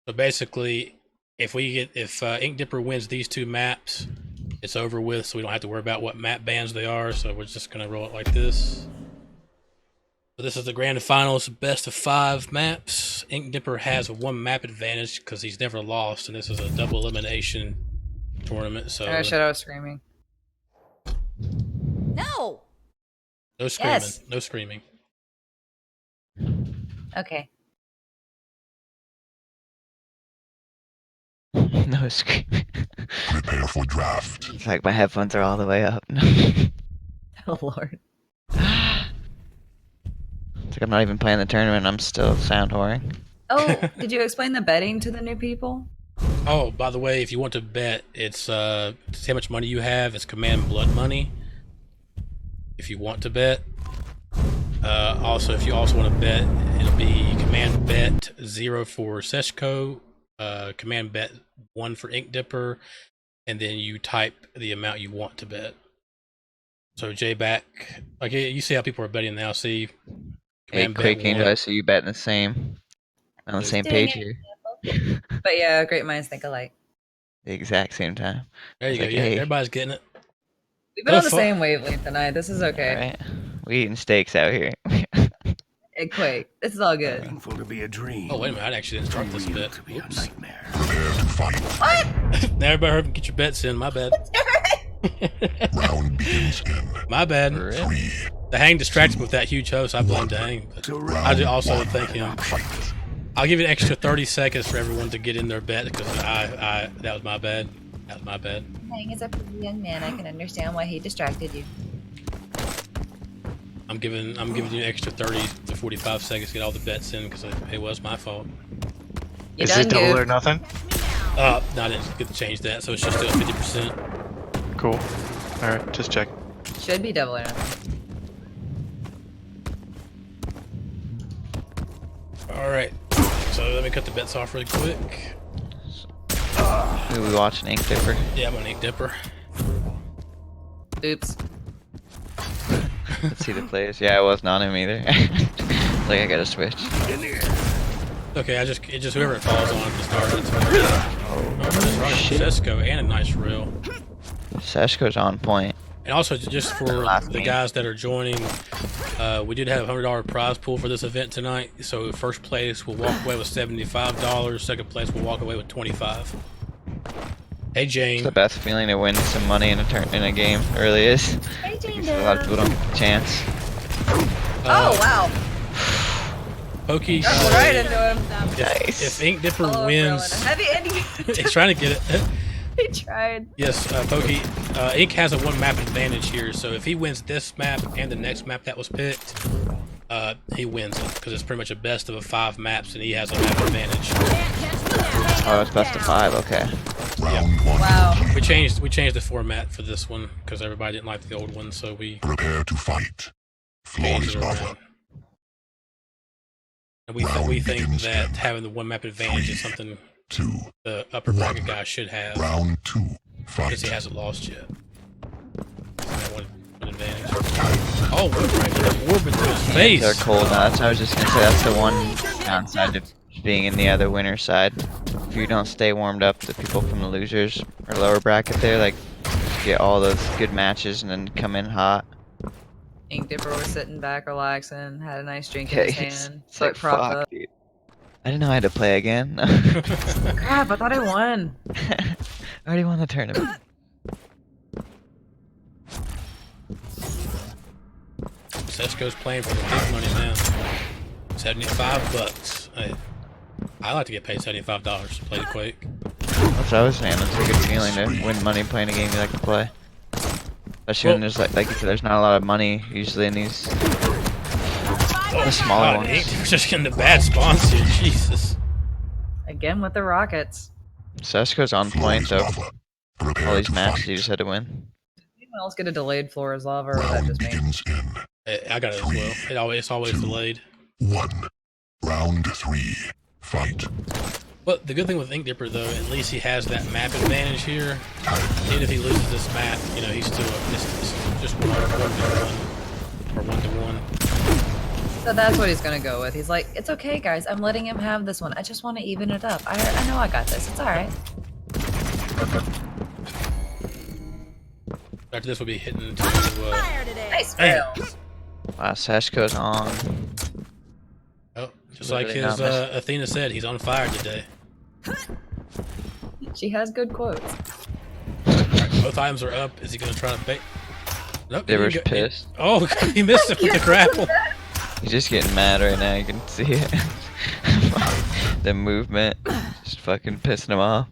So basically, if Ink Dipper wins these two maps, it's over with. So we don't have to worry about what map bands they are. So we're just gonna roll it like this. So this is the grand finals, best of 5 maps. Ink Dipper has a 1 map advantage because he's never lost, and this is a double elimination tournament. So I should have screaming. No! no screaming, Yes. no screaming. Okay. No scream. Prepare for draft. It's like my headphones are all the way up. Oh Lord. It's like I'm not even playing the tournament. I'm still sound whoring. Oh, did you explain the betting to the new people? Oh, by the way, if you want to bet, it's how much money you have. It's command blood money. If you want to bet. Also, if you also want to bet, it'll be command bet 0 for Seshko, command bet 1 for Ink Dipper, and then you type the amount you want to bet. So JBack, like you see how people are betting now. See, Hey, command bet QuakeAngel, 1. I see you betting the same. On the same Doing page it. here. But yeah, great minds think alike. The exact same time. There you It's go. like, Yeah, hey. everybody's getting it. We've been Oh, on the fuck. same wavelength tonight. This is okay. Alright. We eating steaks out here. Hey, Quake. This is all good. Painful to be a dream. Oh, wait a minute. I actually didn't Too start this real bet. to be a Oops. nightmare. Prepare to fight. What? Now everybody heard me get your bets in. My bad. Round begins in My bad. For real? 3. The Hang distracted me with that huge host. I blame the Hang. But I do also thank him. Fight. I'll give you an extra 30 seconds for everyone to get in their bet because that was my bad. That was my bad. Hang is a pretty young man. I can understand why he distracted you. I'm giving you an extra 30 to 45 seconds to get all the bets in because it was my fault. You Is done it double good. or nothing? No, I didn't get to change that, so it's just still 50%. Cool. All right, just check. Should be double or nothing. All right. So let me cut the bets off really quick. Who we watching? Ink Dipper? Yeah, I'm an Ink Dipper. Oops. Let's see the plays. Yeah, I wasn't on him either. Like I gotta switch. Okay, it just whoever it falls on at the start. That's fine. Oh, that's right. shit. Cisco and a nice reel. Seshko's on point. And also, just for Last the game. guys that are joining, we did have a $100 prize pool for this event tonight. So first place will walk away with $75. Second place will walk away with $25. Hey It's Jane. the best feeling to win some money in a game. It really is. Hey, Jane Because a lot of people don't get the chance. Oh wow! Pokey. That's right into him. Nice. If Ink Dipper Oh, wins, heavy Andy. he's trying to get it. He tried. Yes, Pokey. Ink has a one map advantage here, so if he wins this map and the next map that was picked, he wins it because it's pretty much a best of 5 maps, and he has a map advantage. Oh, it's best of 5. Okay. Round 1. Wow. We changed the format for this one because everybody didn't like the old one, so we Prepare to fight. Floor changed is it covered. around. And we think that having the one map advantage is something 2. the upper bracket guy should have Round 2. because he Fight. hasn't lost yet. So that one advantage. Oh, what right to the orb into his face! They're cold now. I was just gonna say that's the one downside of being in the other winner side. If you don't stay warmed up, the people from the losers or lower bracket there, like, get all those good matches and then come in hot. Ink Dipper was sitting back, relaxing, had a nice drink in his hand, It's foot like, propped fuck, up. dude. I didn't know I had to play again. Crap! I thought I won. I already won the tournament. Seshko's playing for the big money now. $75. I like to get paid $75 to play the Quake. That's what I was saying. It's a good feeling to win money playing a game you like to play. Especially when there's like you said, there's not a lot of money usually in these the smaller God, Ink ones. Dipper's just getting the bad spawns here. Jesus. Again with the Rockets. Seshko's on Floor point is though. lava. All Prepare these to matches you fight. just had to win. Anyone else get a delayed floor as lava, or was that Round just me? begins in I got it as well. It's always delayed. 1. Round 3. Fight. But the good thing with Ink Dipper, though, at least he has that map advantage here. Even if he loses this map, you know, he's still it's just 1-1 or 1-1. So that's what he's gonna go with. He's like, it's okay, guys. I'm letting him have this one. I just want to even it up. I know I got this. It's all right. After this, we'll be hitting to Nice Damn. fail. Wow, Seshko's on. oh, just like Literally his not missing. Athena said, he's on fire today. She has good quotes. Both items are up. Is he gonna try to bait? Nope. he Dibber's didn't go- pissed. Oh, he missed it with the grapple. He's just getting mad right now. You can see it. The movement, just fucking pissing him off.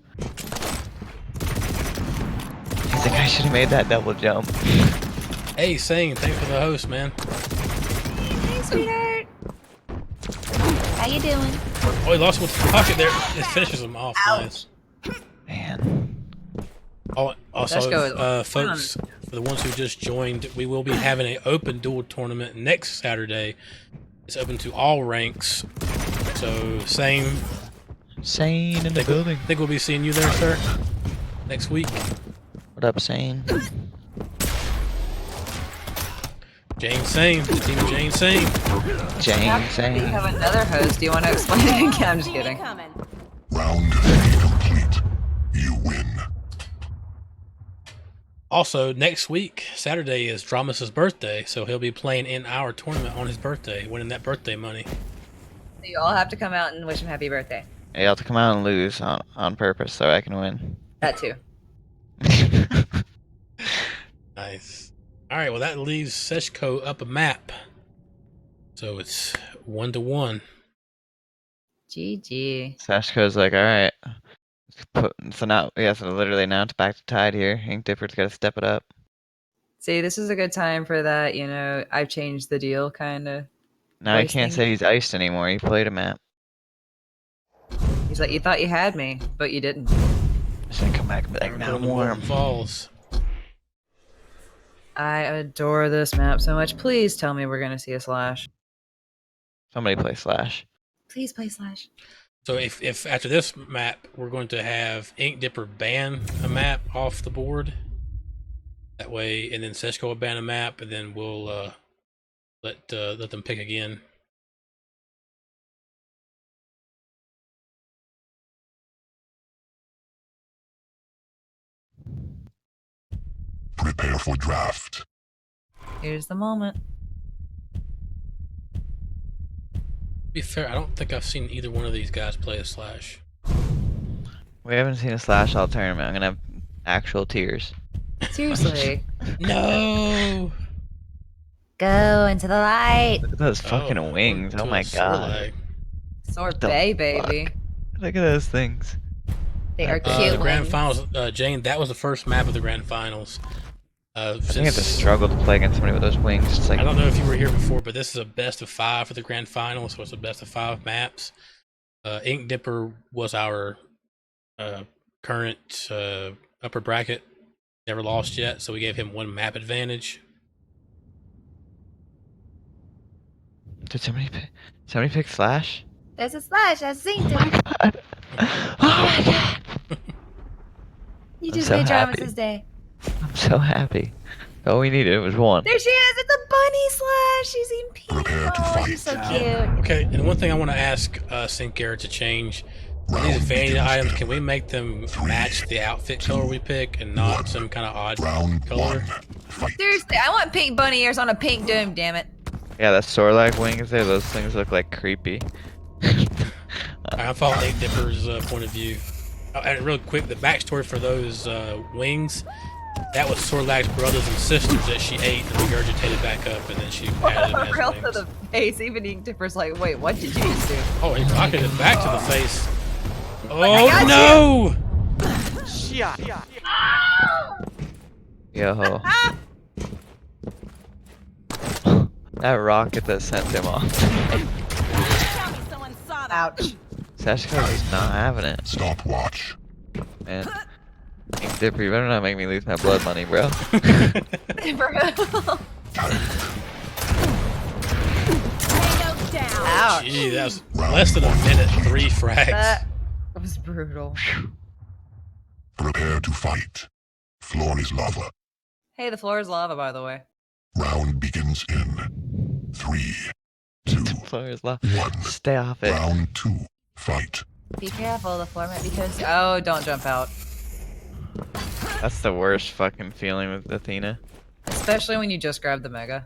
He's like, I should have made that double jump. Hey, Sing, thanks for the host, man. Hey, sweetheart. How you doing? Oh, he lost with the pocket there. It finishes him off. Nice. Man. Oh, also, Seshko is folks, for the ones who just joined, we will be having an open duel tournament next Saturday. It's open to all ranks. So, same. Sane in the building. Think we'll be seeing you there, sir, next week. What up, Sane? Jane Sane, the team of Jane Sane. Jane, You Sane. have another host. Do you want to explain it again? I'm just kidding. Round 3 complete. You win. Also, next week, Saturday, is DramiS' birthday, so he'll be playing in our tournament on his birthday, winning that birthday money. So you all have to come out and wish him happy birthday. You have to come out and lose on purpose so I can win. That too. Nice. Alright, well, that leaves Seshko up a map. So it's 1-1. GG. Sashko's like, alright. So now, yeah, so literally now it's back to tied here. Ink Dipper's got to step it up. See, this is a good time for that. You know, I've changed the deal, kind of. Now he Voice can't thing. say he's iced anymore. He played a map. He's like, you thought you had me, but you didn't. He's gonna come back and be like, now I'm warm. Falls. I adore this map so much. Please tell me we're gonna see a slash. Somebody play Slash. Please play slash. So if after this map, we're going to have Ink Dipper ban a map off the board. That way, and then Seshko will ban a map, and then we'll let them pick again. Prepare for draft. Here's the moment. To be fair, I don't think I've seen either one of these guys play a Slash. We haven't seen a Slash all tournament. I'm gonna have actual tears. Seriously. No! Go into the light. Look at those fucking Oh, wings. Oh to my a god. Sorlag. Sorbet, baby. Look at those things. They are The cute Grand ones. Finals, Jane, that was the first map of the Grand Finals. I think it's a struggle to play against somebody with those wings. It's like I don't know if you were here before, but this is a best of 5 for the Grand Finals, so it's a best of 5 maps. Ink Dipper was our current upper bracket. Never lost yet, so we gave him 1 map advantage. did somebody pick Slash? There's a Slash. I've seen Oh my it. god. Oh my god. You I'm just so made happy. DramiS' day. I'm so happy. All we needed was 1. There she is. It's a bunny Slash. She's in pink. Prepare to Oh, she's so fight. cute. Okay, and one thing I want to ask Sinclair to change. These vanity items, can we make them match the outfit color we pick and not some kind of odd Round color? 1. Fight. Seriously, I want pink bunny ears on a pink doom, damn it. Yeah, that Sorlag wings there, those things look like creepy. I follow Ink Dipper's point of view. Oh, and real quick, the backstory for those wings, that was Sorlag's brothers and sisters that she ate and regurgitated back up, and then she added them as Real to wings. the face, even Ink Dipper's like, wait, what did you just do? Oh, he rocketed it back to the face. I got Oh Yo. That rocket that sent him off. Ouch. Sashko is not having it. Stopwatch. Man. Ink Dipper, you better not make me lose my blood money, bro. Ouch. Gee, that was less than a minute, 3 frags. That was brutal. Prepare to fight. Floor is lava. Hey, the floor is lava, by the way. Round begins in 3, 2, Players love. 1. Stay off it. Round 2. Fight. Be careful, the floor might be toasty. Oh, don't jump out. That's the worst fucking feeling with Athena. Especially when you just grab the mega.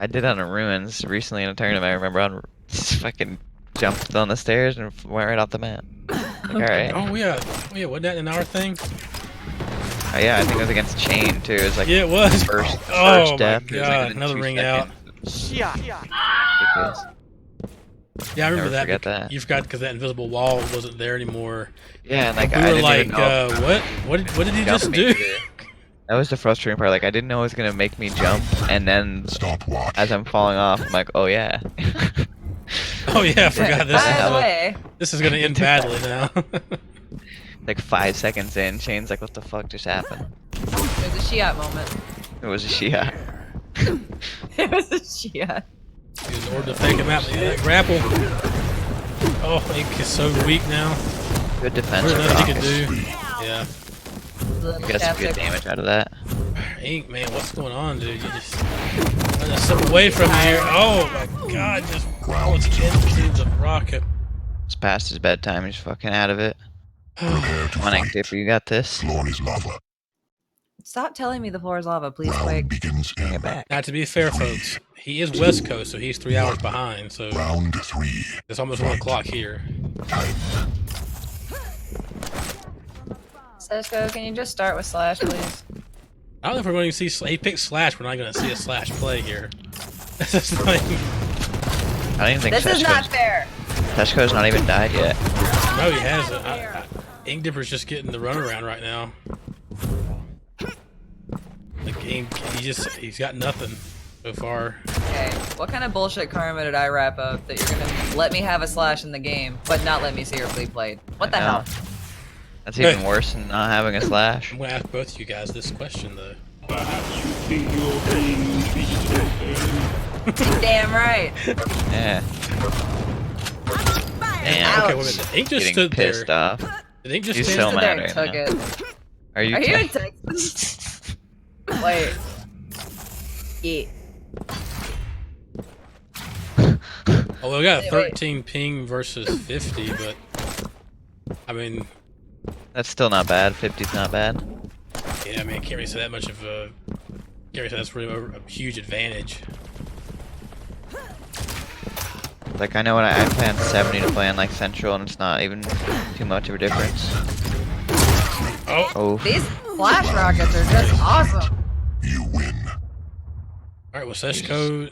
I did on a ruins recently in a tournament. I remember on just fucking jumped on the stairs and went right off the map. Like, alright. Oh yeah, wasn't that in our thing? Oh, yeah, I think it was against Chain too. It was like Yeah, it was. first Oh my step. It was, like, god, within another 2 ring out. seconds. Ridiculous. Yeah, I remember Never that. forget that. You forgot because that invisible wall wasn't there anymore. Yeah, and like We I were didn't like, even know what? What did he just jumped do? me to- That was the frustrating part. Like I didn't know it was gonna make me jump, and then Stopwatch. as I'm falling off, I'm like, oh yeah. Oh yeah, I forgot this. By the way, This is gonna end badly now. Like 5 seconds in, Shane's like, what the fuck just happened? there's a Shiat moment. It was a Shia. It was a Shiat. In order to fake him out, that grapple. Oh, Ink is so weak now. Good defense. There's for nothing he Rockets. can do. Yeah. You got some good damage out of that. Ink, man, what's going on, dude? You just step away from here. Oh my god, just bullets into the rocket. It's past his bedtime. He's fucking out of it. Prepare to Come on, Ink fight. Dipper, you got this. Floor is lava. Stop telling me the floor is lava, please, Round Quake. begins Bring in it back. Now, to be fair, folks, he is West Coast, so he's 3 hours behind. So round 3. it's almost 1 o'clock here. Time. Seshko, can you just start with Slash, please? I don't know if we're going to see. He picked Slash. We're not going to see a Slash play here. This is not even, I don't even think This is not Seshko's, fair. Seshko's not even died yet. no, he hasn't. Ink Dipper's just getting the runaround right now. Like Ink, he's got nothing so far. Okay, what kind of bullshit karma did I wrap up that you're gonna let me have a Slash in the game, but not let me see her play played? What the I know. hell? That's even worse than not having a slash. I'm going to ask both of you guys this question though. Perhaps you think you're playing Damn right. Yeah. Damn. Okay, wait a minute. Ink just Getting stood pissed there. off. Did Ink just He's stand so there? mad Took right now. it. Are you? Are you in te- Texas? Wait. Yeah. Although we got a Wait. 13 ping versus 50, but I mean, That's still not bad. 50's not bad. yeah, I mean, I can't really say that much of a Yeah, that's really a huge advantage. Like I know when I play on 70 to play on like Central, and it's not even too much of a difference. Oh, Oh, These flash rockets are just awesome. You win. all right. Well, Seshko,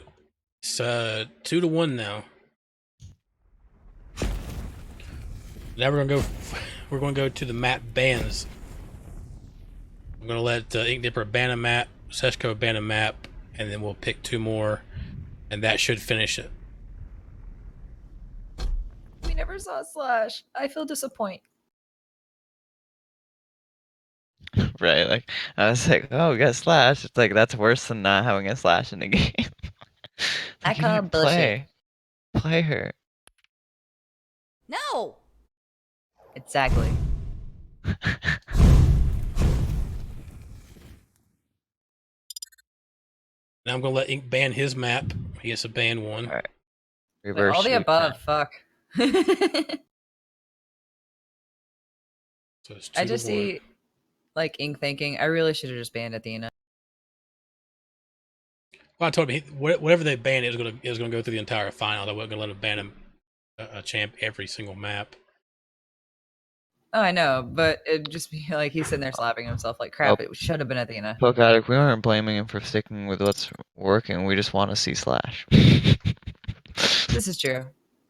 it's 2-1 now. Now we're gonna go. We're gonna go to the map bans. I'm gonna let Ink Dipper ban a map, Seshko ban a map, and then we'll pick 2 more, and that should finish it. We never saw Slash. I feel disappointed. right. Like I was like, oh, we got Slash. It's like that's worse than not having a Slash in the game. I Like, you call didn't bullshit. play her. No. Exactly. Now I'm gonna let Ink ban his map. He gets to ban one. Alright. Wait, Reverse all the sweep above. now. Fuck. So it's 2 I to just 1. see like Ink thinking I really should have just banned Athena. Well, I told him whatever they ban is gonna go through the entire final. I wasn't gonna let him ban a champ every single map. Oh, I know, but it'd just be like he's sitting there slapping himself like crap. It should have been Athena. Poke Addict, we weren't blaming him for sticking with what's working. We just want to see Slash. This is true.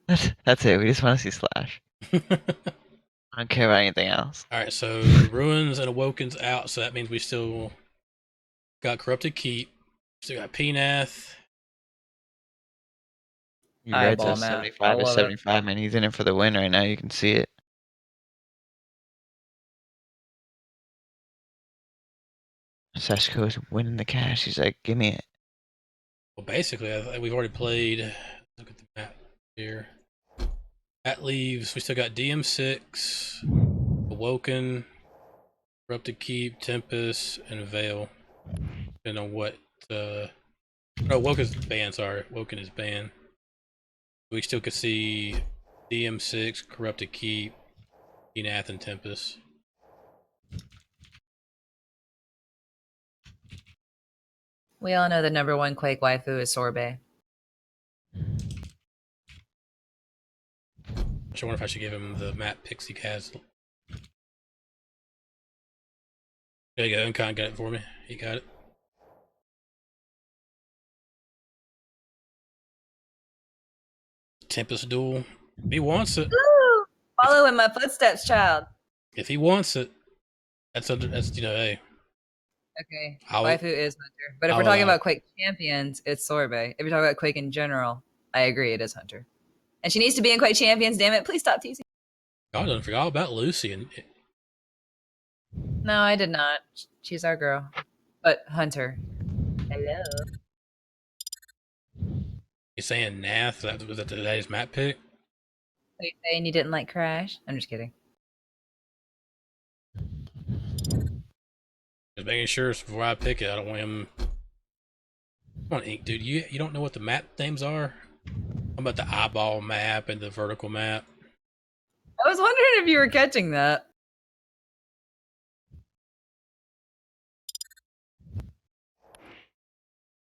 That's it. We just want to see Slash. I don't care about anything else. All right, so Ruins and Awoken's out, so that means we still got Corrupted Keep. Still got Pnath. You guys Eyeball have map. 75 I to love it. 75, man. He's in it for the win right now. You can see it. Seshko's winning the cash. He's like, give me it. Well, basically, we've already played. Look at the map here. That leaves, we still got DM6, Awoken, Corrupted Keep, Tempest, and Veil. Depending on what. No, Awoken's banned, sorry. Awoken is banned. We still could see DM6, Corrupted Keep, Pnath, and Tempest. We all know the number 1 Quake waifu is Sorbet. I wonder if I should give him the map picks he has. There you go, Uncon got it for me. He got it. Tempest Duel. If he wants it. Woo! Follow in my footsteps, child. If he wants it. That's hey. Okay, I'll- waifu is Hunter. But if we're I'll talking allow- about Quake Champions, it's Sorbet. If you're talking about Quake in general, I agree, it is Hunter. And she needs to be in Quake Champions, damn it. Please stop teasing. I done forgot all about Lucy and No, I did not. She's our girl. But Hunter. Hello. he's saying Nath. Was that today's map pick? Are you saying you didn't like Crash? I'm just kidding. Just making sure before I pick it, I don't want him. Come on, Ink, dude. You don't know what the map names are? How about the eyeball map and the vertical map? I was wondering if you were catching that.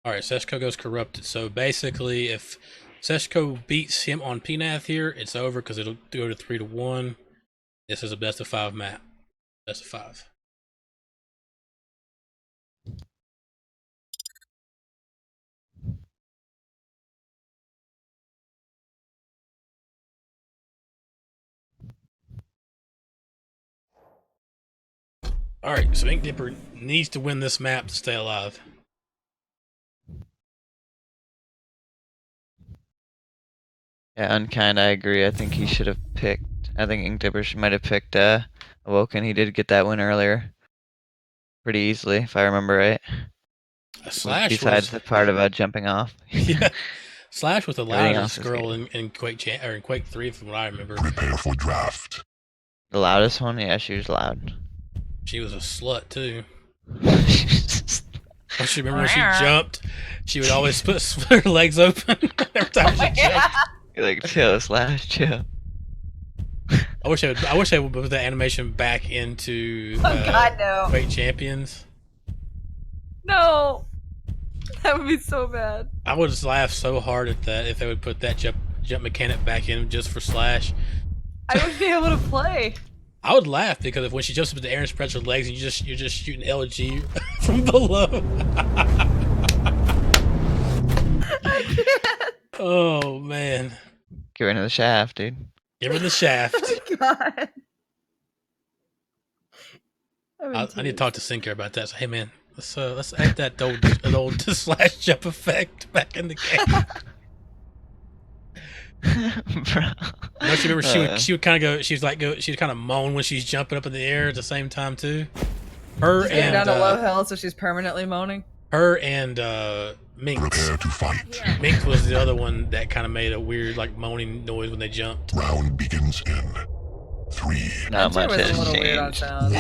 Alright, Seshko goes corrupted. So basically, if Seshko beats him on Pnath here, it's over because it'll go to 3 to 1. This is a best of 5 map. Best of 5. Alright, so Ink Dipper needs to win this map to stay alive. Yeah, Unkind, I agree. I think he should have picked. I think Ink Dipper might have picked Awoken. He did get that win earlier. Pretty easily, if I remember right. Slash Besides was, the part about jumping off. yeah, Slash was the Everything loudest else is girl good. in Quake 3 from what I remember. Prepare for draft. The loudest one? Yeah, she was loud. She was a slut too. Don't you remember when she jumped? She would always put her legs open every time she jumped. You're like, chill, Slash, chill. I wish I would put the animation back into Oh god, no. Quake Champions. No. That would be so bad. I would just laugh so hard at that if they would put that jump mechanic back in just for Slash. I would be able to play. I would laugh because if when she jumps up in the air and spreads her legs, and you're just shooting LG from below. I can't. Oh man, Get rid of the shaft, dude. give her the shaft. Oh God. I need to talk to Sinker about that. So, hey man, let's add that old Slash jump effect back in the game. Bro. Don't you remember she would kind of go, she'd kind of moan when she's jumping up in the air at the same time too. Her She's getting and down to low health, so she's permanently moaning. her and Minx. Prepare to fight. Minx was the other one that kind of made a weird like moaning noise when they jumped. Round begins in 3. Not much was a has little weird on changed. sound.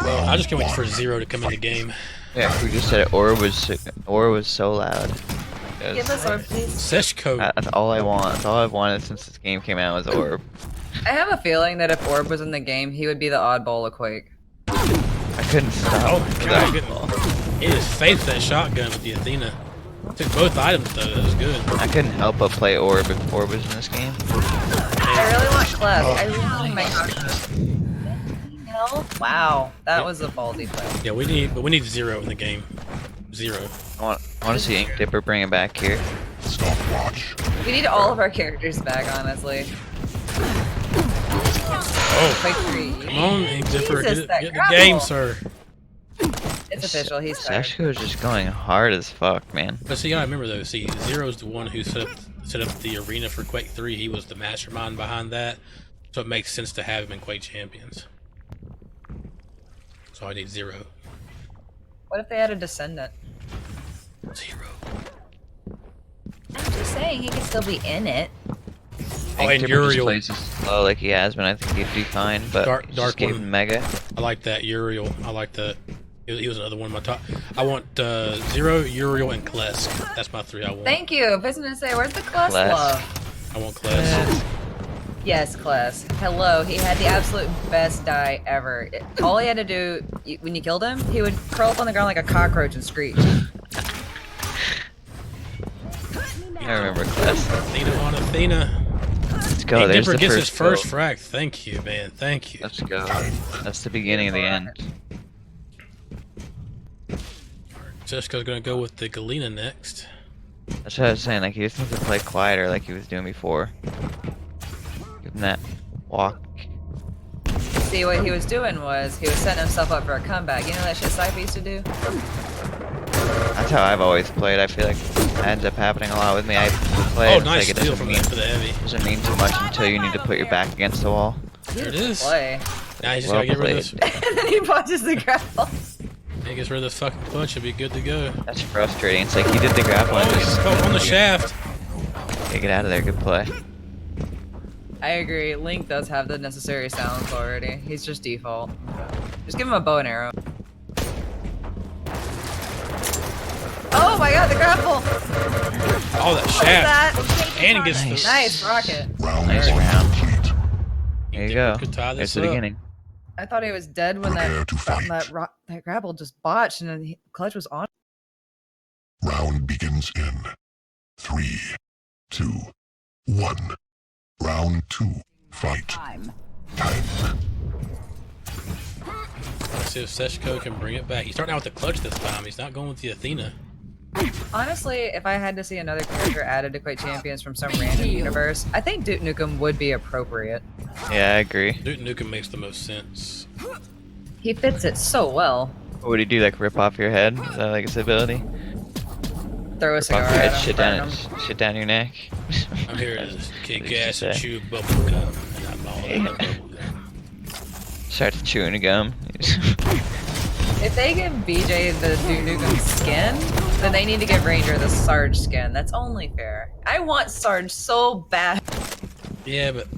Well, I just can't wait for Zero to come in the game. Yeah, we just said it. Orb was so loud. It Give was- us orb, please. Seshko. That's all I want. That's all I've wanted since this game came out was Orb. I have a feeling that if Orb was in the game, he would be the oddball of Quake. I couldn't stop. Oh my god, he just faced that shotgun with the Athena. Took both items though, that was good. I couldn't help but play Orb if Orb was in this game. I really want Clef. I really want to make hell. Wow, that was a ballsy play. Yeah, we need Zero in the game. Zero. I want to see Ink Dipper bring it back here. Stopwatch. We need all of our characters back, honestly. Oh, Quake 3. come on, Ink Dipper, Jesus, that get the grapple. game, sir. It's official, he's tired. Sashko is just going hard as fuck, man. But see, I remember though. See, Zero's the one who set up the arena for Quake 3. He was the mastermind behind that, so it makes sense to have him in Quake Champions. So I need Zero. What if they had a descendant? Zero. I'm just saying he could still be in it. Oh, and Ink Dipper just Uriel. plays as slow like he has been. I think he'd do fine, but Dark just gave one. him Mega. I like that Uriel. I like that. He was another one of my top. I want Zero, Uriel, and Klesk. That's my 3 I want. Thank you. I was gonna say, where's the Kless Kless. love? I want Klesk. Yes, Kless. Hello. He had the absolute best die ever. All he had to do when you killed him, he would curl up on the ground like a cockroach and screech. I remember Class. Athena on Athena. Let's go. Ink There's Dipper the gets his first first kill. frag. Thank you, man. Thank you. Let's go. That's the beginning of the end. Jessica's gonna go with the Galena next. That's what I was saying. Like, he just needs to play quieter like he was doing before. Give him that walk. See, what he was doing was he was setting himself up for a comeback. You know that shit Cypher used to do? That's how I've always played. I feel like that ends up happening a lot with me. I play Oh, it's nice like it steal doesn't from mean, that for the heavy. doesn't mean too much until you need to put your back against the wall. There it is. Play. Now you just Well gotta get rid of this. And then he punches the grapple. He gets rid of this fucking punch. He'll be good to go. That's frustrating. It's like he did the grapple and just Oh, on the shaft. take it out of there. Good play. I agree. Link does have the necessary sounds already. He's just default. Just give him a bow and arrow. Oh my god, the grapple! Oh, that What is shaft. that? And it gets Nice. the. Nice rocket. Round Nice one round. complete. There you go. Could tie There's this the up. beginning. I thought he was dead when Prepare to fight. that grapple just botched and then Clutch was on. Round begins in 3, 2, 1. Round 2. Fight. Time. Let's see if Seshko can bring it back. He's starting out with the clutch this time. He's not going with the Athena. Honestly, if I had to see another character added to Quake Champions from some random universe, I think Duke Nukem would be appropriate. Yeah, I agree. Duke Nukem makes the most sense. He fits it so well. What would he do? Like rip off your head? Is that like his ability? Throw a Rip cigar off your head, at him, burn him. shit down your neck. I'm here to kick What did you ass and say? chew bubble gum. And I'm all in the bubble gum. Starts chewing a gum. If they give BJ the Duke Nukem skin, then they need to give Ranger the Sarge skin. That's only fair. I want Sarge so bad. Yeah, but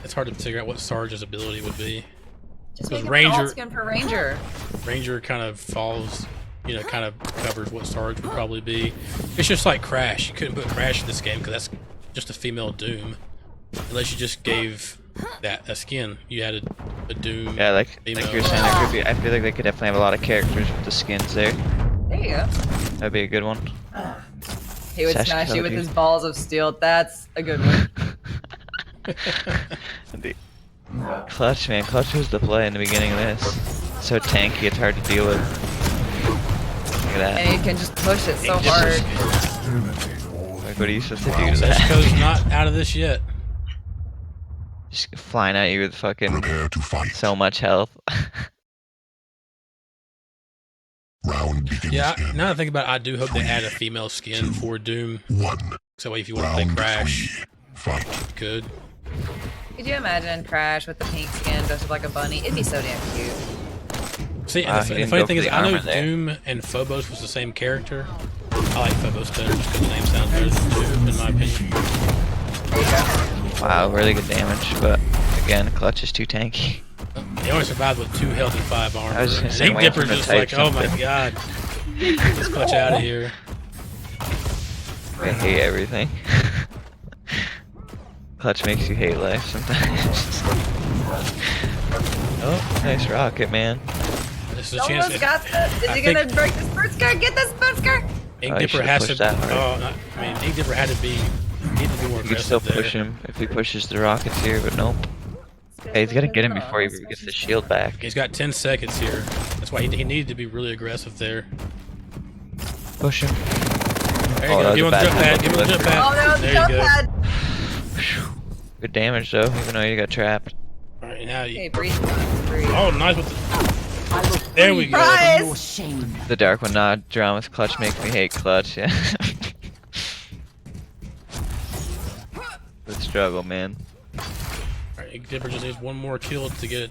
it's hard to figure out what Sarge's ability would be. Just Because make him an Ranger- alt skin for Ranger. Ranger kind of falls, you know, kind of covers what Sarge would probably be. It's just like Crash. You couldn't put Crash in this game because that's just a female Doom. Unless you just gave that a skin. You had a Doom. Yeah, like female. you're saying, there could be. I feel like they could definitely have a lot of characters with the skins there. There you go. That'd be a good one. He would smash you with his balls of steel. That's a good one. Clutch, man. Clutch was the play in the beginning of this. So tanky, it's hard to deal with. Look at that. And he can just push it so hard. Like, what are you supposed to do to that? Seshko's not out of this yet. Just flying at you with fucking Prepare to fight. so much health. Round begins Yeah, in now that I think about it, I do hope they add a female skin for Doom. 1. So if you want to play Round Crash, 3. Fight. you could. Could you imagine Crash with the pink skin dressed up like a bunny? It'd be so damn cute. See, Wow, and he the didn't funny go thing for is, the I know armor there. Doom and Phobos was the same character. I like Phobos better just because the name sounds better than Doom, in my opinion. There you go. Wow, really good damage, but again, Clutch is too tanky. He only survived with 2 health and 5 armor. I was just gonna And say, Ink waiting Dipper's for him to just type like, oh my something. god. Let's Clutch out of here. I hate everything. Clutch makes you hate life sometimes. Oh, nice rocket, man. This is a chance. Almost got this. Is he gonna break the spurt skirt? Get the spurt skirt! Ink Oh, he Dipper should've has to. pushed that hard. I mean, Ink Dipper had to be. He had to be more You could still aggressive there. push him if he pushes the rockets here, but nope. Hey, he's gotta get him before he gets the shield back. He's got 10 seconds here. That's why he needed to be really aggressive there. Push him. There you Oh, go. that Give him was a the jump bad pad. Give him the jump pad. Oh no, There jump you go. pad! Good damage though, even though you got trapped. Alright, now you. Okay, breathe. Breathe. Oh, nice with the. There we go. Prize! The dark one, nah, DramiS Clutch makes me hate Clutch, yeah. Good struggle, man. Alright, Ink Dipper just needs one more kill to get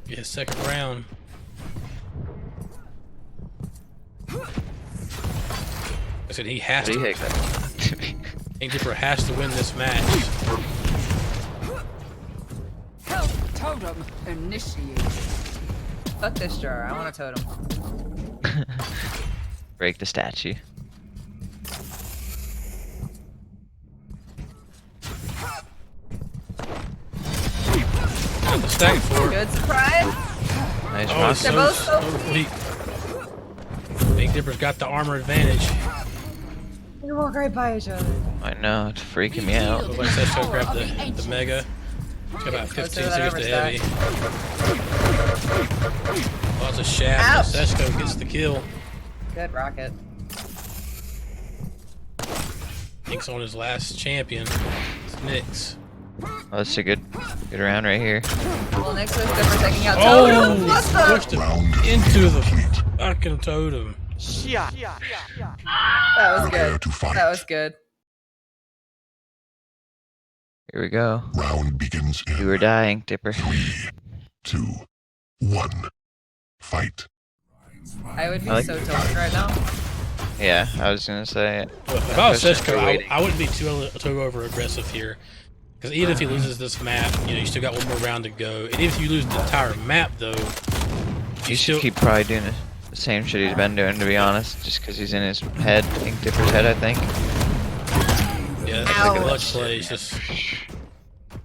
his second round. I said he has What do you to. hate that? Ink Dipper has to win this match. Totem initiated. Fuck this jar. I want a totem. Break the statue. Got the stack for it. Good surprise. Nice Oh, rock. it's They're so, both so so weak. Ink Dipper's got the armor advantage. They walk right by each other. I know, it's freaking me out. Looks like Seshko grabbed the mega. It's got about 15 seconds to heavy. Lots of shaft. Ouch. Seshko gets the kill. Good rocket. Ink's on his last champion. It's Nyx. Oh, that's a good round right here. Well, next is Dipper taking out Oh, totem. What he the? pushed him into the fucking totem. That was Prepare good. to fight. That was good. Here we go. Round begins in You were dying, Dipper. 3, 2, 1. Fight. I would be I like- so tilted right now. Yeah, I was gonna say it. If I was Push it, Seshko, waiting. I wouldn't be too over aggressive here. Because even if he loses this map, you still got one more round to go. And even if you lose the entire map, though, You still should keep probably doing the same shit he's been doing, to be honest, just because he's in his head, Ink Dipper's head, I think. yeah, that's like a clutch play. It's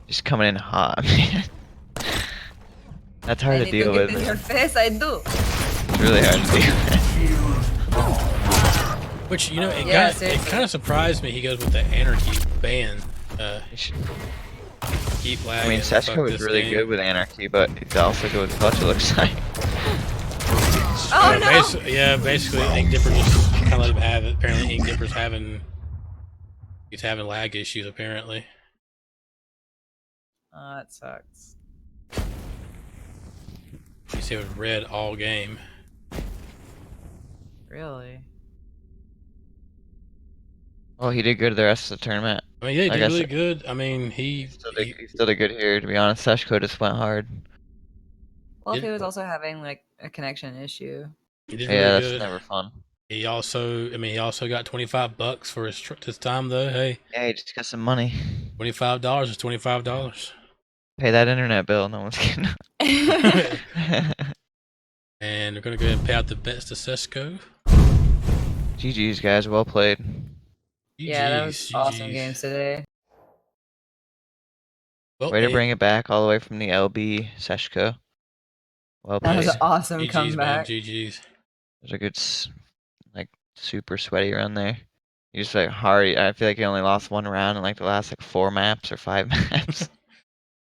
Just coming in hot, man. That's hard I to need deal to with. get in your face. I do. It's really hard to deal with. which it Yeah, it seriously. kind of surprised me. He goes with the Anarchy ban. You should- Keep I lagging. mean, fuck Seshko was this really game. good with Anarchy, but he's also good with Clutch, it looks like. Oh no! Basically, Ink Dipper just kind of let him have it. Apparently, Ink Dipper's having lag issues. Apparently, Oh, that sucks. you see it was red all game. Really? Oh, he did good the rest of the tournament. I mean, yeah, he I did guess really it- good. I mean, he He still did good here, to be honest. Seshko just went hard. Well, if Yeah. he was also having like a connection issue. did really Yeah, that's good. never fun. He also got $25 for his time though. Hey, Yeah, he just got some money. $25 is $25. Pay that internet bill, no one's kidding. And we're gonna go ahead and pay out the bets to Seshko. GG's, guys, well played. Yeah, that was GGs, awesome GGs. games today. Well, Way to hey, bring it back all the way from the LB, Seshko. Well That was played. an awesome GGs, man, comeback. GGs. There's a good, like, super sweaty run there. You just like hard. I feel like you only lost one round in like the last like 4 maps or 5 maps.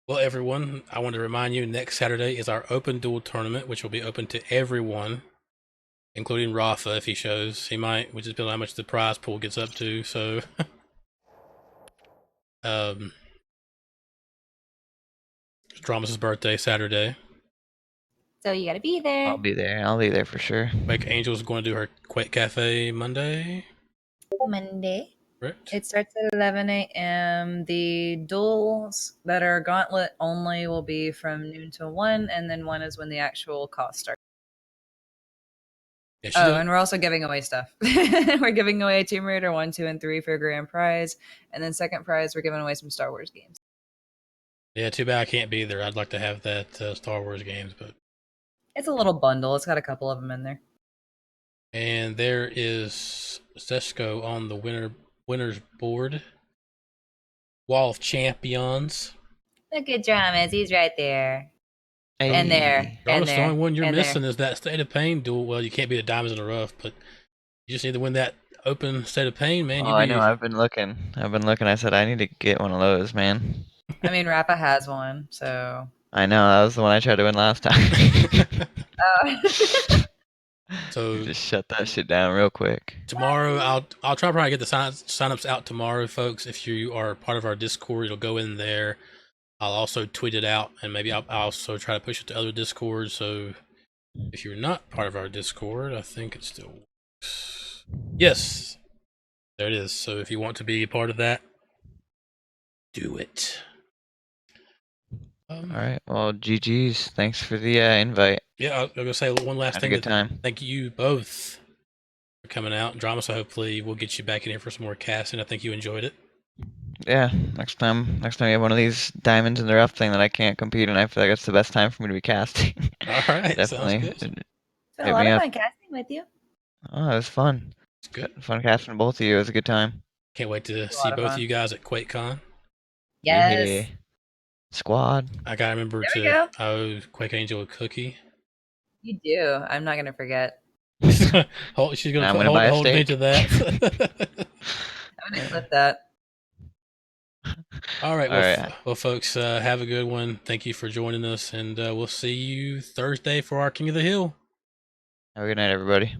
Well, everyone, I want to remind you next Saturday is our open duel tournament, which will be open to everyone, including Rafa if he shows. He might. We just depend on how much the prize pool gets up to. So, DramiS' birthday Saturday. So you gotta be there. I'll be there. I'll be there for sure. QuakeAngel is going to do her Quake Cafe Monday. Monday. Correct. It starts at 11 a.m. The duels that are gauntlet only will be from noon to 1, and then 1 is when the actual cost starts. Yeah, Oh, and we're also giving away stuff. We're giving away Tomb Raider 1, 2, and 3 for grand prize. And then second prize, we're giving away some Star Wars games. Yeah, too bad I can't be there. I'd like to have that Star Wars games, but It's a little bundle. It's got a couple of them in there. and there is Sesko on the winners board. Wall of Champions. Look at DramiS. He's right there. Hey. And there. And DramiS, the there. only one you're and missing there. is that State of Pain duel. Well, you can't be the Diamonds in the Rough, but you just need to win that open State of Pain, man. Oh, I know. I've been looking. I said I need to get one of those, man. I mean, Rappa has one, so. I know. That was the one I tried to win last time. So just shut that shit down real quick. Tomorrow, I'll try to probably get the signups out tomorrow, folks. If you are part of our Discord, you'll go in there. I'll also tweet it out, and maybe I'll also try to push it to other Discords. So if you're not part of our Discord, I think it still works. Yes, there it is. So if you want to be a part of that, do it. All right. Well, GG's. Thanks for the invite. Yeah, I'm gonna say one last Had a thing. good time. Thank you both for coming out. DramiS, so hopefully we'll get you back in here for some more casting. I think you enjoyed it. Yeah. Next time we have one of these diamonds in the rough thing that I can't compete in, I feel like that's the best time for me to be casting. All right, Definitely. It's been a Hit lot me of up. fun casting with you. Oh, it was fun. It's good. Fun casting both of you. It was a good time. Can't wait to a see lot of both of fun. you guys at QuakeCon. Yes. Yeah. Squad. I gotta remember There we to go. owe QuakeAngel a cookie. You do. I'm not going to forget. She's gonna I'm gonna buy a hold me steak. to that. I'm going to clip that. All right, All right. well, folks, have a good one. Thank you for joining us, and we'll see you Thursday for our King of the Hill. Have a good night, everybody.